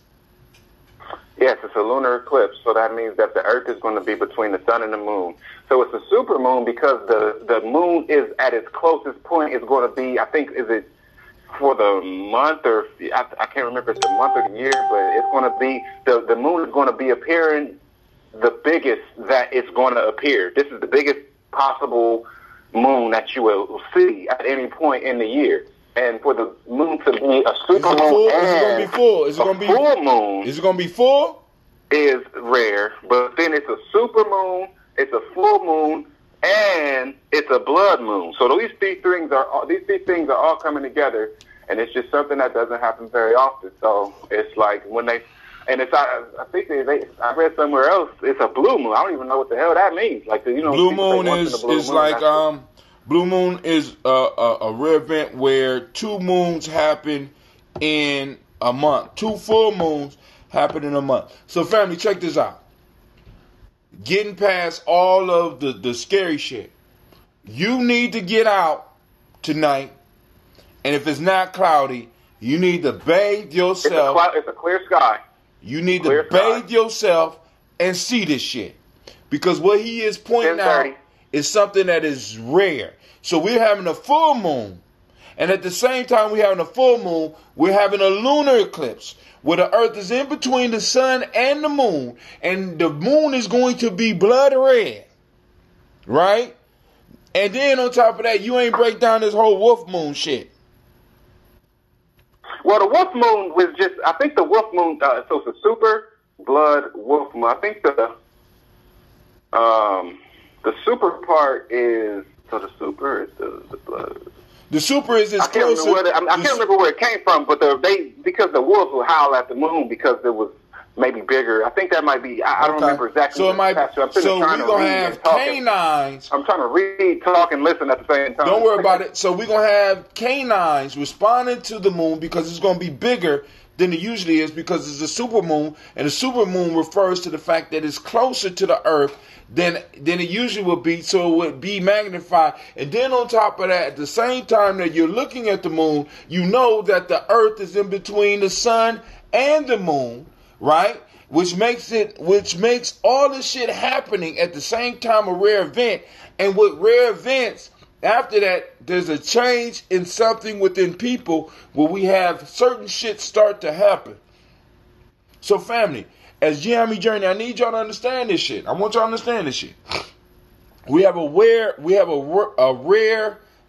Yes, it's a lunar eclipse, so that means that the Earth is going to be between the sun and the moon. So it's a super moon because the moon is at its closest point. It's going to be, I think, is it for the month or I can't remember if it's the month or the year, but it's going to be the moon is going to be appearing the biggest that it's going to appear. This is the biggest possible moon that you will see at any point in the year. And for the moon to be a super moon and full moon, is it going to be full? Is rare, but then it's a super moon, it's a full moon, and it's a blood moon. So these three things are all coming together, and it's just something that doesn't happen very often. So it's like when they, and it's I think I read somewhere else it's a blue moon. I don't even know what the hell that means. Like blue moon is like blue moon is a rare event where two moons happen in a month. Two full moons happen in a month. So family, check this out. Getting past all of the scary shit. You need to get out tonight, and if it's not cloudy, you need to bathe yourself. It's a clear sky. You need to bathe yourself and see this shit. Because what he is pointing out is something that is rare. So we're having a full moon. And at the same time we're having a full moon, we're having a lunar eclipse where the Earth is in between the sun and the moon. And the moon is going to be blood red. Right? And then on top of that, you ain't break down this whole wolf moon shit. Well, the wolf moon was just, I think the wolf moon, so it's a super blood wolf moon. I think the super part is, so the super is the blood. The super is as close. I can't remember where it came from, but because the wolves will howl at the moon because it was maybe bigger. I think that might be. I don't remember exactly. So it might. So we're gonna have canines. I'm trying to read, talk, and listen at the same time. Don't worry about it. So we're gonna have canines responding to the moon because it's gonna be bigger than it usually is because it's a super moon, and the super moon refers to the fact that it's closer to the earth than it usually would be, so it would be magnified. And then on top of that, at the same time that you're looking at the moon, you know that the earth is in between the sun and the moon, right? Which makes all this shit happening at the same time a rare event. And with rare events, after that, there's a change in something within people where we have certain shit start to happen. So family, as Giammi Journey, I need y'all to understand this shit. I want y'all to understand this shit. We have a rare,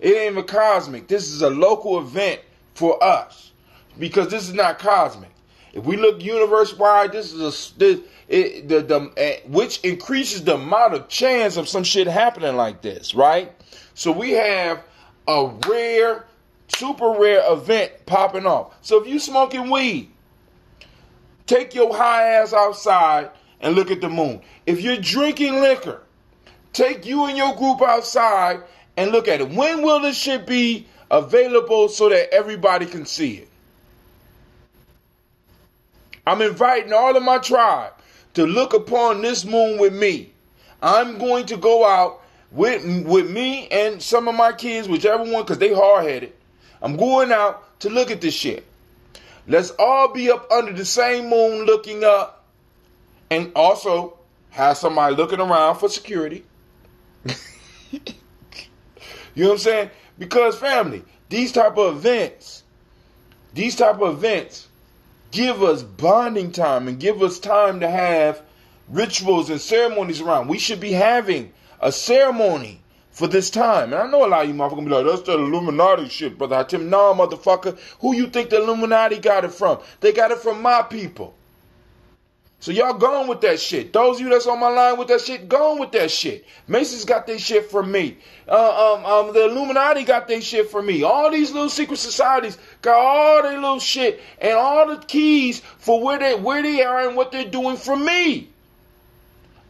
it ain't even cosmic. This is a local event for us because this is not cosmic. If we look universe-wide, this is which increases the amount of chance of some shit happening like this, right? So we have a rare, super rare event popping off. So if you smoking weed, take your high ass outside and look at the moon. If you're drinking liquor, take you and your group outside and look at it. When will this shit be available so that everybody can see it? I'm inviting all of my tribe to look upon this moon with me. I'm going to go out with me and some of my kids, whichever one, because they hard-headed. I'm going out to look at this shit. Let's all be up under the same moon looking up, and also have somebody looking around for security. You know what I'm saying? Because family, these type of events give us bonding time and give us time to have rituals and ceremonies around. We should be having a ceremony for this time. And I know a lot of you motherfuckers gonna be like, that's that Illuminati shit, brother Hatim. Nah, motherfucker. Who you think the Illuminati got it from? They got it from my people. So y'all gone with that shit. Those of you that's on my line with that shit, gone with that shit. Masons got their shit from me. The Illuminati got their shit from me. All these little secret societies got all their little shit and all the keys for where they are and what they're doing from me.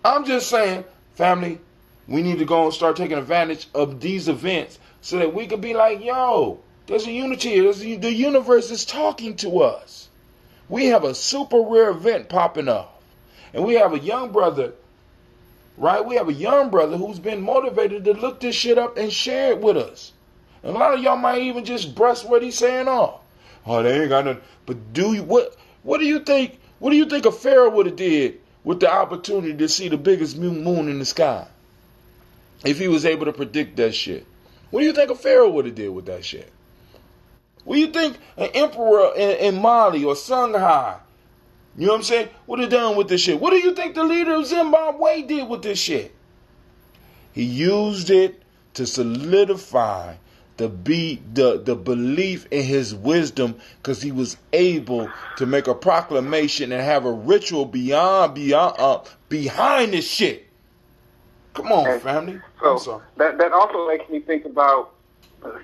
I'm just saying, family, we need to go and start taking advantage of these events so that we can be like, yo, there's a unity here. The universe is talking to us. We have a super rare event popping up. And we have a young brother, right? We have a young brother who's been motivated to look this shit up and share it with us. And a lot of y'all might even just brush what he's saying off. Oh, they ain't got nothing. But what do you think? What do you think a Pharaoh would have did with the opportunity to see the biggest moon in the sky? If he was able to predict that shit. What do you think a Pharaoh would have did with that shit? What do you think an emperor in Mali or Songhai, you know what I'm saying, would have done with this shit? What do you think the leader of Zimbabwe did with this shit? He used it to solidify the belief in his wisdom because he was able to make a proclamation and have a ritual behind this shit. Come on, family. So that also makes me think about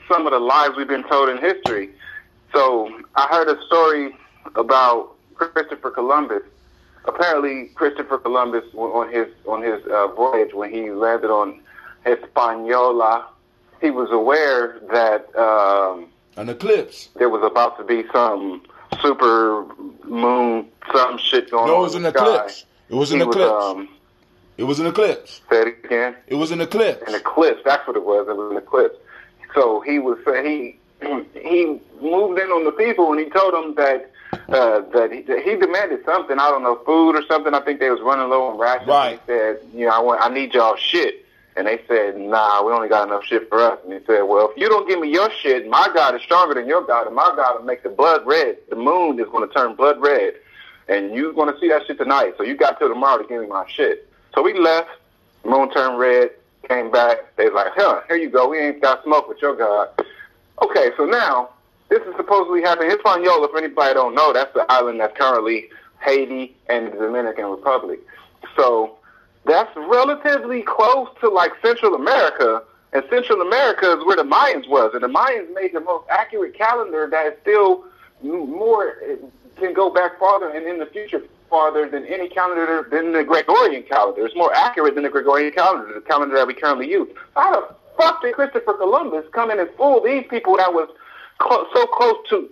some of the lies we've been told in history. So I heard a story about Christopher Columbus. Apparently, Christopher Columbus on his voyage, when he landed on Hispaniola, he was aware that an eclipse. There was about to be some super moon, some shit going on. No, it was an eclipse. It was an eclipse. It was an eclipse. Say it again. It was an eclipse. An eclipse. That's what it was. It was an eclipse. So he moved in on the people and he told them that he demanded something. I don't know, food or something. I think they was running low on rations. Right. He said, I need y'all shit. And they said, nah, we only got enough shit for us. And he said, well, if you don't give me your shit, my God is stronger than your God, and my God will make the blood red. The moon is going to turn blood red. And you're going to see that shit tonight. So you got till tomorrow to give me my shit. So we left. The moon turned red. Came back. They was like, here you go. We ain't got smoke with your God. Okay, so now, this is supposedly happening. Hispaniola, for anybody don't know, that's the island that's currently Haiti and the Dominican Republic. So that's relatively close to like Central America, and Central America is where the Mayans was, and the Mayans made the most accurate calendar that is still more, can go back farther and in the future farther than any calendar, than the Gregorian calendar. It's more accurate than the Gregorian calendar, the calendar that we currently use. How the fuck did Christopher Columbus come in and fool these people that was so close to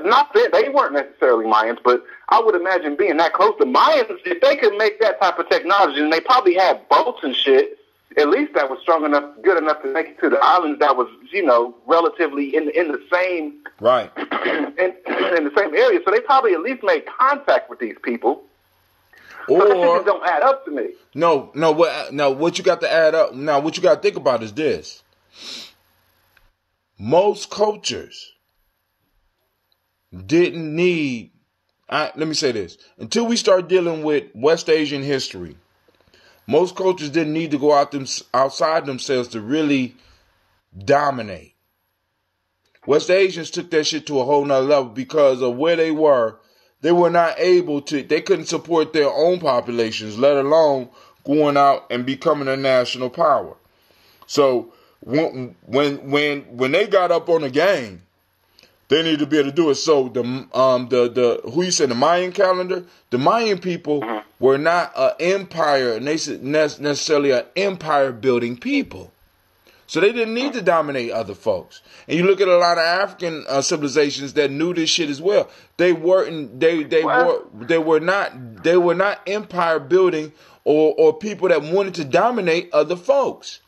not that they weren't necessarily Mayans, but I would imagine being that close to Mayans, if they could make that type of technology, and they probably had boats and shit, at least that was strong enough, good enough to make it to the islands that was, relatively in the same right in the same area. So they probably at least made contact with these people. Or so that shit just don't add up to me. No, what you got to add up now? What you got to think about is this: most cultures didn't need. Let me say this: until we start dealing with West Asian history, most cultures didn't need to go outside themselves to really dominate. West Asians took that shit to a whole nother level because of where they were. They were not able to. They couldn't support their own populations, let alone going out and becoming a national power. So when they got up on the game, they needed to be able to do it. So the who you said the Mayan calendar, the Mayan people were not an empire, necessarily an empire building people. So they didn't need to dominate other folks. And you look at a lot of African civilizations that knew this shit as well. They weren't. They were not empire building or people that wanted to dominate other folks.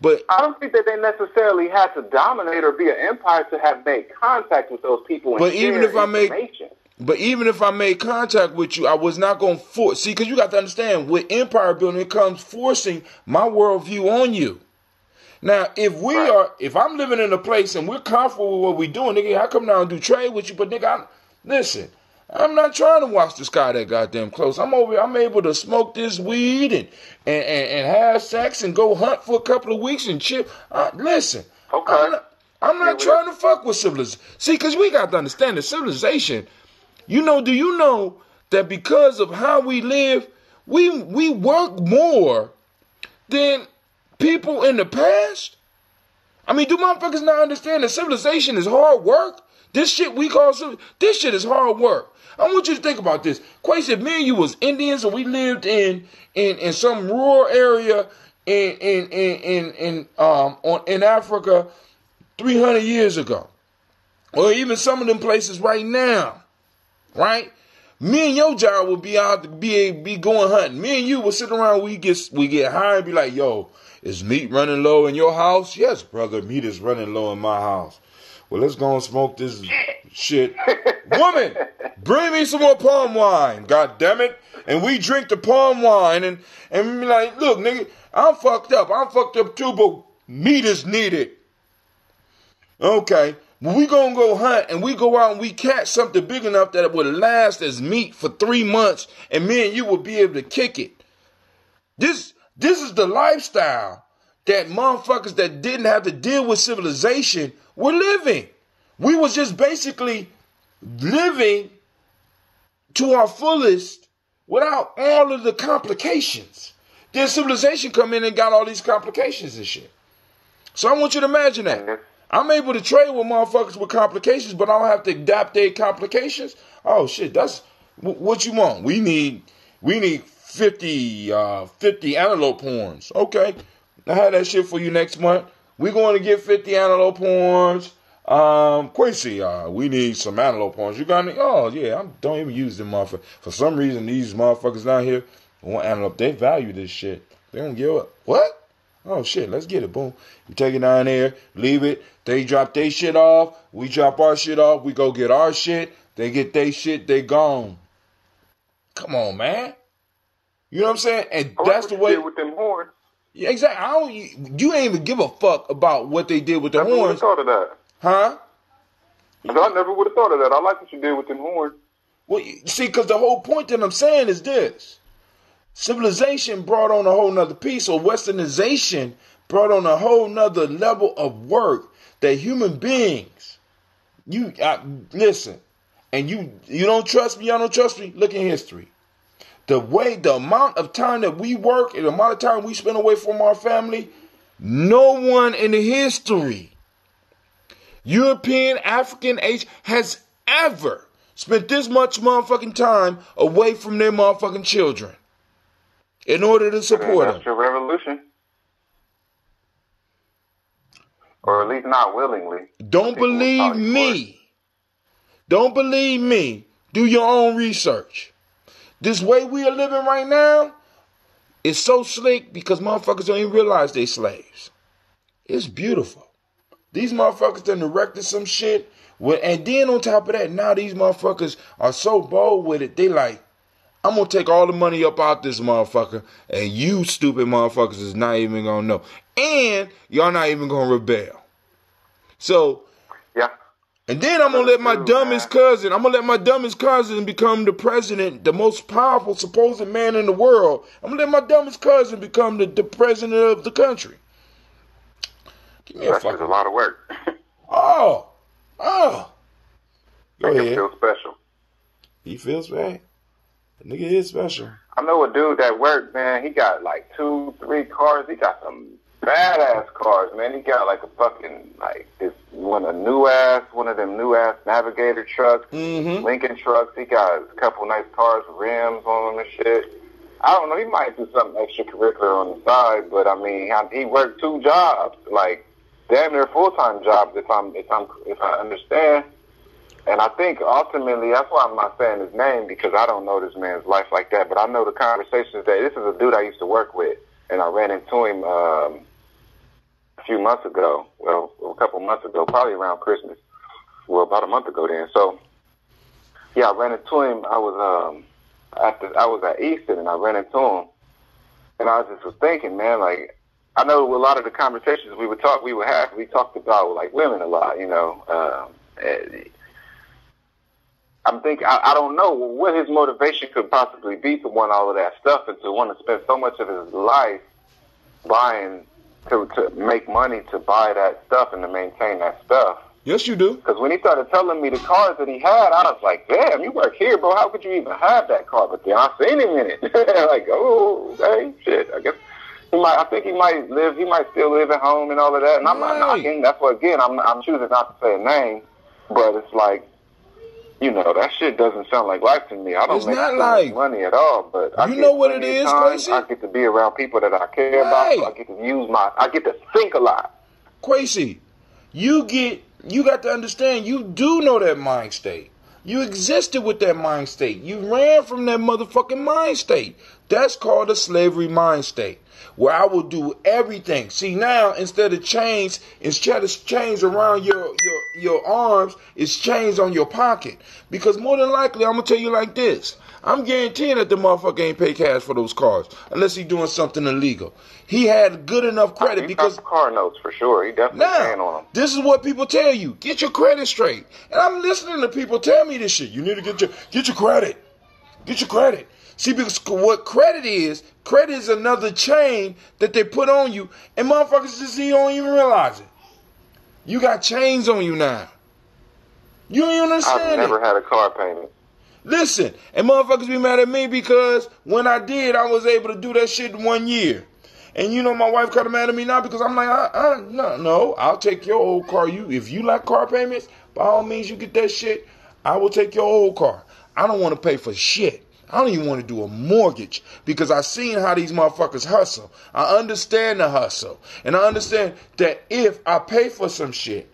But I don't think that they necessarily had to dominate or be an empire to have made contact with those people. And even if I made contact with you, I was not going to force. See, because you got to understand, with empire building, it comes forcing my worldview on you. Now, if I'm living in a place and we're comfortable with what we're doing, nigga, I come down and do trade with you, but nigga, I'm not trying to watch the sky that goddamn close. I'm able to smoke this weed and have sex and go hunt for a couple of weeks and chill. Listen, okay. I'm not trying to fuck with civilization. See, because we got to understand that civilization, do you know that because of how we live, we work more than people in the past? I mean, do motherfuckers not understand that civilization is hard work? This shit we call this shit is hard work. I want you to think about this. Quay said, me and you was Indians, and we lived in some rural area in Africa 300 years ago, or even some of them places right now, right? Me and your job would be out to be going hunting. Me and you would sit around. We get high and be like, yo, is meat running low in your house? Yes, brother, meat is running low in my house. Well, let's go and smoke this shit. Woman, bring me some more palm wine, god damn it. And we drink the palm wine and be like, look, nigga, I'm fucked up. I'm fucked up too, but meat is needed. Okay, well, we gonna go hunt and we go out and we catch something big enough that it would last as meat for 3 months, and me and you would be able to kick it. This is the lifestyle that motherfuckers that didn't have to deal with civilization were living. We was just basically living to our fullest without all of the complications. Then civilization come in and got all these complications and shit. So I want you to imagine that. I'm able to trade with motherfuckers with complications, but I don't have to adapt their complications. Oh shit, that's what you want. We need 50 antelope horns. Okay, I have that shit for you next month. We're going to get 50 antelope horns. Quincy, we need some antelope horns. You got any? Oh yeah, don't even use them motherfuckers. For some reason, these motherfuckers down here want antelope. They value this shit. They don't give up. What? Oh shit, let's get it. Boom. You take it down there, leave it. They drop their shit off. We drop our shit off. We go get our shit. They get their shit. They gone. Come on, man. You know what I'm saying? And that's the way. With them horns. Yeah, exactly. You ain't even give a fuck about what they did with the horns. I never would have thought of that. Huh? I never would have thought of that. I like what you did with them horns. Well, see, because the whole point that I'm saying is this. Civilization brought on a whole nother piece, or westernization brought on a whole nother level of work that human beings, listen, and you don't trust me, y'all don't trust me, look in history. The amount of time that we work and the amount of time we spend away from our family, no one in the history, European, African, Asian, has ever spent this much motherfucking time away from their motherfucking children in order to support them. Industrial Revolution. Or at least not willingly. Don't believe me. Don't believe me. Do your own research. This way we are living right now is so slick because motherfuckers don't even realize they slaves. It's beautiful. These motherfuckers done erected some shit. And then on top of that, now these motherfuckers are so bold with it. They like, I'm going to take all the money up out this motherfucker. And you stupid motherfuckers is not even going to know. And y'all not even going to rebel. So, yeah. And then I'm going to let my dumbest cousin become the president, the most powerful supposed man in the world. I'm going to let my dumbest cousin become the president of the country. Give me That's a lot of work. Oh. Go Make ahead. him feel special. He feels bad. The nigga is special. I know a dude that worked, man. He got like 2-3 cars. He got some badass cars, man. He got like a fucking, like, one of them new ass Navigator trucks, Lincoln trucks. He got a couple nice cars, rims on them and shit. I don't know. He might do something extracurricular on the side, but I mean, he worked 2 jobs, like damn near full-time jobs, if I understand. And I think ultimately, that's why I'm not saying his name, because I don't know this man's life like that. But I know the conversations that this is a dude I used to work with, and I ran into him a few months ago. Well, a couple months ago, probably around Christmas. Well, about a month ago then. So, yeah, I ran into him. I was at Easton, and I ran into him, and I just was thinking, man, like, I know a lot of the conversations we talked about like women a lot, you know. I'm thinking, I don't know what his motivation could possibly be to want all of that stuff and to want to spend so much of his life buying, to make money to buy that stuff and to maintain that stuff. Yes, you do. Because when he started telling me the cars that he had, I was like, damn, you work here, bro. How could you even have that car? But then I seen him in it. Like, oh, okay, shit. I guess I think he might still live at home and all of that. And I'm not knocking. That's what, again, I'm choosing not to say a name. But it's like, you know, that shit doesn't sound like life to me. I don't make so much money at all, but you know what it is, Quasi? I get to be around people that I care about. So I get to I get to think a lot. Quasi, you got to understand, you do know that mind state. You existed with that mind state. You ran from that motherfucking mind state. That's called a slavery mind state, where I will do everything. See, now, instead of chains around your arms, it's chains on your pocket. Because more than likely, I'm going to tell you like this. I'm guaranteeing that the motherfucker ain't pay cash for those cars, unless he's doing something illegal. He had good enough credit because car notes for sure. He definitely paying on them. This is what people tell you: get your credit straight. And I'm listening to people tell me this shit. You need to get your credit. Get your credit. See, because what credit is another chain that they put on you, and motherfuckers just don't even realize it. You got chains on you now. You don't even understand it. I've never had a car payment. Listen, and motherfuckers be mad at me because when I did, I was able to do that shit in 1 year. And you know my wife kind of mad at me now because I'm like, no, I'll take your old car. If you like car payments, by all means you get that shit. I will take your old car. I don't want to pay for shit. I don't even want to do a mortgage because I seen how these motherfuckers hustle. I understand the hustle. And I understand that if I pay for some shit,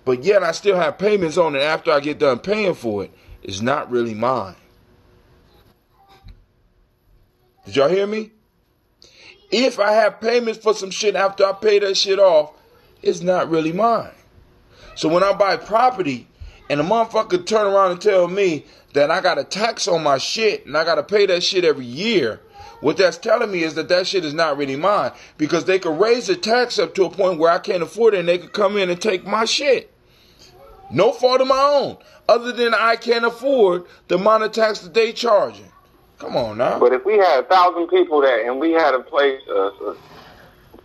but yet I still have payments on it after I get done paying for it, it's not really mine. Did y'all hear me? If I have payments for some shit after I pay that shit off, it's not really mine. So when I buy property and a motherfucker turn around and tell me that I got a tax on my shit and I got to pay that shit every year, what that's telling me is that shit is not really mine, because they could raise the tax up to a point where I can't afford it and they could come in and take my shit. No fault of my own, other than I can't afford the amount of tax that they charging. Come on now. But if we had 1,000 people there and we had a place,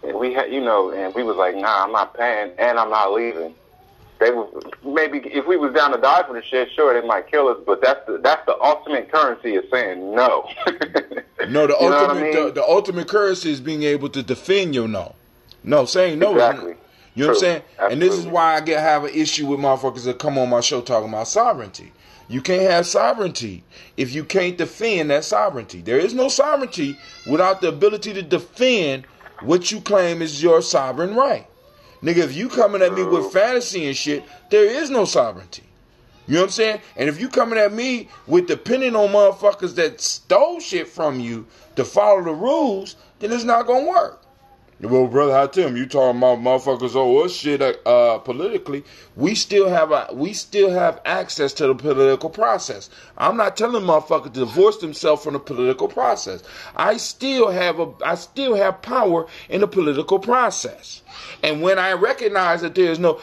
and we had, and we was like, nah, I'm not paying and I'm not leaving. They would, maybe if we was down to die for the shit, sure, they might kill us. But that's the ultimate currency is saying no. No, the ultimate currency is being able to defend your no. No, saying no. Exactly. You know what I'm saying? Absolutely. And this is why I have an issue with motherfuckers that come on my show talking about sovereignty. You can't have sovereignty if you can't defend that sovereignty. There is no sovereignty without the ability to defend what you claim is your sovereign right. Nigga, if you coming at me with fantasy and shit, there is no sovereignty. You know what I'm saying? And if you coming at me with depending on motherfuckers that stole shit from you to follow the rules, then it's not gonna work. Well, brother, I tell him you talking about motherfuckers. Oh, what shit? Politically, we still have access to the political process. I'm not telling motherfuckers to divorce themselves from the political process. I still have power in the political process. And when I recognize that there is no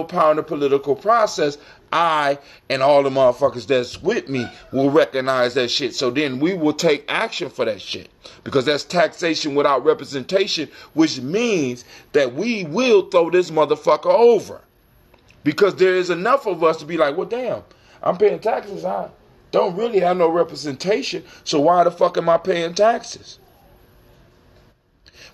power in the political process, I and all the motherfuckers that's with me will recognize that shit. So then we will take action for that shit. Because that's taxation without representation, which means that we will throw this motherfucker over. Because there is enough of us to be like, well, damn, I'm paying taxes. I don't really have no representation. So why the fuck am I paying taxes?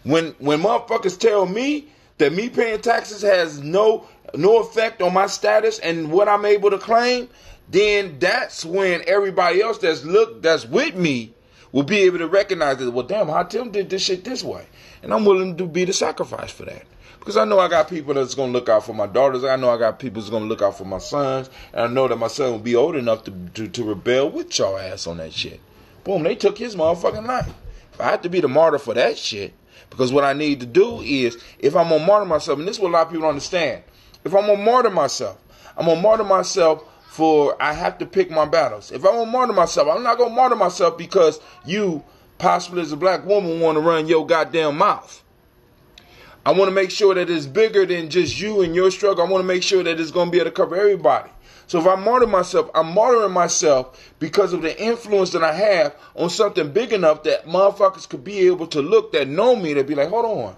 When motherfuckers tell me that me paying taxes has no effect on my status and what I'm able to claim, then that's when everybody else that's with me will be able to recognize that, well, damn, how Tim did this shit this way. And I'm willing to be the sacrifice for that. Because I know I got people that's going to look out for my daughters. I know I got people that's going to look out for my sons. And I know that my son will be old enough to rebel with y'all ass on that shit. Boom, they took his motherfucking life. If I have to be the martyr for that shit, because what I need to do is, if I'm going to martyr myself, and this is what a lot of people don't understand. If I'm going to martyr myself, I have to pick my battles. If I'm going to martyr myself, I'm not going to martyr myself because you, possibly as a black woman, want to run your goddamn mouth. I want to make sure that it's bigger than just you and your struggle. I want to make sure that it's going to be able to cover everybody. So if I martyr myself, I'm martyring myself because of the influence that I have on something big enough that motherfuckers could be able to look that know me, that be like, hold on.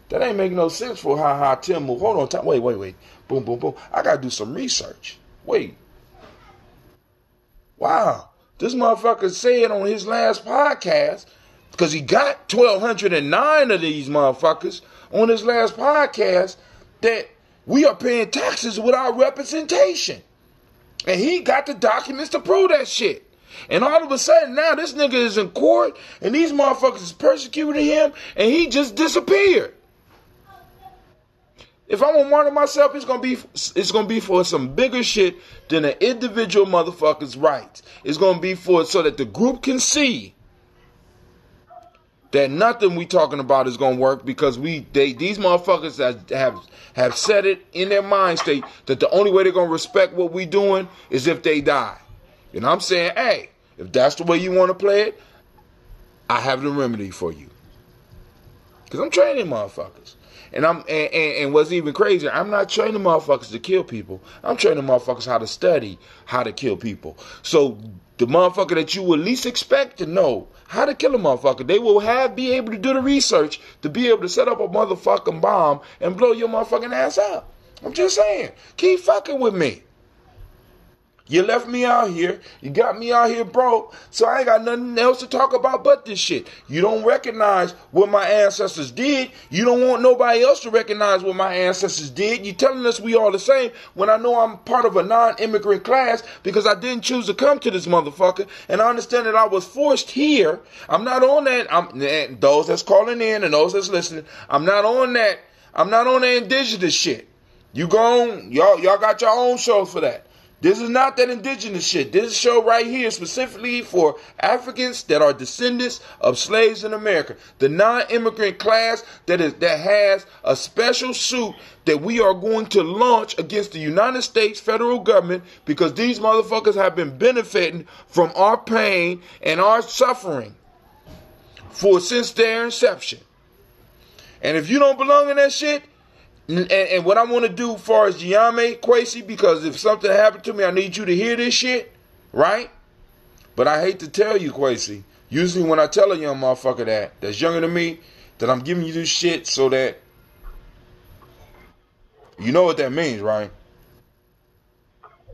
That ain't making no sense for how Tim move. Hold on. Wait. Boom, boom, boom. I got to do some research. Wait. Wow. This motherfucker said on his last podcast, because he got 1,209 of these motherfuckers on his last podcast, that we are paying taxes without representation. And he got the documents to prove that shit. And all of a sudden now this nigga is in court and these motherfuckers is persecuting him and he just disappeared. If I'm gonna martyr myself, it's gonna be for some bigger shit than an individual motherfucker's rights. It's gonna be so that the group can see that nothing we talking about is gonna work, because these motherfuckers that have set it in their mind state that the only way they're gonna respect what we doing is if they die. And I'm saying, hey, if that's the way you want to play it, I have the remedy for you. Because I'm training motherfuckers. And what's even crazier, I'm not training motherfuckers to kill people. I'm training motherfuckers how to study how to kill people. So the motherfucker that you would least expect to know how to kill a motherfucker, they will be able to do the research to be able to set up a motherfucking bomb and blow your motherfucking ass up. I'm just saying, keep fucking with me. You left me out here. You got me out here broke. So I ain't got nothing else to talk about but this shit. You don't recognize what my ancestors did. You don't want nobody else to recognize what my ancestors did. You telling us we all the same when I know I'm part of a non-immigrant class because I didn't choose to come to this motherfucker. And I understand that I was forced here. I'm not on that. Those that's calling in and those that's listening, I'm not on that. I'm not on that indigenous shit. You gone. Y'all got your own show for that. This is not that indigenous shit. This show right here is specifically for Africans that are descendants of slaves in America. The non-immigrant class that has a special suit that we are going to launch against the United States federal government because these motherfuckers have been benefiting from our pain and our suffering since their inception. And if you don't belong in that shit, and what I want to do as far as Giame, Kwesi, because if something happened to me, I need you to hear this shit, right? But I hate to tell you, Kwesi, usually when I tell a young motherfucker that's younger than me, that I'm giving you this shit so that, you know what that means, right?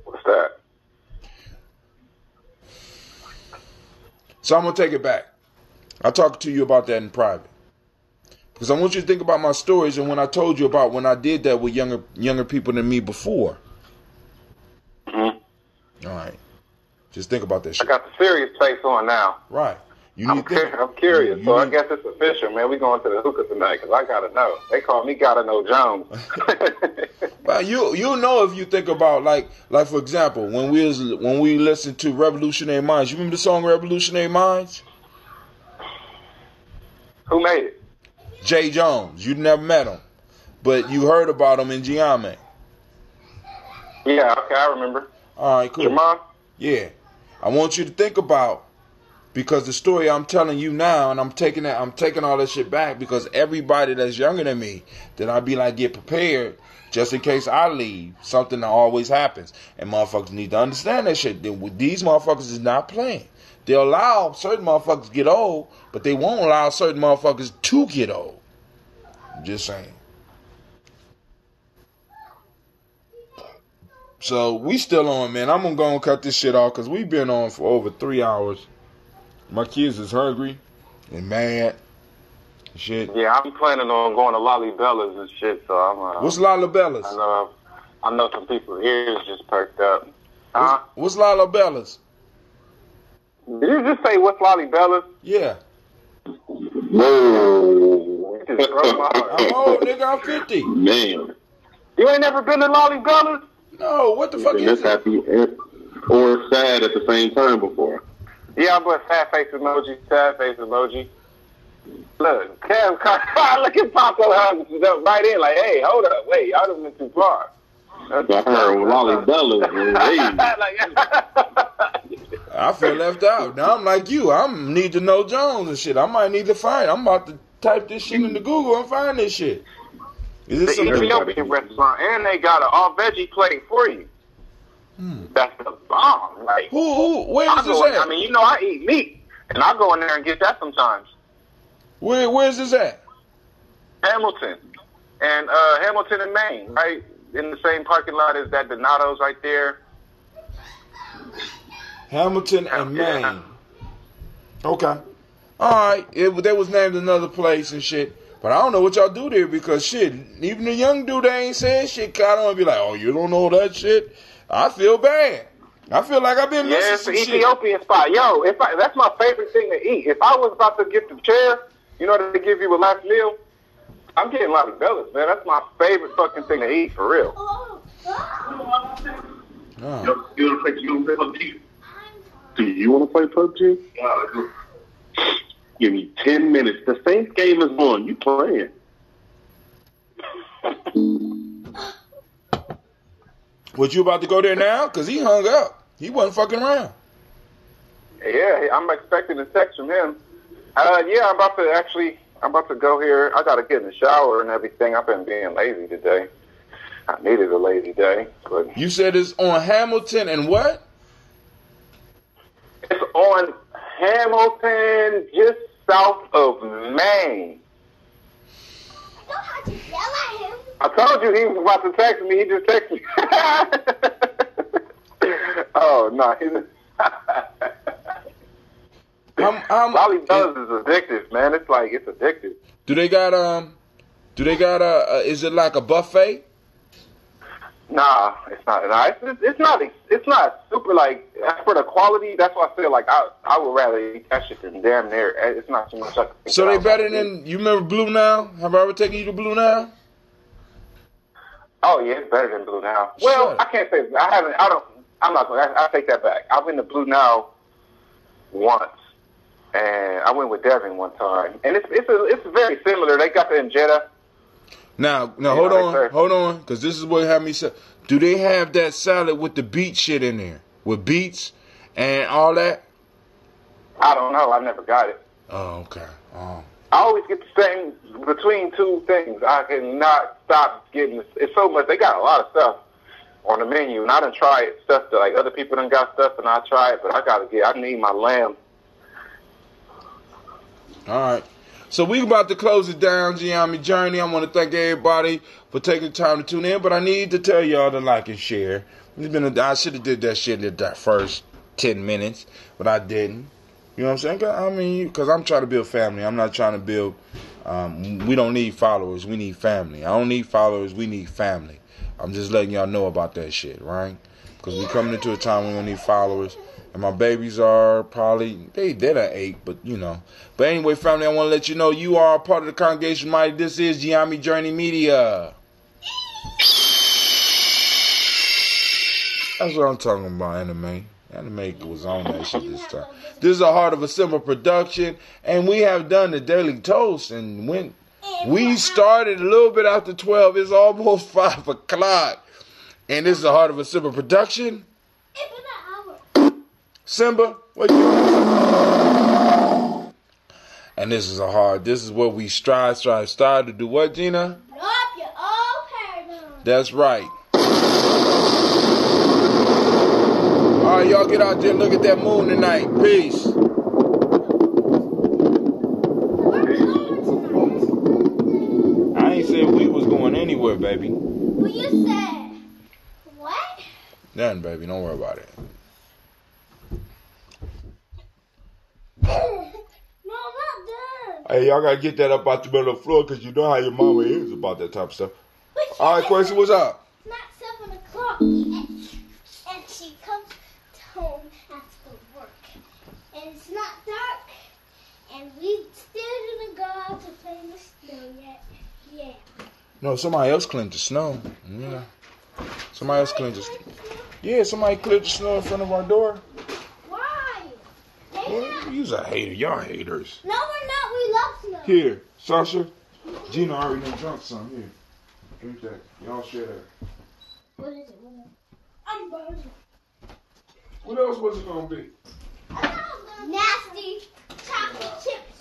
What's that? So I'm going to take it back. I'll talk to you about that in private. Because I want you to think about my stories and when I told you about when I did that with younger people than me before. Mm-hmm. All right. Just think about that shit. I got the serious face on now. Right. You need to think. I'm curious. So I guess it's official, man. We going to the hookah tonight because I gotta know. They call me Gotta Know Jones. Well, you know if you think about like for example, when we listen to Revolutionary Minds. You remember the song Revolutionary Minds? Who made it? Jay Jones. You never met him, but you heard about him in Giame. Yeah, okay, I remember. All right, cool. Jamon? Yeah, I want you to think about, because the story I'm telling you now, and I'm taking all that shit back, because everybody that's younger than me, that I be like, get prepared just in case I leave. Something that always happens, and motherfuckers need to understand that shit. These motherfuckers is not playing. They'll allow certain motherfuckers to get old, but they won't allow certain motherfuckers to get old. I'm just saying. So we still on, man. I'm gonna go and cut this shit off because we've been on for over 3 hours. My kids is hungry and mad and shit. Yeah, I'm planning on going to Lollibella's and shit, so I'm... What's Lollibella's? I know some people's ears just perked up. What's Lollibella's? Did you just say what's Lollibella's? Yeah. Whoa. It just broke my heart. I'm old, nigga. I'm 50. Man. You ain't never been to Lollibella's? No, what the fuck is it? Happy or sad at the same time before. Yeah, I put sad face emoji. Look, Cam, look at Paco jumped right in like, hey, hold up, wait, y'all done went too far. I heard Lollibella's. I feel left out. Now I'm like you. I need to know Jones and shit. I might need to find. I'm about to type this shit into Google and find this shit. Is this the Ethiopian restaurant, and they got an all veggie plate for you. That's the bomb. Like, where is this at? I mean, you know, I eat meat, and I go in there and get that sometimes. Where's this at? Hamilton, and Maine, right in the same parking lot as that Donato's right there. Hamilton and Maine. Okay. All right. They was named another place and shit. But I don't know what y'all do there because shit, even the young dude that ain't saying shit, kind of be like, oh, you don't know that shit? I feel bad. I feel like I've been missing it's some the shit. Ethiopian spot. Yo, that's my favorite thing to eat. If I was about to get the chair, you know, they give you a last meal, I'm getting Lollibella's, man. That's my favorite fucking thing to eat, for real. Oh. You want to play PUBG? Do you want to play PUBG? Yeah, give me 10 minutes. The Saints game is on. You playing. Was you about to go there now? Because he hung up. He wasn't fucking around. Yeah, I'm expecting a text from him. Yeah, I'm about to go here. I got to get in the shower and everything. I've been being lazy today. I needed a lazy day. But you said it's on Hamilton and what? It's on Hamilton, just south of Maine. I told you he was about to text me. He just texted me. Oh, no. Lollibella's is addictive, man. It's addictive. Do they got is it like a buffet? Nah, it's not. Nah, it's not super, like, for the quality, that's why I feel like I would rather eat that shit than damn near. It's not too much. So they better than, you remember Blue Now? Have I ever taken you to Blue Now? Oh, yeah, it's better than Blue Now. Well, I can't say, I take that back. I've been to Blue Now once, and I went with Devin one time, and it's very similar. They got the Injetta. Now, hold on, because this is what had me say. Do they have that salad with the beet shit in there? With beets and all that? I don't know. I've never got it. Oh, okay. Oh. I always get the same between two things. I cannot stop getting it's so much. They got a lot of stuff on the menu, and I done tried stuff that, like, other people done got stuff, and I tried, but I need my lamb. All right. So we about to close it down, Giami Journey. I want to thank everybody for taking the time to tune in, but I need to tell y'all to like and share. I should have did that shit in that first 10 minutes, but I didn't. You know what I'm saying? I mean, because I'm trying to build family. I'm not trying to build, we don't need followers. We need family. I don't need followers. We need family. I'm just letting y'all know about that shit, right? Because we coming into a time when we need followers. And my babies are probably, they done 8, but you know. But anyway, family, I want to let you know you are a part of the congregation. Mighty. This is Giami Journey Media. That's what I'm talking about, anime. Anime was on that shit this time. This is a Heart of a Simple production. And we have done the Daily Toast. And when we started a little bit after 12, it's almost 5 o'clock. And this is a Heart of a Simple production. Simba, what you doing? And this is what we strive to do. What, Gina? Nope, you're all paradigm. That's right. Alright, y'all get out there and look at that moon tonight. Peace. I ain't said we was going anywhere, baby. Well, you said, what? Nothing, baby. Don't worry about it. No, not done. Hey, y'all gotta get that up out the middle of the floor because you know how your mama is about that type of stuff. Alright, Quincy, what's up? It's not 7 o'clock and she comes home after work. And it's not dark and we still didn't go out to play in the snow yet. Yeah. No, somebody else cleaned the snow. Yeah. Somebody else cleaned the snow. Yeah, somebody cleared the snow in front of our door. Why? Well, you's a hater. Y'all haters. No, we're not. We love snow. Here, Sasha. Gina already done drunk some. Here. Drink that. Y'all share that. What is it? I'm burning. What else was it going to be? Nasty chocolate chips.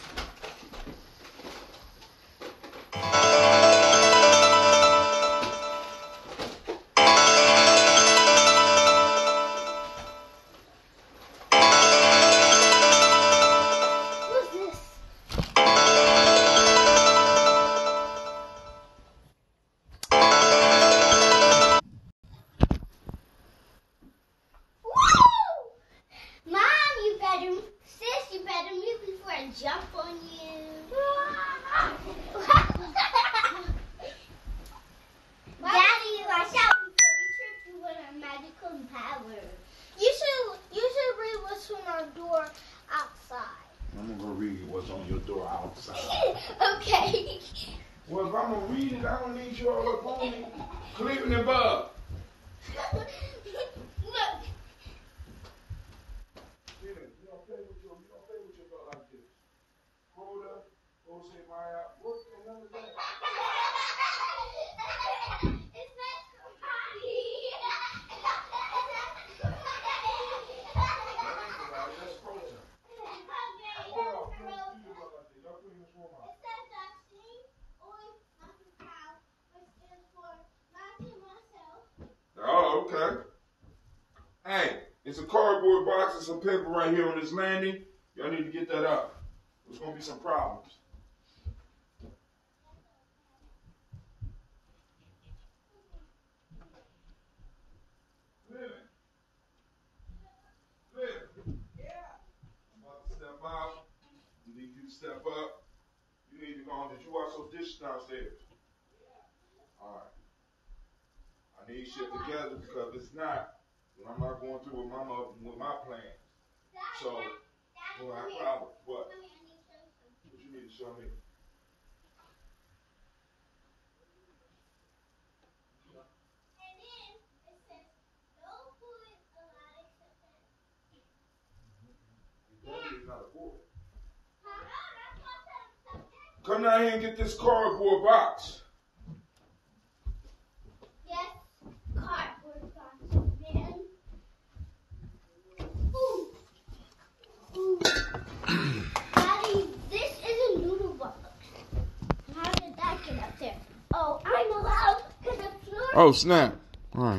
What's this? Mom, you better, sis, you better move before I jump on you. Daddy, watch out before we trip you with our magical power. You should read what's on our door outside. I'm going to go read what's on your door outside. Okay. Well, if I'm going to read it, I don't need you all up on me. Cleveland and Bub. Look. You don't play with your belt like this. Hold up. Jose Maya. What the hell is that? It's that party. That's protest. Oh, okay. Hey, it's a cardboard box and some paper right here on this landing. Y'all need to get that up. There's going to be some problems. Living. Yeah. I'm about to step out. You need you to step up. You need to go on. Did you wash those dishes downstairs? Yeah. All right. I need shit together because if it's not, then I'm not going through with my plans. So we'll have problems. What? What you need to show me? And then it says no food allowed except that. That is not a board. Come down here and get this cardboard box. Yes, cardboard box, man. Ooh. Ooh. Daddy, this is a noodle box. How did that get up there? Oh, I'm allowed because the floor. Oh, snap. All right.